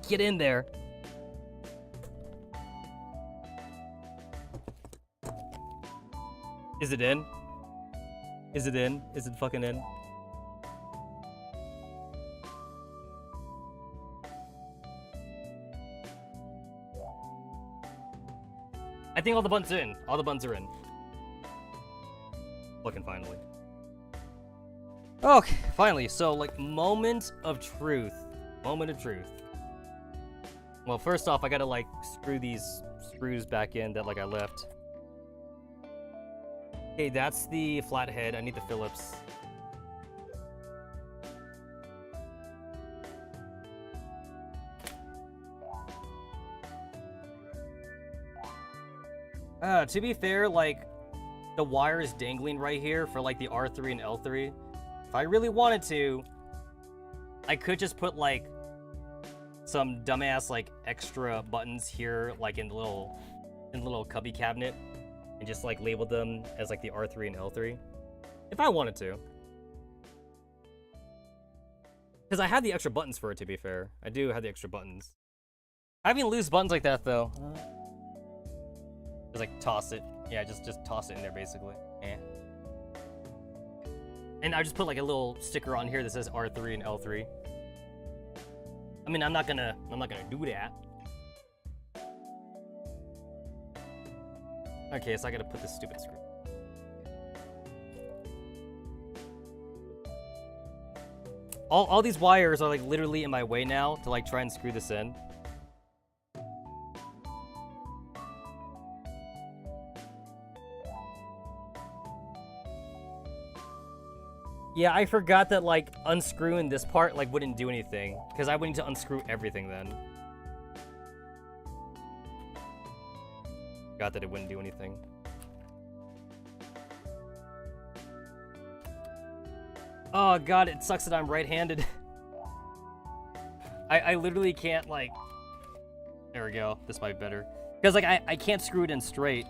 Get in there. Is it in? Is it in? Is it fucking in? I think all the buttons are in. All the buttons are in. Fucking finally. Okay, finally. So, like, moment of truth. Moment of truth. Well, first off, I gotta, like, screw these screws back in that, like, I left. Okay, that's the flathead. I need the Phillips. To be fair, like, the wire is dangling right here for, like, the R3 and L3. If I really wanted to, I could just put, like, some dumbass, like, extra buttons here, like, in the little cubby cabinet, and just, like, label them as, like, the R3 and L3. If I wanted to. Because I have the extra buttons for it, to be fair. I do have the extra buttons. Having loose buttons like that, though... Just, like, toss it. Yeah, just toss it in there, basically. Eh. And I just put, like, a little sticker on here that says R3 and L3. I mean, I'm not gonna do that. Okay, so I gotta put this stupid screw. All these wires are, like, literally in my way now to, like, try and screw this in. Yeah, I forgot that, like, unscrewing this part, like, wouldn't do anything. Because I would need to unscrew everything then. Forgot that it wouldn't do anything. Oh god, it sucks that I'm right-handed. I literally can't, like... There we go. This might be better. Because, like, I can't screw it in straight.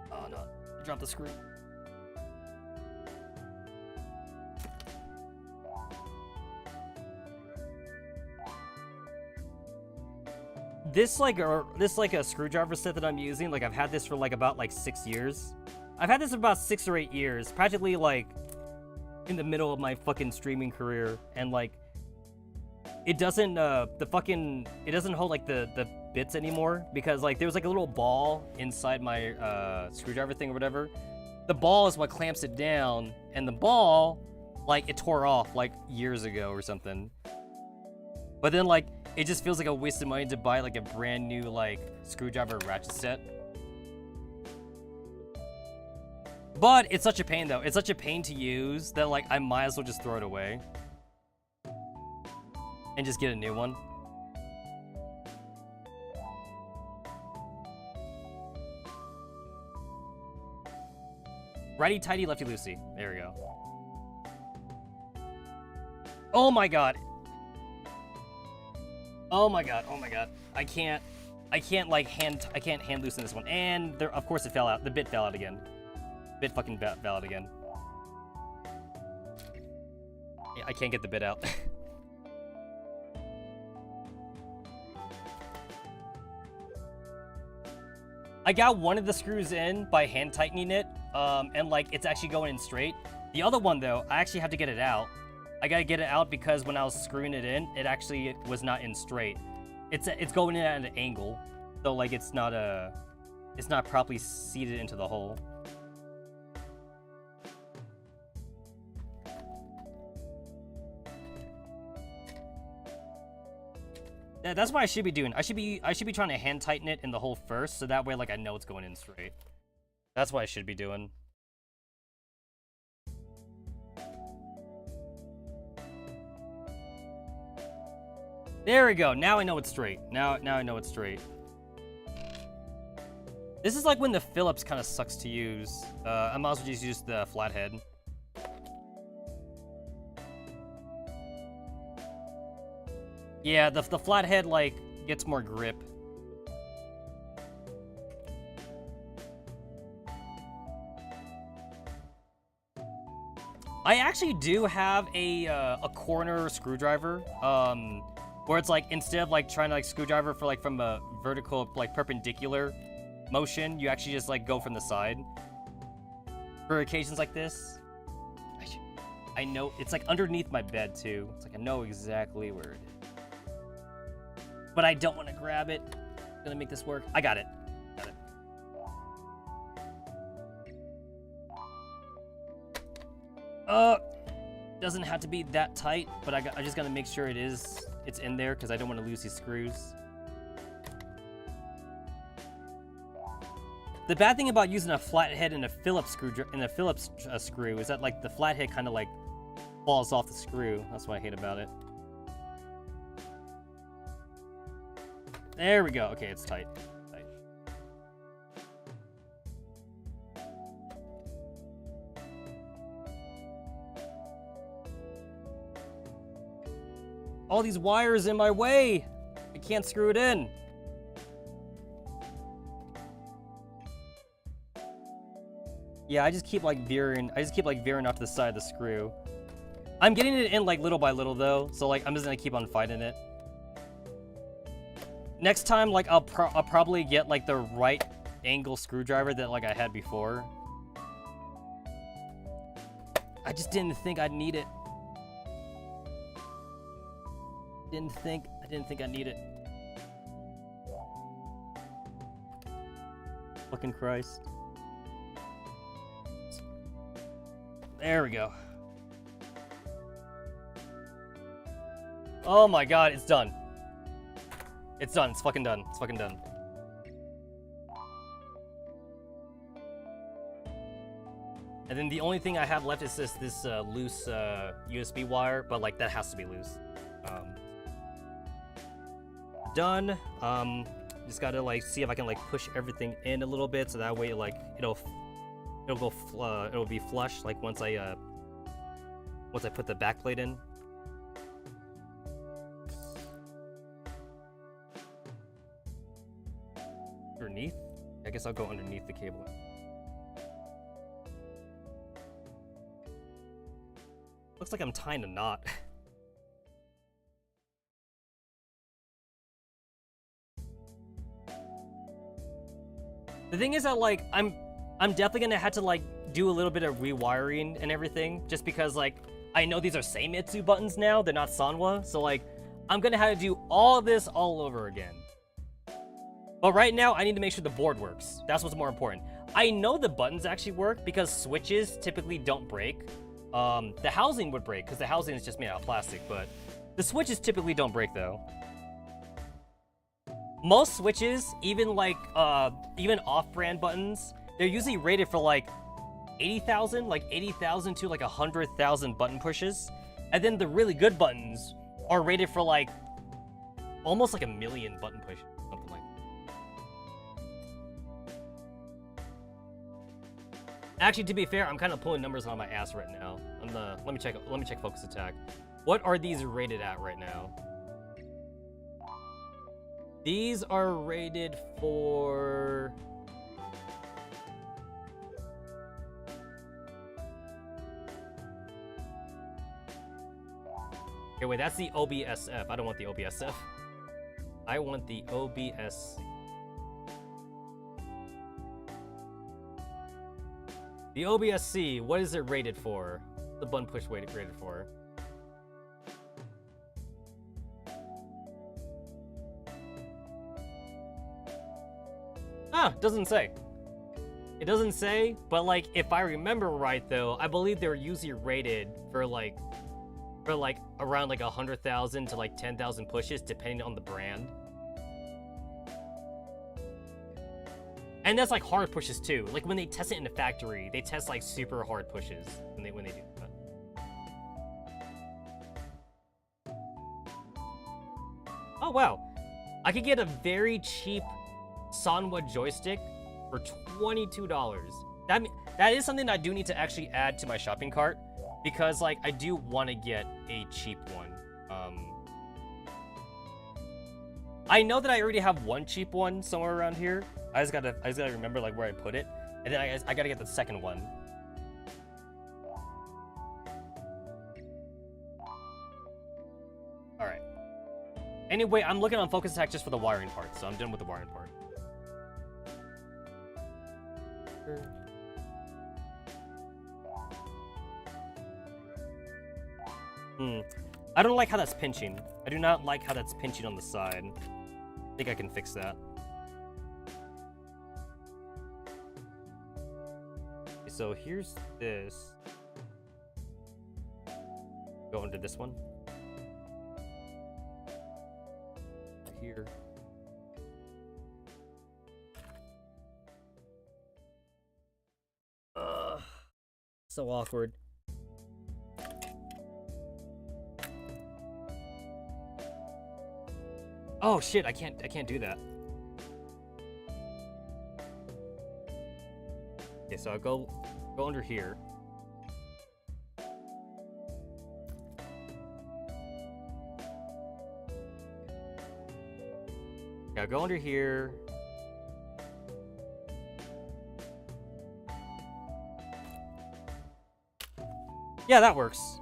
Oh, no. Drop the screw. This a screwdriver set that I'm using, like, I've had this for, like, about, like, 6 years. I've had this for about 6 or 8 years. Practically, like, in the middle of my fucking streaming career. And, like, it doesn't, it doesn't hold, like, the bits anymore. Because, like, there was, like, a little ball inside my, screwdriver thing or whatever. The ball is what clamps it down. And the ball, like, it tore off, like, years ago or something. But then, like, it just feels like a waste of money to buy, like, a brand new, like, screwdriver ratchet set. But it's such a pain, though. It's such a pain to use that, like, I might as well just throw it away. And just get a new one. Righty-tighty, lefty-loosey. There we go. Oh my god. Oh my god, oh my god. I can't like hand loosen this one. And there, of course it fell out. The bit fell out again. Bit fucking fell out again. Yeah, I can't get the bit out. I got one of the screws in by hand tightening it, and like it's actually going in straight. The other one though, I actually have to get it out. I gotta get it out because when I was screwing it in, it actually was not in straight. It's going in at an angle, so like it's not properly seated into the hole. Yeah, that's what I should be doing. I should be trying to hand tighten it in the hole first, so that way like I know it's going in straight. That's what I should be doing. There we go. Now I know it's straight. Now I know it's straight. This is like when the Phillips kind of sucks to use. I might as well just use the flathead. Yeah, the flathead like gets more grip. I actually do have a corner screwdriver. Where it's like, instead of like trying to like screwdriver for like from a vertical, like perpendicular motion, you actually just like go from the side. For occasions like this. I know, it's like underneath my bed too. It's like I know exactly where it is. But I don't want to grab it. I'm gonna make this work. I got it. Got it. Doesn't have to be that tight, but I just gotta make sure it's in there because I don't want to lose these screws. The bad thing about using a flathead and a Phillips screw is that like the flathead kind of like falls off the screw. That's what I hate about it. There we go. Okay, it's tight. All these wires in my way. I can't screw it in. Yeah, I just keep like veering off to the side of the screw. I'm getting it in like little by little though, so like I'm just gonna keep on fighting it. Next time, like I'll probably get like the right angle screwdriver that like I had before. I just didn't think I'd need it. I didn't think I'd need it. Fucking Christ. There we go. Oh my god, it's done. It's done. It's fucking done. It's fucking done. And then the only thing I have left is this loose USB wire, but like that has to be loose. Done. Just gotta like see if I can like push everything in a little bit, so that way like it'll be flush like once I put the backplate in. Underneath? I guess I'll go underneath the cable. Looks like I'm tying a knot. The thing is that like I'm definitely gonna have to like do a little bit of rewiring and everything, just because like I know these are Seimitsu buttons now, they're not Sanwa, so like I'm gonna have to do all this all over again. But right now I need to make sure the board works. That's what's more important. I know the buttons actually work because switches typically don't break. The housing would break because the housing is just made out of plastic, but the switches typically don't break though. Most switches, even like even off-brand buttons, they're usually rated for like 80,000 to like 100,000 button pushes, and then the really good buttons are rated for like almost like 1 million button pushes, something like that. Actually, to be fair, I'm kind of pulling numbers on my ass right now. Let me check focus attack. What are these rated at right now? These are rated for... Okay, wait, that's the OBSF. I don't want the OBSF. I want the OBS. The OBSC, what is it rated for? The button push rated for? Ah, doesn't say. It doesn't say, but like if I remember right though, I believe they're usually rated for like around like 100,000 to like 10,000 pushes depending on the brand. And that's like hard pushes too. Like when they test it in the factory, they test like super hard pushes when they do that. Oh wow. I could get a very cheap Sanwa joystick for $22. That is something I do need to actually add to my shopping cart, because like I do want to get a cheap one. I know that I already have one cheap one somewhere around here. I just gotta remember like where I put it, and then I gotta get the second one. All right. Anyway, I'm looking on focus attack just for the wiring part, so I'm done with the wiring part. I don't like how that's pinching. I do not like how that's pinching on the side. I think I can fix that. Okay, so here's this. Go into this one. Here. So awkward. Oh shit, I can't do that. Okay, so I'll go under here. Yeah, I'll go under here. Yeah, that works.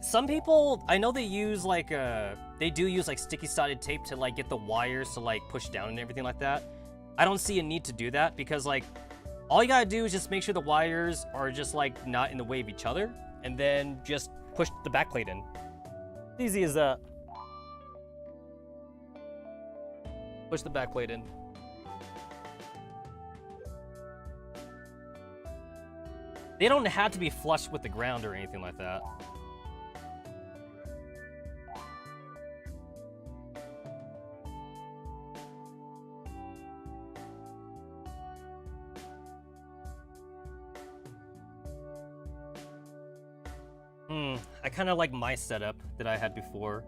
Some people, I know they use like they do use like sticky sided tape to like get the wires to like push down and everything like that. I don't see a need to do that because like all you gotta do is just make sure the wires are just like not in the way of each other and then just push the backplate in. Easy as that. Push the backplate in. They don't have to be flush with the ground or anything like that. I kind of like my setup that I had before.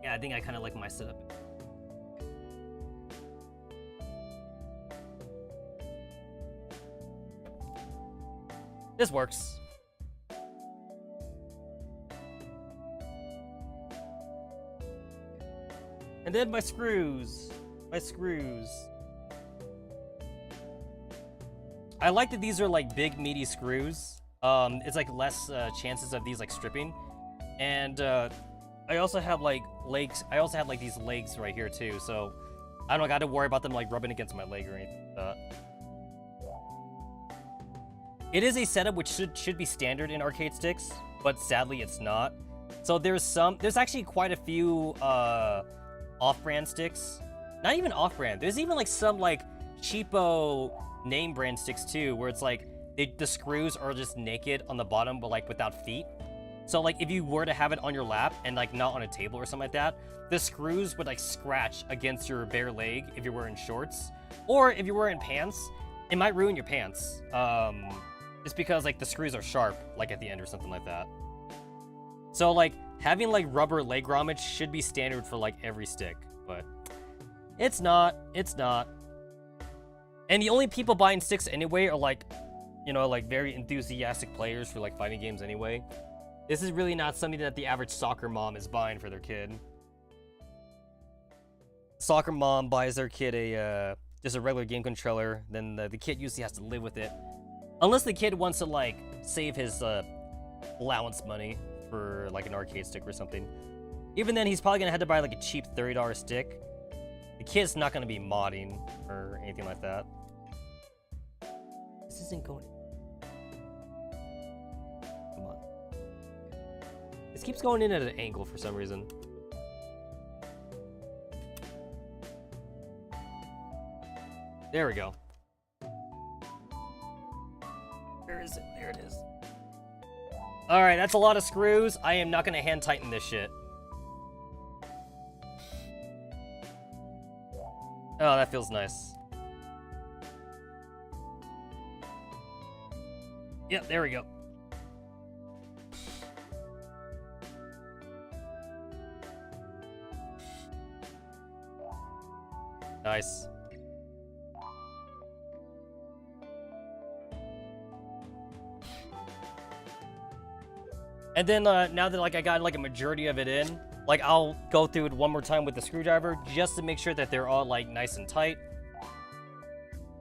Yeah, I think I kind of like my setup. This works. And then my screws. I like that these are like big meaty screws. It's like less chances of these like stripping. And I also have like legs. I also have like these legs right here too. So I don't got to worry about them like rubbing against my leg or anything like that. It is a setup which should be standard in arcade sticks, but sadly it's not. So there's actually quite a few off-brand sticks. Not even off-brand. There's even like some like cheapo name brand sticks too, where it's like the screws are just naked on the bottom, but like without feet. So like if you were to have it on your lap and like not on a table or something like that, the screws would like scratch against your bare leg if you're wearing shorts, or if you're wearing pants, it might ruin your pants. Just because like the screws are sharp, like at the end or something like that. So like having like rubber leg grommets should be standard for like every stick, but it's not. And the only people buying sticks anyway are like, you know, like very enthusiastic players for like fighting games anyway. This is really not something that the average soccer mom is buying for their kid. Soccer mom buys their kid a just a regular game controller, then the kid usually has to live with it. Unless the kid wants to like save his allowance money for like an arcade stick or something. Even then, he's probably gonna have to buy like a cheap $30 stick. The kid's not gonna be modding or anything like that. This isn't going. Come on. This keeps going in at an angle for some reason. There we go. Where is it? There it is. Alright, that's a lot of screws. I am not gonna hand tighten this shit. Oh, that feels nice. Yep, there we go. Nice. And then now that like I got like a majority of it in, like I'll go through it one more time with the screwdriver just to make sure that they're all like nice and tight.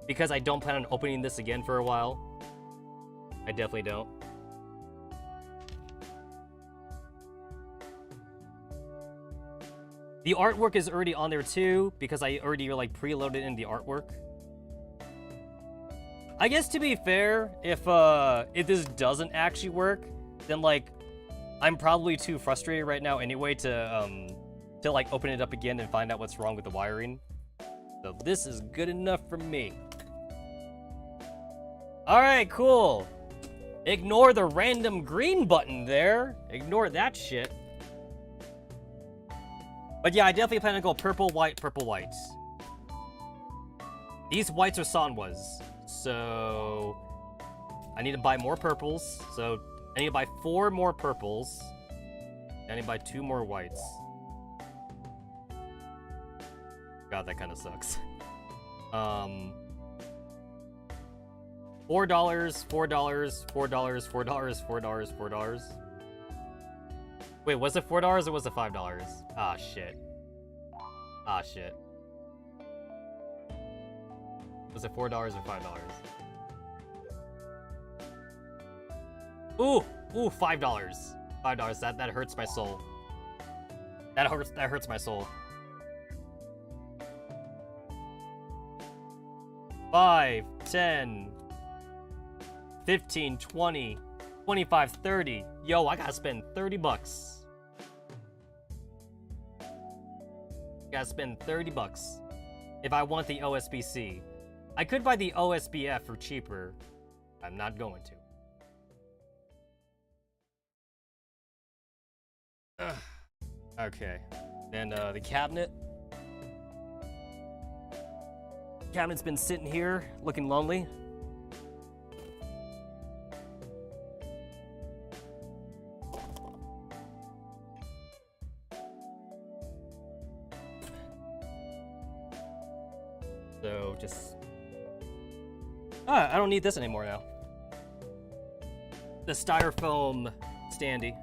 because I don't plan on opening this again for a while. I definitely don't. The artwork is already on there too, because I already like preloaded in the artwork. I guess to be fair, if this doesn't actually work, then like I'm probably too frustrated right now anyway to like open it up again and find out what's wrong with the wiring. So this is good enough for me. All right, cool. Ignore the random green button there. Ignore that shit. But yeah, I definitely plan to go purple, white, purple, white. These whites are Sanwas. So I need to buy more purples. So I need to buy 4 more purples. I need to buy 2 more whites. God, that kind of sucks. $4, $4, $4, $4, $4, $4. Wait, was it $4 or was it $5? Ah, shit. Ah, shit. Was it $4 or $5? Ooh, $5. $5. That hurts my soul. That hurts my soul. 5, 10, 15, 20, 25, 30. Yo, I gotta spend 30 bucks. Gotta spend 30 bucks if I want the OSBC. I could buy the OSBF for cheaper. I'm not going to. Ugh. Okay. Then the cabinet. Cabinet's been sitting here, looking lonely. So just... I don't need this anymore now. The styrofoam standee.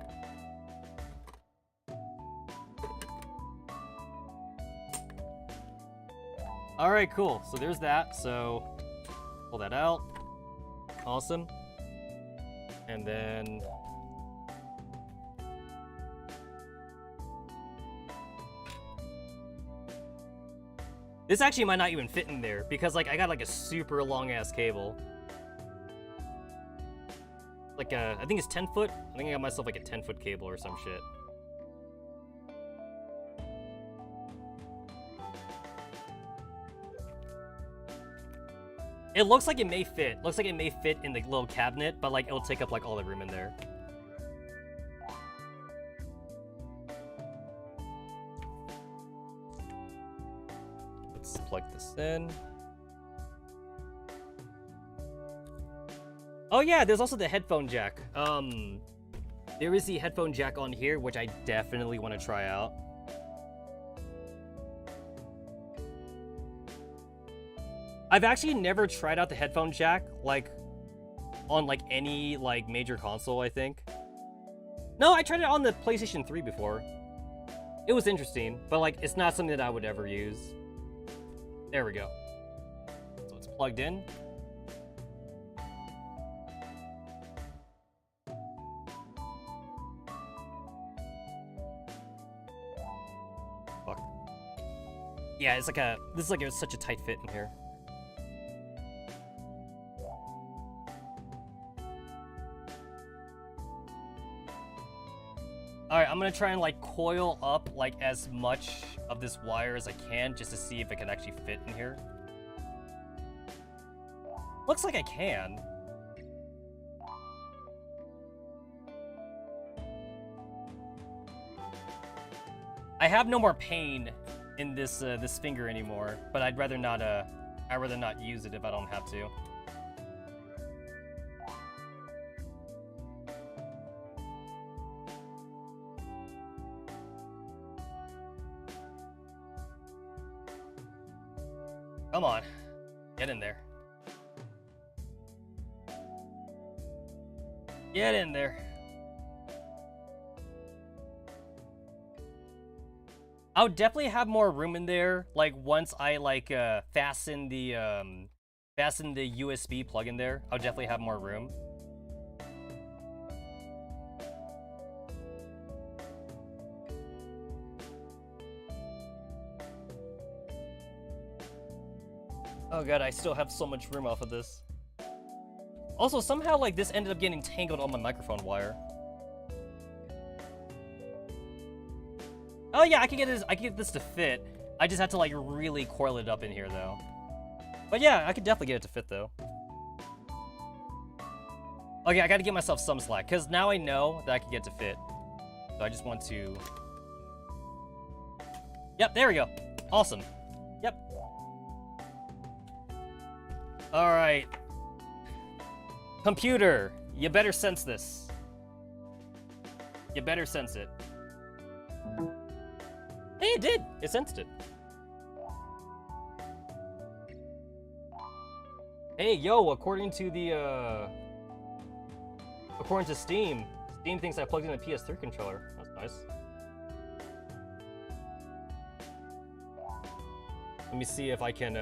Alright, cool. So there's that. So pull that out. Awesome. And then... this actually might not even fit in there, because like I got like a super long ass cable. Like I think it's 10 foot. I think I got myself like a 10-foot cable or some shit. It looks like it may fit. Looks like it may fit in the little cabinet, but like it'll take up like all the room in there. Let's plug this in. Oh yeah, there's also the headphone jack. There is the headphone jack on here, which I definitely want to try out. I've actually never tried out the headphone jack, like, on, like, any, like, major console, I think. No, I tried it on the PlayStation 3 before. It was interesting, but, like, it's not something that I would ever use. There we go. So it's plugged in. Fuck. Yeah, it's like a... this is like such a tight fit in here. Alright, I'm gonna try and like coil up like as much of this wire as I can just to see if it can actually fit in here. Looks like I can. I have no more pain in this this finger anymore, but I'd rather not use it if I don't have to. Come on, get in there. Get in there. I would definitely have more room in there, like once I like fasten the fasten the USB plug in there, I'll definitely have more room. Oh god, I still have so much room off of this. Also, somehow, like, this ended up getting tangled on my microphone wire. Oh yeah, I can get this to fit. I just have to, like, really coil it up in here, though. But yeah, I could definitely get it to fit, though. Okay, I gotta give myself some slack, because now I know that I can get it to fit. So I just want to... Yep, there we go. Awesome. Yep. Alright. Computer, you better sense this. You better sense it. Hey, it did! It sensed it. Hey, yo, according to Steam, Steam thinks I plugged in a PS3 controller. That's nice. Let me see if I can,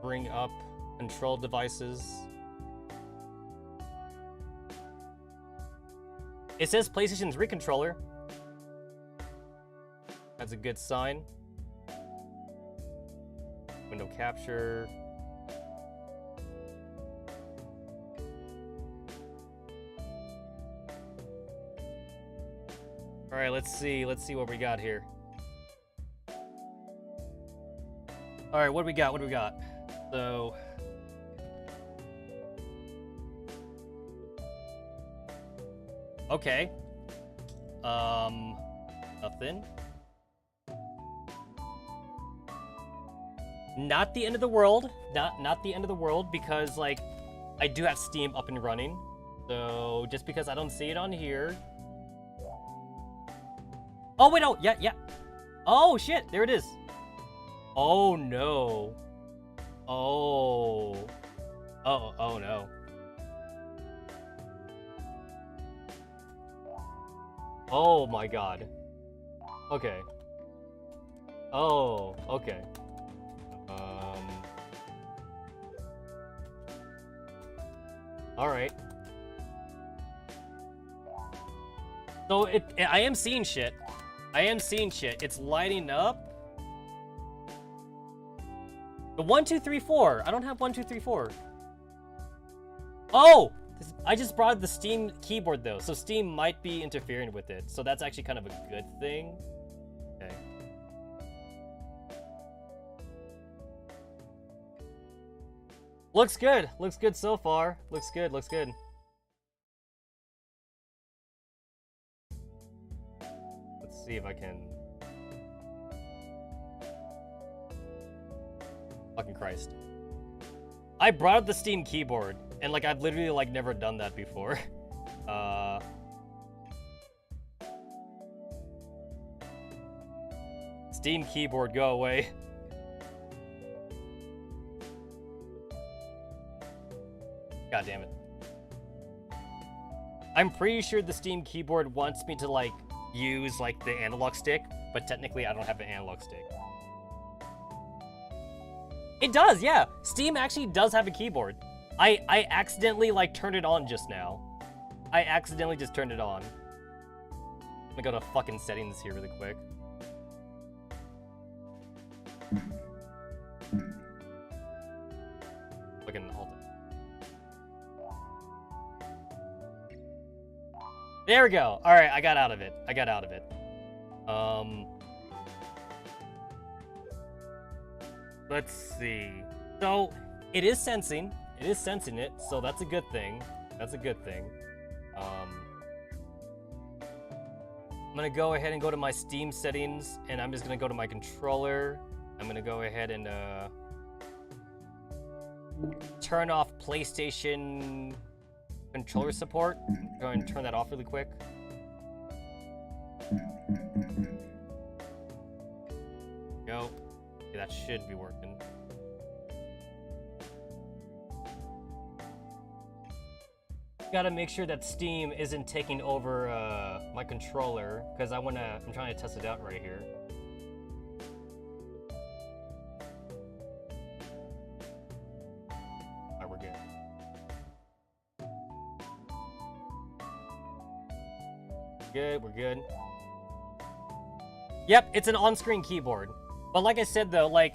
bring up control devices. It says PlayStation 3 controller. That's a good sign. Window capture. All right, let's see what we got here. All right, what do we got? So, okay. Nothing. Not the end of the world. Not the end of the world, because, like, I do have Steam up and running. So, just because I don't see it on here. Oh, wait, no. Yeah. Oh, shit. There it is. Oh, no. Oh. Oh, no. Oh, my God. Okay. Oh, okay. All right. So I am seeing shit. It's lighting up. The 1, 2, 3, 4. I don't have 1, 2, 3, 4. Oh! I just brought the Steam keyboard though, so Steam might be interfering with it. So that's actually kind of a good thing. Okay. Looks good. Looks good so far. Looks good. Let's see if I can... Fucking Christ. I brought up the Steam keyboard, and, like, I've literally, like, never done that before. Steam keyboard, go away. God damn it. I'm pretty sure the Steam keyboard wants me to, like, use, like, the analog stick, but technically I don't have an analog stick. It does, yeah! Steam actually does have a keyboard. I accidentally, like, turned it on just now. I accidentally just turned it on. I'm gonna go to fucking settings here really quick. Fucking alt. There we go. Alright, I got out of it. Let's see. So, it is sensing it, so that's a good thing. I'm gonna go ahead and go to my Steam settings, and I'm just gonna go to my controller. I'm gonna go ahead and turn off PlayStation controller support. Go ahead and turn that off really quick. Go. Okay, that should be working. Gotta make sure that Steam isn't taking over my controller, because I'm trying to test it out right here. good, we're good. Yep, it's an on-screen keyboard. But like I said though, like,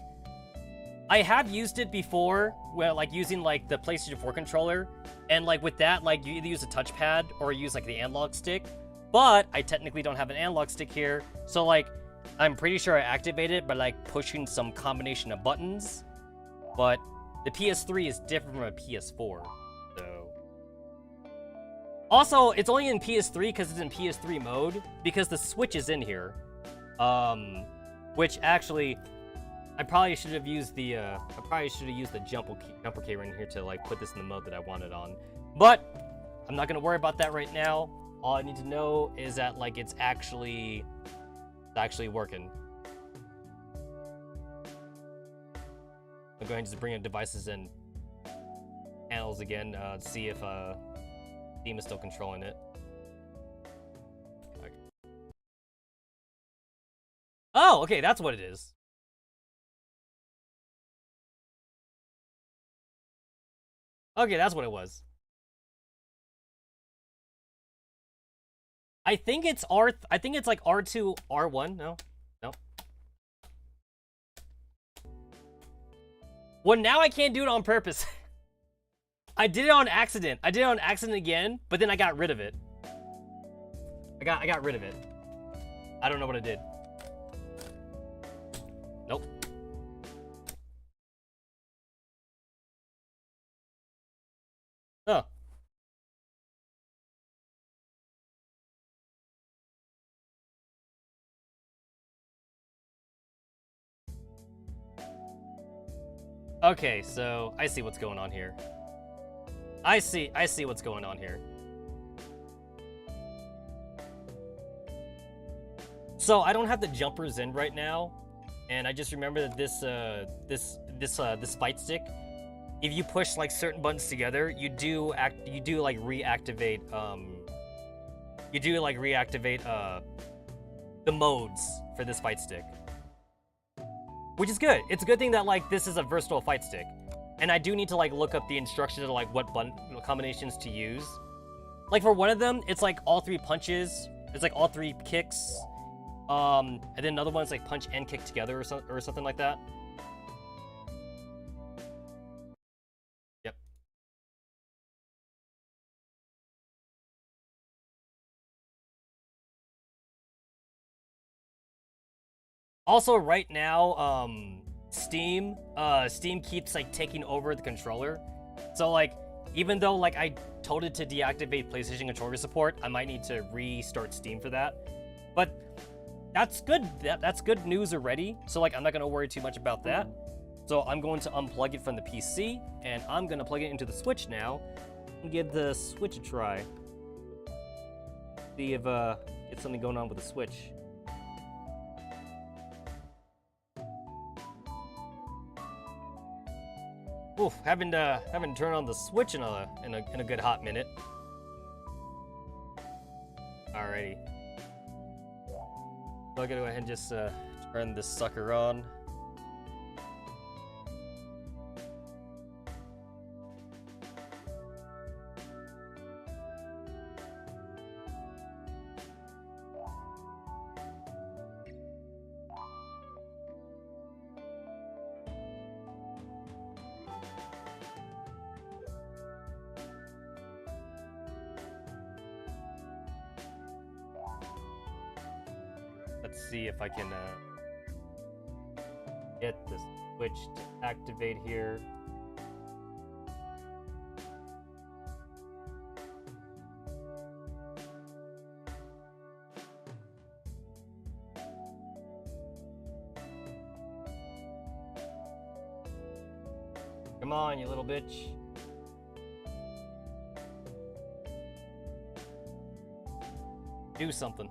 I have used it before, where, like, using, like, the PlayStation 4 controller, and, like, with that, like, you either use a touchpad or use, like, the analog stick, but I technically don't have an analog stick here, so, like, I'm pretty sure I activate it by, like, pushing some combination of buttons, but the PS3 is different from a PS4, so... Also, it's only in PS3 because it's in PS3 mode, because the Switch is in here, which actually... I probably should have used the jumper key right here to like put this in the mode that I wanted on. But I'm not gonna worry about that right now. All I need to know is that like it's actually working. I'll go ahead and just bring in devices and panels again, see if Steam is still controlling it. Okay. Oh, okay, that's what it is. Okay, that's what it was. I think it's I think it's like R2, R1. No. Well, now I can't do it on purpose. I did it on accident. I did it on accident again, but then I got rid of it. I got rid of it. I don't know what I did. Nope. Oh. Okay, so I see what's going on here. I see what's going on here. So I don't have the jumpers in right now, and I just remember that this fight stick, if you push like certain buttons together, you do reactivate the modes for this fight stick. Which is good. It's a good thing that like this is a versatile fight stick. And I do need to like look up the instructions of like what button combinations to use. Like for one of them, it's like all 3 punches, it's like all 3 kicks. And then another one's like punch and kick together or something like that. Yep. Also, right now, Steam keeps like taking over the controller. So like, even though like I told it to deactivate PlayStation controller support, I might need to restart Steam for that. But that's good. That's good news already. So like, I'm not gonna worry too much about that. So I'm going to unplug it from the PC, and I'm gonna plug it into the Switch now, and give the Switch a try. See if get something going on with the Switch. Oof, haven't turned on the Switch in a good hot minute. Alrighty. So I'm gonna go ahead and just turn this sucker on. Let's see if I can get the Switch to activate here. Come on, you little bitch. Do something.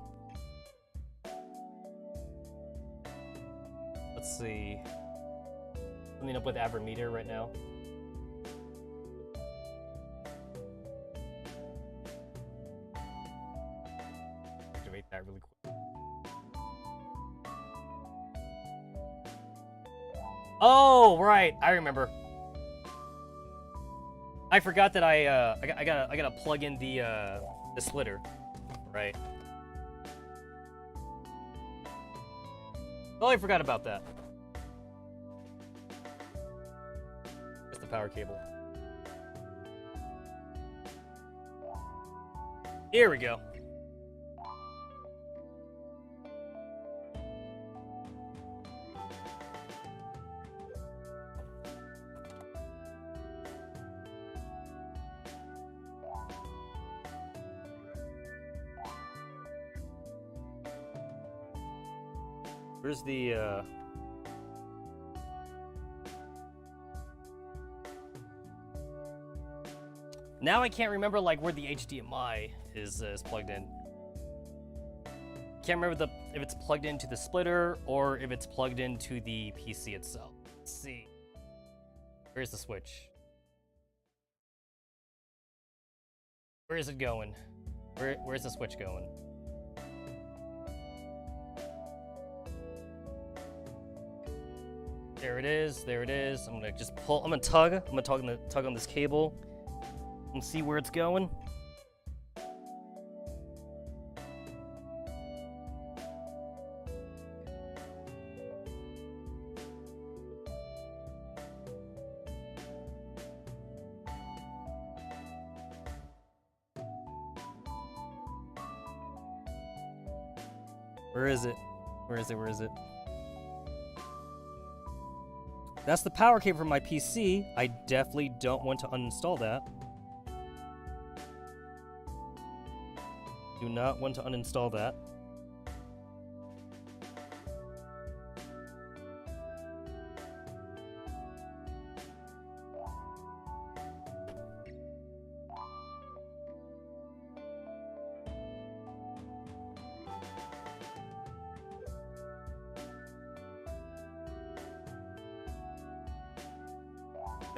Let's see. Something up with Avermeter right now. Activate that really quick. Oh, right. I remember. I forgot that I gotta plug in the splitter, right? Oh, I forgot about that. It's the power cable. Here we go. Where's the, Now I can't remember, like, where the HDMI is plugged in. Can't remember if it's plugged into the splitter or if it's plugged into the PC itself. Let's see. Where's the switch? Where is it going? Where's the switch going? There it is. There it is. I'm gonna just pull. I'm gonna tug on this cable and see where it's going. Where is it? Where is it? Where is it? That's the power cable for my PC. I definitely don't want to uninstall that. Do not want to uninstall that.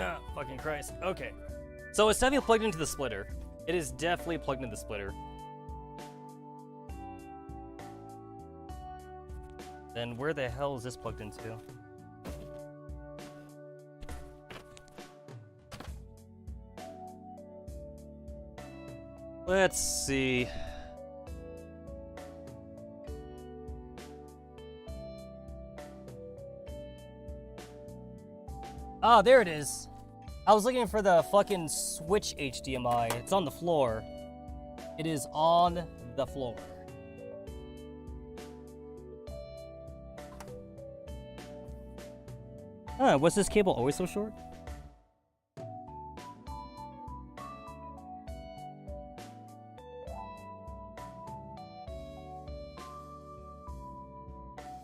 Ah, fucking Christ. Okay. So it's definitely plugged into the splitter. It is definitely plugged into the splitter. Then where the hell is this plugged into? Let's see. Ah, there it is. I was looking for the fucking Switch HDMI. It's on the floor. It is on the floor. Huh, was this cable always so short?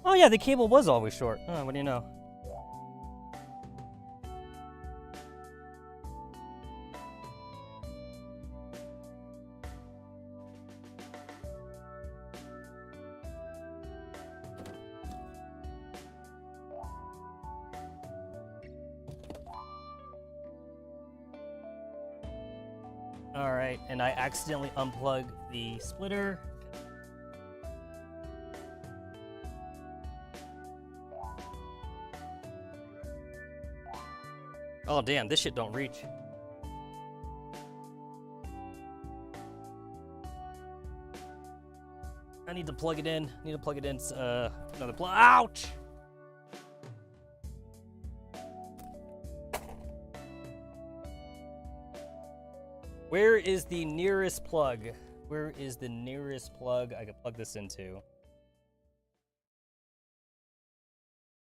Oh yeah, the cable was always short. Oh, what do you know? Alright, and I accidentally unplugged the splitter. Oh damn, this shit don't reach. I need to plug it in. Another plug. Ouch! Where is the nearest plug? Where is the nearest plug I could plug this into?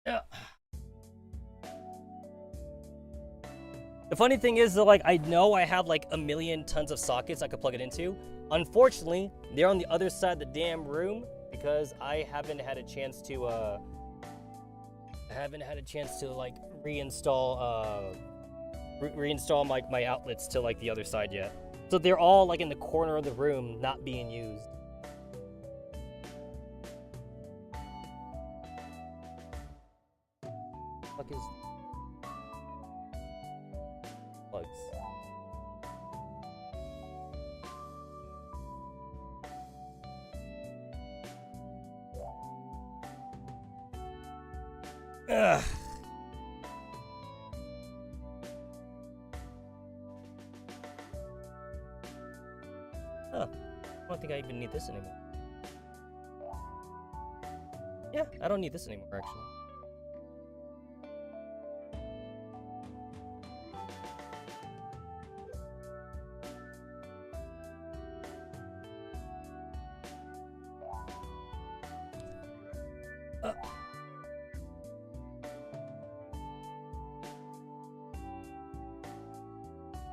Yeah. The funny thing is that, like, I know I have like a million tons of sockets I could plug it into. Unfortunately, they're on the other side of the damn room because I haven't had a chance to like reinstall like my outlets to like the other side yet. So they're all like in the corner of the room, not being used. Fuck is plugs? Ugh. Huh. I don't think I even need this anymore. Yeah, I don't need this anymore, actually.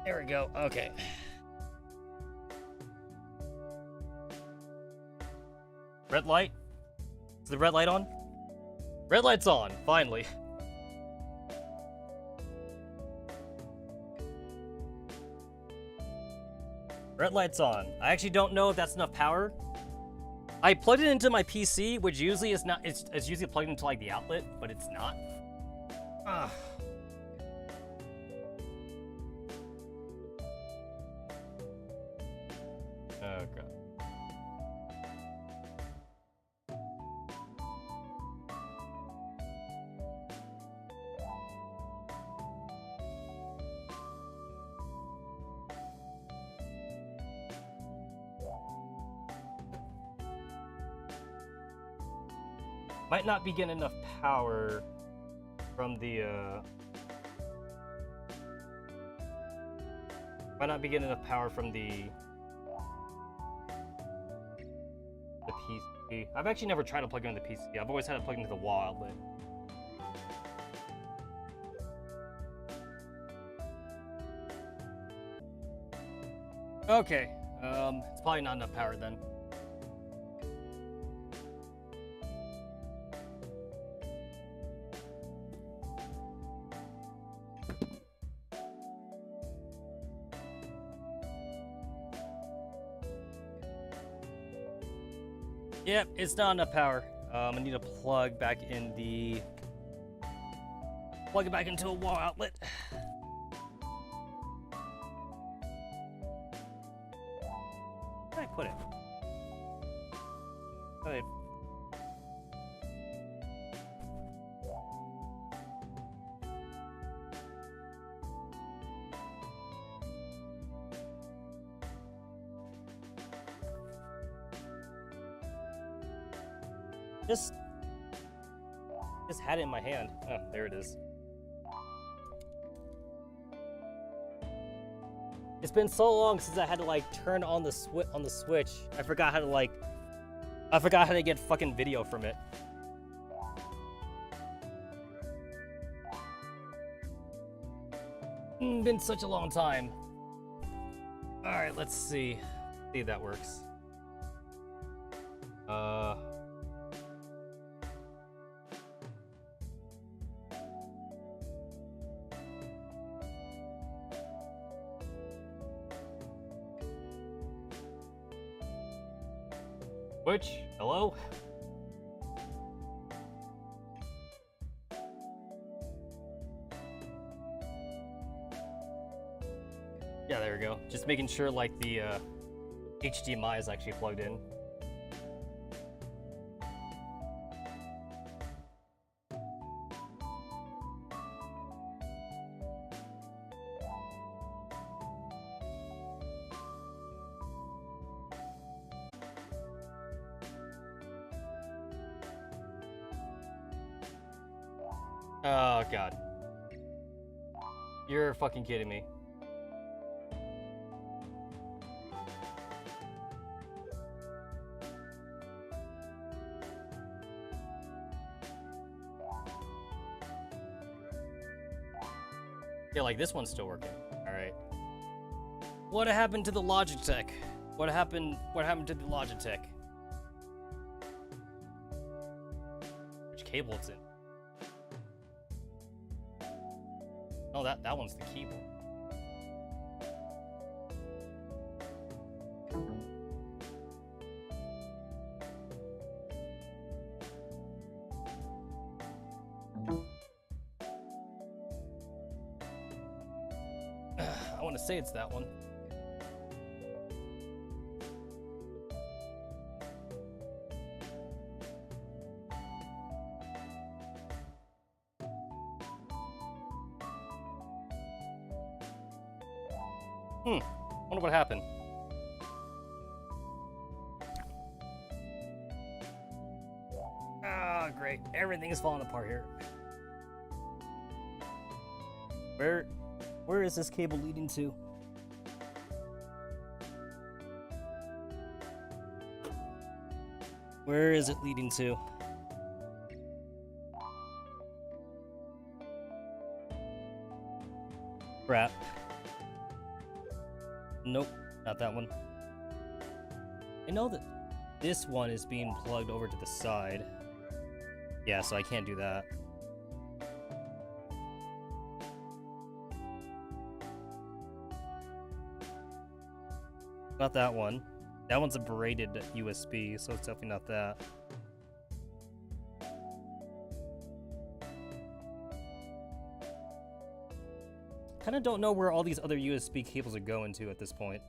There we go. Okay. Red light? Is the red light on? Red light's on, finally. Red light's on. I actually don't know if that's enough power. I plugged it into my PC, which usually is not, it's usually plugged into like the outlet, but it's not. Ugh. Oh god. Might not be getting enough power from the might not be getting enough power from the PC. I've actually never tried to plug it in the PC. I've always had it plugged into the wall outlet. Okay, it's probably not enough power then. Yep, it's not enough power. I need to plug it back into a wall outlet. Where did I put it? Just had it in my hand. Oh, there it is. It's been so long since I had to like turn on the switch. I forgot how to get fucking video from it. Been such a long time. All right, let's see. See if that works. Which? Hello? Yeah, there we go. Just making sure like the HDMI is actually plugged in. Oh god. You're fucking kidding me. Yeah, like this one's still working. Alright. What happened to the Logitech? What happened to the Logitech? Which cable it's in? Oh, that one's the keyboard. I want to say it's that one. Wonder what happened. Ah, Alright, everything's falling apart here. Where is this cable leading to? Where is it leading to? Crap. Nope, not that one. I know that this one is being plugged over to the side. Yeah, so I can't do that. Not that one. That one's a braided USB, so it's definitely not that. Kinda don't know where all these other USB cables are going to at this point.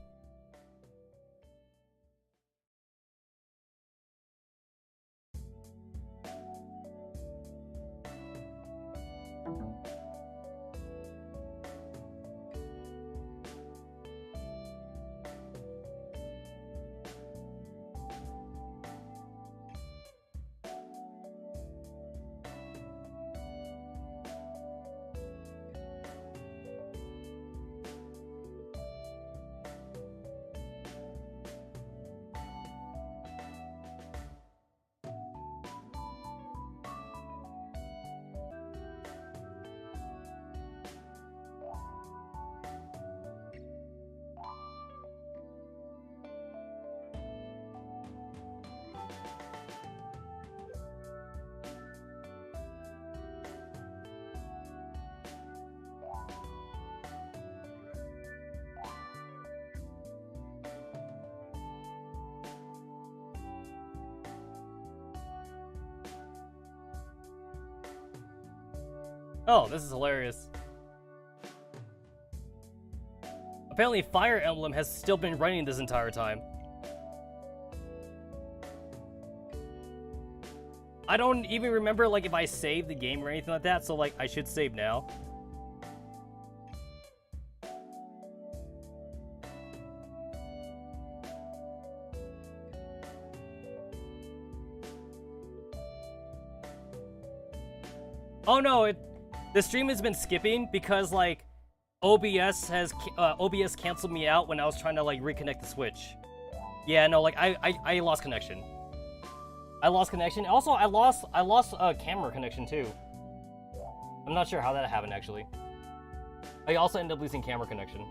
Oh, this is hilarious. Apparently Fire Emblem has still been running this entire time. I don't even remember like if I saved the game or anything like that, so like I should save now. Oh no, the stream has been skipping because like OBS canceled me out when I was trying to like reconnect the Switch. Yeah, no, like I lost connection. I lost connection. Also, I lost camera connection too. I'm not sure how that happened actually. I also ended up losing camera connection.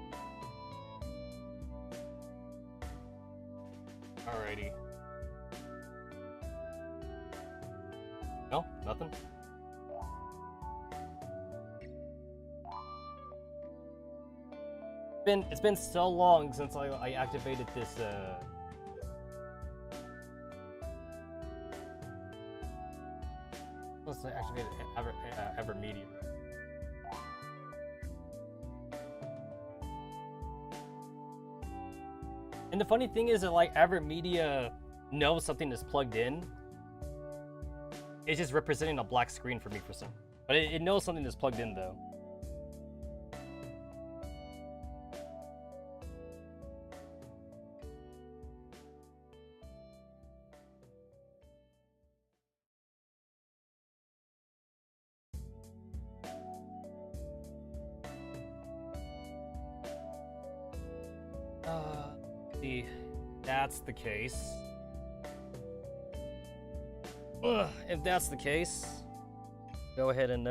Alrighty. No, nothing. It's been so long since I activated this Let's say activated Ever Media. And the funny thing is that like Ever Media knows something is plugged in. It's just representing a black screen for me for some. But it knows something is plugged in though. That's the case. If that's the case, go ahead and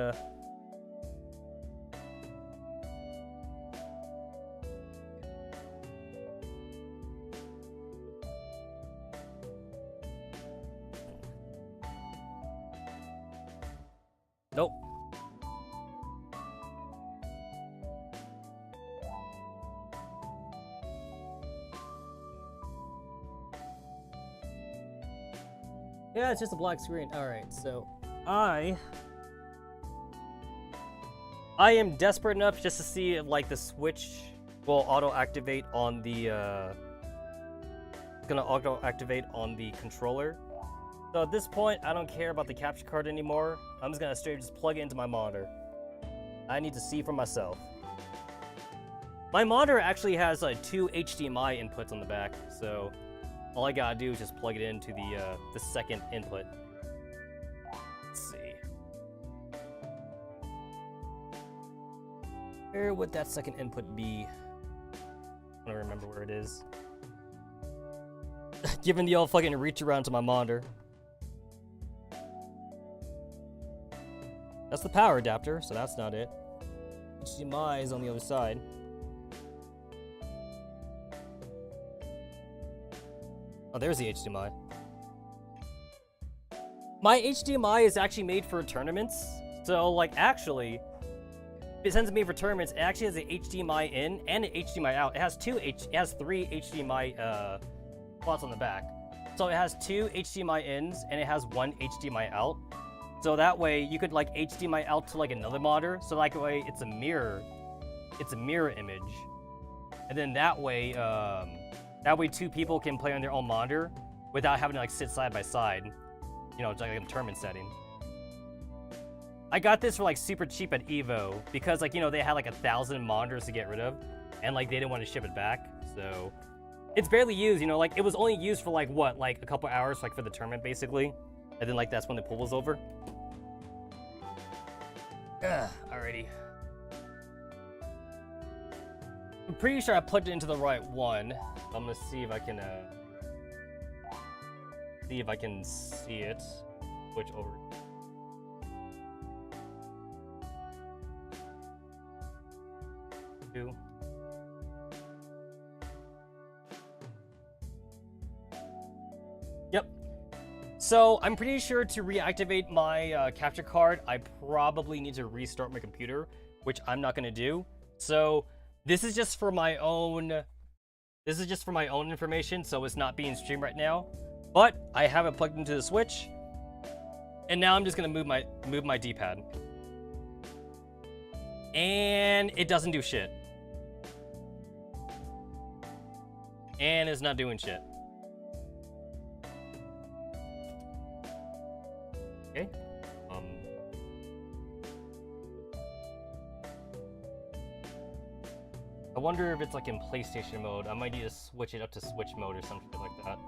nope. Yeah, it's just a black screen. Alright, so I am desperate enough just to see if like the Switch will auto-activate on the it's gonna auto-activate on the controller. So at this point, I don't care about the capture card anymore. I'm just gonna straight just plug it into my monitor. I need to see for myself. My monitor actually has 2 HDMI inputs on the back, so all I gotta do is just plug it into the second input. Where would that second input be? I don't remember where it is. Giving the old fucking reach around to my monitor. That's the power adapter, so that's not it. HDMI is on the other side. Oh, there's the HDMI. My HDMI is actually made for tournaments. So, like, actually, it sends me for tournaments. It actually has an HDMI in and an HDMI out. It has three HDMI slots on the back. So it has 2 HDMI ins and it has 1 HDMI out. So that way you could like HDMI out to like another monitor. So like way it's a mirror image. And then that way 2 people can play on their own monitor without having to like sit side by side. You know, it's like a tournament setting. I got this for like super cheap at Evo because like, you know, they had like 1,000 monitors to get rid of and like they didn't want to ship it back. So it's barely used, you know, like it was only used for like what, like a couple hours like for the tournament basically. And then like that's when the pool was over. Alrighty. I'm pretty sure I plugged it into the right one. I'm gonna see if I can see it. Switch over. Two. Yep. So I'm pretty sure to reactivate my capture card, I probably need to restart my computer, which I'm not gonna do. So this is just for my own. This is just for my own information, so it's not being streamed right now. But I have it plugged into the Switch, and now I'm just gonna move my D-pad, and it doesn't do shit, and it's not doing shit. Okay. I wonder if it's like in PlayStation mode. I might need to switch it up to Switch mode or something like that.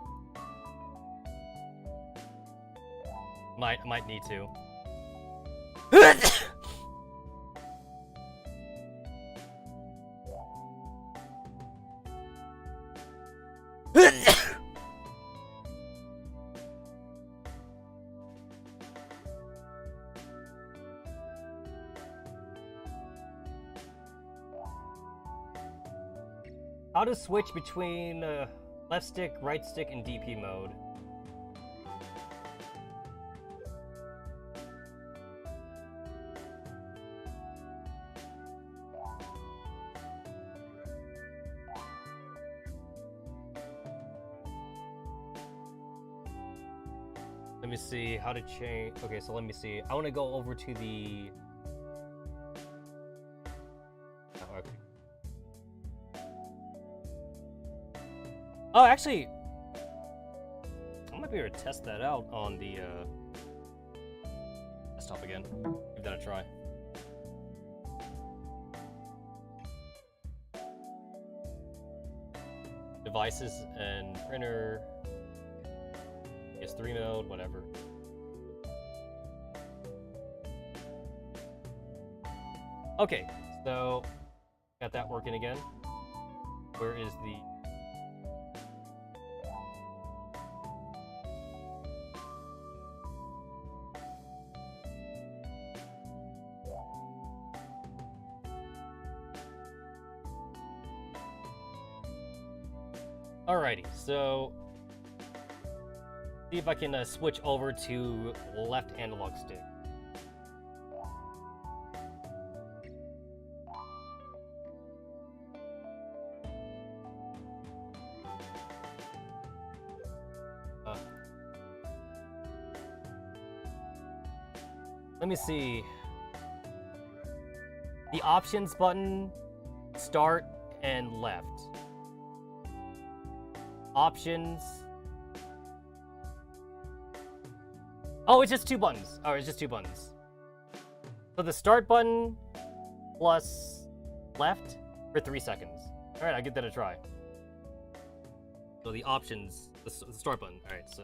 Might need to. How to switch between left stick, right stick, and DP mode. Let me see how to change. Okay, so let me see. I want to go over to the. Oh, okay. Oh, actually, I might be able to test that out on the desktop again. Give that a try. Devices and printer. PS3 mode, whatever. Okay, so got that working again. Where is the... Alrighty, so see if I can switch over to left analog stick. Let me see. The options button, start and left. Options. Oh, it's just 2 buttons. Oh, it's just 2 buttons. So the start button plus left for 3 seconds. All right, I'll give that a try. So the options, the start button. All right, so.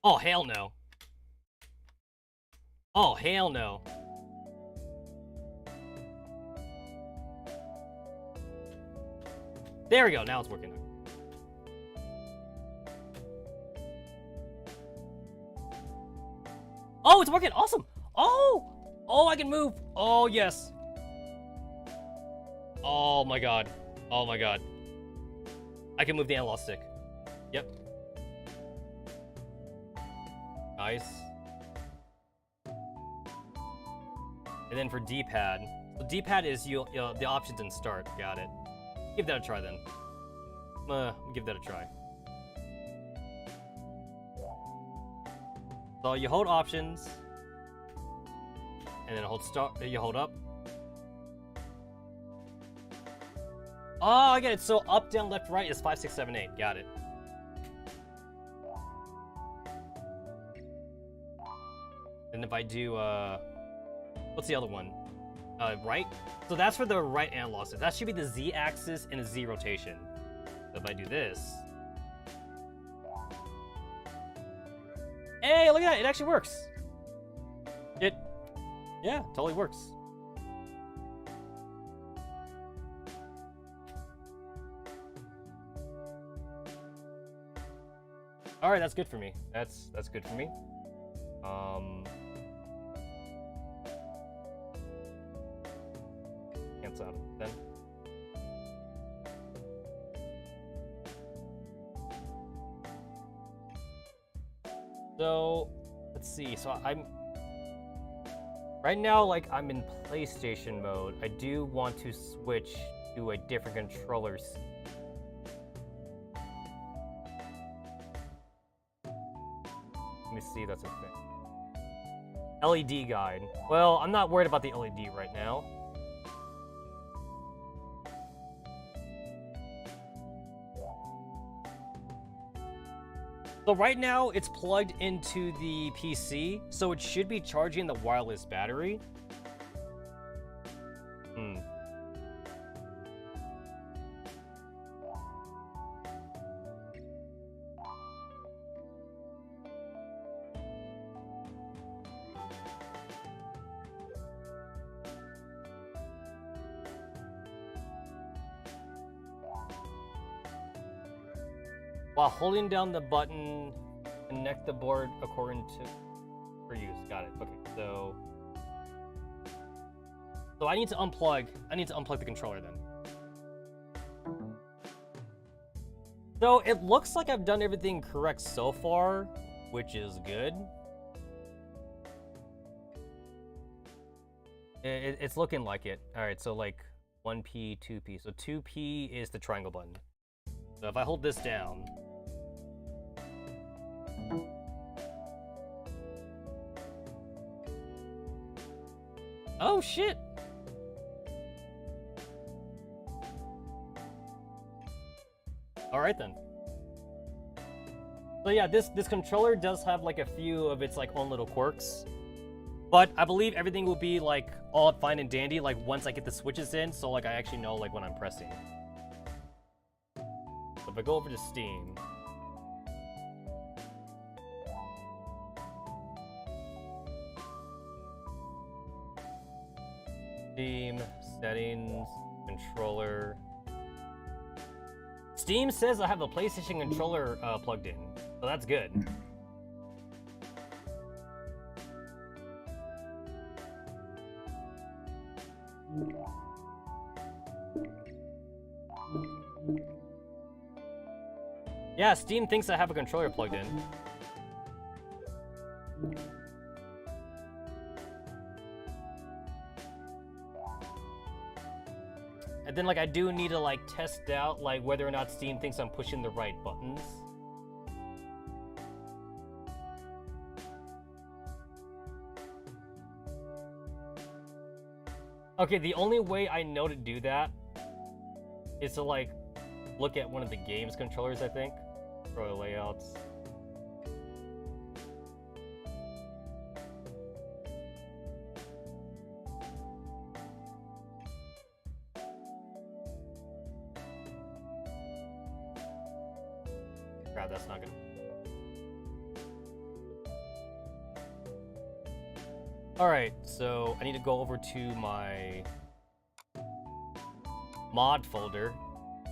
Oh, hell no. Oh, hell no. There we go, now it's working. Oh, it's working, awesome! Oh! Oh, I can move! Oh, yes. Oh my god. Oh my god. I can move the analog stick. Yep. Nice. And then for D-pad. So D-pad is the options and start. Got it. Give that a try then. Give that a try. So you hold options, and then hold start. You hold up. Oh, I get it. So up, down, left, right is 5, 6, 7, 8. Got it. And if I do, what's the other one? Right? So that's for the right analog stick. That should be the Z axis and a Z rotation. So if I do this. Hey, look at that. It actually works. Yeah, totally works. All right, that's good for me. That's good for me. Cancel out then. So let's see. So I'm right now, like I'm in PlayStation mode. I do want to switch to a different controller. Let me see, that's a thing. LED guide. Well, I'm not worried about the LED right now. So right now, it's plugged into the PC, so it should be charging the wireless battery. While holding down the button, connect the board according to for use. Got it. Okay, so I need to unplug. I need to unplug the controller then. So it looks like I've done everything correct so far, which is good. It's looking like it. All right, so like 1P, 2P. So 2P is the triangle button. So if I hold this down. Oh shit! Alright then. So yeah, this controller does have like a few of its like own little quirks. But I believe everything will be like all fine and dandy like once I get the switches in, so like I actually know like when I'm pressing. So if I go over to Steam. Steam, settings, controller. Steam says I have a PlayStation controller plugged in, so that's good. Yeah, Steam thinks I have a controller plugged in. And then like I do need to like test out like whether or not Steam thinks I'm pushing the right buttons. Okay, the only way I know to do that is to like look at one of the game's controllers, I think. For the layouts. Crap, that's not good. Alright, so I need to go over to my mod folder.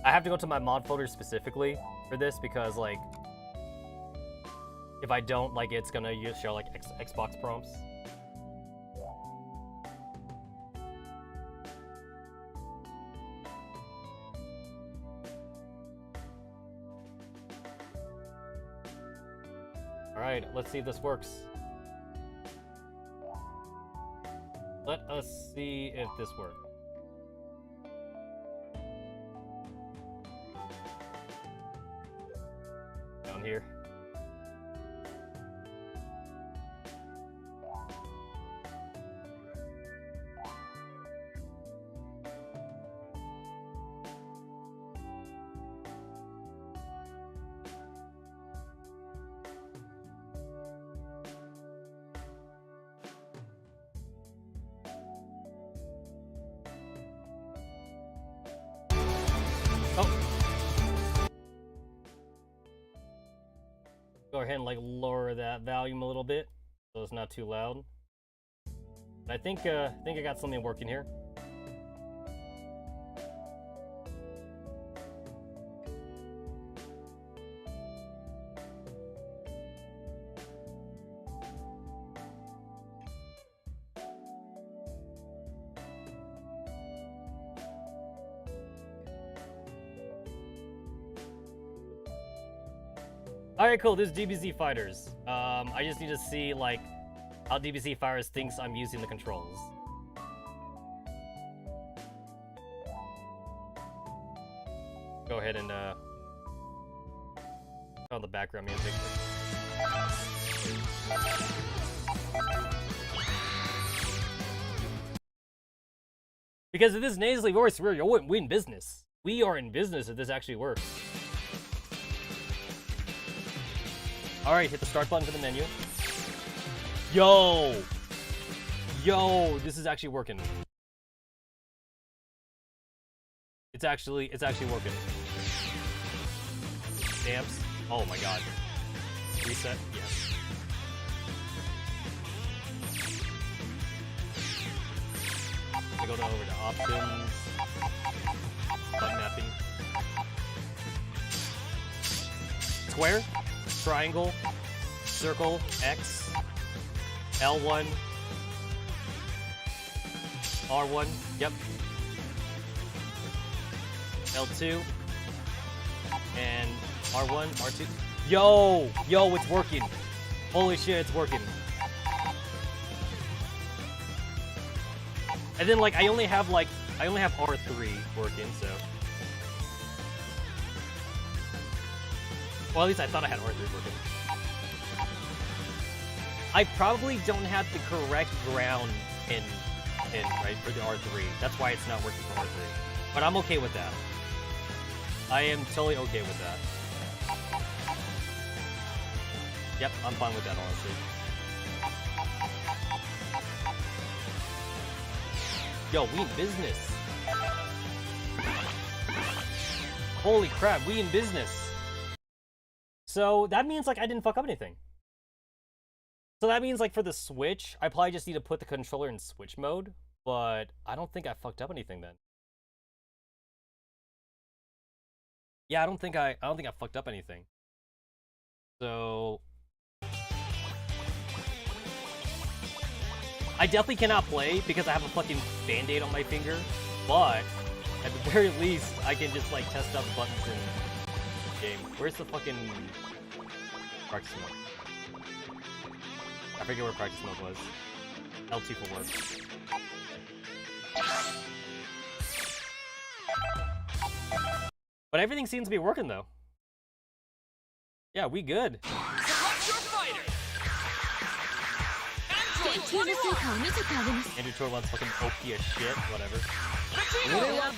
I have to go to my mod folder specifically for this because, like, if I don't, like, it's gonna show, like, Xbox prompts. Alright, let's see if this works. Let us see if this works. Down here. Go ahead and like lower that volume a little bit so it's not too loud. I think I got something working here. Alright, cool, this is DBZ Fighters. I just need to see, like, how DBZ Fighters thinks I'm using the controls. Go ahead and, on the background music. Because of this nasally voice, we're in business. We are in business if this actually works. Alright, hit the start button for the menu. Yo! Yo, this is actually working. It's actually working. Stamps. Oh my god. Reset? Yes. I go over to options. Button mapping. Square. Triangle, circle, X, L1, R1, yep, L2, and R1, R2. Yo, it's working. Holy shit, it's working. And then like I only have R3 working, so. Well, at least I thought I had R3 working. I probably don't have the correct ground in right for the R3. That's why it's not working for R3. But I'm okay with that. I am totally okay with that. Yep, I'm fine with that, honestly. Yo, we in business. Holy crap, we in business. So that means like I didn't fuck up anything. So that means like for the Switch, I probably just need to put the controller in Switch mode, but I don't think I fucked up anything then. Yeah, I don't think I fucked up anything. So I definitely cannot play because I have a fucking band-aid on my finger, but at the very least I can just like test out the buttons in game. Where's the fucking practice mode? I forget where practice mode was. L2 for work. But everything seems to be working though. Yeah, we good. Select your fighter. Andrew Tor wants fucking OP as shit, whatever. Android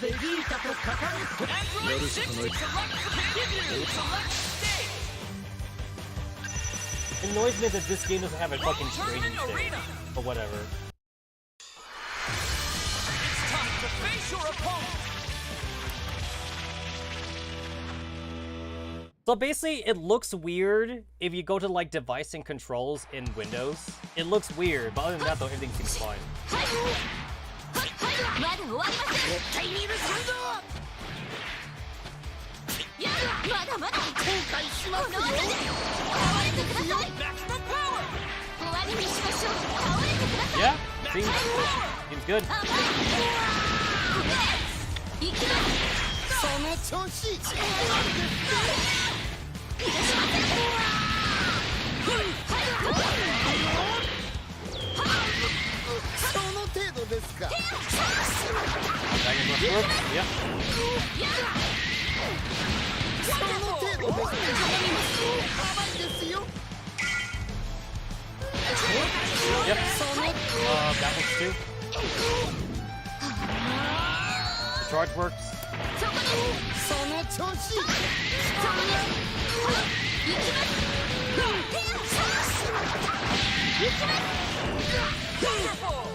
6, select companion. Select stage. It annoys me that this game doesn't have a fucking training stage. But whatever. It's time to face your opponent. So basically, it looks weird if you go to like device and controls in Windows. It looks weird, but other than that though, everything seems fine. 開しますよ。 Maximum power! Yeah, seems good. その調子。その程度ですか。 Dragon Rush works. Yep. その程度ですか。甘いですよ。 Yep. That works too. The charge works. その調子。 Wonderful!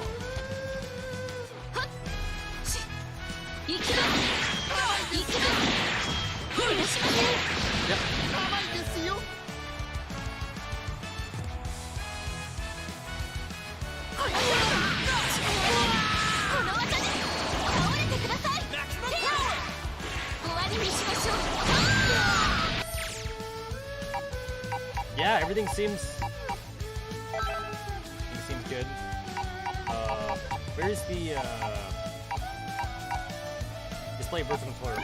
甘いですよ。 Maximum power! Yeah, everything seems good. Where's the display virtual controller?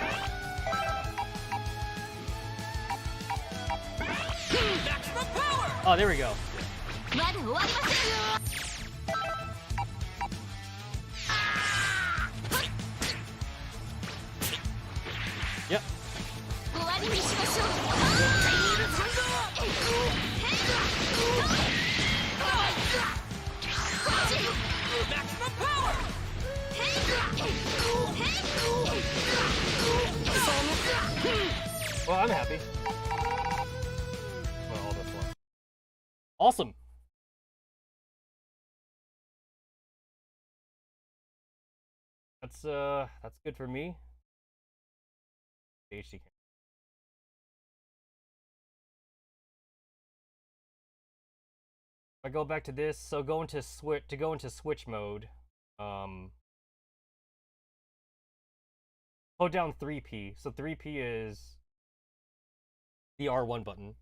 Maximum power! Oh, there we go. Yep. Maximum power! Well, I'm happy. Well, all this one. Awesome. That's good for me. HD camera. If I go back to this, so go into switch mode. Hold down 3P. So 3P is the R1 button.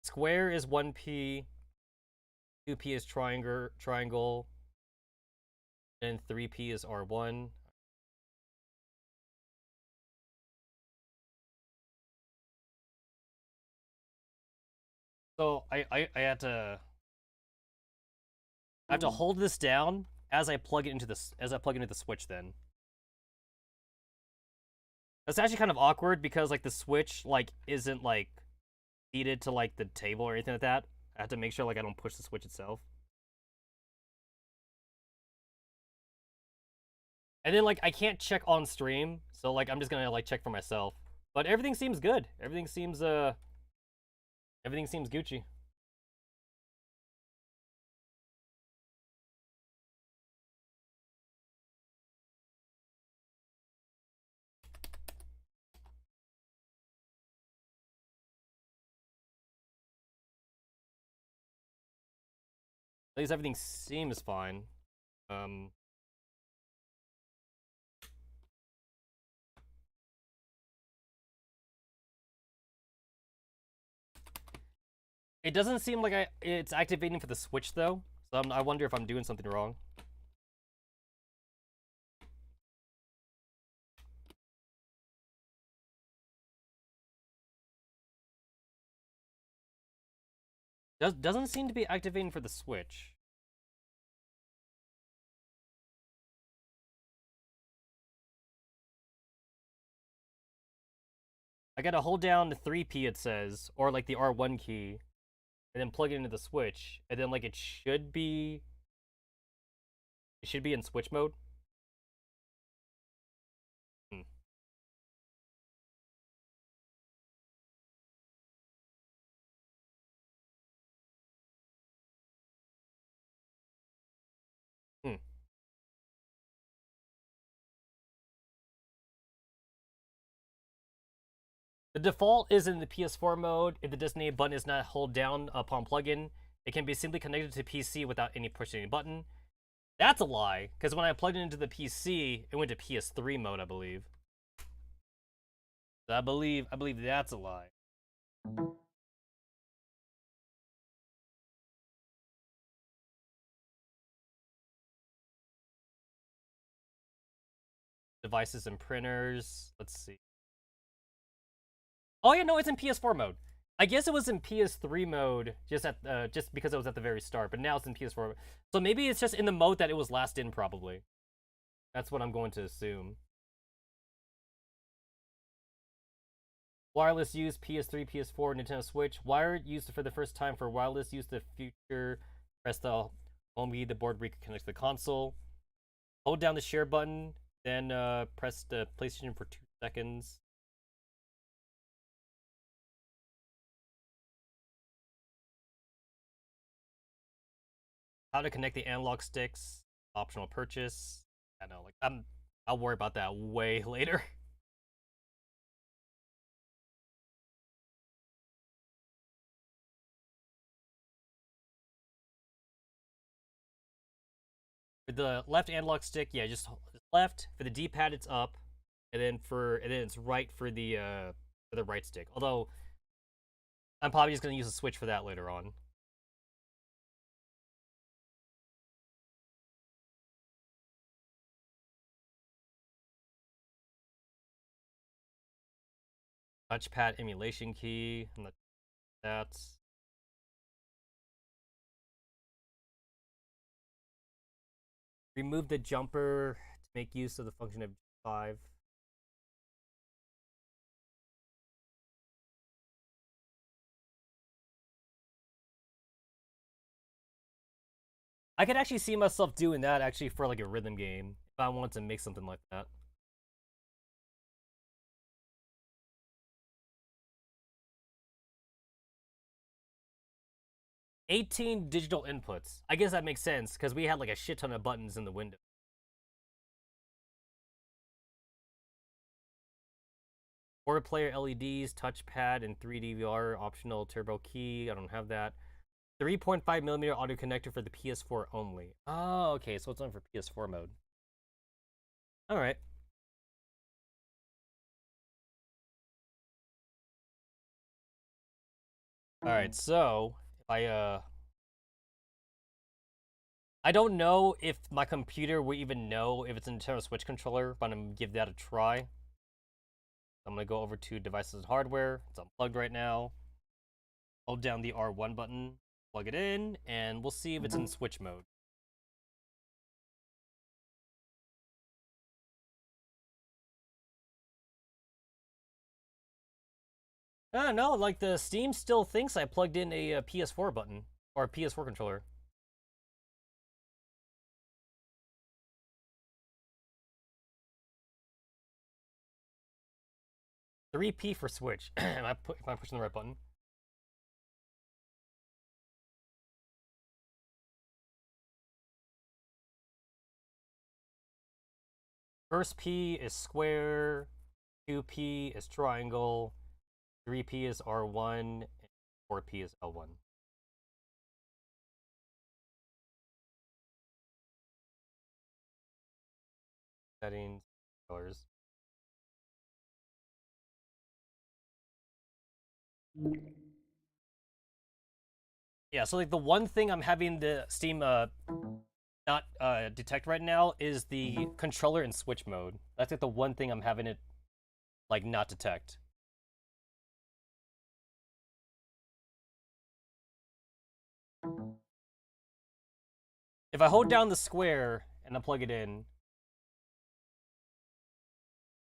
Square is 1P. 2P is triangle. And 3P is R1. So I have to hold this down as I plug it into the switch then. That's actually kind of awkward because like the switch like isn't like seated to like the table or anything like that. I have to make sure like I don't push the switch itself. And then like I can't check on stream, so like I'm just gonna like check for myself. But everything seems good. Everything seems Gucci. At least everything seems fine. It doesn't seem like it's activating for the Switch though, so I wonder if I'm doing something wrong. Doesn't seem to be activating for the Switch. I gotta hold down the 3P it says, or like the R1 key, and then plug it into the Switch, and then like it should be in Switch mode. The default is in the PS4 mode. If the designated button is not held down upon plug-in, it can be simply connected to PC without any pushing any button. That's a lie, because when I plugged it into the PC, it went to PS3 mode, I believe. I believe that's a lie. Devices and printers. Let's see. Oh yeah, no, it's in PS4 mode. I guess it was in PS3 mode just because it was at the very start, but now it's in PS4 mode. So maybe it's just in the mode that it was last in, probably. That's what I'm going to assume. Wireless use, PS3, PS4, Nintendo Switch. Wired used for the first time for wireless use the future. Press the home key, the board reconnects to the console. Hold down the share button, then press the PlayStation for 2 seconds. How to connect the analog sticks. Optional purchase. I know, like I'll worry about that way later. For the left analog stick, yeah, just left. For the D-pad, it's up, and then it's right for the right stick. Although I'm probably just gonna use a switch for that later on. Touchpad emulation key. That's remove the jumper to make use of the function of 5. I could actually see myself doing that actually for like a rhythm game if I wanted to make something like that. $18 digital inputs. I guess that makes sense because we had like a shit ton of buttons in the window. Four player LEDs, touchpad, and 3D VR optional turbo key. I don't have that. 3.5mm audio connector for the PS4 only. Oh, okay, so it's on for PS4 mode. All right. All right, so if I don't know if my computer will even know if it's a Nintendo Switch controller, but I'm gonna give that a try. I'm gonna go over to devices and hardware. It's unplugged right now. Hold down the R1 button, plug it in, and we'll see if it's in Switch mode. No, like the Steam still thinks I plugged in a PS4 button or a PS4 controller. $3P for Switch. am I pushing the right button? First P is square, 2P is triangle, 3P is R1, and 4P is L1. Settings, colors. Yeah, so like the one thing I'm having the Steam not detect right now is the controller in Switch mode. That's like the one thing I'm having it like not detect. If I hold down the square and I plug it in,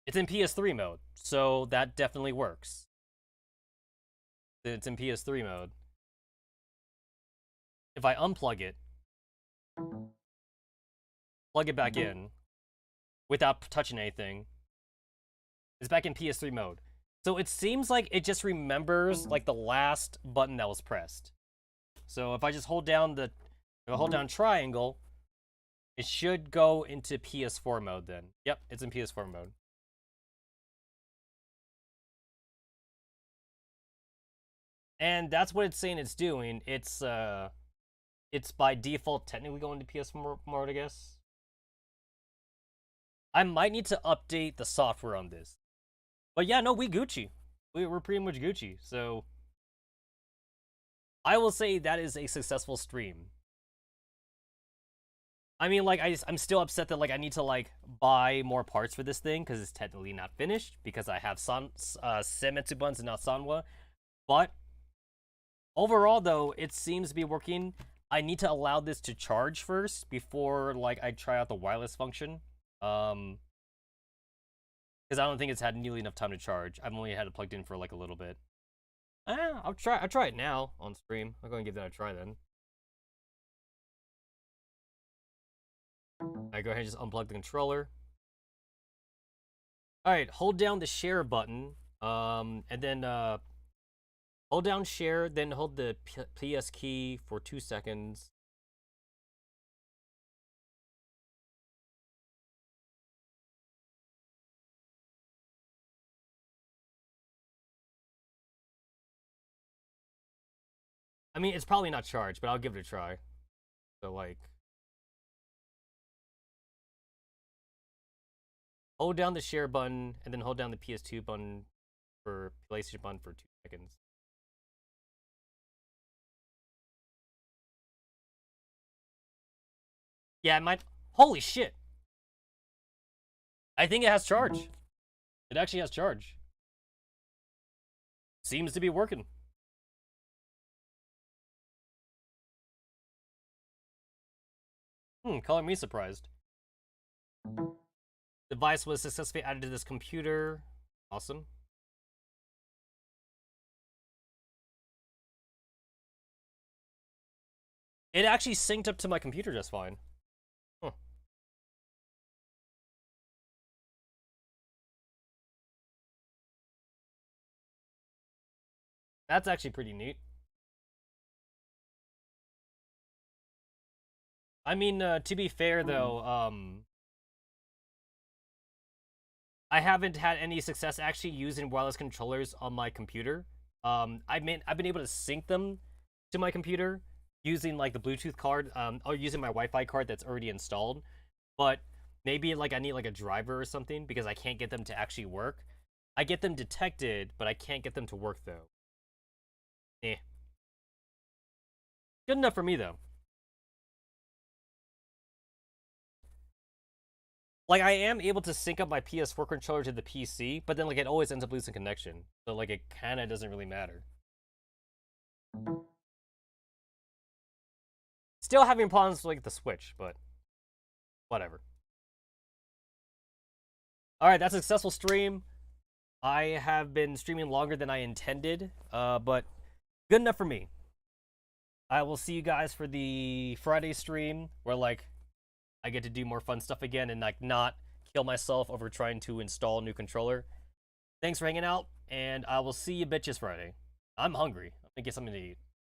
it's in PS3 mode, so that definitely works. It's in PS3 mode. If I unplug it, plug it back in, without touching anything, it's back in PS3 mode. So it seems like it just remembers like the last button that was pressed. So if I just hold down triangle, it should go into PS4 mode then. Yep, it's in PS4 mode. And that's what it's saying it's doing. It's by default technically going to PS4 mode, I guess. I might need to update the software on this. But yeah, no, we Gucci. We're pretty much Gucci. So I will say that is a successful stream. I mean, like, I'm still upset that, like, I need to, like, buy more parts for this thing, because it's technically not finished, because I have Senmetsu buns and not Sanwa. But overall, though, it seems to be working. I need to allow this to charge first, before, like, I try out the wireless function. Because I don't think it's had nearly enough time to charge. I've only had it plugged in for, like, a little bit. I'll try it now, on stream. I'll go and give that a try, then. I go ahead and just unplug the controller. Alright, hold down the share button, and then hold down share, then hold the PS key for 2 seconds. I mean, it's probably not charged, but I'll give it a try. So, like, hold down the share button, and then hold down the PS2 button for PlayStation button for 2 seconds. Yeah, it might. Holy shit! I think it has charge. It actually has charge. Seems to be working. Color me surprised. Device was successfully added to this computer. Awesome. It actually synced up to my computer just fine. Huh. That's actually pretty neat. I mean, to be fair though, I haven't had any success actually using wireless controllers on my computer. I've been able to sync them to my computer using like the Bluetooth card, or using my Wi-Fi card that's already installed. But maybe like I need like a driver or something because I can't get them to actually work. I get them detected, but I can't get them to work though. Eh. Good enough for me though. Like, I am able to sync up my PS4 controller to the PC, but then, like, it always ends up losing connection. So, like, it kinda doesn't really matter. Still having problems with, like, the Switch, but whatever. Alright, that's a successful stream. I have been streaming longer than I intended, but good enough for me. I will see you guys for the Friday stream, where, like, I get to do more fun stuff again and like not kill myself over trying to install a new controller. Thanks for hanging out, and I will see you bitches Friday. I'm hungry. I'm gonna get something to eat.